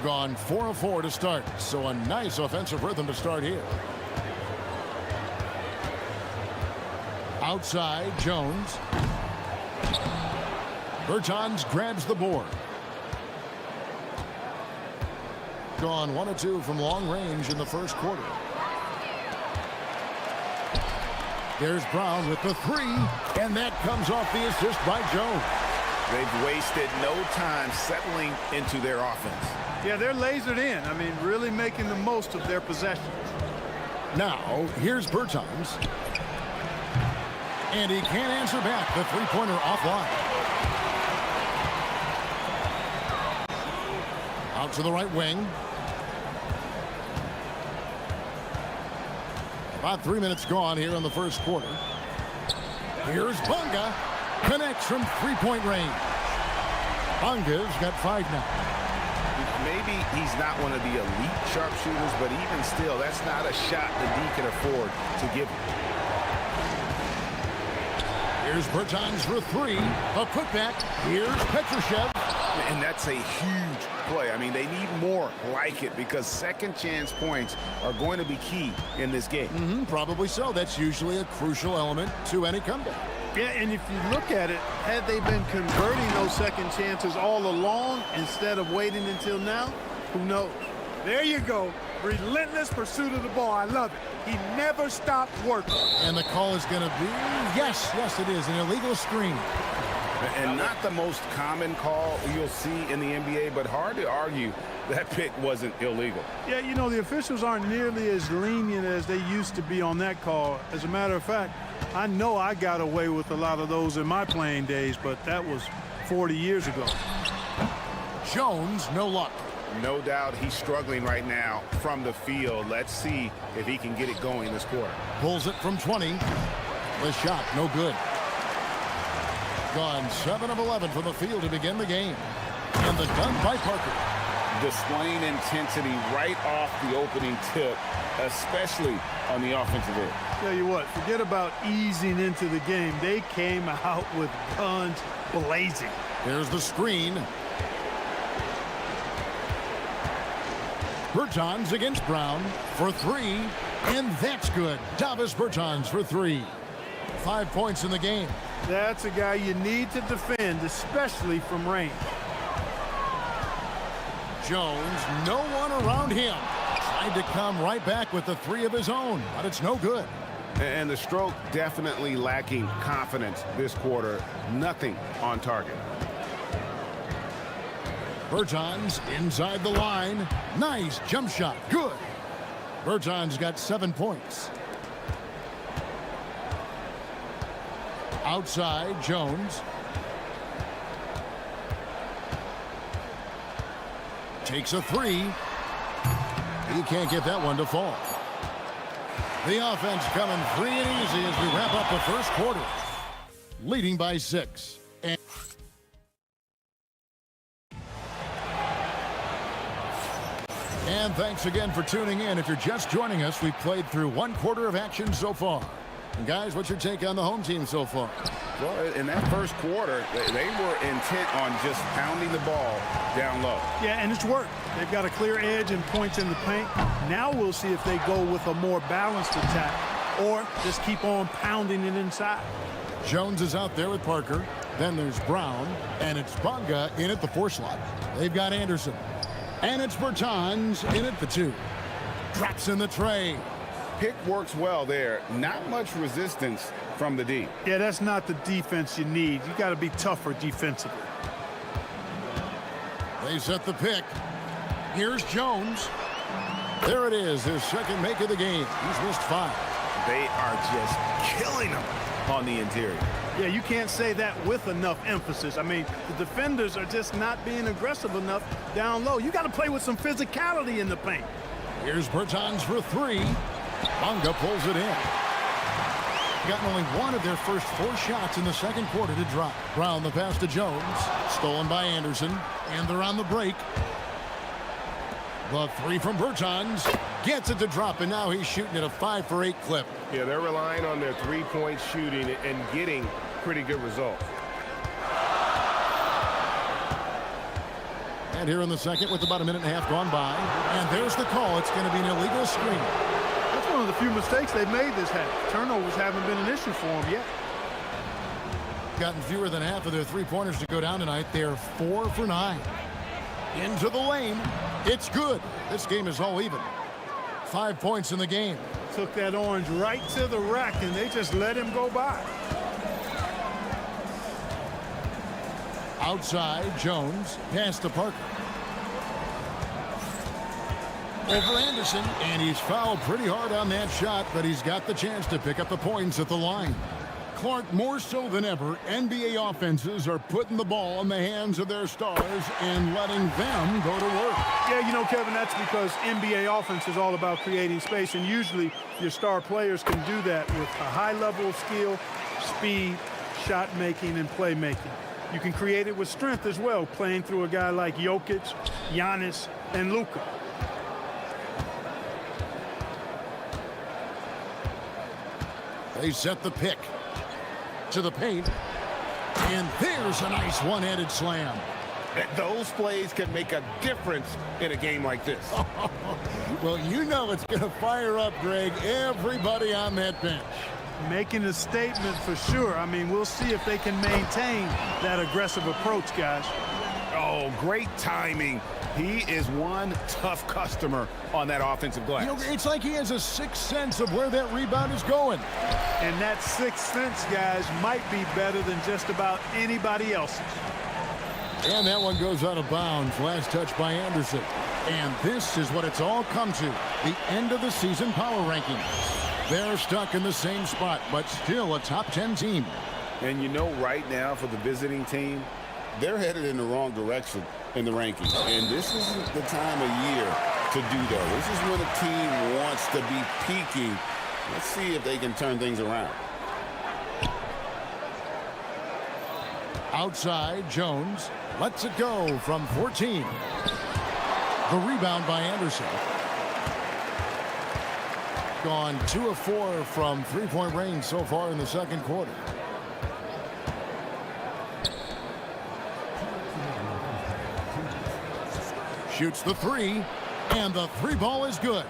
Gone 4 of 4 to start, so a nice offensive rhythm to start here. Outside, Jones. Bertans grabs the board. Gone 1 of 2 from long range in the first quarter. There's Brown with the 3, and that comes off the assist by Jones.
They've wasted no time settling into their offense.
Yeah, they're lasered in. I mean, really making the most of their possessions.
Now, here's Bertans. And he can't answer back. The three-pointer offline. Out to the right wing. About 3 minutes gone here in the first quarter. Here's Bonga. Connects from three-point range. Bonga's got 5 now.
Maybe he's not one of the elite sharpshooters, but even still, that's not a shot that he can afford to give him.
Here's Bertans for 3. A putback. Here's Petrushev.
And that's a huge play. I mean, they need more like it because second chance points are going to be key in this game.
Probably so. That's usually a crucial element to any comeback.
Yeah, and if you look at it, had they been converting those second chances all along instead of waiting until now, who knows? There you go. Relentless pursuit of the ball. I love it. He never stopped working.
And the call is going to be, yes, it is, an illegal screen.
And not the most common call you'll see in the NBA, but hard to argue that pick wasn't illegal.
Yeah, you know, the officials aren't nearly as lenient as they used to be on that call. As a matter of fact, I know I got away with a lot of those in my playing days, but that was 40 years ago.
Jones, no luck.
No doubt he's struggling right now from the field. Let's see if he can get it going this quarter.
Pulls it from 20. The shot, no good. Gone 7 of 11 from the field to begin the game. And the dunk by Parker.
Displaying intensity right off the opening tip, especially on the offensive end.
Tell you what, forget about easing into the game. They came out with guns blazing.
There's the screen. Bertans against Brown for 3, and that's good. Davis Bertans for 3. 5 points in the game.
That's a guy you need to defend, especially from range.
Jones, no one around him. Tried to come right back with the 3 of his own, but it's no good.
And the stroke definitely lacking confidence this quarter. Nothing on target.
Bertans inside the line. Nice jump shot. Good. Bertans got 7 points. Outside, Jones. Takes a three. He can't get that one to fall. The offense coming free and easy as we wrap up the first quarter. Leading by 6. And thanks again for tuning in. If you're just joining us, we've played through 1 quarter of action so far. And guys, what's your take on the home team so far?
Well, in that first quarter, they were intent on just pounding the ball down low.
Yeah, and it's worked. They've got a clear edge and points in the paint. Now we'll see if they go with a more balanced attack or just keep on pounding it inside.
Jones is out there with Parker. Then there's Brown, and it's Bonga in at the 4 slot. They've got Anderson. And it's Bertans in at the 2. Drops in the tray.
Pick works well there. Not much resistance from the D.
Yeah, that's not the defense you need. You got to be tougher defensively.
They set the pick. Here's Jones. There it is, his second make of the game. He's missed 5.
They are just killing him on the interior.
Yeah, you can't say that with enough emphasis. I mean, the defenders are just not being aggressive enough down low. You got to play with some physicality in the paint.
Here's Bertans for 3. Bonga pulls it in. Gotten only 1 of their first 4 shots in the second quarter to drop. Brown the pass to Jones. Stolen by Anderson. And they're on the break. The 3 from Bertans. Gets it to drop, and now he's shooting at a 5 for 8 clip.
Yeah, they're relying on their 3-point shooting and getting pretty good results.
And here in the second with about a minute and a half gone by. And there's the call. It's going to be an illegal screen.
That's one of the few mistakes they've made this half. Turnovers haven't been an issue for them yet.
Gotten fewer than half of their 3-pointers to go down tonight. They're 4 for 9. Into the lane. It's good. This game is all even. 5 points in the game.
Took that orange right to the rack, and they just let him go by.
Outside, Jones. Pass to Parker. Over Anderson, and he's fouled pretty hard on that shot, but he's got the chance to pick up the points at the line. Clark, more so than ever, NBA offenses are putting the ball in the hands of their stars and letting them go to work.
Yeah, you know, Kevin, that's because NBA offense is all about creating space, and usually your star players can do that with a high level of skill, speed, shot making, and playmaking. You can create it with strength as well, playing through a guy like Jokic, Giannis, and Luka.
They set the pick to the paint, and there's a nice one-handed slam.
Those plays can make a difference in a game like this.
Well, you know it's going to fire up, Greg, everybody on that bench.
Making a statement for sure. I mean, we'll see if they can maintain that aggressive approach, guys.
Oh, great timing. He is one tough customer on that offensive glass.
You know, it's like he has a sixth sense of where that rebound is going.
And that sixth sense, guys, might be better than just about anybody else's.
And that one goes out of bounds. Last touch by Anderson. And this is what it's all come to. The end of the season power rankings. They're stuck in the same spot, but still a top 10 team.
And you know, right now for the visiting team, they're headed in the wrong direction in the rankings. And this isn't the time of year to do that. This is when a team wants to be peaking. Let's see if they can turn things around.
Outside, Jones lets it go from 14. The rebound by Anderson. Gone 2 of 4 from three-point range so far in the second quarter. Shoots the 3, and the 3 ball is good.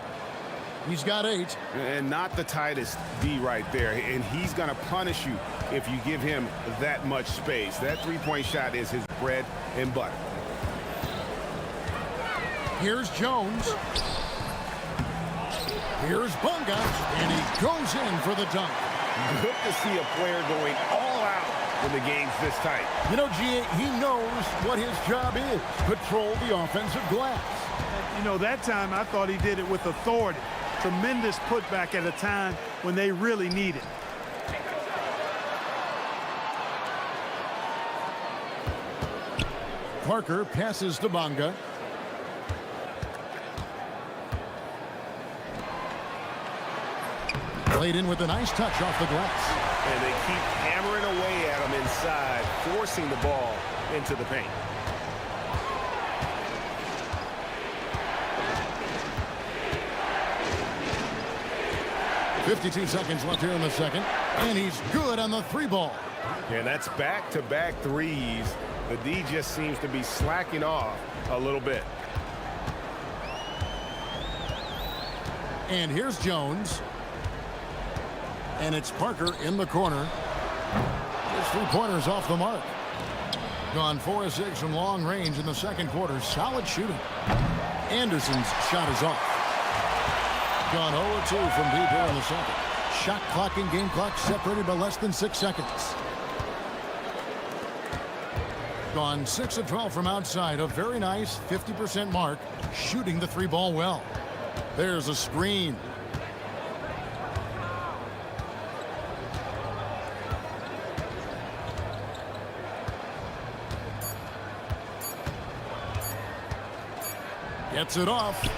He's got 8.
And not the tightest D right there. And he's going to punish you if you give him that much space. That three-point shot is his bread and butter.
Here's Jones. Here's Bunga, and he goes in for the dunk.
Good to see a player going all out when the game's this tight.
You know, G.A., he knows what his job is. Patrol the offensive glass.
You know, that time I thought he did it with authority. Tremendous putback at a time when they really need it.
Parker passes to Bunga. Played in with a nice touch off the glass.
And they keep hammering away at him inside, forcing the ball into the paint.
.52 seconds left here in the second. And he's good on the three ball.
And that's back-to-back threes. The D just seems to be slacking off a little bit.
And here's Jones. And it's Parker in the corner. His three-pointers off the mark. Gone 4 of 6 from long range in the second quarter. Solid shooting. Anderson's shot is off. Gone 0 of 2 from deep here in the second. Shot clock and game clock separated by less than 6 seconds. Gone 6 of 12 from outside. A very nice 50% mark. Shooting the three ball well. There's a screen. Gets it off.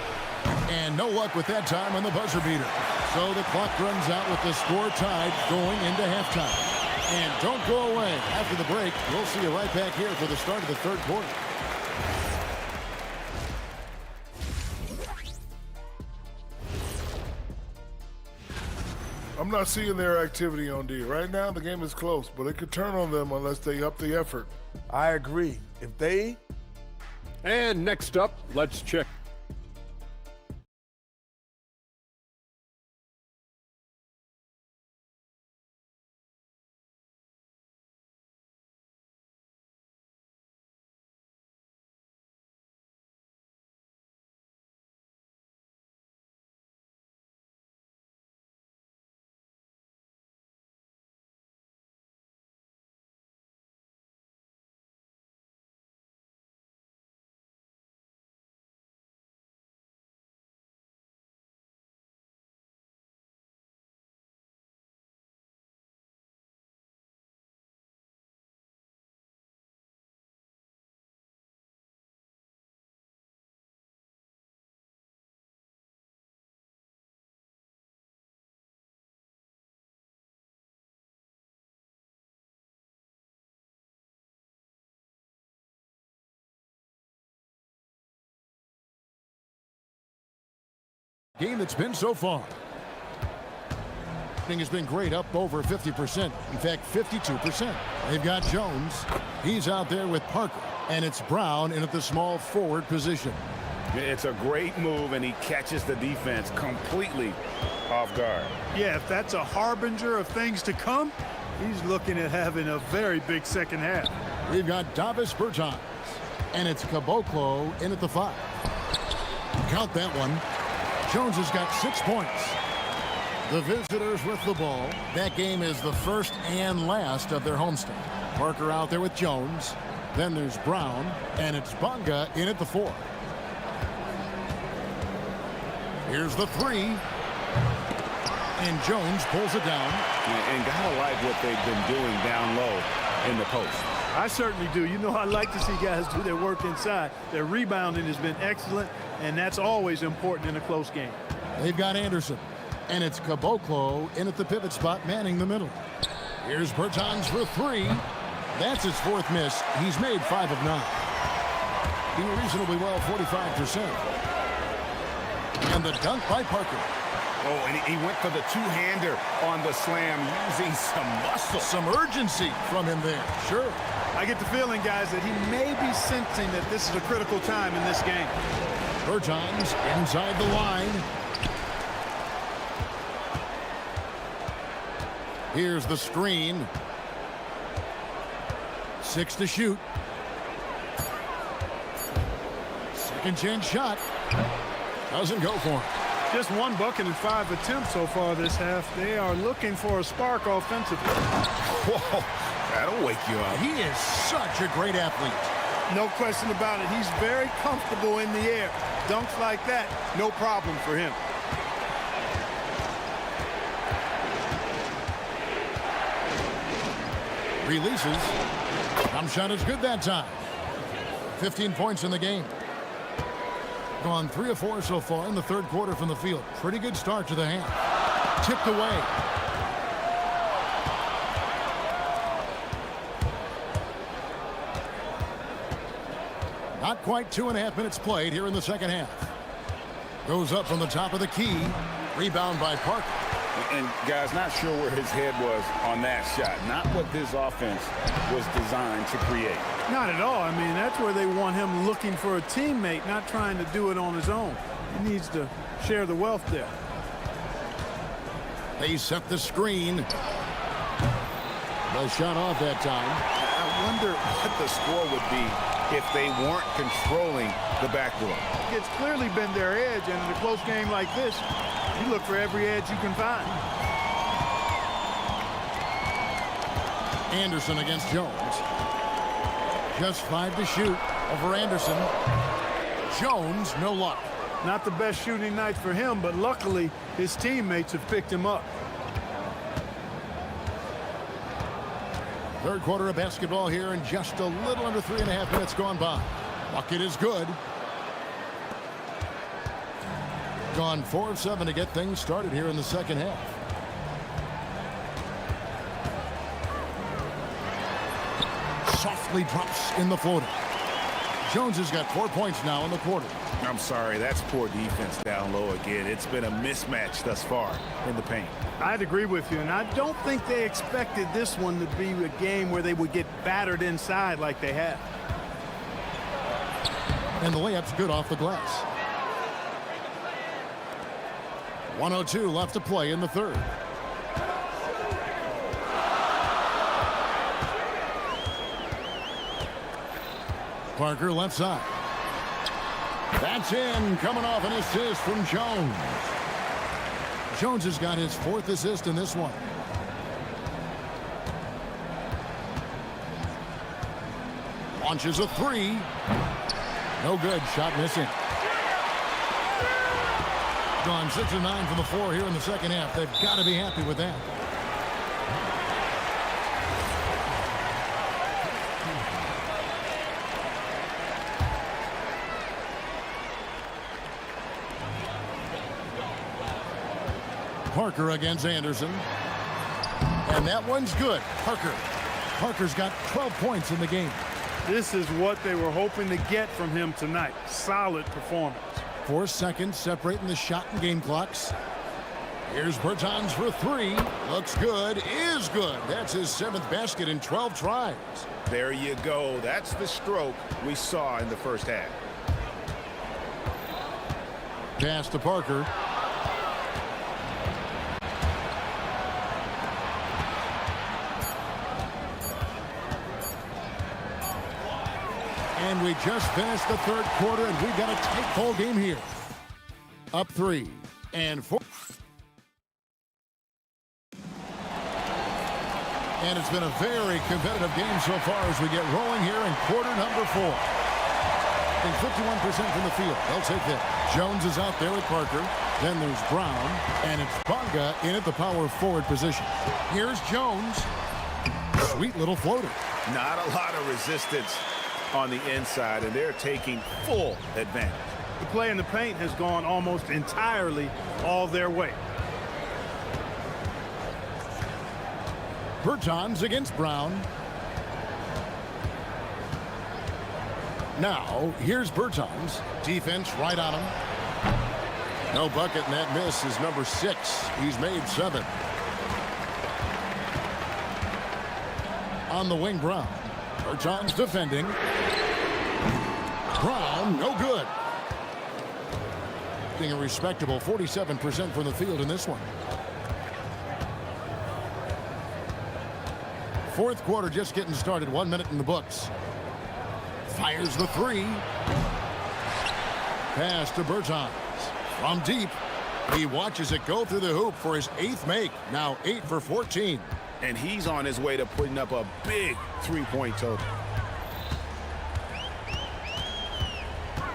And no luck with that time on the buzzer beater. So the clock runs out with the score tied going into halftime. And don't go away. After the break, we'll see you right back here for the start of the third quarter.
I'm not seeing their activity on D. Right now, the game is close, but it could turn on them unless they up the effort.
I agree. If they...
And next up, let's check.
Game that's been so far. Thing has been great, up over 50%. In fact, 52%. They've got Jones. He's out there with Parker. And it's Brown in at the small forward position.
It's a great move, and he catches the defense completely off guard.
Yeah, if that's a harbinger of things to come, he's looking at having a very big second half.
We've got Davis Bertans. And it's Caboclo in at the 5. Count that one. Jones has got 6 points. The visitors with the ball. That game is the first and last of their homestand. Parker out there with Jones. Then there's Brown. And it's Bunga in at the 4. Here's the 3. And Jones pulls it down.
And gotta like what they've been doing down low in the post.
I certainly do. You know, I like to see guys do their work inside. Their rebounding has been excellent, and that's always important in a close game.
They've got Anderson, and it's Caboclo in at the pivot spot, manning the middle. Here's Bertans for 3. That's his 4th miss. He's made 5 of 9. Doing reasonably well, 45%. And the dunk by Parker.
Oh, and he went for the two-hander on the slam, using some muscle.
Some urgency from him there. Sure.
I get the feeling, guys, that he may be sensing that this is a critical time in this game.
Bertans inside the line. Here's the screen. 6 to shoot. Second chance shot. Doesn't go for him.
Just 1 bucket in 5 attempts so far this half. They are looking for a spark offensively.
Whoa, that'll wake you up.
He is such a great athlete.
No question about it. He's very comfortable in the air. Dunks like that, no problem for him.
Releases. Jump shot is good that time. 15 points in the game. Gone 3 of 4 so far in the third quarter from the field. Pretty good start to the half. Tipped away. Not quite 2.5 minutes played here in the second half. Goes up from the top of the key. Rebound by Parker.
And guys, not sure where his head was on that shot. Not what this offense was designed to create.
Not at all. I mean, that's where they want him looking for a teammate, not trying to do it on his own. He needs to share the wealth there.
They set the screen. The shot off that time.
I wonder what the score would be if they weren't controlling the backboard.
It's clearly been their edge, and in a close game like this, you look for every edge you can find.
Anderson against Jones. Just 5 to shoot over Anderson. Jones, no luck.
Not the best shooting night for him, but luckily his teammates have picked him up.
Third quarter of basketball here, and just a little under 3.5 minutes gone by. Bucket is good. Gone 4 of 7 to get things started here in the second half. Softly drops in the floater. Jones has got 4 points now in the quarter.
I'm sorry, that's poor defense down low again. It's been a mismatch thus far in the paint.
I'd agree with you, and I don't think they expected this one to be a game where they would get battered inside like they have.
And the layup's good off the glass. 1:02 left to play in the third. Parker left side. That's in, coming off an assist from Jones. Jones has got his 4th assist in this one. Launches a 3. No good, shot missing. Gone 6 of 9 from the floor here in the second half. They've got to be happy with that. Parker against Anderson. And that one's good. Parker's got 12 points in the game.
This is what they were hoping to get from him tonight. Solid performance.
4 seconds separating the shot and game clocks. Here's Bertans for 3. Looks good. Is good. That's his 7th basket in 12 tries.
There you go. That's the stroke we saw in the first half.
Pass to Parker. And we just finished the third quarter, and we've got a tight ball game here. Up 3 and 4. And it's been a very competitive game so far as we get rolling here in quarter number 4. And 51% from the field. They'll take that. Jones is out there with Parker. Then there's Brown. And it's Bonga in at the power forward position. Here's Jones. Sweet little floater.
Not a lot of resistance on the inside, and they're taking full advantage.
The play in the paint has gone almost entirely all their way.
Bertans against Brown. Now, here's Bertans. Defense right on him. No bucket, and that miss is number 6. He's made 7. On the wing, Brown. Bertans defending. Brown, no good. Being a respectable 47% from the field in this one. Fourth quarter just getting started. 1 minute in the books. Fires the 3. Pass to Bertans. From deep. He watches it go through the hoop for his 8th make. Now 8 for 14.
And he's on his way to putting up a big three-point total.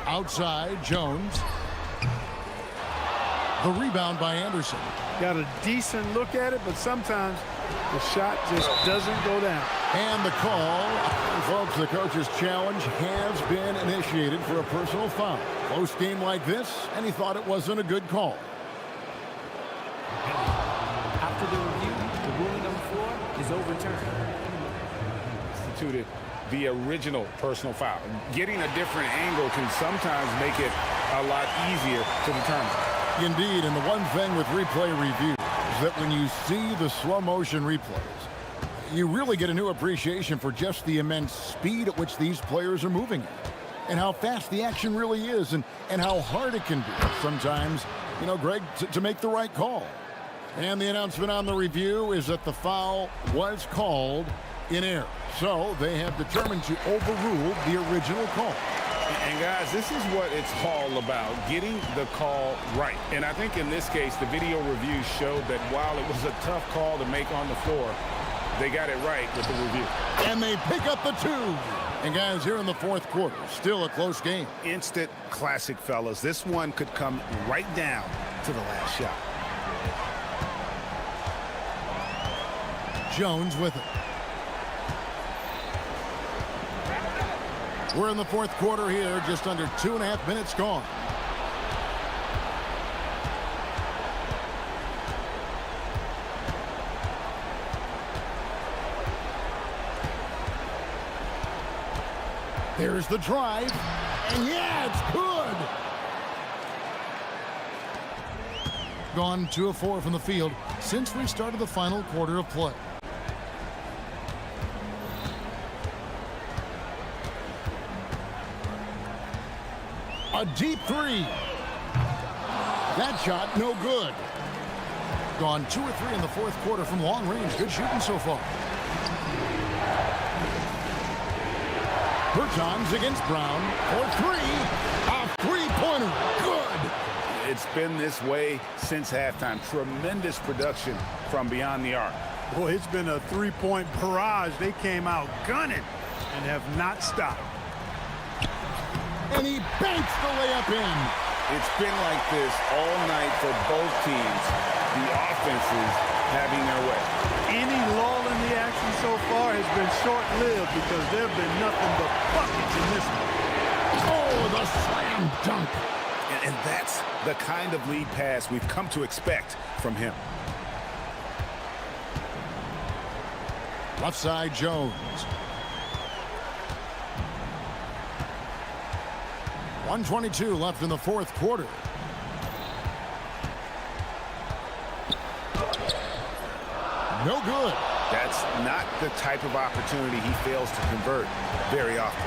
Outside, Jones. The rebound by Anderson.
Got a decent look at it, but sometimes the shot just doesn't go down.
And the call. Folks, the coach's challenge has been initiated for a personal foul. Close game like this, and he thought it wasn't a good call.
After the review, the ruling on the floor is overturned.
Instituted the original personal foul. Getting a different angle can sometimes make it a lot easier to determine.
Indeed, and the one thing with replay review is that when you see the slow motion replays, you really get a new appreciation for just the immense speed at which these players are moving at, and how fast the action really is, and how hard it can be sometimes, you know, Greg, to make the right call. And the announcement on the review is that the foul was called in error. So they have determined to overrule the original call.
And guys, this is what it's all about, getting the call right. And I think in this case, the video review showed that while it was a tough call to make on the floor, they got it right with the review.
And they pick up the 2. And guys, here in the 4th quarter, still a close game.
Instant classic, fellas. This one could come right down to the last shot.
Jones with it. We're in the 4th quarter here, just under 2.5 minutes gone. There's the drive, and yeah, it's good. Gone 2 of 4 from the field since we started the final quarter of play. A deep 3. That shot, no good. Gone 2 or 3 in the 4th quarter from long range. Good shooting so far. Bertans against Brown for 3. A three-pointer. Good.
It's been this way since halftime. Tremendous production from beyond the arc.
Boy, it's been a three-point barrage. They came out gunning and have not stopped.
And he banks the layup in.
It's been like this all night for both teams. The offenses having their way.
Any lull in the action so far has been short-lived because there have been nothing but buckets in this one.
Oh, the slam dunk.
And that's the kind of lead pass we've come to expect from him.
Left side, Jones. 1:22 left in the 4th quarter. No good.
That's not the type of opportunity he fails to convert very often.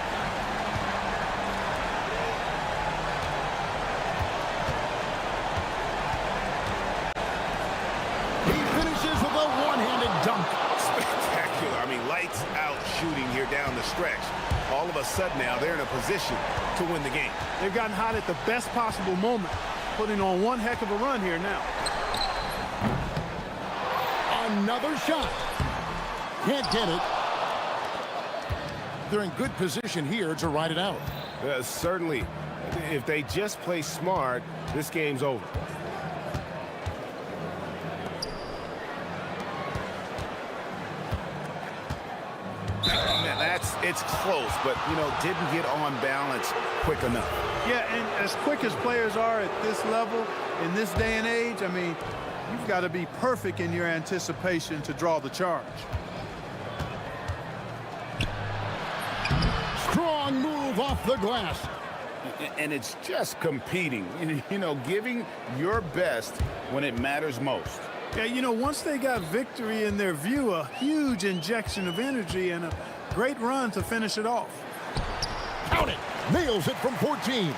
He finishes with a one-handed dunk.
Spectacular. I mean, lights out shooting here down the stretch. All of a sudden now they're in a position to win the game.
They've gotten hot at the best possible moment, putting on one heck of a run here now.
Another shot. Can't get it. They're in good position here to ride it out.
Certainly. If they just play smart, this game's over.
It's close, but, you know, didn't get on balance quick enough.
Yeah, and as quick as players are at this level, in this day and age, I mean, you've got to be perfect in your anticipation to draw the charge.
Strong move off the glass.
And it's just competing, you know, giving your best when it matters most.
Yeah, you know, once they got victory in their view, a huge injection of energy and a great run to finish it off.
Count it. Nails it from 14.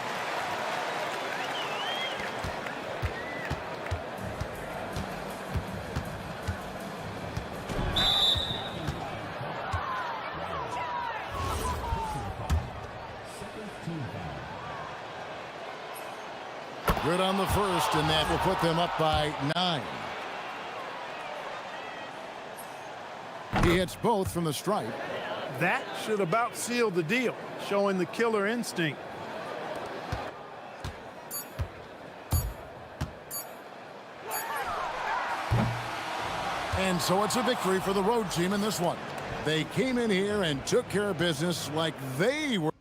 Good on the first, and that will put them up by 9. He hits both from the stripe.
That should about seal the deal, showing the killer instinct.
And so it's a victory for the road team in this one. They came in here and took care of business like they were.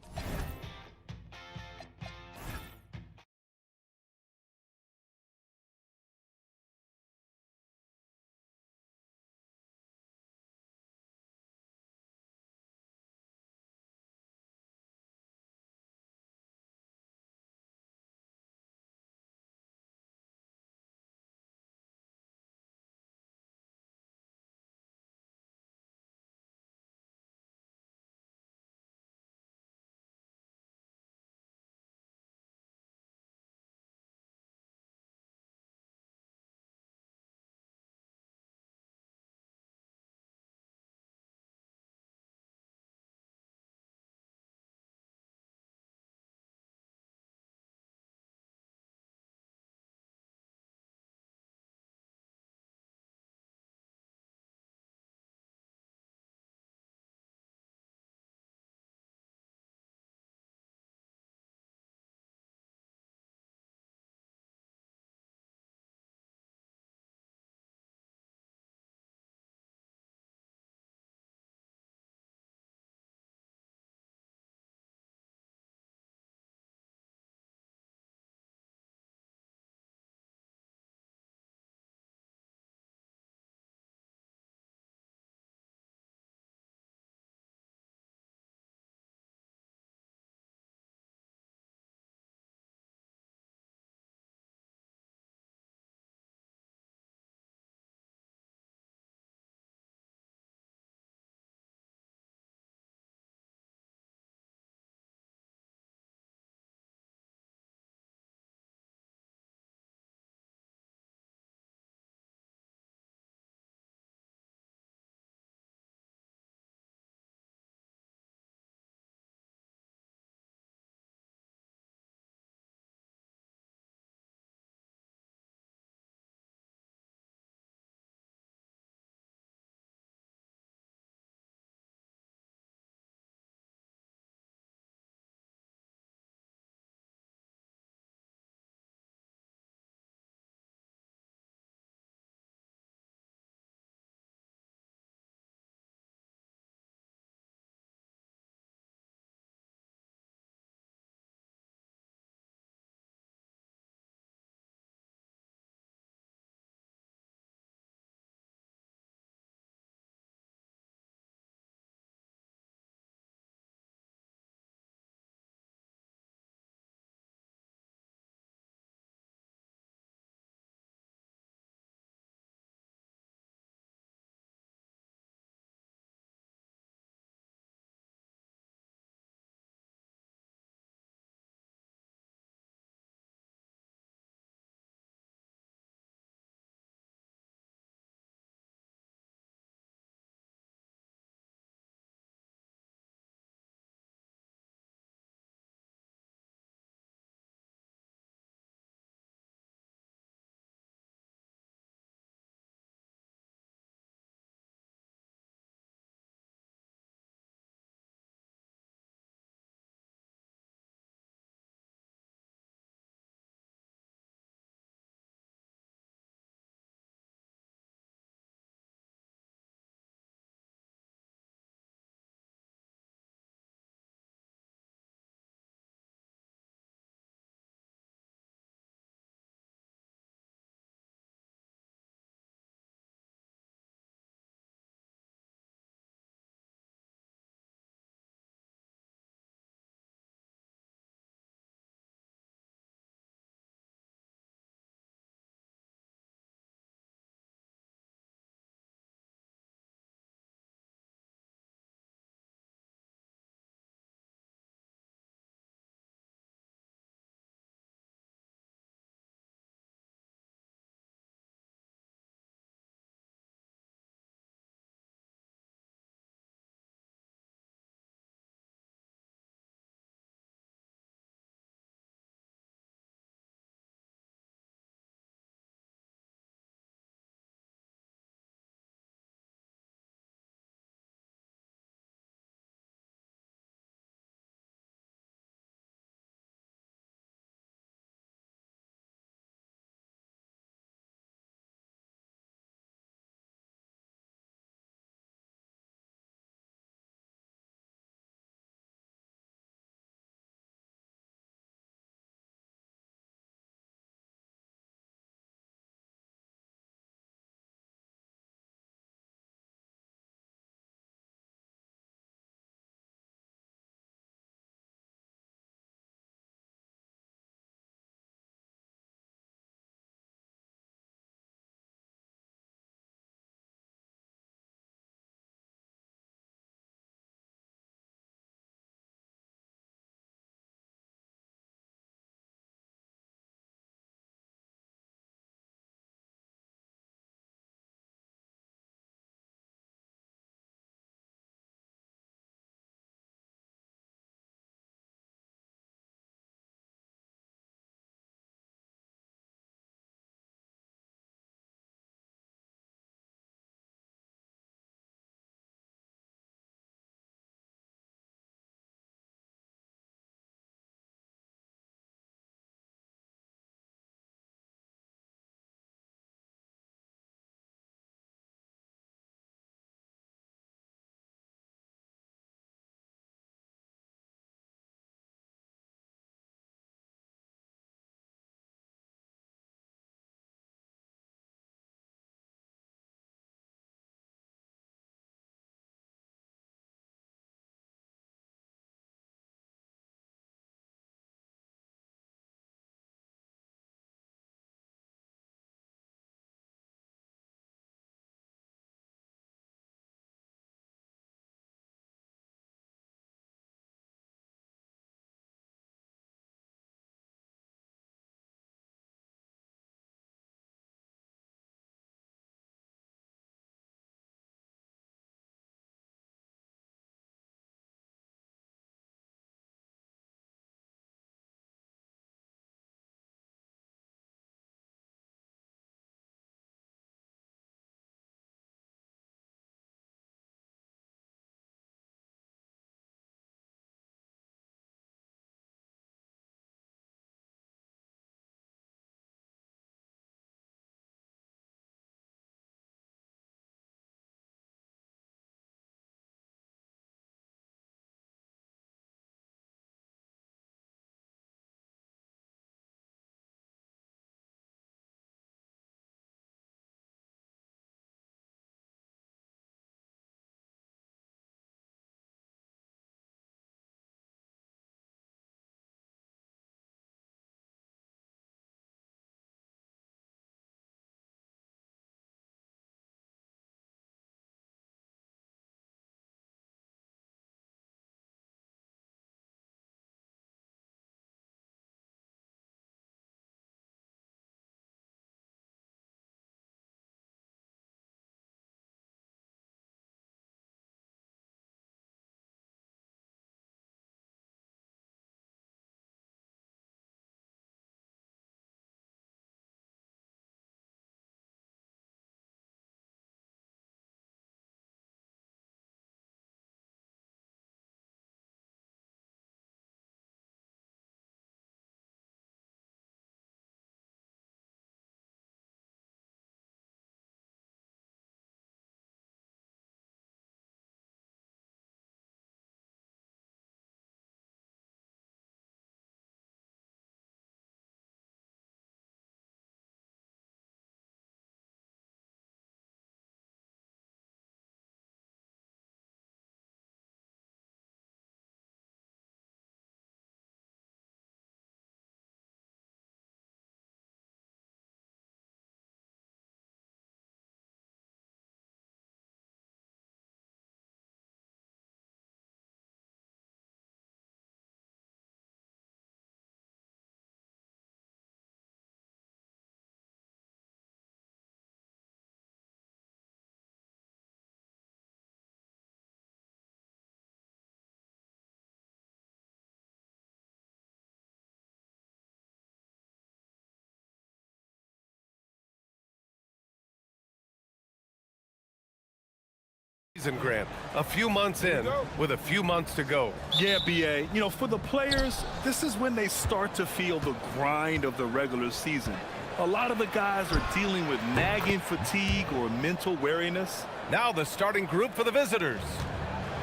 season, Grant. A few months in with a few months to go.
Yeah, BA. You know, for the players, this is when they start to feel the grind of the regular season. A lot of the guys are dealing with nagging fatigue or mental weariness.
Now the starting group for the visitors.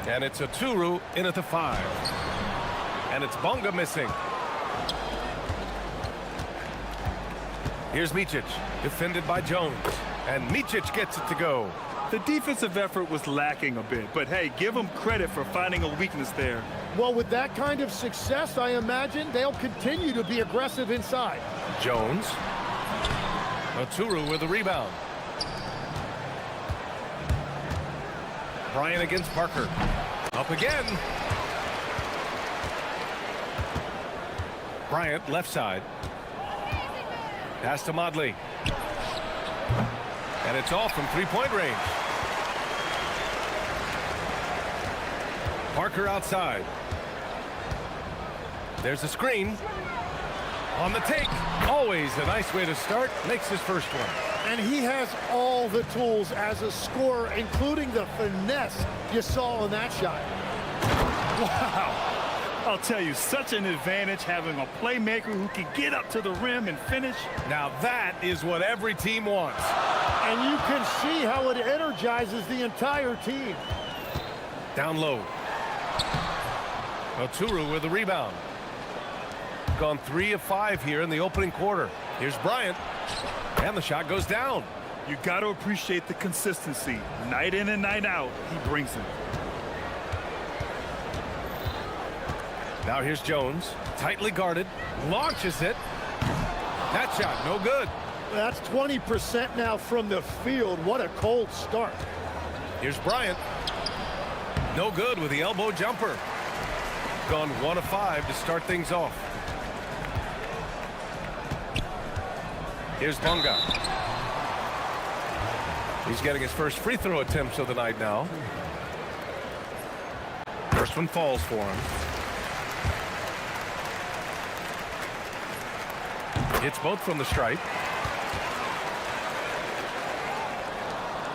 And it's a Turu in at the 5. And it's Bonga missing. Here's Micic, defended by Jones. And Micic gets it to go.
The defensive effort was lacking a bit, but hey, give them credit for finding a weakness there.
Well, with that kind of success, I imagine they'll continue to be aggressive inside.
Jones. Turu with the rebound. Bryant against Parker. Up again. Bryant, left side. Pass to Modley. And it's off from three-point range. Parker outside. There's a screen. On the take. Always a nice way to start. Makes his first one.
And he has all the tools as a scorer, including the finesse you saw on that shot.
Wow. I'll tell you, such an advantage having a playmaker who can get up to the rim and finish.
Now that is what every team wants.
And you can see how it energizes the entire team.
Down low. Turu with the rebound. Gone 3 of 5 here in the opening quarter. Here's Bryant. And the shot goes down.
You got to appreciate the consistency. Night in and night out, he brings it.
Now here's Jones. Tightly guarded. Launches it. That shot, no good.
That's 20% now from the field. What a cold start.
Here's Bryant. No good with the elbow jumper. Gone 1 of 5 to start things off. Here's Bonga. He's getting his first free throw attempts of the night now. First one falls for him. Hits both from the stripe.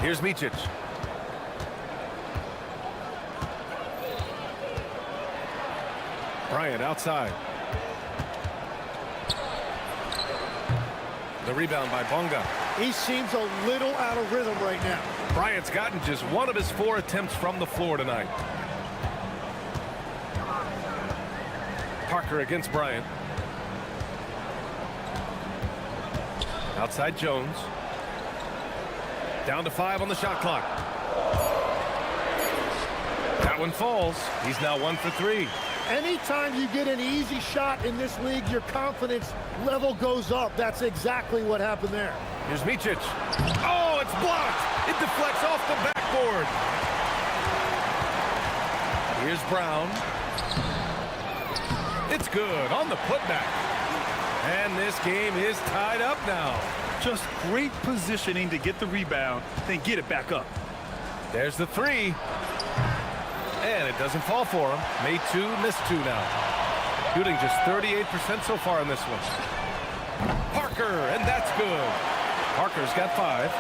Here's Micic. Bryant outside. The rebound by Bonga.
He seems a little out of rhythm right now.
Bryant's gotten just 1 of his 4 attempts from the floor tonight. Parker against Bryant. Outside Jones. Down to 5 on the shot clock. That one falls. He's now 1 for 3.
Anytime you get an easy shot in this league, your confidence level goes up. That's exactly what happened there.
Here's Micic. Oh, it's blocked. It deflects off the backboard. Here's Brown. It's good on the putback. And this game is tied up now.
Just great positioning to get the rebound, then get it back up.
There's the 3. And it doesn't fall for him. Made 2, missed 2 now. Shooting just 38% so far in this one. Parker, and that's good. Parker's got 5.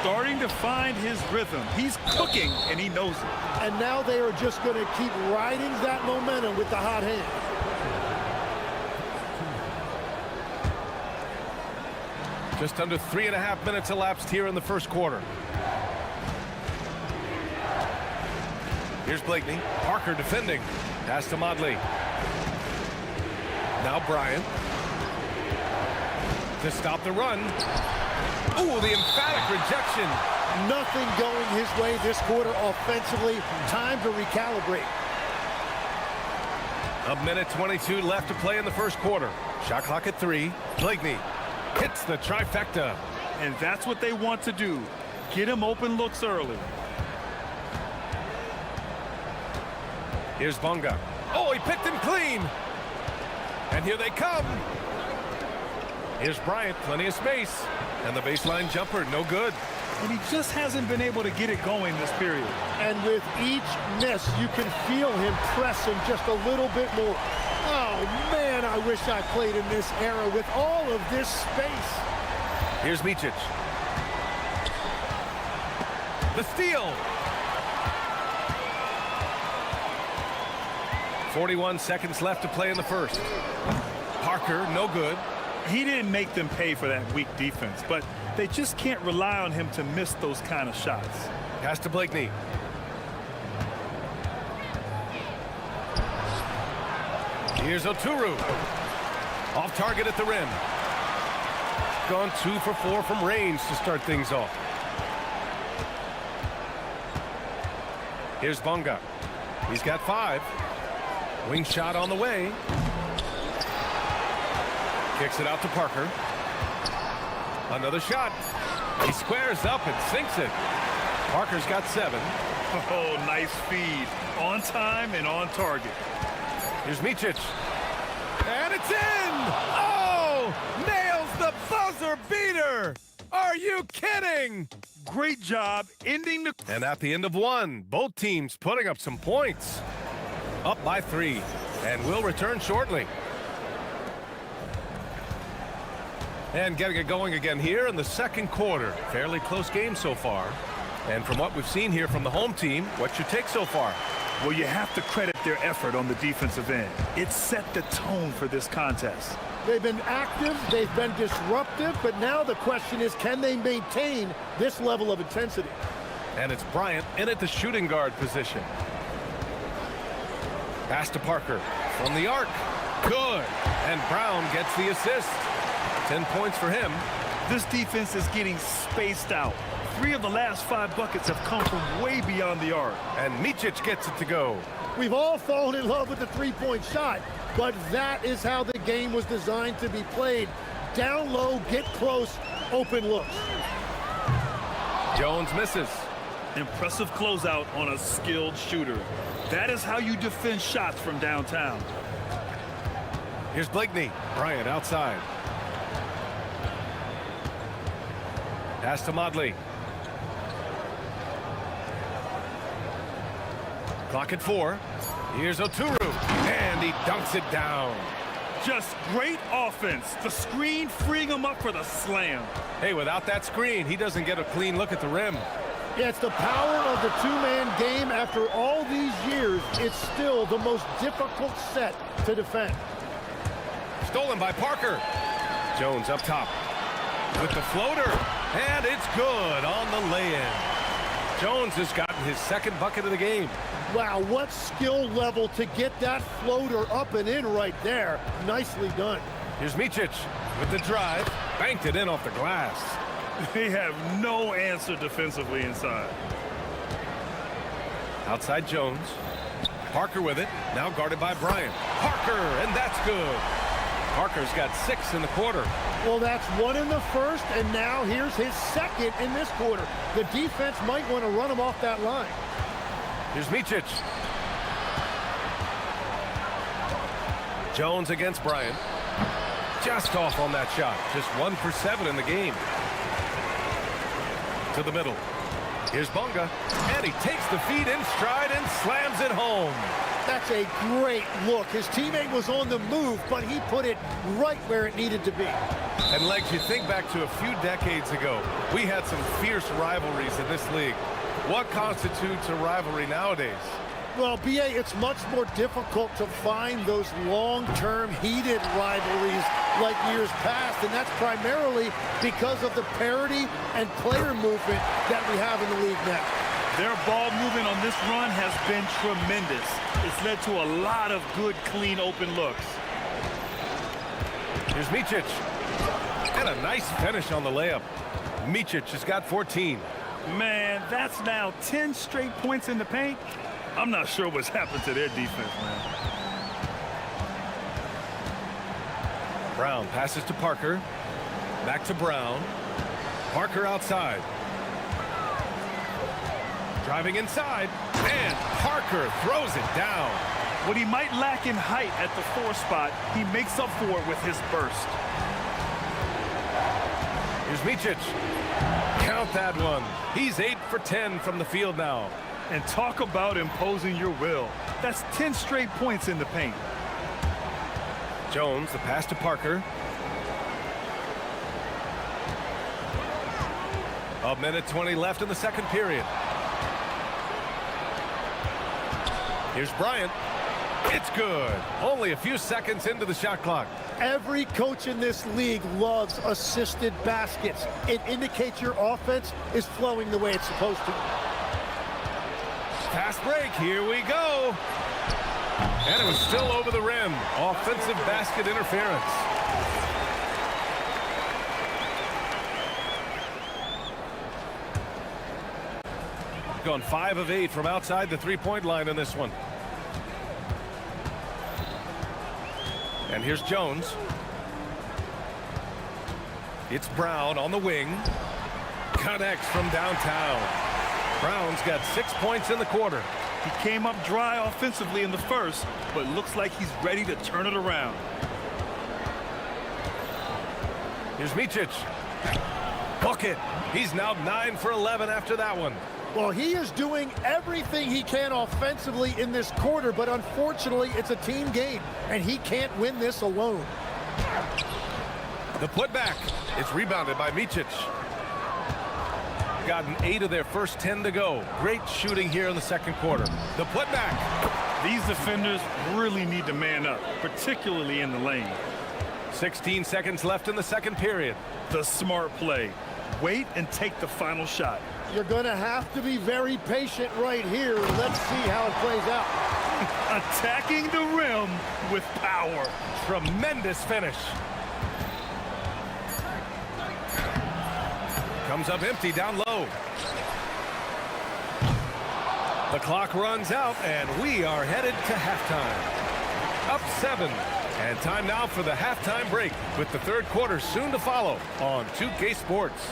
Starting to find his rhythm. He's cooking, and he knows it.
And now they are just going to keep riding that momentum with the hot hand.
Just under 3.5 minutes elapsed here in the first quarter. Here's Blakeney. Parker defending. Pass to Modley. Now Bryant. To stop the run. Ooh, the emphatic rejection.
Nothing going his way this quarter offensively. Time to recalibrate.
1:22 left to play in the first quarter. Shot clock at 3. Blakeney hits the trifecta.
And that's what they want to do. Get him open looks early.
Here's Bonga. Oh, he picked him clean. And here they come. Here's Bryant, plenty of space. And the baseline jumper, no good.
And he just hasn't been able to get it going this period.
And with each miss, you can feel him pressing just a little bit more. Oh, man, I wish I played in this era with all of this space.
Here's Micic. The steal. 41 seconds left to play in the first. Parker, no good.
He didn't make them pay for that weak defense, but they just can't rely on him to miss those kind of shots.
Pass to Blakeney. Here's Oturu. Off target at the rim. Gone 2 for 4 from range to start things off. Here's Bunga. He's got 5. Wing shot on the way. Kicks it out to Parker. Another shot. He squares up and sinks it. Parker's got 7.
Oh, nice feed. On time and on target.
Here's Micic. And it's in! Oh! Nails the buzzer beater! Are you kidding?
Great job ending the...
And at the end of 1, both teams putting up some points. Up by 3. And we'll return shortly. And getting it going again here in the second quarter. Fairly close game so far. And from what we've seen here from the home team, what's your take so far?
Well, you have to credit their effort on the defensive end. It set the tone for this contest.
They've been active, they've been disruptive, but now the question is, can they maintain this level of intensity?
And it's Bryant in at the shooting guard position. Pass to Parker from the arc. Good. And Brown gets the assist. 10 points for him.
This defense is getting spaced out. 3 of the last 5 buckets have come from way beyond the arc.
And Micic gets it to go.
We've all fallen in love with the three-point shot, but that is how the game was designed to be played. Down low, get close, open looks.
Jones misses.
Impressive closeout on a skilled shooter. That is how you defend shots from downtown.
Here's Blakeney. Bryant outside. Pass to Modley. Clock at 4. Here's Oturu. And he dunks it down.
Just great offense. The screen freeing him up for the slam.
Hey, without that screen, he doesn't get a clean look at the rim.
Yeah, it's the power of the two-man game. After all these years, it's still the most difficult set to defend.
Stolen by Parker. Jones up top with the floater. And it's good on the lay-in. Jones has gotten his second bucket of the game.
Wow, what skill level to get that floater up and in right there. Nicely done.
Here's Micic with the drive. Banked it in off the glass.
They have no answer defensively inside.
Outside Jones. Parker with it. Now guarded by Bryant. Parker, and that's good. Parker's got 6 in the quarter.
Well, that's 1 in the first, and now here's his second in this quarter. The defense might want to run him off that line.
Here's Micic. Jones against Bryant. Just off on that shot. Just 1 for 7 in the game. To the middle. Here's Bunga. And he takes the feed in stride and slams it home.
That's a great look. His teammate was on the move, but he put it right where it needed to be.
And Legs, you think back to a few decades ago, we had some fierce rivalries in this league. What constitutes a rivalry nowadays?
Well, B.A., it's much more difficult to find those long-term heated rivalries like years past, and that's primarily because of the parity and player movement that we have in the league now.
Their ball movement on this run has been tremendous. It's led to a lot of good, clean, open looks.
Here's Micic. And a nice finish on the layup. Micic has got 14.
Man, that's now 10 straight points in the paint. I'm not sure what's happened to their defense, man.
Brown passes to Parker. Back to Brown. Parker outside. Driving inside, and Parker throws it down.
What he might lack in height at the 4 spot, he makes up for it with his burst.
Here's Micic. Count that one. He's 8 for 10 from the field now.
And talk about imposing your will. That's 10 straight points in the paint.
Jones, the pass to Parker. A minute 20 left in the second period. Here's Bryant. It's good. Only a few seconds into the shot clock.
Every coach in this league loves assisted baskets. It indicates your offense is flowing the way it's supposed to.
Fast break. Here we go. And it was still over the rim. Offensive basket interference. Gone 5 of 8 from outside the three-point line in this one. And here's Jones. It's Brown on the wing. Connects from downtown. Brown's got 6 points in the quarter.
He came up dry offensively in the first, but looks like he's ready to turn it around.
Here's Micic. Bucket. He's now 9 for 11 after that one.
Well, he is doing everything he can offensively in this quarter, but unfortunately, it's a team game, and he can't win this alone.
The putback. It's rebounded by Micic. Gotten 8 of their first 10 to go. Great shooting here in the second quarter. The putback.
These defenders really need to man up, particularly in the lane.
16 seconds left in the second period.
The smart play. Wait and take the final shot.
You're going to have to be very patient right here. Let's see how it plays out.
Attacking the rim with power.
Tremendous finish. Comes up empty down low. The clock runs out, and we are headed to halftime. Up 7. And time now for the halftime break, with the third quarter soon to follow on 2K Sports.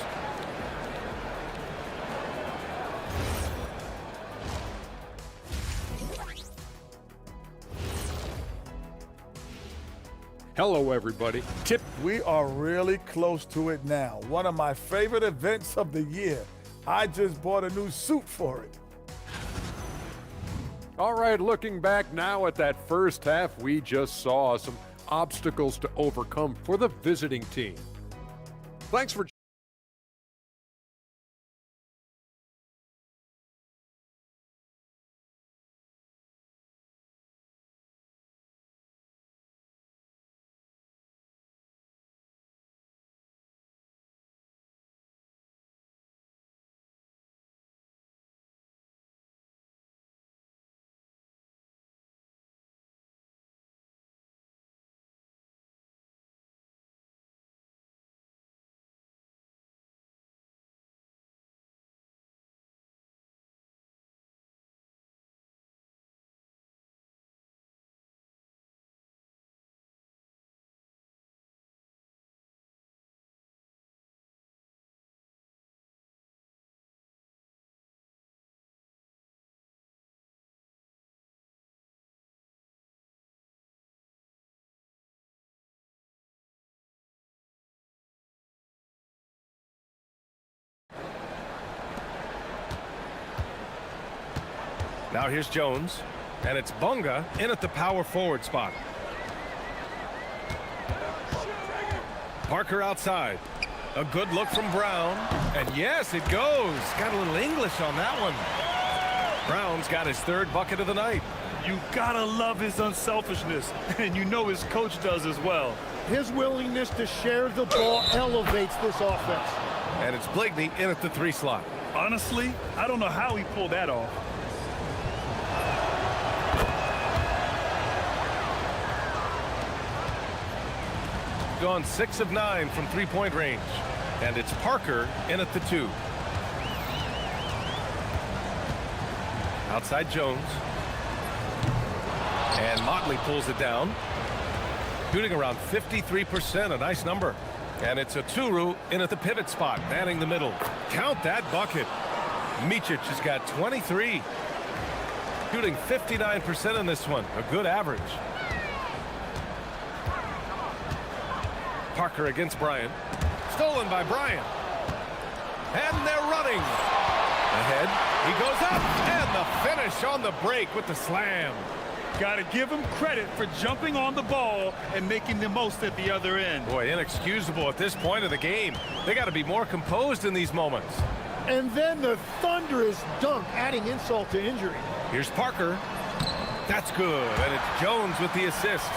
Hello, everybody.
We are really close to it now. One of my favorite events of the year. I just bought a new suit for it.
All right, looking back now at that first half, we just saw some obstacles to overcome for the visiting team. Thanks for
Now here's Jones, and it's Bunga in at the power forward spot. Parker outside. A good look from Brown, and yes, it goes. Got a little English on that one. Brown's got his third bucket of the night.
You gotta love his unselfishness, and you know his coach does as well.
His willingness to share the ball elevates this offense.
And it's Blakeney in at the 3 slot.
Honestly, I don't know how he pulled that off.
Gone 6 of 9 from three-point range. And it's Parker in at the 2. Outside Jones. And Motley pulls it down. Shooting around 53%, a nice number. And it's a Turu in at the pivot spot, manning the middle. Count that bucket. Micic has got 23. Shooting 59% in this one, a good average. Parker against Bryant. Stolen by Bryant. And they're running. Ahead. He goes up. And the finish on the break with the slam.
Got to give him credit for jumping on the ball and making the most at the other end.
Boy, inexcusable at this point of the game. They got to be more composed in these moments.
And then the thunderous dunk, adding insult to injury.
Here's Parker. That's good, and it's Jones with the assist.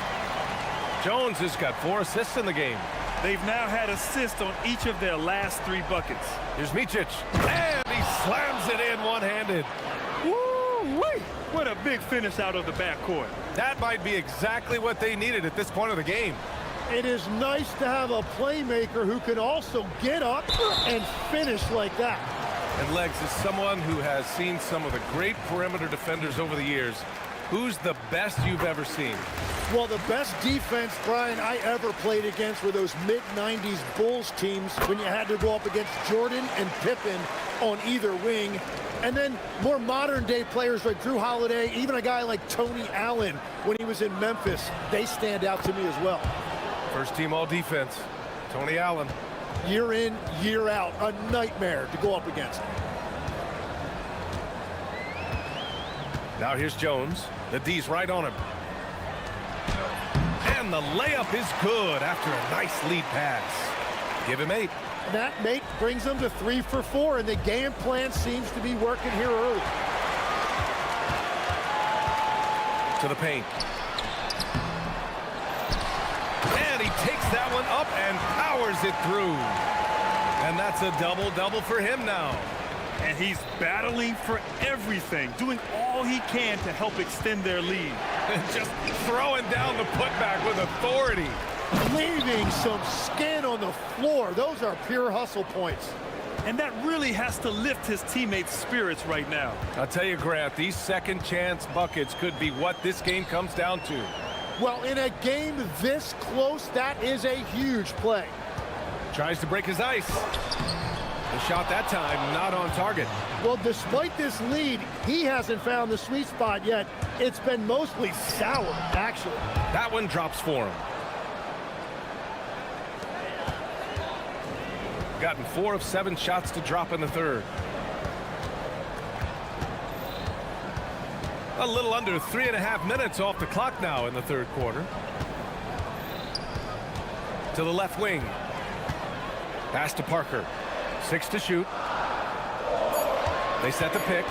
Jones has got 4 assists in the game.
They've now had assists on each of their last 3 buckets.
Here's Micic, and he slams it in one-handed.
Woo-wee! What a big finish out of the backcourt.
That might be exactly what they needed at this point of the game.
It is nice to have a playmaker who can also get up and finish like that.
And Legs is someone who has seen some of the great perimeter defenders over the years. Who's the best you've ever seen?
Well, the best defense, Brian, I ever played against were those mid-90s Bulls teams when you had to go up against Jordan and Pippen on either wing. And then more modern-day players like Drew Holiday, even a guy like Tony Allen when he was in Memphis, they stand out to me as well.
First team all-defense, Tony Allen.
Year in, year out, a nightmare to go up against.
Now here's Jones. The D's right on him. And the layup is good after a nice lead pass. Give him 8.
That make brings them to 3 for 4, and the game plan seems to be working here early.
To the paint. And he takes that one up and powers it through. And that's a double-double for him now.
And he's battling for everything, doing all he can to help extend their lead.
Just throwing down the putback with authority.
Leaving some skin on the floor. Those are pure hustle points.
And that really has to lift his teammates' spirits right now.
I'll tell you, Grant, these second chance buckets could be what this game comes down to.
Well, in a game this close, that is a huge play.
Tries to break his ice. The shot that time not on target.
Well, despite this lead, he hasn't found the sweet spot yet. It's been mostly sour, actually.
That one drops for him. Gotten 4 of 7 shots to drop in the third. A little under 3.5 minutes off the clock now in the third quarter. To the left wing. Pass to Parker. 6 to shoot. They set the pick.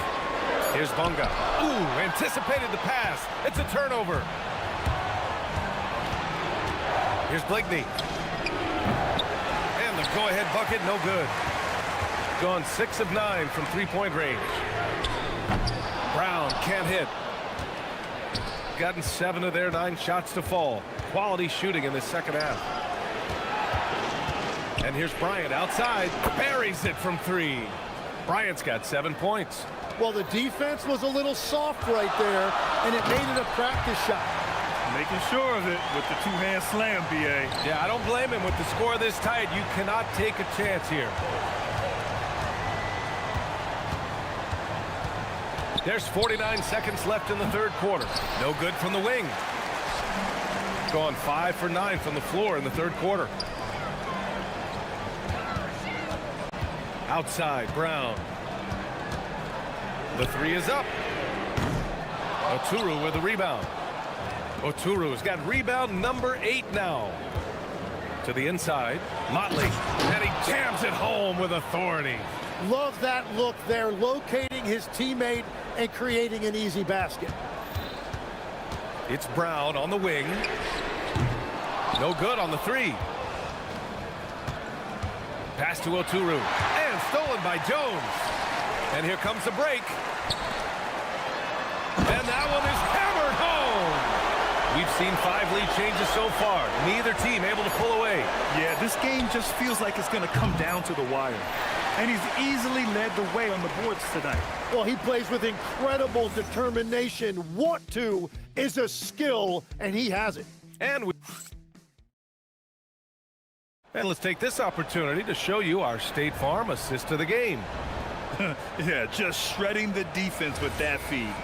Here's Bunga. Ooh, anticipated the pass. It's a turnover. Here's Blakeney. And the go-ahead bucket, no good. Gone 6 of 9 from three-point range. Brown can't hit. Gotten 7 of their 9 shots to fall. Quality shooting in the second half. And here's Bryant outside, buries it from 3. Bryant's got 7 points.
Well, the defense was a little soft right there, and it made it a practice shot.
Making sure of it with the two-hand slam, B.A.
Yeah, I don't blame him. With the score this tight, you cannot take a chance here. There's 49 seconds left in the third quarter. No good from the wing. Gone 5 for 9 from the floor in the third quarter. Outside, Brown. The 3 is up. Oturu with the rebound. Oturu's got rebound number 8 now. To the inside, Motley, and he jams it home with authority.
Love that look there, locating his teammate and creating an easy basket.
It's Brown on the wing. No good on the 3. Pass to Oturu. And stolen by Jones. And here comes the break. And that one is hammered home. We've seen 5 lead changes so far. Neither team able to pull away.
Yeah, this game just feels like it's going to come down to the wire. And he's easily led the way on the boards tonight.
Well, he plays with incredible determination. Want to is a skill, and he has it.
And let's take this opportunity to show you our State Farm assist to the game.
Yeah, just shredding the defense with that feed.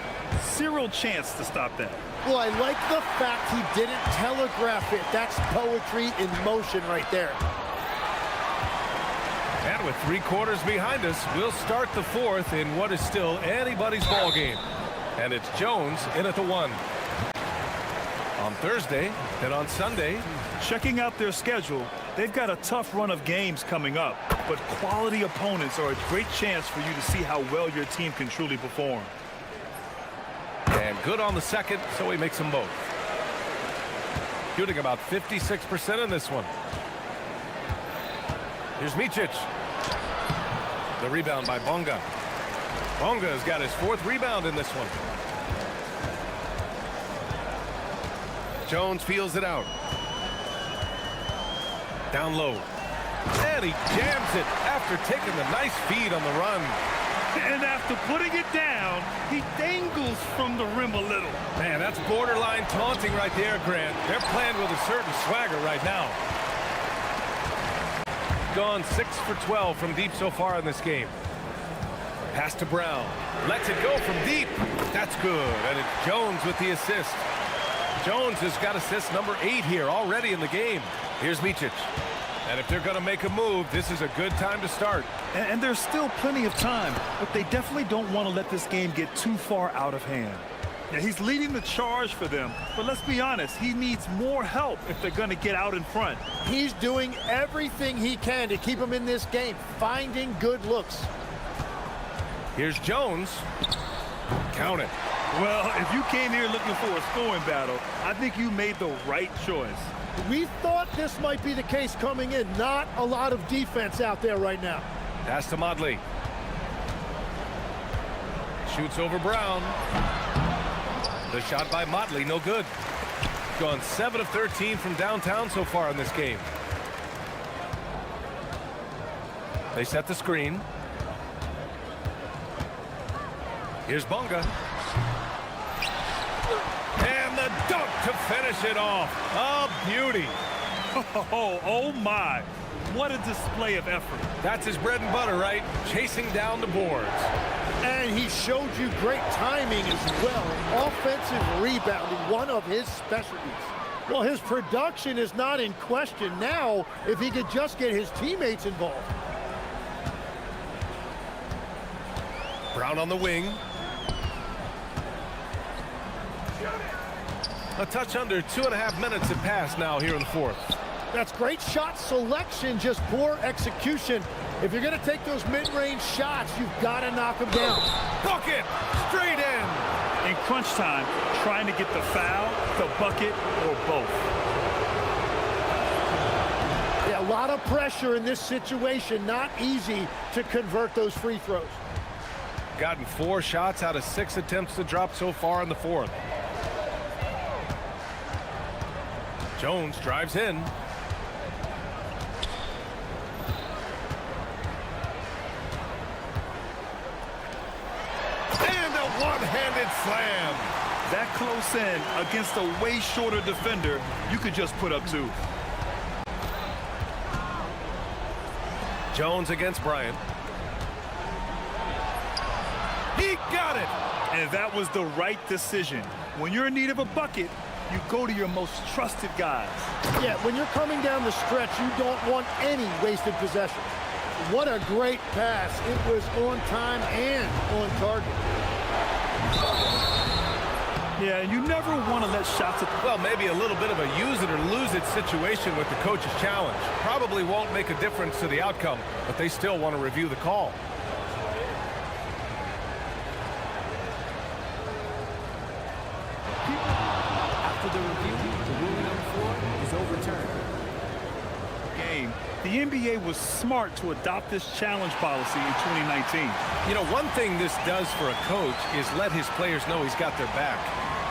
Zero chance to stop that.
Well, I like the fact he didn't telegraph it. That's poetry in motion right there.
And with 3 quarters behind us, we'll start the 4th in what is still anybody's ball game. And it's Jones in at the 1. On Thursday and on Sunday.
Checking out their schedule, they've got a tough run of games coming up, but quality opponents are a great chance for you to see how well your team can truly perform.
And good on the second, so he makes them both. Shooting about 56% in this one. Here's Micic. The rebound by Bonga. Bonga has got his 4th rebound in this one. Jones feels it out. Down low. And he jams it after taking the nice feed on the run.
And after putting it down, he dangles from the rim a little.
Man, that's borderline taunting right there, Grant. They're playing with a certain swagger right now. Gone 6 for 12 from deep so far in this game. Pass to Brown. Lets it go from deep. That's good. And it's Jones with the assist. Jones has got assist number 8 here already in the game. Here's Micic. And if they're going to make a move, this is a good time to start.
And there's still plenty of time, but they definitely don't want to let this game get too far out of hand. Yeah, he's leading the charge for them, but let's be honest, he needs more help if they're going to get out in front.
He's doing everything he can to keep them in this game, finding good looks.
Here's Jones. Count it.
Well, if you came here looking for a scoring battle, I think you made the right choice.
We thought this might be the case coming in. Not a lot of defense out there right now.
Pass to Motley. Shoots over Brown. The shot by Motley, no good. Gone 7 of 13 from downtown so far in this game. They set the screen. Here's Bonga. And the dunk to finish it off. A beauty.
Oh my. What a display of effort.
That's his bread and butter, right? Chasing down the boards.
And he showed you great timing as well. Offensive rebounding, one of his specialties. Well, his production is not in question now if he could just get his teammates involved.
Brown on the wing. A touch under 2.5 minutes have passed now here in the 4th.
That's great shot selection, just poor execution. If you're going to take those mid-range shots, you've got to knock them down.
Bucket! Straight in!
In crunch time, trying to get the foul, the bucket, or both.
Yeah, a lot of pressure in this situation. Not easy to convert those free throws.
Gotten 4 shots out of 6 attempts to drop so far in the 4th. Jones drives in. And a one-handed slam.
That close in against a way shorter defender, you could just put up 2.
Jones against Bryant. He got it.
And that was the right decision. When you're in need of a bucket, you go to your most trusted guys.
Yeah, when you're coming down the stretch, you don't want any wasted possession. What a great pass. It was on time and on target.
Yeah, and you never want to let shots at
well, maybe a little bit of a use it or lose it situation with the coach's challenge. Probably won't make a difference to the outcome, but they still want to review the call.
After the review, the ruling on the floor is overturned.
The NBA was smart to adopt this challenge policy in 2019.
You know, one thing this does for a coach is let his players know he's got their back.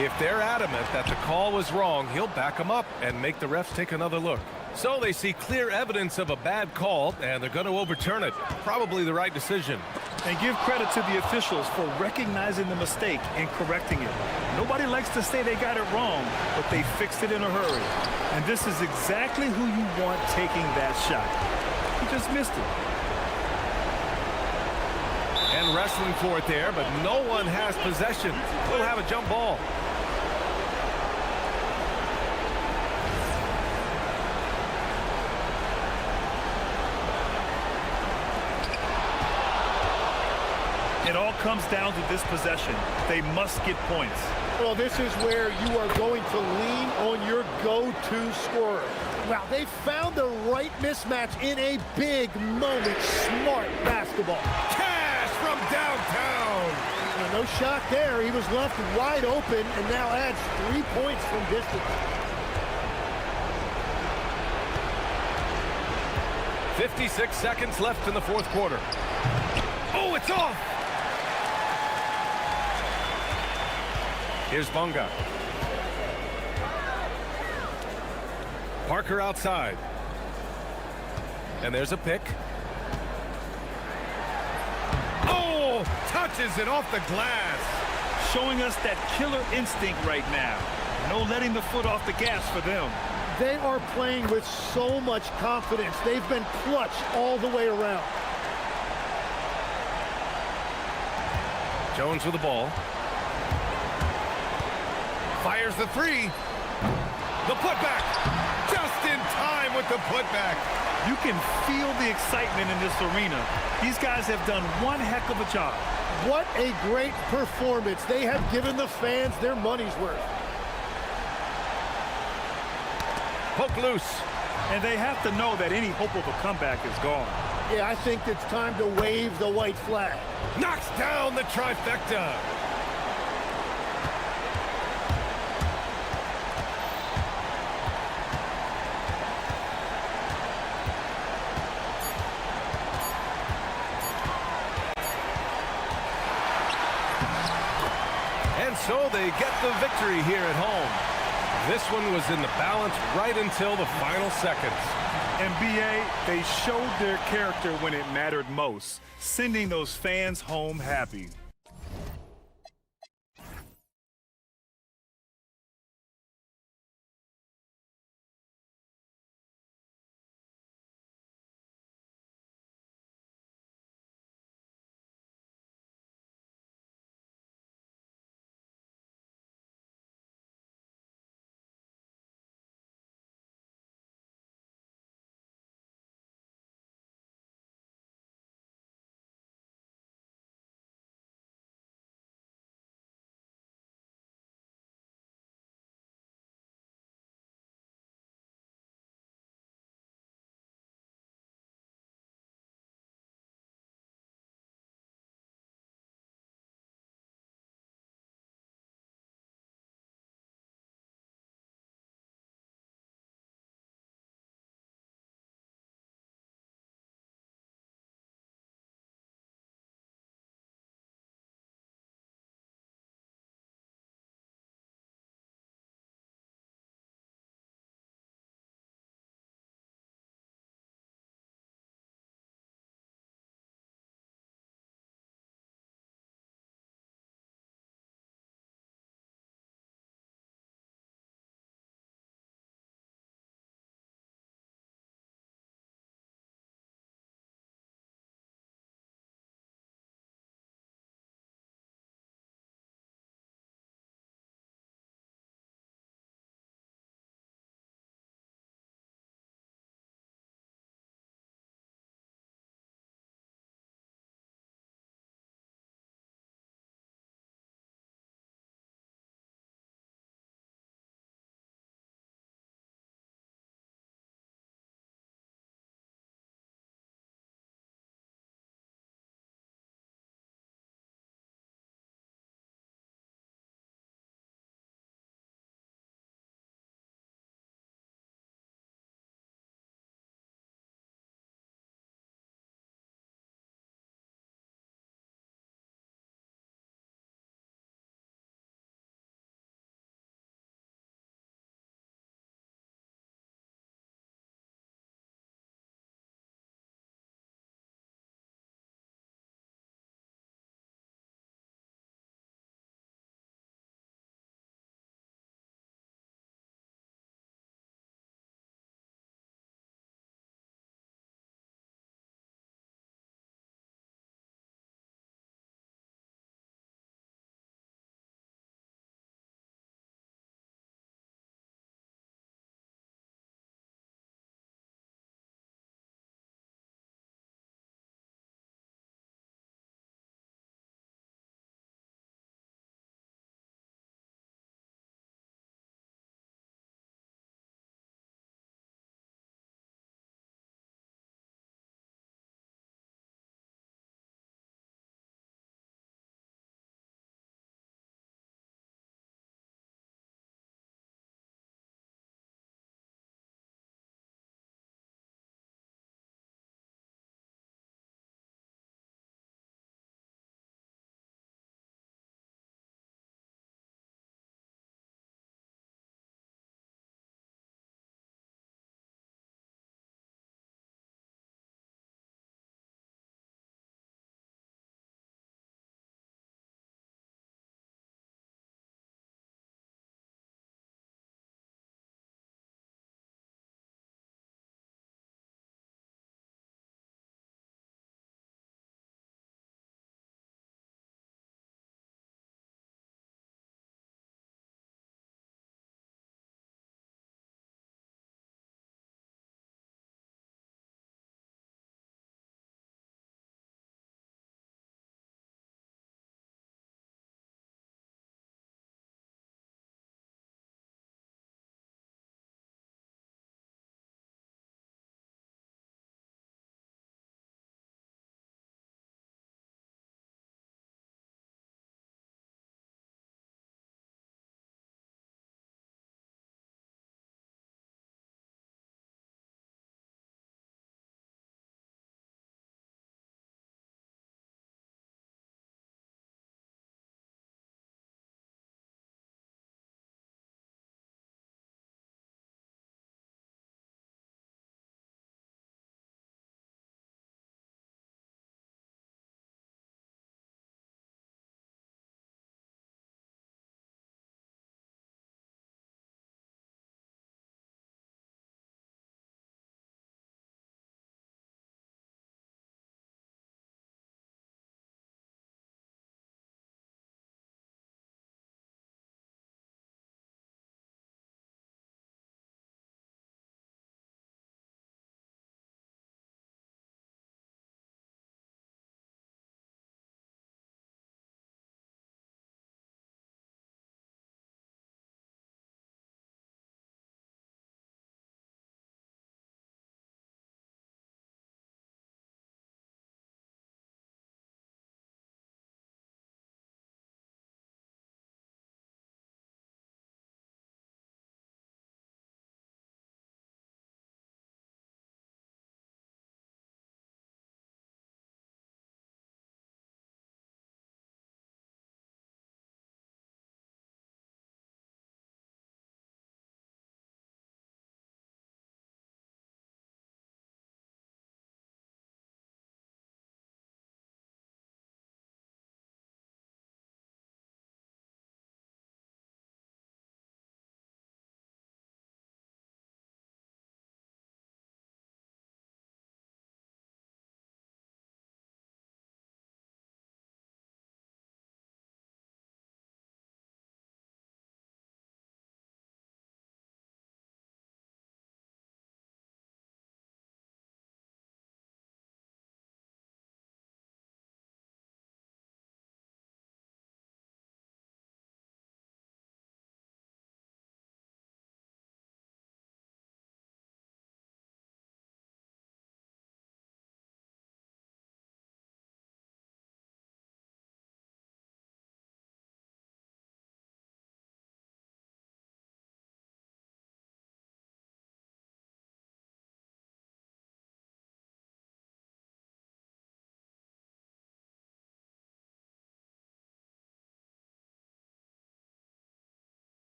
If they're adamant that the call was wrong, he'll back them up and make the refs take another look. So they see clear evidence of a bad call, and they're going to overturn it. Probably the right decision.
And give credit to the officials for recognizing the mistake and correcting it. Nobody likes to say they got it wrong, but they fixed it in a hurry. And this is exactly who you want taking that shot. He just missed it.
And wrestling for it there, but no one has possession. We'll have a jump ball.
It all comes down to this possession. They must get points.
Well, this is where you are going to lean on your go-to scorer. Wow, they found the right mismatch in a big moment. Smart basketball.
Cash from downtown.
No shot there. He was left wide open and now adds 3 points from distance.
56 seconds left in the fourth quarter. Oh, it's off! Here's Bonga. Parker outside. And there's a pick. Oh, touches it off the glass.
Showing us that killer instinct right now. No letting the foot off the gas for them.
They are playing with so much confidence. They've been clutch all the way around.
Jones with the ball. Fires the three. The putback. Just in time with the putback.
You can feel the excitement in this arena. These guys have done one heck of a job.
What a great performance. They have given the fans their money's worth.
Poke loose.
And they have to know that any hope of a comeback is gone.
Yeah, I think it's time to wave the white flag.
Knocks down the trifecta. And so they get the victory here at home. This one was in the balance right until the final seconds.
NBA, they showed their character when it mattered most, sending those fans home happy.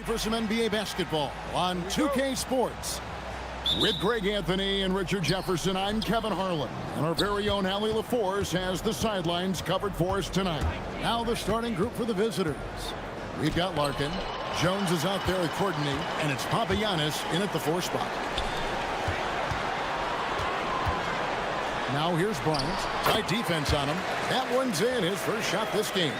for some NBA basketball on 2K Sports. With Greg Anthony and Richard Jefferson, I'm Kevin Harlan. And our very own Allie LaForce has the sidelines covered for us tonight. Now the starting group for the visitors. We've got Larkin. Jones is out there at Courtney, and it's Papagiannis in at the 4 spot. Now here's Bryant. Tight defense on him. That one's in, his first shot this game.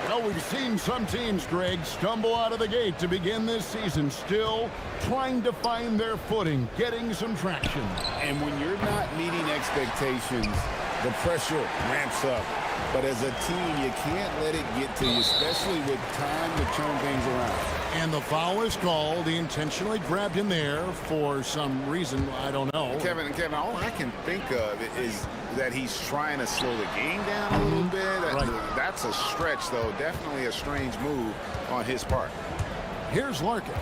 Well, we've seen some teams, Greg, stumble out of the gate to begin this season, still trying to find their footing, getting some traction.
And when you're not meeting expectations, the pressure ramps up. But as a team, you can't let it get to you, especially with time to turn things around.
And the foul is called. He intentionally grabbed him there for some reason, I don't know.
Kevin, all I can think of is that he's trying to slow the game down a little bit.
Right.
That's a stretch, though. Definitely a strange move on his part.
Here's Larkin.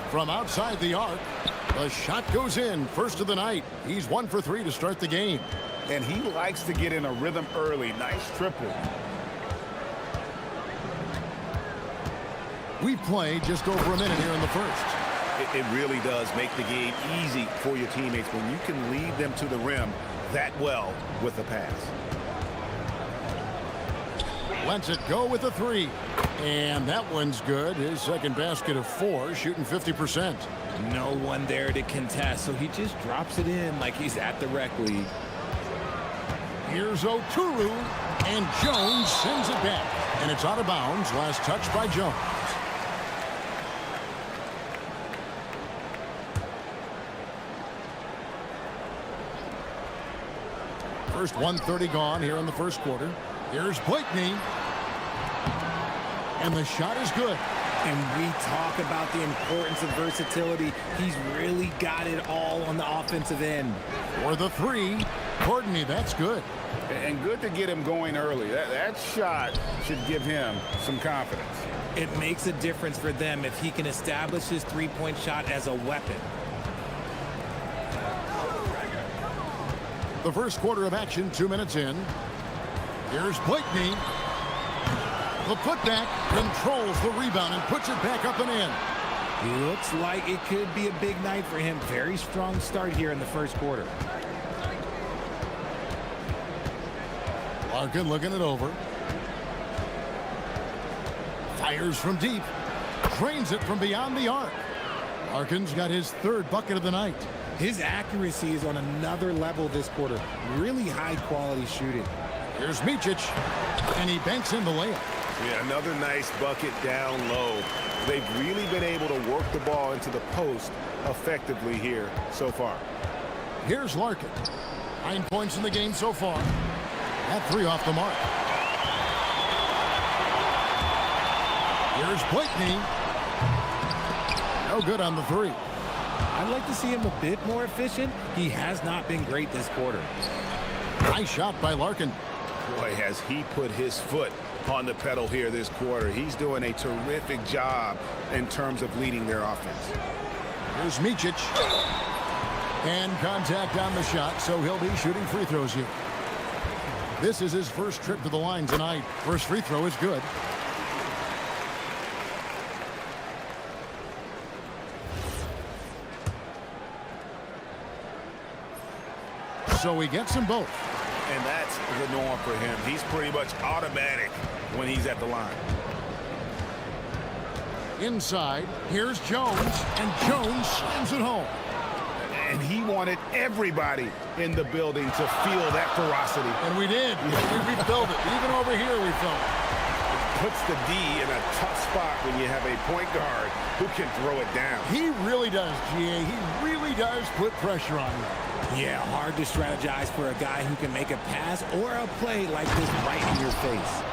From outside the arc, the shot goes in. First of the night. He's 1 for 3 to start the game.
And he likes to get in a rhythm early. Nice triple.
We've played just over a minute here in the first.
It really does make the game easy for your teammates when you can lead them to the rim that well with a pass.
Lets it go with a 3. And that one's good. His second basket of 4, shooting 50%.
No one there to contest, so he just drops it in like he's at the rec league.
Here's Oturu, and Jones sends it back. And it's out of bounds. Last touch by Jones. First 1:30 gone here in the first quarter. Here's Blakeney. And the shot is good.
And we talk about the importance of versatility. He's really got it all on the offensive end.
For the 3, Courtney, that's good.
And good to get him going early. That shot should give him some confidence.
It makes a difference for them if he can establish his three-point shot as a weapon.
The first quarter of action, 2 minutes in. Here's Blakeney. The putback controls the rebound and puts it back up and in.
Looks like it could be a big night for him. Very strong start here in the first quarter.
Larkin looking it over. Fires from deep. Drains it from beyond the arc. Larkin's got his 3rd bucket of the night.
His accuracy is on another level this quarter. Really high quality shooting.
Here's Micic, and he banks in the layup.
Yeah, another nice bucket down low. They've really been able to work the ball into the post effectively here so far.
Here's Larkin. 9 points in the game so far. That 3 off the mark. Here's Blakeney. No good on the 3.
I'd like to see him a bit more efficient. He has not been great this quarter.
Nice shot by Larkin.
Boy, has he put his foot on the pedal here this quarter. He's doing a terrific job in terms of leading their offense.
Here's Micic. And contact on the shot, so he'll be shooting free throws here. This is his first trip to the line tonight. First free throw is good. So he gets them both.
And that's the norm for him. He's pretty much automatic when he's at the line.
Inside, here's Jones, and Jones slams it home.
And he wanted everybody in the building to feel that ferocity.
And we did. We felt it. Even over here, we felt it.
Puts the D in a tough spot when you have a point guard who can throw it down.
He really does, GA. He really does put pressure on him.
Yeah, hard to strategize for a guy who can make a pass or a play like this right in your face.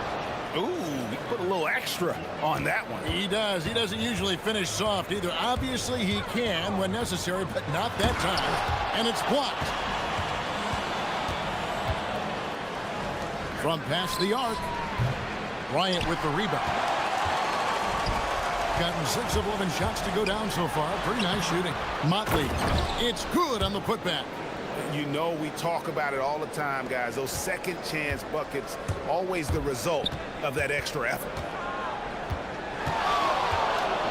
Ooh, he put a little extra on that one.
He does. He doesn't usually finish soft either. Obviously, he can when necessary, but not that time. And it's blocked. From past the arc, Bryant with the rebound. Gotten 6 of 11 shots to go down so far. Pretty nice shooting. Motley, it's good on the putback.
You know, we talk about it all the time, guys. Those second chance buckets, always the result of that extra effort.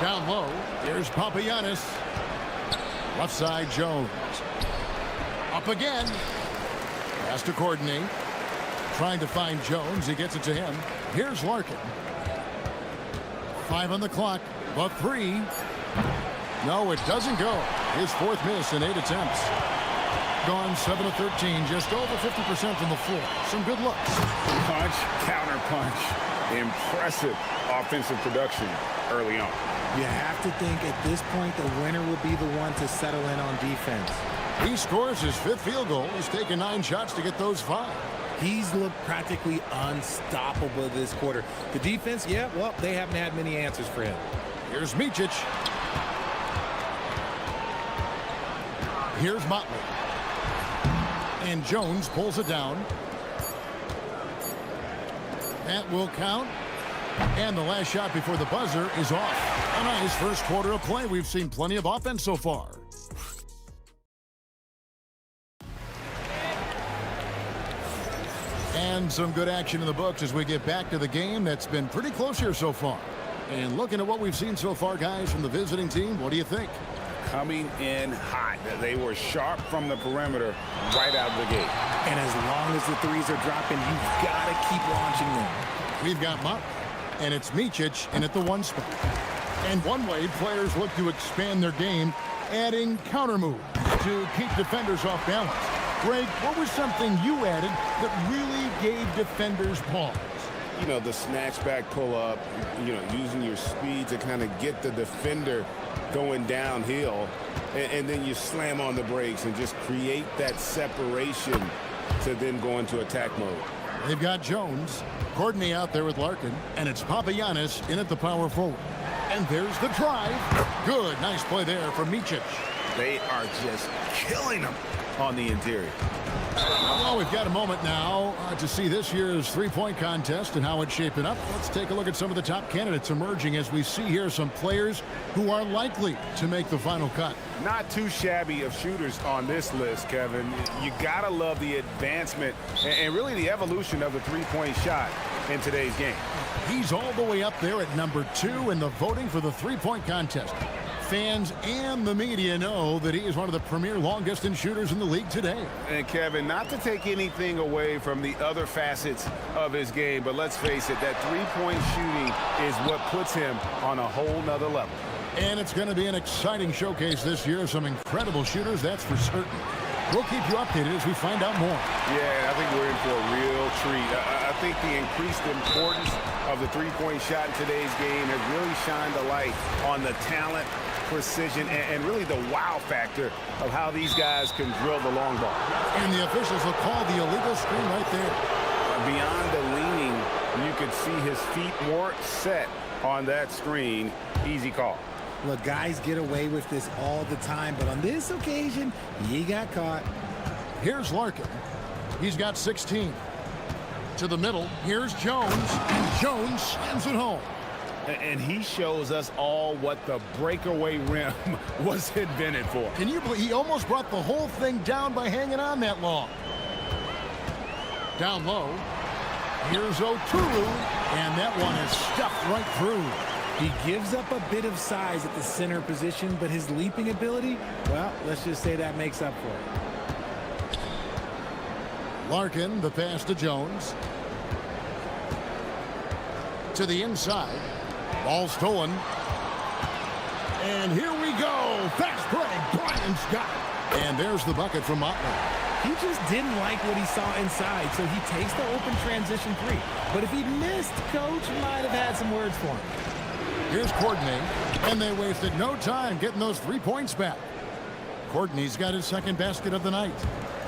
Down low, here's Papagiannis. Left side, Jones. Up again. Has to coordinate. Trying to find Jones. He gets it to him. Here's Larkin. 5 on the clock. The 3. No, it doesn't go. His 4th miss in 8 attempts. Gone 7 of 13. Just over 50% from the floor. Some good looks.
Punch, counter punch. Impressive offensive production early on.
You have to think at this point the winner will be the one to settle in on defense.
He scores his 5th field goal. He's taken 9 shots to get those 5.
He's looked practically unstoppable this quarter. The defense, yeah, well, they haven't had many answers for him.
Here's Micic. Here's Motley. And Jones pulls it down. That will count. And the last shot before the buzzer is off. A nice first quarter of play. We've seen plenty of offense so far. And some good action in the books as we get back to the game that's been pretty close here so far. And looking at what we've seen so far, guys, from the visiting team, what do you think?
Coming in hot. They were sharp from the perimeter right out of the gate.
And as long as the threes are dropping, you've got to keep launching them.
We've got Motley, and it's Micic in at the 1 spot. And one way players look to expand their game, adding counter moves to keep defenders off balance. Greg, what was something you added that really gave defenders pause?
You know, the snatch back pull up, you know, using your speed to kind of get the defender going downhill, and then you slam on the brakes and just create that separation to then go into attack mode.
They've got Jones, Courtney out there with Larkin, and it's Papagiannis in at the power forward. And there's the drive. Good, nice play there from Micic.
They are just killing them on the interior.
Well, we've got a moment now to see this year's three-point contest and how it's shaping up. Let's take a look at some of the top candidates emerging as we see here some players who are likely to make the final cut.
Not too shabby of shooters on this list, Kevin. You gotta love the advancement and really the evolution of the three-point shot in today's game.
He's all the way up there at number 2 in the voting for the three-point contest. Fans and the media know that he is one of the premier long-distance shooters in the league today.
And Kevin, not to take anything away from the other facets of his game, but let's face it, that three-point shooting is what puts him on a whole nother level.
And it's going to be an exciting showcase this year. Some incredible shooters, that's for certain. We'll keep you updated as we find out more.
Yeah, I think we're in for a real treat. I think the increased importance of the three-point shot in today's game has really shined a light on the talent, precision, and really the wow factor of how these guys can drill the long ball.
And the officials will call the illegal screen right there.
Beyond the leaning, you could see his feet weren't set on that screen. Easy call.
Look, guys get away with this all the time, but on this occasion, he got caught.
Here's Larkin. He's got 16. To the middle, here's Jones. And Jones slams it home.
And he shows us all what the breakaway rim was invented for.
Can you believe he almost brought the whole thing down by hanging on that long? Down low, here's Oturu, and that one is stuffed right through.
He gives up a bit of size at the center position, but his leaping ability, well, let's just say that makes up for it.
Larkin, the pass to Jones. To the inside. Ball stolen. And here we go. Fast break. Brian Scott. And there's the bucket from Motley.
He just didn't like what he saw inside, so he takes the open transition 3. But if he missed, Coach might have had some words for him.
Here's Courtney, and they wasted no time getting those 3 points back. Courtney's got his second basket of the night.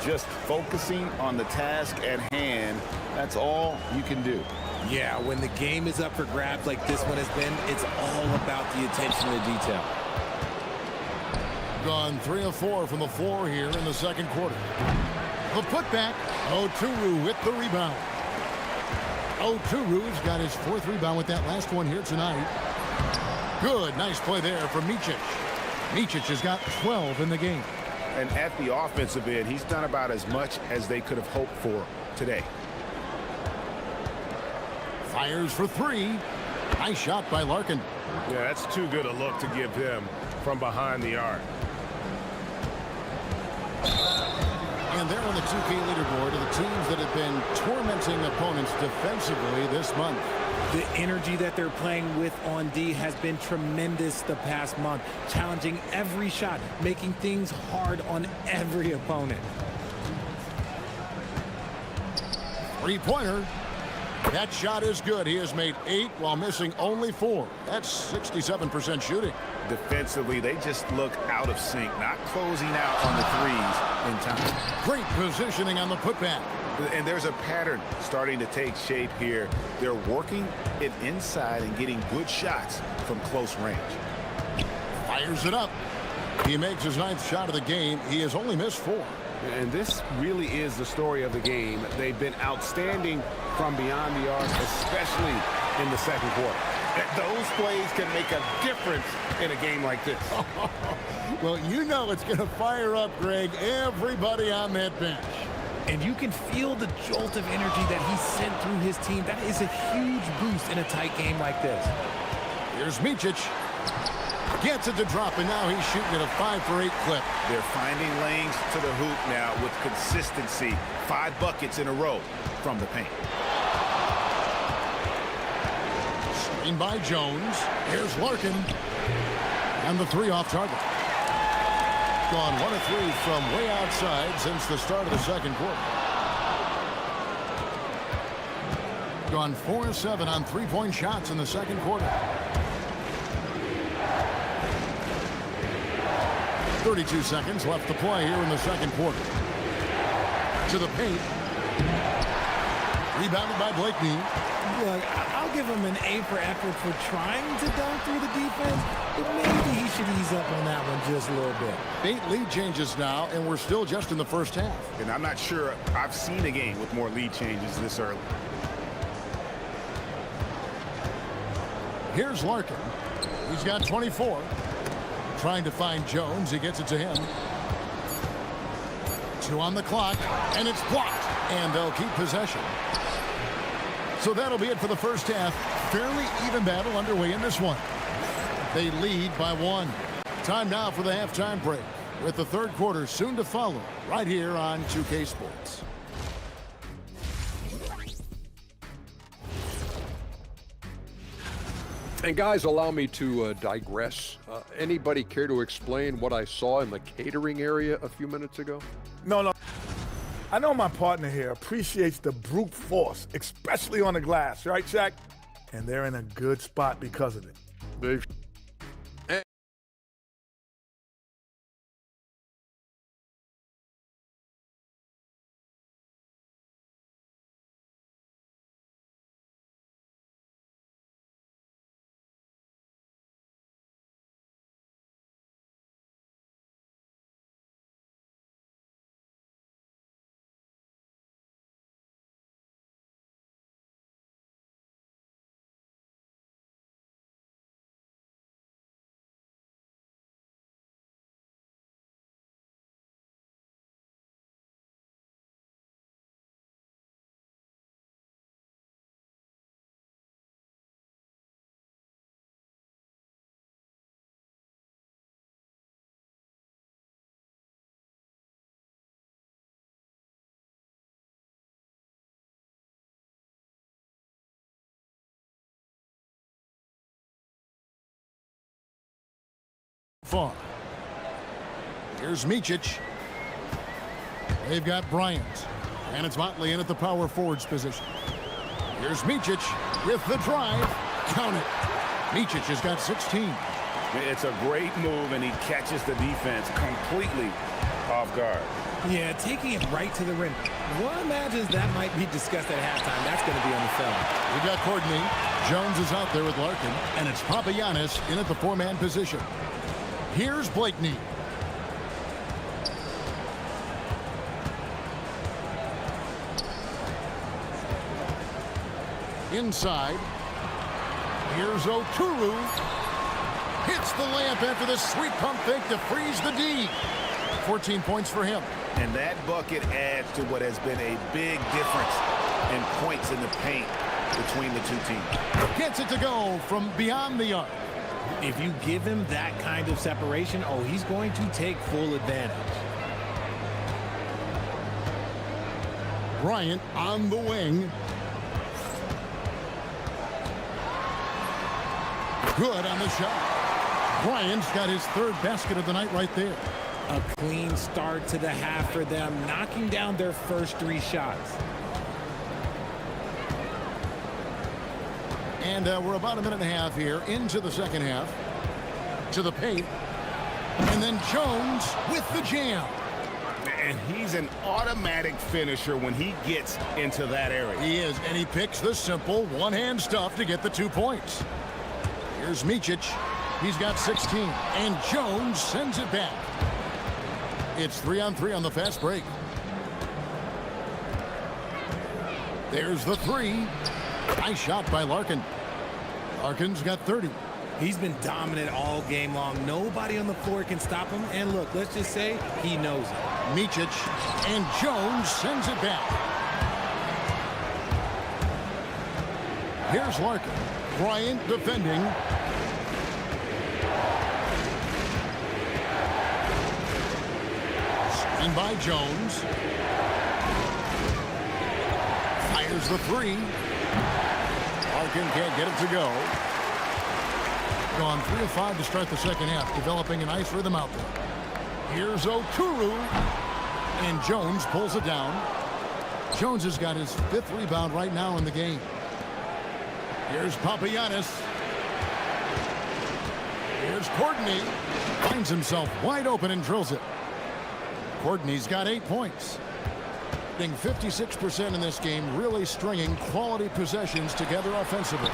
Just focusing on the task at hand, that's all you can do.
Yeah, when the game is up for grabs like this one has been, it's all about the attention to detail.
Gone 3 of 4 from the floor here in the second quarter. The putback, Oturu with the rebound. Oturu's got his 4th rebound with that last one here tonight. Good, nice play there from Micic. Micic has got 12 in the game.
And at the offensive end, he's done about as much as they could have hoped for today.
Fires for 3. Nice shot by Larkin.
Yeah, that's too good a look to give him from behind the arc.
And they're on the 2K leaderboard of the teams that have been tormenting opponents defensively this month.
The energy that they're playing with on D has been tremendous the past month, challenging every shot, making things hard on every opponent.
Three-pointer. That shot is good. He has made 8 while missing only 4. That's 67% shooting.
Defensively, they just look out of sync, not closing out on the threes in time.
Great positioning on the putback.
And there's a pattern starting to take shape here. They're working it inside and getting good shots from close range.
Fires it up. He makes his 9th shot of the game. He has only missed 4.
And this really is the story of the game. They've been outstanding from beyond the arc, especially in the second quarter. Those plays can make a difference in a game like this.
Well, you know it's going to fire up, Greg, everybody on that bench.
And you can feel the jolt of energy that he sent through his team. That is a huge boost in a tight game like this.
Here's Micic. Gets it to drop, and now he's shooting at a 5-for-8 clip.
They're finding lanes to the hoop now with consistency. 5 buckets in a row from the paint.
Screen by Jones. Here's Larkin. And the 3 off target. Gone 1 of 3 from way outside since the start of the second quarter. Gone 4 of 7 on 3-point shots in the second quarter. 32 seconds left to play here in the second quarter. To the paint. Rebounded by Blakeney.
Look, I'll give him an A for effort for trying to dunk through the defense, but maybe he should ease up on that one just a little bit.
8 lead changes now, and we're still just in the first half.
And I'm not sure I've seen a game with more lead changes this early.
Here's Larkin. He's got 24. Trying to find Jones. He gets it to him. 2 on the clock, and it's blocked. And they'll keep possession. So that'll be it for the first half. Fairly even battle underway in this one. They lead by 1. Time now for the halftime break, with the third quarter soon to follow right here on 2K Sports.
And guys, allow me to digress. Anybody care to explain what I saw in the catering area a few minutes ago?
No. I know my partner here appreciates the brute force, especially on the glass, right, Shaq? And they're in a good spot because of it.
They've
far. Here's Micic. They've got Bryant. And it's Motley in at the power forwards position. Here's Micic with the drive. Count it. Micic has got 16.
It's a great move, and he catches the defense completely off guard.
Yeah, taking it right to the rim. One imagines that might be discussed at halftime. That's going to be on the film.
We got Courtney. Jones is out there with Larkin. And it's Papagiannis in at the 4-man position. Here's Blakeney. Inside. Here's Okuru. Hits the layup after the sweet pump fake to freeze the D. 14 points for him.
And that bucket adds to what has been a big difference in points in the paint between the two teams.
Gets it to go from beyond the arc.
If you give him that kind of separation, oh, he's going to take full advantage.
Bryant on the wing. Good on the shot. Bryant's got his third basket of the night right there.
A clean start to the half for them, knocking down their first 3 shots.
And we're about a minute and a half here into the second half. To the paint. And then Jones with the jam.
And he's an automatic finisher when he gets into that area.
He is, and he picks the simple one-hand stuff to get the 2 points. Here's Micic. He's got 16. And Jones sends it back. It's 3-on-3 on the fast break. There's the 3. Nice shot by Larkin. Larkin's got 30.
He's been dominant all game long. Nobody on the floor can stop him. And look, let's just say he knows it.
Micic, and Jones sends it back. Here's Larkin. Bryant defending. Screen by Jones. Fires the 3. Larkin can't get it to go. Gone 3 of 5 to start the second half, developing a nice rhythm out there. Here's Okuru, and Jones pulls it down. Jones has got his 5th rebound right now in the game. Here's Papagiannis. Here's Courtney. Finds himself wide open and drills it. Courtney's got 8 points. Being 56% in this game, really stringing quality possessions together offensively.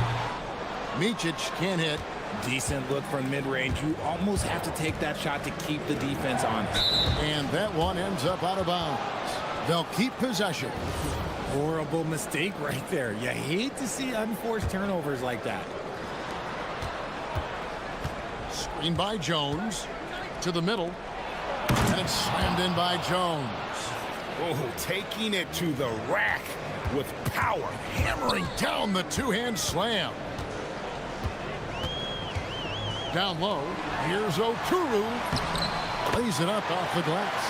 Micic can't hit.
Decent look from mid-range. You almost have to take that shot to keep the defense honest.
And that one ends up out of bounds. They'll keep possession.
Horrible mistake right there. You hate to see unforced turnovers like that.
Screen by Jones. To the middle. And it's slammed in by Jones.
Oh, taking it to the rack with power.
Hammering down the 2-hand slam. Down low. Here's Okuru. Lays it up off the glass.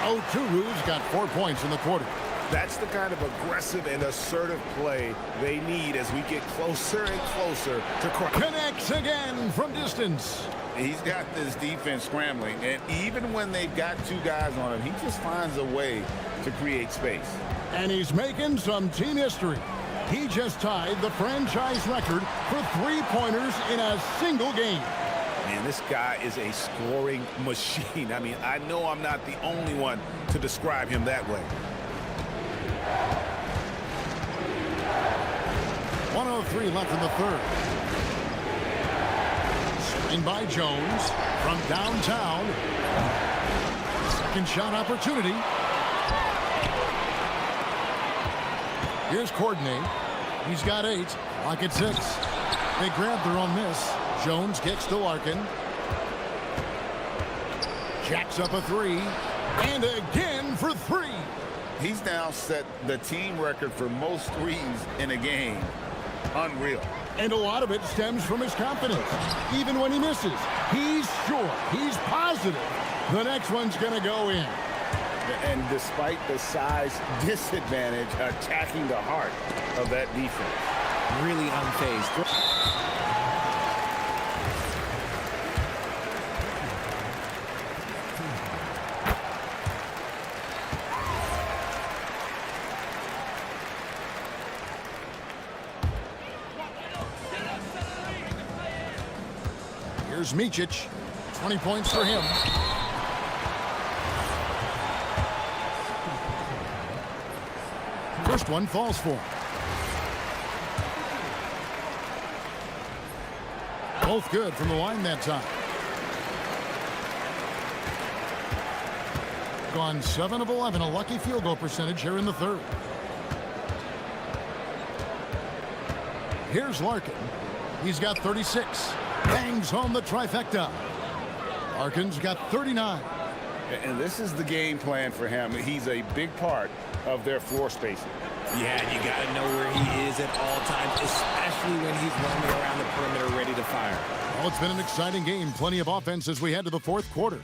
Okuru's got 4 points in the quarter.
That's the kind of aggressive and assertive play they need as we get closer and closer to
connects again from distance.
He's got this defense scrambling, and even when they've got 2 guys on him, he just finds a way to create space.
And he's making some team history. He just tied the franchise record for 3-pointers in a single game.
Man, this guy is a scoring machine. I mean, I know I'm not the only one to describe him that way.
1:03 left in the third. Screen by Jones from downtown. Second shot opportunity. Here's Courtney. He's got 8. Lock at 6. They grab their own miss. Jones kicks to Larkin. Jacks up a 3. And again for 3.
He's now set the team record for most threes in a game. Unreal.
And a lot of it stems from his confidence. Even when he misses, he's sure, he's positive the next one's going to go in.
And despite the size disadvantage, attacking the heart of that defense.
Really unfazed.
Here's Micic. 20 points for him. First one falls for him. Both good from the line that time. Gone 7 of 11, a lucky field goal percentage here in the third. Here's Larkin. He's got 36. Bangs home the trifecta. Larkin's got 39.
And this is the game plan for him. He's a big part of their floor spacing.
Yeah, you got to know where he is at all times, especially when he's roaming around the perimeter ready to fire.
Well, it's been an exciting game. Plenty of offense as we head to the fourth quarter.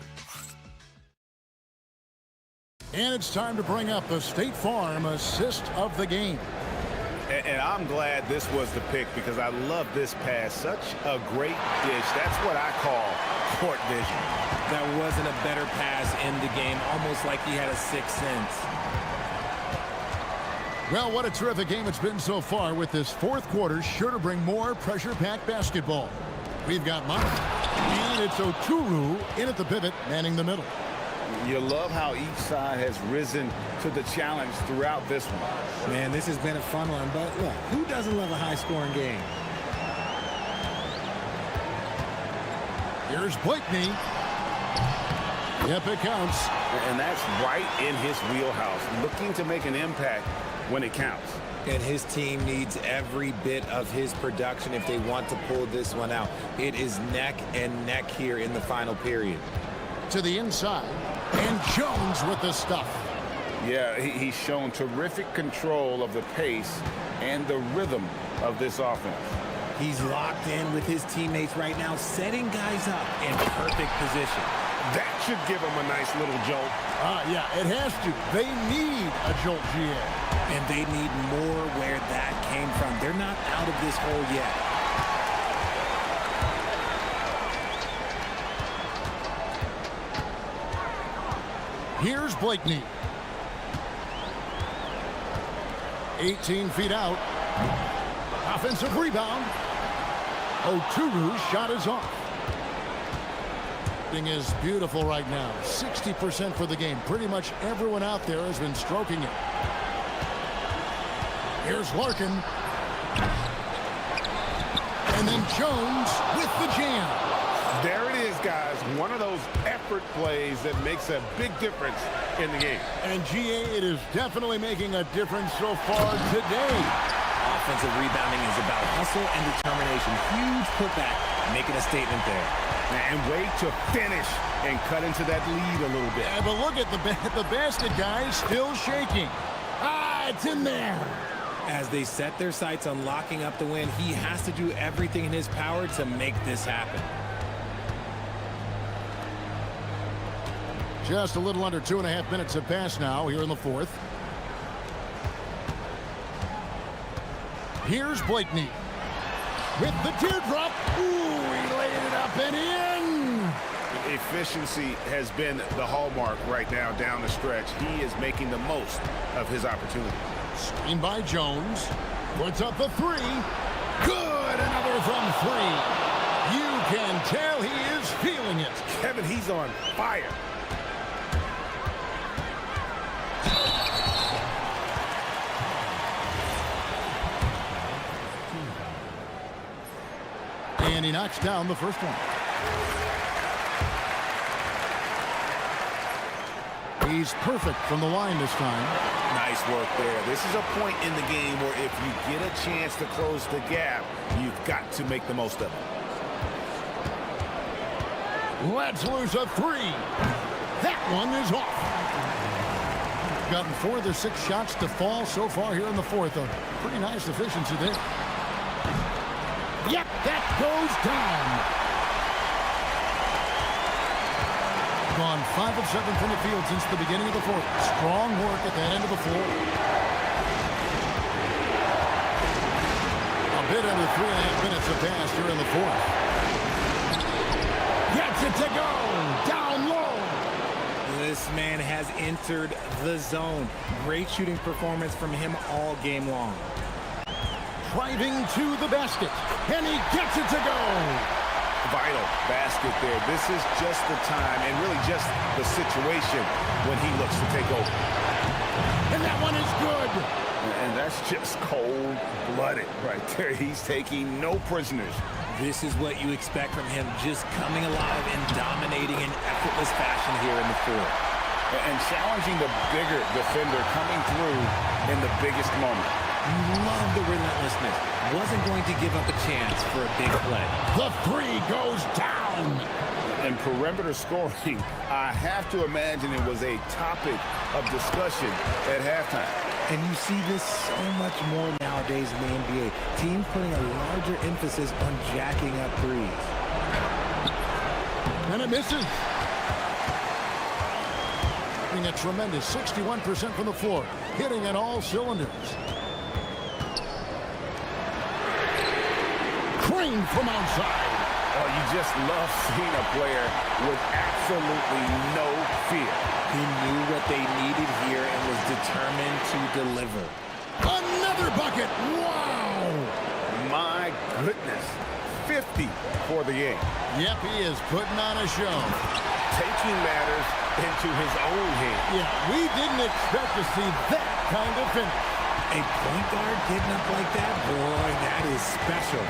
And it's time to bring up the State Farm assist of the game.
And I'm glad this was the pick because I love this pass. Such a great dish. That's what I call court vision.
That wasn't a better pass in the game, almost like he had a sixth sense.
Well, what a terrific game it's been so far, with this fourth quarter sure to bring more pressure-packed basketball. We've got Mike, and it's Oturu in at the pivot, manning the middle.
You love how each side has risen to the challenge throughout this one.
Man, this has been a fun one, but look, who doesn't love a high-scoring game?
Here's Blakeney. Yep, it counts.
And that's right in his wheelhouse, looking to make an impact when it counts.
And his team needs every bit of his production if they want to pull this one out. It is neck and neck here in the final period.
To the inside, and Jones with the stuff.
Yeah, he's shown terrific control of the pace and the rhythm of this offense.
He's locked in with his teammates right now, setting guys up in perfect position.
That should give him a nice little jolt.
Yeah, it has to. They need a jolt, GA.
And they need more where that came from. They're not out of this hole yet.
Here's Blakeney. 18 feet out. Offensive rebound. Oturu's shot is off. Thing is beautiful right now. 60% for the game. Pretty much everyone out there has been stroking it. Here's Larkin. And then Jones with the jam.
There it is, guys. One of those effort plays that makes a big difference in the game.
And GA, it is definitely making a difference so far today.
Offensive rebounding is about hustle and determination. Huge putback, making a statement there.
And way to finish and cut into that lead a little bit.
Yeah, but look at the basket, guys, still shaking. It's in there.
As they set their sights on locking up the win, he has to do everything in his power to make this happen.
Just a little under 2.5 minutes have passed now here in the fourth. Here's Blakeney with the teardrop. Ooh, he laid it up and in.
Efficiency has been the hallmark right now down the stretch. He is making the most of his opportunity.
Screen by Jones. Puts up a three. Good, another from three. You can tell he is feeling it.
Kevin, he's on fire.
And he knocks down the first one. He's perfect from the line this time.
Nice work there. This is a point in the game where if you get a chance to close the gap, you've got to make the most of it.
Let's lose a three. That one is off. Gotten 4 of their 6 shots to fall so far here in the fourth. A pretty nice efficiency there. Yep, that goes down. Gone 5 of 7 from the field since the beginning of the fourth. Strong work at that end of the floor. A bit under 3.5 minutes have passed here in the fourth. Gets it to go. Down low.
This man has entered the zone. Great shooting performance from him all game long.
Driving to the basket, and he gets it to go.
Vital basket there. This is just the time and really just the situation when he looks to take over.
And that one is good.
And that's just cold-blooded right there. He's taking no prisoners.
This is what you expect from him, just coming alive and dominating in effortless fashion here in the fourth.
And challenging the bigger defender coming through in the biggest moment.
Love the relentlessness. Wasn't going to give up a chance for a big play.
The three goes down.
And perimeter scoring, I have to imagine it was a topic of discussion at halftime.
And you see this so much more nowadays in the NBA. Teams putting a larger emphasis on jacking up threes.
And it misses. Hitting a tremendous 61% from the floor. Hitting on all cylinders. Crane from outside.
Oh, you just love seeing a player with absolutely no fear.
He knew what they needed here and was determined to deliver.
Another bucket. Wow.
My goodness. 50 for the game.
Yep, he is putting on a show.
Taking matters into his own hands.
Yeah, we didn't expect to see that kind of finish.
A point guard getting up like that, boy, that is special.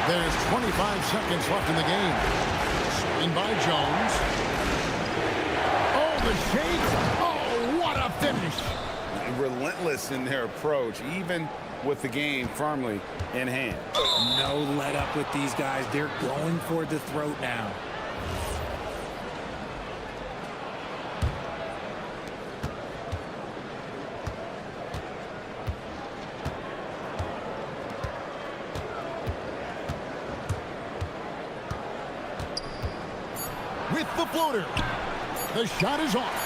There's 25 seconds left in the game. Screen by Jones. Oh, the shakes. Oh, what a finish.
Relentless in their approach, even with the game firmly in hand.
No let up with these guys. They're going for the throat now.
With the floater. The shot is off.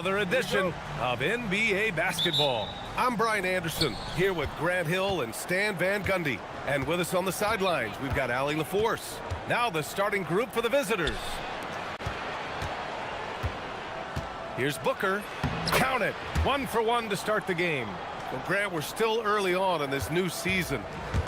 Another edition of NBA basketball. I'm Brian Anderson, here with Grant Hill and Stan Van Gundy. And with us on the sidelines, we've got Allie LaForce. Now the starting group for the visitors. Here's Booker. Count it. 1 for 1 to start the game. Well, Grant, we're still early on in this new season.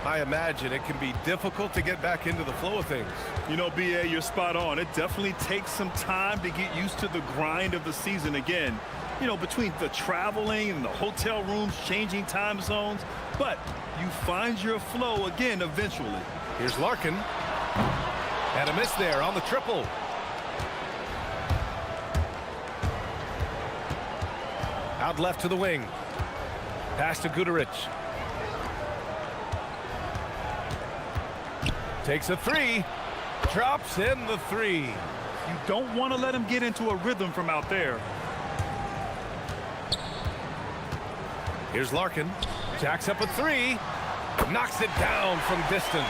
I imagine it can be difficult to get back into the flow of things.
You know, B.A., you're spot on. It definitely takes some time to get used to the grind of the season again. You know, between the traveling and the hotel rooms, changing time zones. But you find your flow again eventually.
Here's Larkin. And a miss there on the triple. Out left to the wing. Pass to Guduric. Takes a three. Drops in the three.
You don't want to let him get into a rhythm from out there.
Here's Larkin. Jacks up a three. Knocks it down from distance.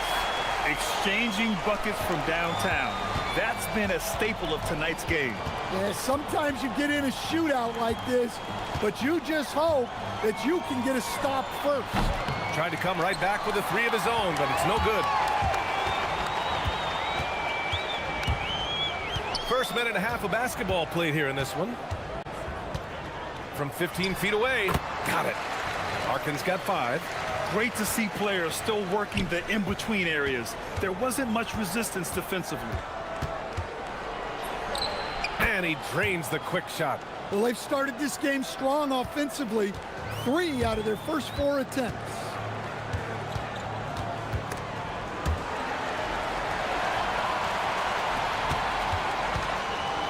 Exchanging buckets from downtown. That's been a staple of tonight's game.
Yeah, sometimes you get in a shootout like this, but you just hope that you can get a stop first.
Tried to come right back with a three of his own, but it's no good. First minute and a half of basketball played here in this one. From 15 feet away. Got it. Larkin's got 5.
Great to see players still working the in-between areas. There wasn't much resistance defensively.
And he drains the quick shot.
Well, they've started this game strong offensively. 3 out of their first 4 attempts.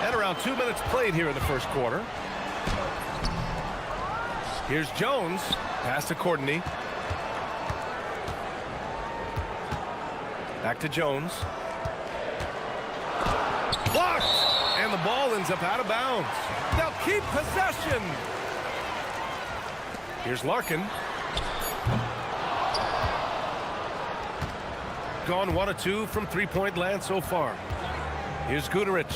And around 2 minutes played here in the first quarter. Here's Jones. Pass to Courtney. Back to Jones. Blocked! And the ball ends up out of bounds. They'll keep possession. Here's Larkin. Gone 1 of 2 from three-point land so far. Here's Guduric.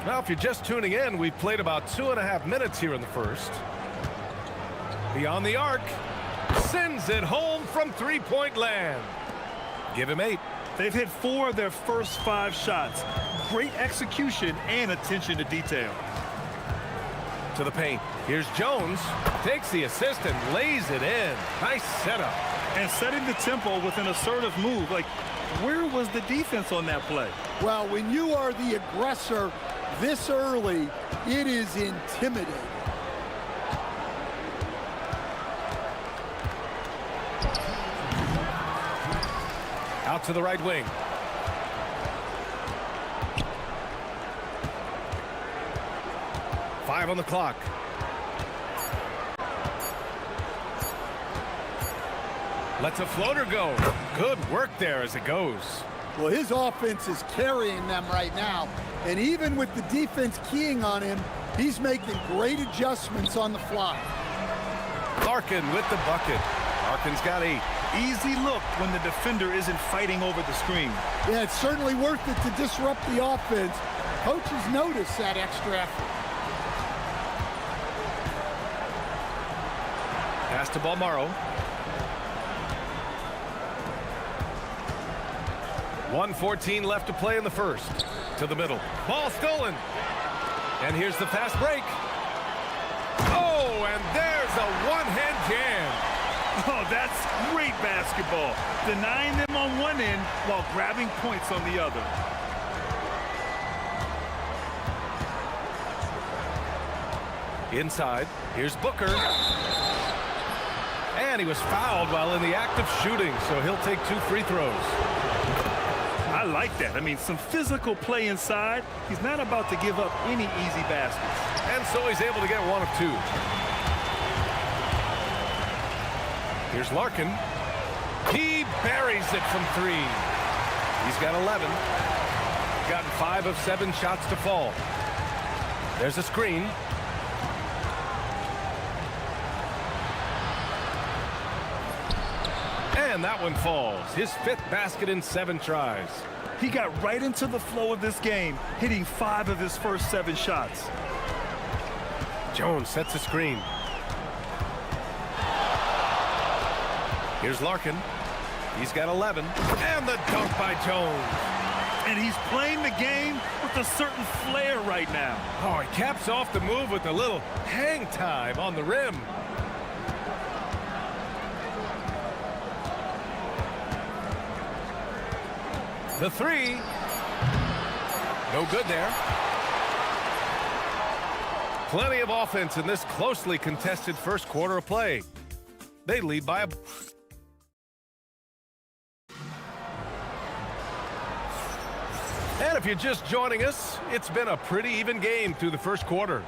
Now, if you're just tuning in, we've played about 2.5 minutes here in the first. Beyond the arc. Sends it home from three-point land. Give him 8.
They've hit 4 of their first 5 shots. Great execution and attention to detail.
To the paint. Here's Jones. Takes the assist and lays it in. Nice setup.
And setting the tempo with an assertive move. Like, where was the defense on that play?
Well, when you are the aggressor this early, it is intimidating.
Out to the right wing. Five on the clock. Lets a floater go. Good work there as it goes.
Well, his offense is carrying them right now. And even with the defense keying on him, he's making great adjustments on the fly.
Larkin with the bucket. Larkin's got 8.
Easy look when the defender isn't fighting over the screen.
Yeah, it's certainly worth it to disrupt the offense. Coaches notice that extra effort.
Pass to Balmaro. 1:14 left to play in the first. To the middle. Ball stolen. And here's the fast break. Oh, and there's a one-hand jam.
Oh, that's great basketball. Denying them on one end while grabbing points on the other.
Inside. Here's Booker. And he was fouled while in the act of shooting, so he'll take 2 free throws.
I like that. I mean, some physical play inside. He's not about to give up any easy baskets.
And so he's able to get 1 of 2. Here's Larkin. He buries it from 3. He's got 11. Gotten 5 of 7 shots to fall. There's a screen. And that one falls. His 5th basket in 7 tries.
He got right into the flow of this game, hitting 5 of his first 7 shots.
Jones sets a screen. Here's Larkin. He's got 11. And the dunk by Jones.
And he's playing the game with a certain flair right now.
Oh, he caps off the move with a little hang time on the rim. The three. No good there. Plenty of offense in this closely contested first quarter of play. They lead by a... And if you're just joining us, it's been a pretty even game through the first quarter.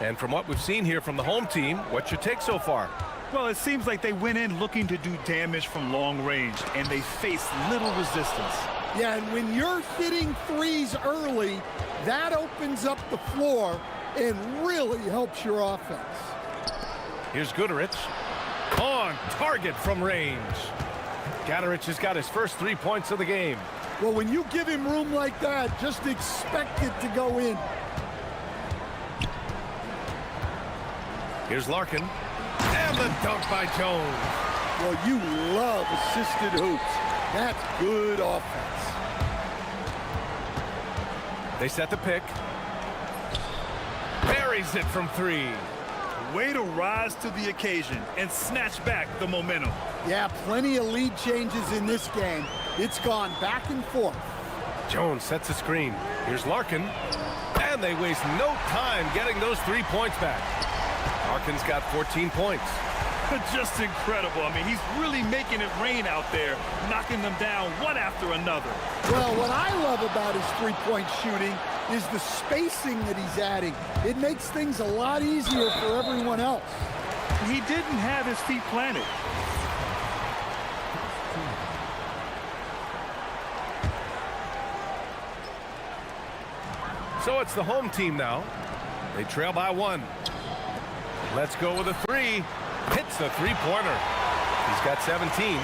And from what we've seen here from the home team, what's your take so far?
Well, it seems like they went in looking to do damage from long range, and they faced little resistance.
Yeah, and when you're hitting threes early, that opens up the floor and really helps your offense.
Here's Guterich. On target from range. Guterich has got his first 3 points of the game.
Well, when you give him room like that, just expect it to go in.
Here's Larkin. And the dunk by Jones.
Well, you love assisted hoops. That's good offense.
They set the pick. Buries it from 3.
Way to rise to the occasion and snatch back the momentum.
Yeah, plenty of lead changes in this game. It's gone back and forth.
Jones sets a screen. Here's Larkin. And they waste no time getting those 3 points back. Larkin's got 14 points.
Just incredible. I mean, he's really making it rain out there, knocking them down one after another.
Well, what I love about his three-point shooting is the spacing that he's adding. It makes things a lot easier for everyone else.
He didn't have his feet planted.
So it's the home team now. They trail by 1. Let's go with a 3. Hits the three-pointer. He's got 17.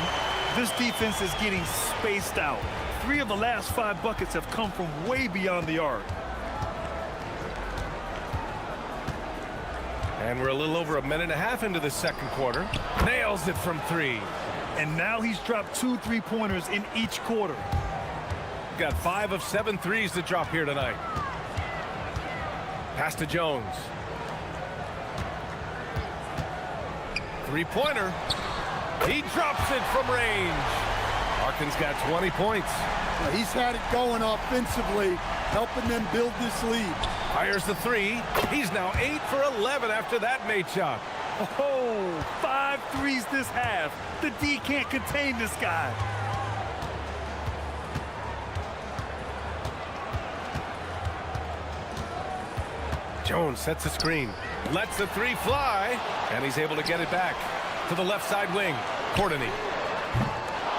This defense is getting spaced out. 3 of the last 5 buckets have come from way beyond the arc.
And we're a little over a minute and a half into the second quarter. Nails it from 3.
And now he's dropped 2 3-pointers in each quarter.
Got 5 of 7 threes to drop here tonight. Pass to Jones. Three-pointer. He drops it from range. Larkin's got 20 points.
Well, he's had it going offensively, helping them build this lead.
Fires the 3. He's now 8 for 11 after that made shot.
Oh, 5 threes this half. The D can't contain this guy.
Jones sets a screen. Lets the 3 fly. And he's able to get it back to the left side wing. Courtney.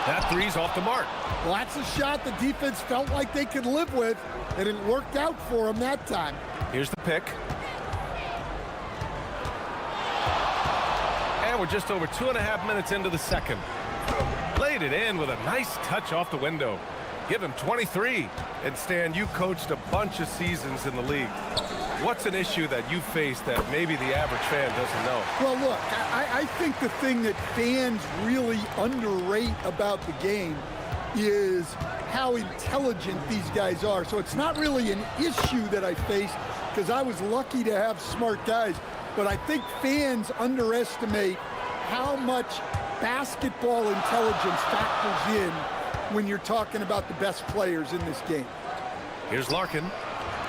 That 3's off the mark.
Well, that's a shot the defense felt like they could live with, and it worked out for them that time.
Here's the pick. And we're just over 2.5 minutes into the second. Laid it in with a nice touch off the window. Give him 23. And Stan, you coached a bunch of seasons in the league. What's an issue that you face that maybe the average fan doesn't know?
Well, look, I think the thing that fans really underrate about the game is how intelligent these guys are. So it's not really an issue that I face because I was lucky to have smart guys. But I think fans underestimate how much basketball intelligence factors in when you're talking about the best players in this game.
Here's Larkin.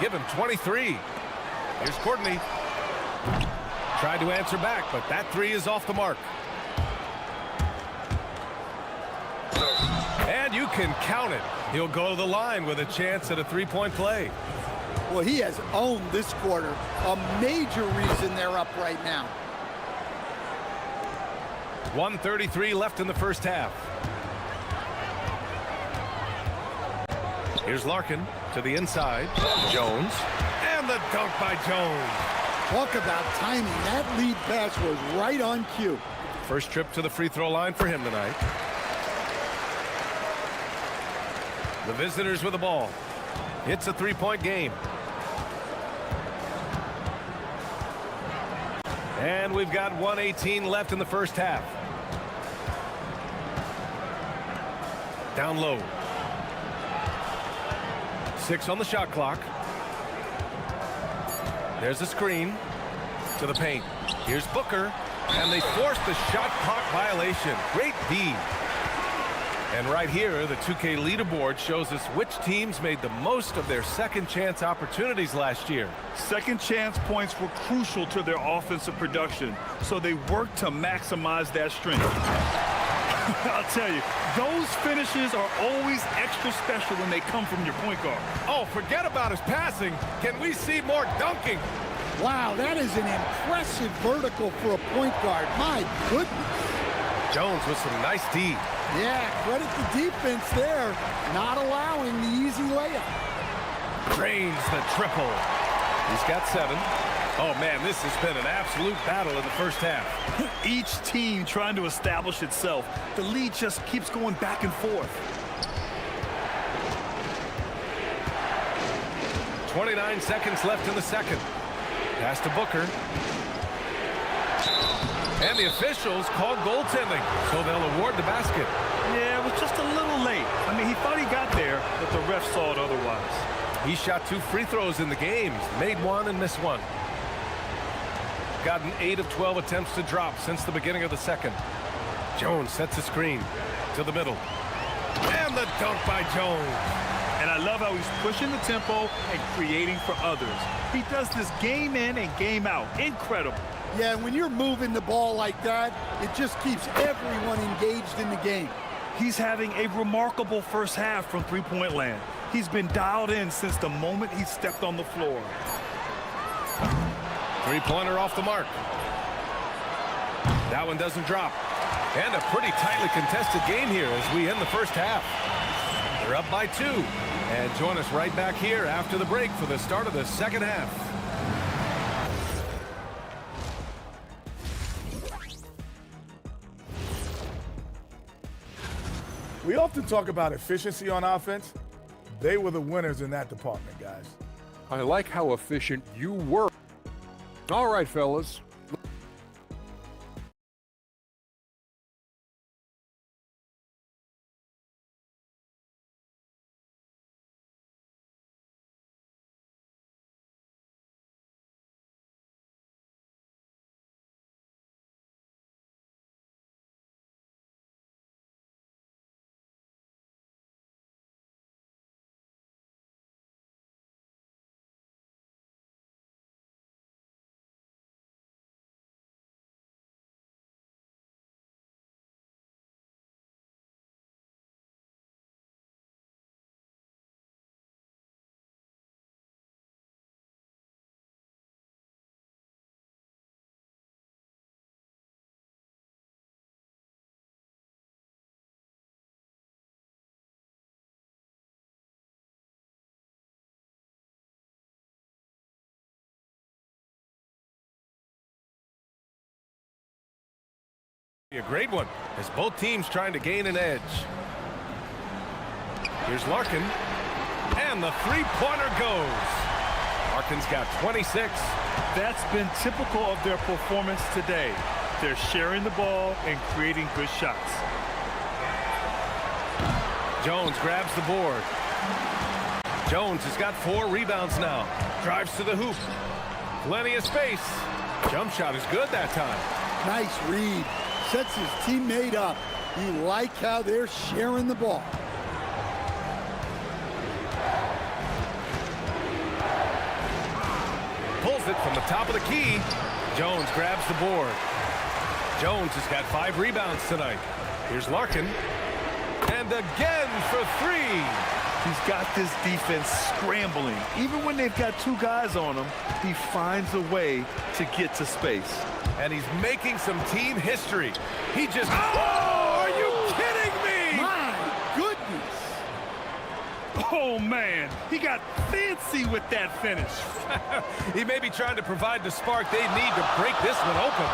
Give him 23. Here's Courtney. Tried to answer back, but that 3 is off the mark. And you can count it. He'll go to the line with a chance at a 3-point play.
Well, he has owned this quarter. A major reason they're up right now.
1:33 left in the first half. Here's Larkin to the inside. Jones. And the dunk by Jones.
Talk about timing. That lead pass was right on cue.
First trip to the free throw line for him tonight. The visitors with the ball. It's a three-point game. And we've got 1:18 left in the first half. Down low. 6 on the shot clock. There's a screen to the paint. Here's Booker, and they forced the shot clock violation. Great D. And right here, the 2K leaderboard shows us which teams made the most of their second chance opportunities last year.
Second chance points were crucial to their offensive production, so they worked to maximize that strength. I'll tell you, those finishes are always extra special when they come from your point guard.
Oh, forget about his passing. Can we see more dunking?
Wow, that is an impressive vertical for a point guard. My goodness.
Jones with some nice D.
Yeah, credit the defense there, not allowing the easy layup.
Drains the triple. He's got 7. Oh, man, this has been an absolute battle in the first half.
Each team trying to establish itself. The lead just keeps going back and forth.
29 seconds left in the second. Pass to Booker. And the officials called goaltending, so they'll award the basket.
Yeah, it was just a little late. I mean, he thought he got there, but the ref saw it otherwise.
He shot 2 free throws in the game, made 1 and missed 1. Gotten 8 of 12 attempts to drop since the beginning of the second. Jones sets a screen to the middle. And the dunk by Jones.
And I love how he's pushing the tempo and creating for others. He does this game in and game out. Incredible.
Yeah, when you're moving the ball like that, it just keeps everyone engaged in the game.
He's having a remarkable first half from three-point land. He's been dialed in since the moment he stepped on the floor.
Three-pointer off the mark. That one doesn't drop. And a pretty tightly contested game here as we end the first half. They're up by 2. And join us right back here after the break for the start of the second half.
We often talk about efficiency on offense. They were the winners in that department, guys.
I like how efficient you were. All right, fellas.
A great one as both teams trying to gain an edge. Here's Larkin, and the three-pointer goes. Larkin's got 26.
That's been typical of their performance today. They're sharing the ball and creating good shots.
Jones grabs the board. Jones has got 4 rebounds now. Drives to the hoop. Plenty of space. Jump shot is good that time.
Nice read. Sets his teammate up. You like how they're sharing the ball.
Pulls it from the top of the key. Jones grabs the board. Jones has got 5 rebounds tonight. Here's Larkin. And again for 3.
He's got this defense scrambling. Even when they've got 2 guys on him, he finds a way to get to space.
And he's making some team history. He just... Oh, are you kidding me?
My goodness.
Oh, man. He got fancy with that finish.
He may be trying to provide the spark they need to break this one open.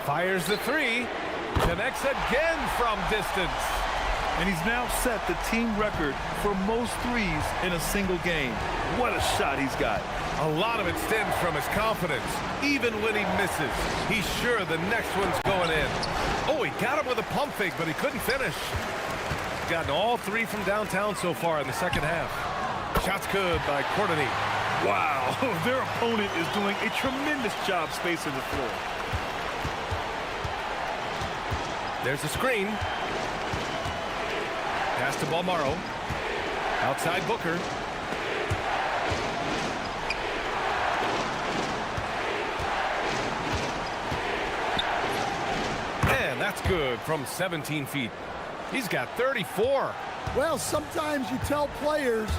Fires the 3. Connects again from distance.
And he's now set the team record for most threes in a single game. What a shot he's got.
A lot of it stems from his confidence. Even when he misses, he's sure the next one's going in. Oh, he got him with a pump fake, but he couldn't finish. He's gotten all three from downtown so far in the second half. Shots good by Courtney.
Wow, their opponent is doing a tremendous job spacing the floor.
There's a screen. Pass to Balmaro. Outside Booker. And that's good from 17 feet. He's got 34.
Well, sometimes you tell players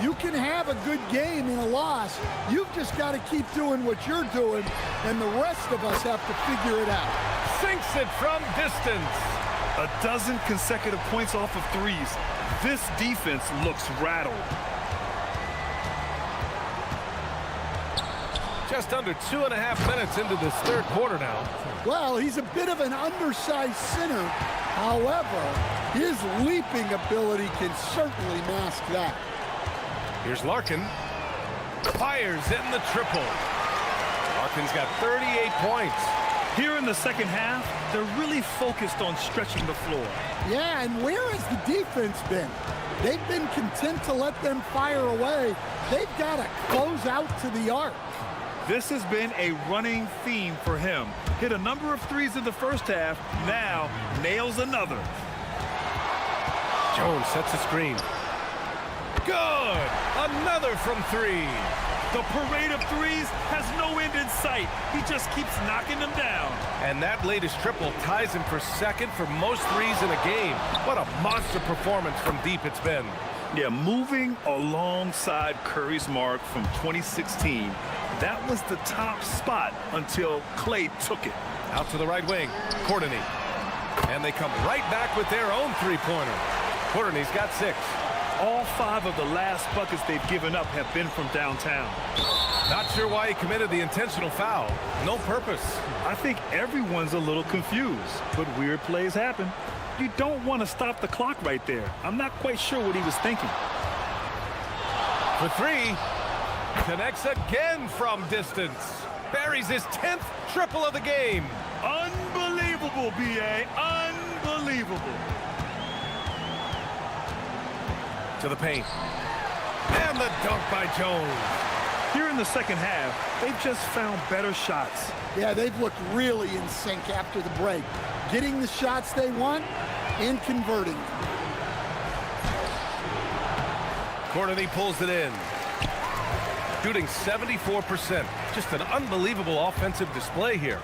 you can have a good game in a loss. You've just got to keep doing what you're doing, and the rest of us have to figure it out.
Sinks it from distance.
A dozen consecutive points off of threes. This defense looks rattled.
Just under 2.5 minutes into this third quarter now.
Well, he's a bit of an undersized center. However, his leaping ability can certainly mask that.
Here's Larkin. Fires in the triple. Larkin's got 38 points.
Here in the second half, they're really focused on stretching the floor.
Yeah, and where has the defense been? They've been content to let them fire away. They've got to close out to the arc.
This has been a running theme for him. Hit a number of threes in the first half, now nails another.
Jones sets a screen. Good! Another from three.
The parade of threes has no end in sight. He just keeps knocking them down.
And that latest triple ties him for second for most threes in a game. What a monster performance from deep it's been.
Yeah, moving alongside Curry's mark from 2016, that was the top spot until Clay took it.
Out to the right wing, Courtney. And they come right back with their own three-pointer. Courtney's got 6.
All 5 of the last buckets they've given up have been from downtown.
Not sure why he committed the intentional foul. No purpose.
I think everyone's a little confused, but weird plays happen. You don't want to stop the clock right there. I'm not quite sure what he was thinking.
For 3. Connects again from distance. Buries his 10th triple of the game.
Unbelievable, B.A. Unbelievable.
To the paint. And the dunk by Jones.
Here in the second half, they've just found better shots.
Yeah, they've looked really in sync after the break. Getting the shots they want and converting them.
Courtney pulls it in. Shooting 74%. Just an unbelievable offensive display here.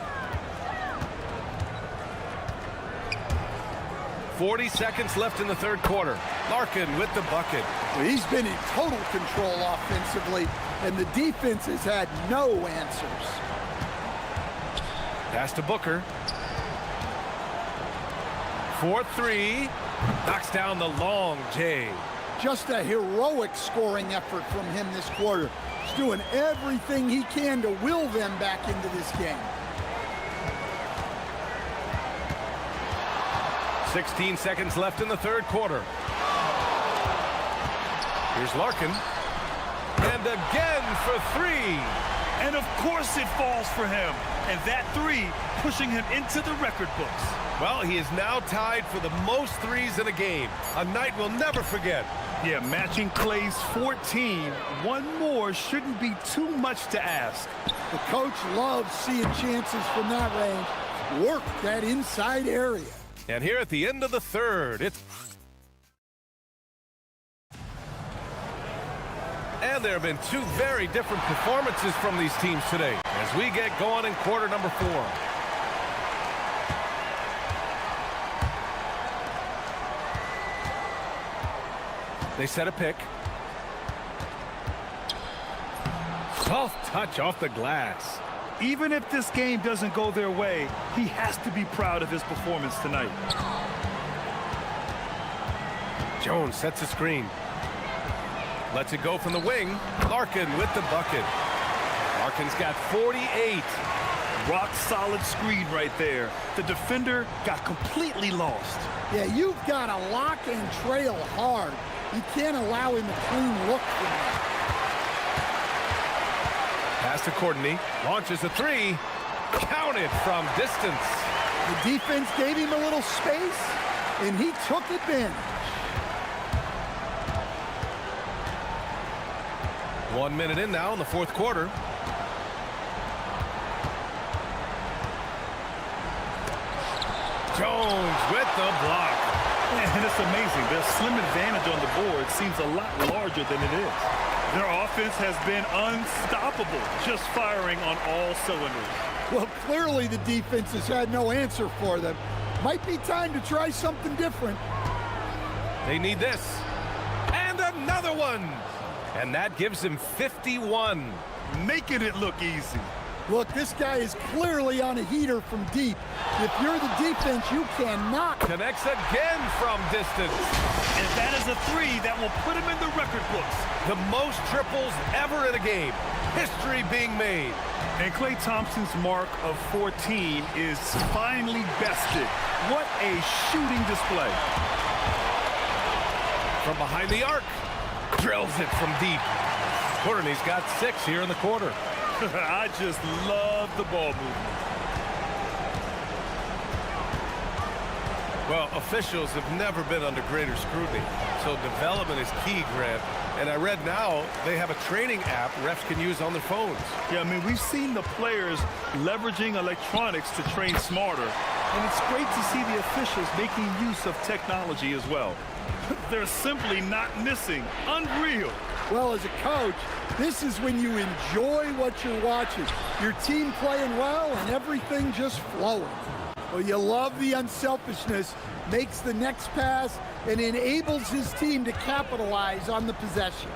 40 seconds left in the third quarter. Larkin with the bucket.
Well, he's been in total control offensively, and the defense has had no answers.
Pass to Booker. 4-3. Knocks down the long J.
Just a heroic scoring effort from him this quarter. He's doing everything he can to will them back into this game.
16 seconds left in the third quarter. Here's Larkin. And again for 3.
And of course it falls for him. And that 3 pushing him into the record books.
Well, he is now tied for the most threes in a game. A night we'll never forget.
Yeah, matching Clay's 14. One more shouldn't be too much to ask.
The coach loves seeing chances from that range. Work that inside area.
And here at the end of the third, it's... And there have been 2 very different performances from these teams today as we get going in quarter number 4. They set a pick. Soft touch off the glass.
Even if this game doesn't go their way, he has to be proud of his performance tonight.
Jones sets a screen. Lets it go from the wing. Larkin with the bucket. Larkin's got 48.
Rock-solid screen right there. The defender got completely lost.
Yeah, you've got to lock and trail hard. You can't allow him a clean look from that.
Pass to Courtney. Launches a three. Counted from distance.
The defense gave him a little space, and he took advantage.
1 minute in now in the fourth quarter. Jones with the block.
And it's amazing. Their slim advantage on the board seems a lot larger than it is. Their offense has been unstoppable, just firing on all cylinders.
Well, clearly the defense has had no answer for them. Might be time to try something different.
They need this. And another one. And that gives him 51.
Making it look easy.
Look, this guy is clearly on a heater from deep. If you're the defense, you cannot.
Connects again from distance.
And that is a three that will put him in the record books.
The most triples ever in a game. History being made.
And Klay Thompson's mark of 14 is finally bested. What a shooting display.
From behind the arc. Drills it from deep. Courtney's got 6 here in the quarter.
I just love the ball movement.
Well, officials have never been under greater scrutiny, so development is key, Grant. And I read now they have a training app refs can use on their phones.
Yeah, I mean, we've seen the players leveraging electronics to train smarter, and it's great to see the officials making use of technology as well. They're simply not missing. Unreal.
Well, as a coach, this is when you enjoy what you're watching. Your team playing well and everything just flowing. Well, you love the unselfishness, makes the next pass, and enables his team to capitalize on the possession.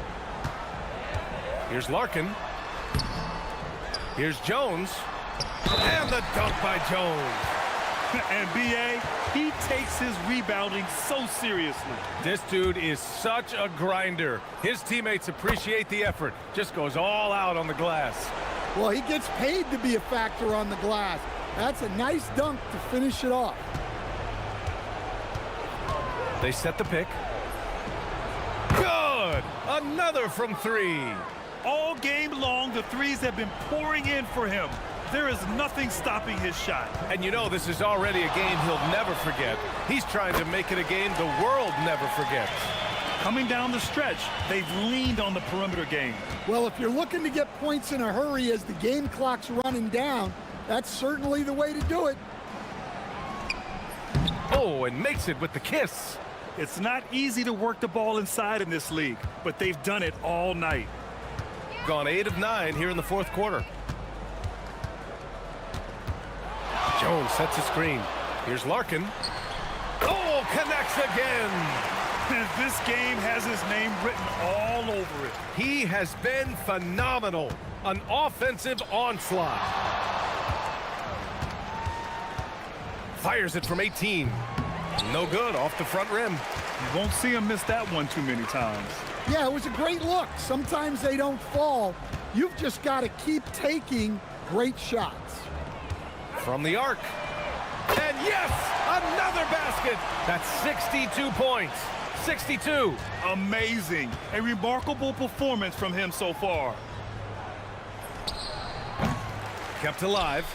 Here's Larkin. Here's Jones. And the dunk by Jones.
And B.A., he takes his rebounding so seriously.
This dude is such a grinder. His teammates appreciate the effort. Just goes all out on the glass.
Well, he gets paid to be a factor on the glass. That's a nice dunk to finish it off.
They set the pick. Good! Another from three.
All game long, the threes have been pouring in for him. There is nothing stopping his shot.
And you know this is already a game he'll never forget. He's trying to make it a game the world never forgets.
Coming down the stretch, they've leaned on the perimeter game.
Well, if you're looking to get points in a hurry as the game clock's running down, that's certainly the way to do it.
Oh, and makes it with the kiss.
It's not easy to work the ball inside in this league, but they've done it all night.
Gone 8 of 9 here in the fourth quarter. Jones sets a screen. Here's Larkin. Oh, connects again.
This game has his name written all over it.
He has been phenomenal. An offensive onslaught. Fires it from 18. No good, off the front rim.
You won't see him miss that one too many times.
Yeah, it was a great look. Sometimes they don't fall. You've just got to keep taking great shots.
From the arc. And yes, another basket. That's 62 points. 62.
Amazing. A remarkable performance from him so far.
Kept alive.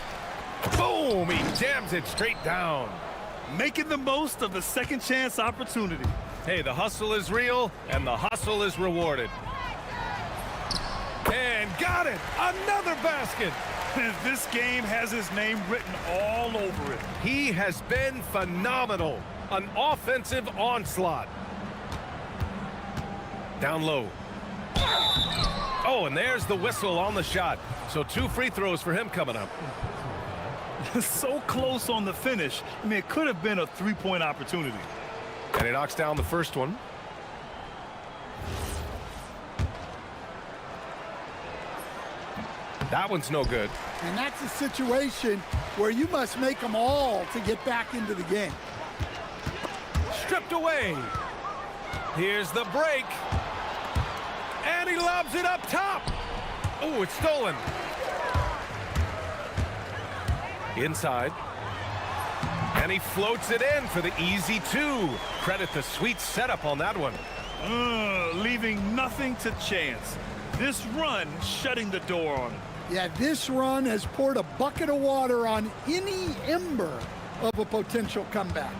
Boom, he jams it straight down.
Making the most of the second chance opportunity.
Hey, the hustle is real, and the hustle is rewarded. And got it! Another basket!
This game has his name written all over it.
He has been phenomenal. An offensive onslaught. Down low. Oh, and there's the whistle on the shot. So 2 free throws for him coming up.
So close on the finish. I mean, it could have been a three-point opportunity.
And he knocks down the first one. That one's no good.
And that's a situation where you must make them all to get back into the game.
Stripped away. Here's the break. And he lobs it up top. Oh, it's stolen. Inside. And he floats it in for the easy two. Credit the sweet setup on that one.
Leaving nothing to chance. This run shutting the door on him.
Yeah, this run has poured a bucket of water on any ember of a potential comeback.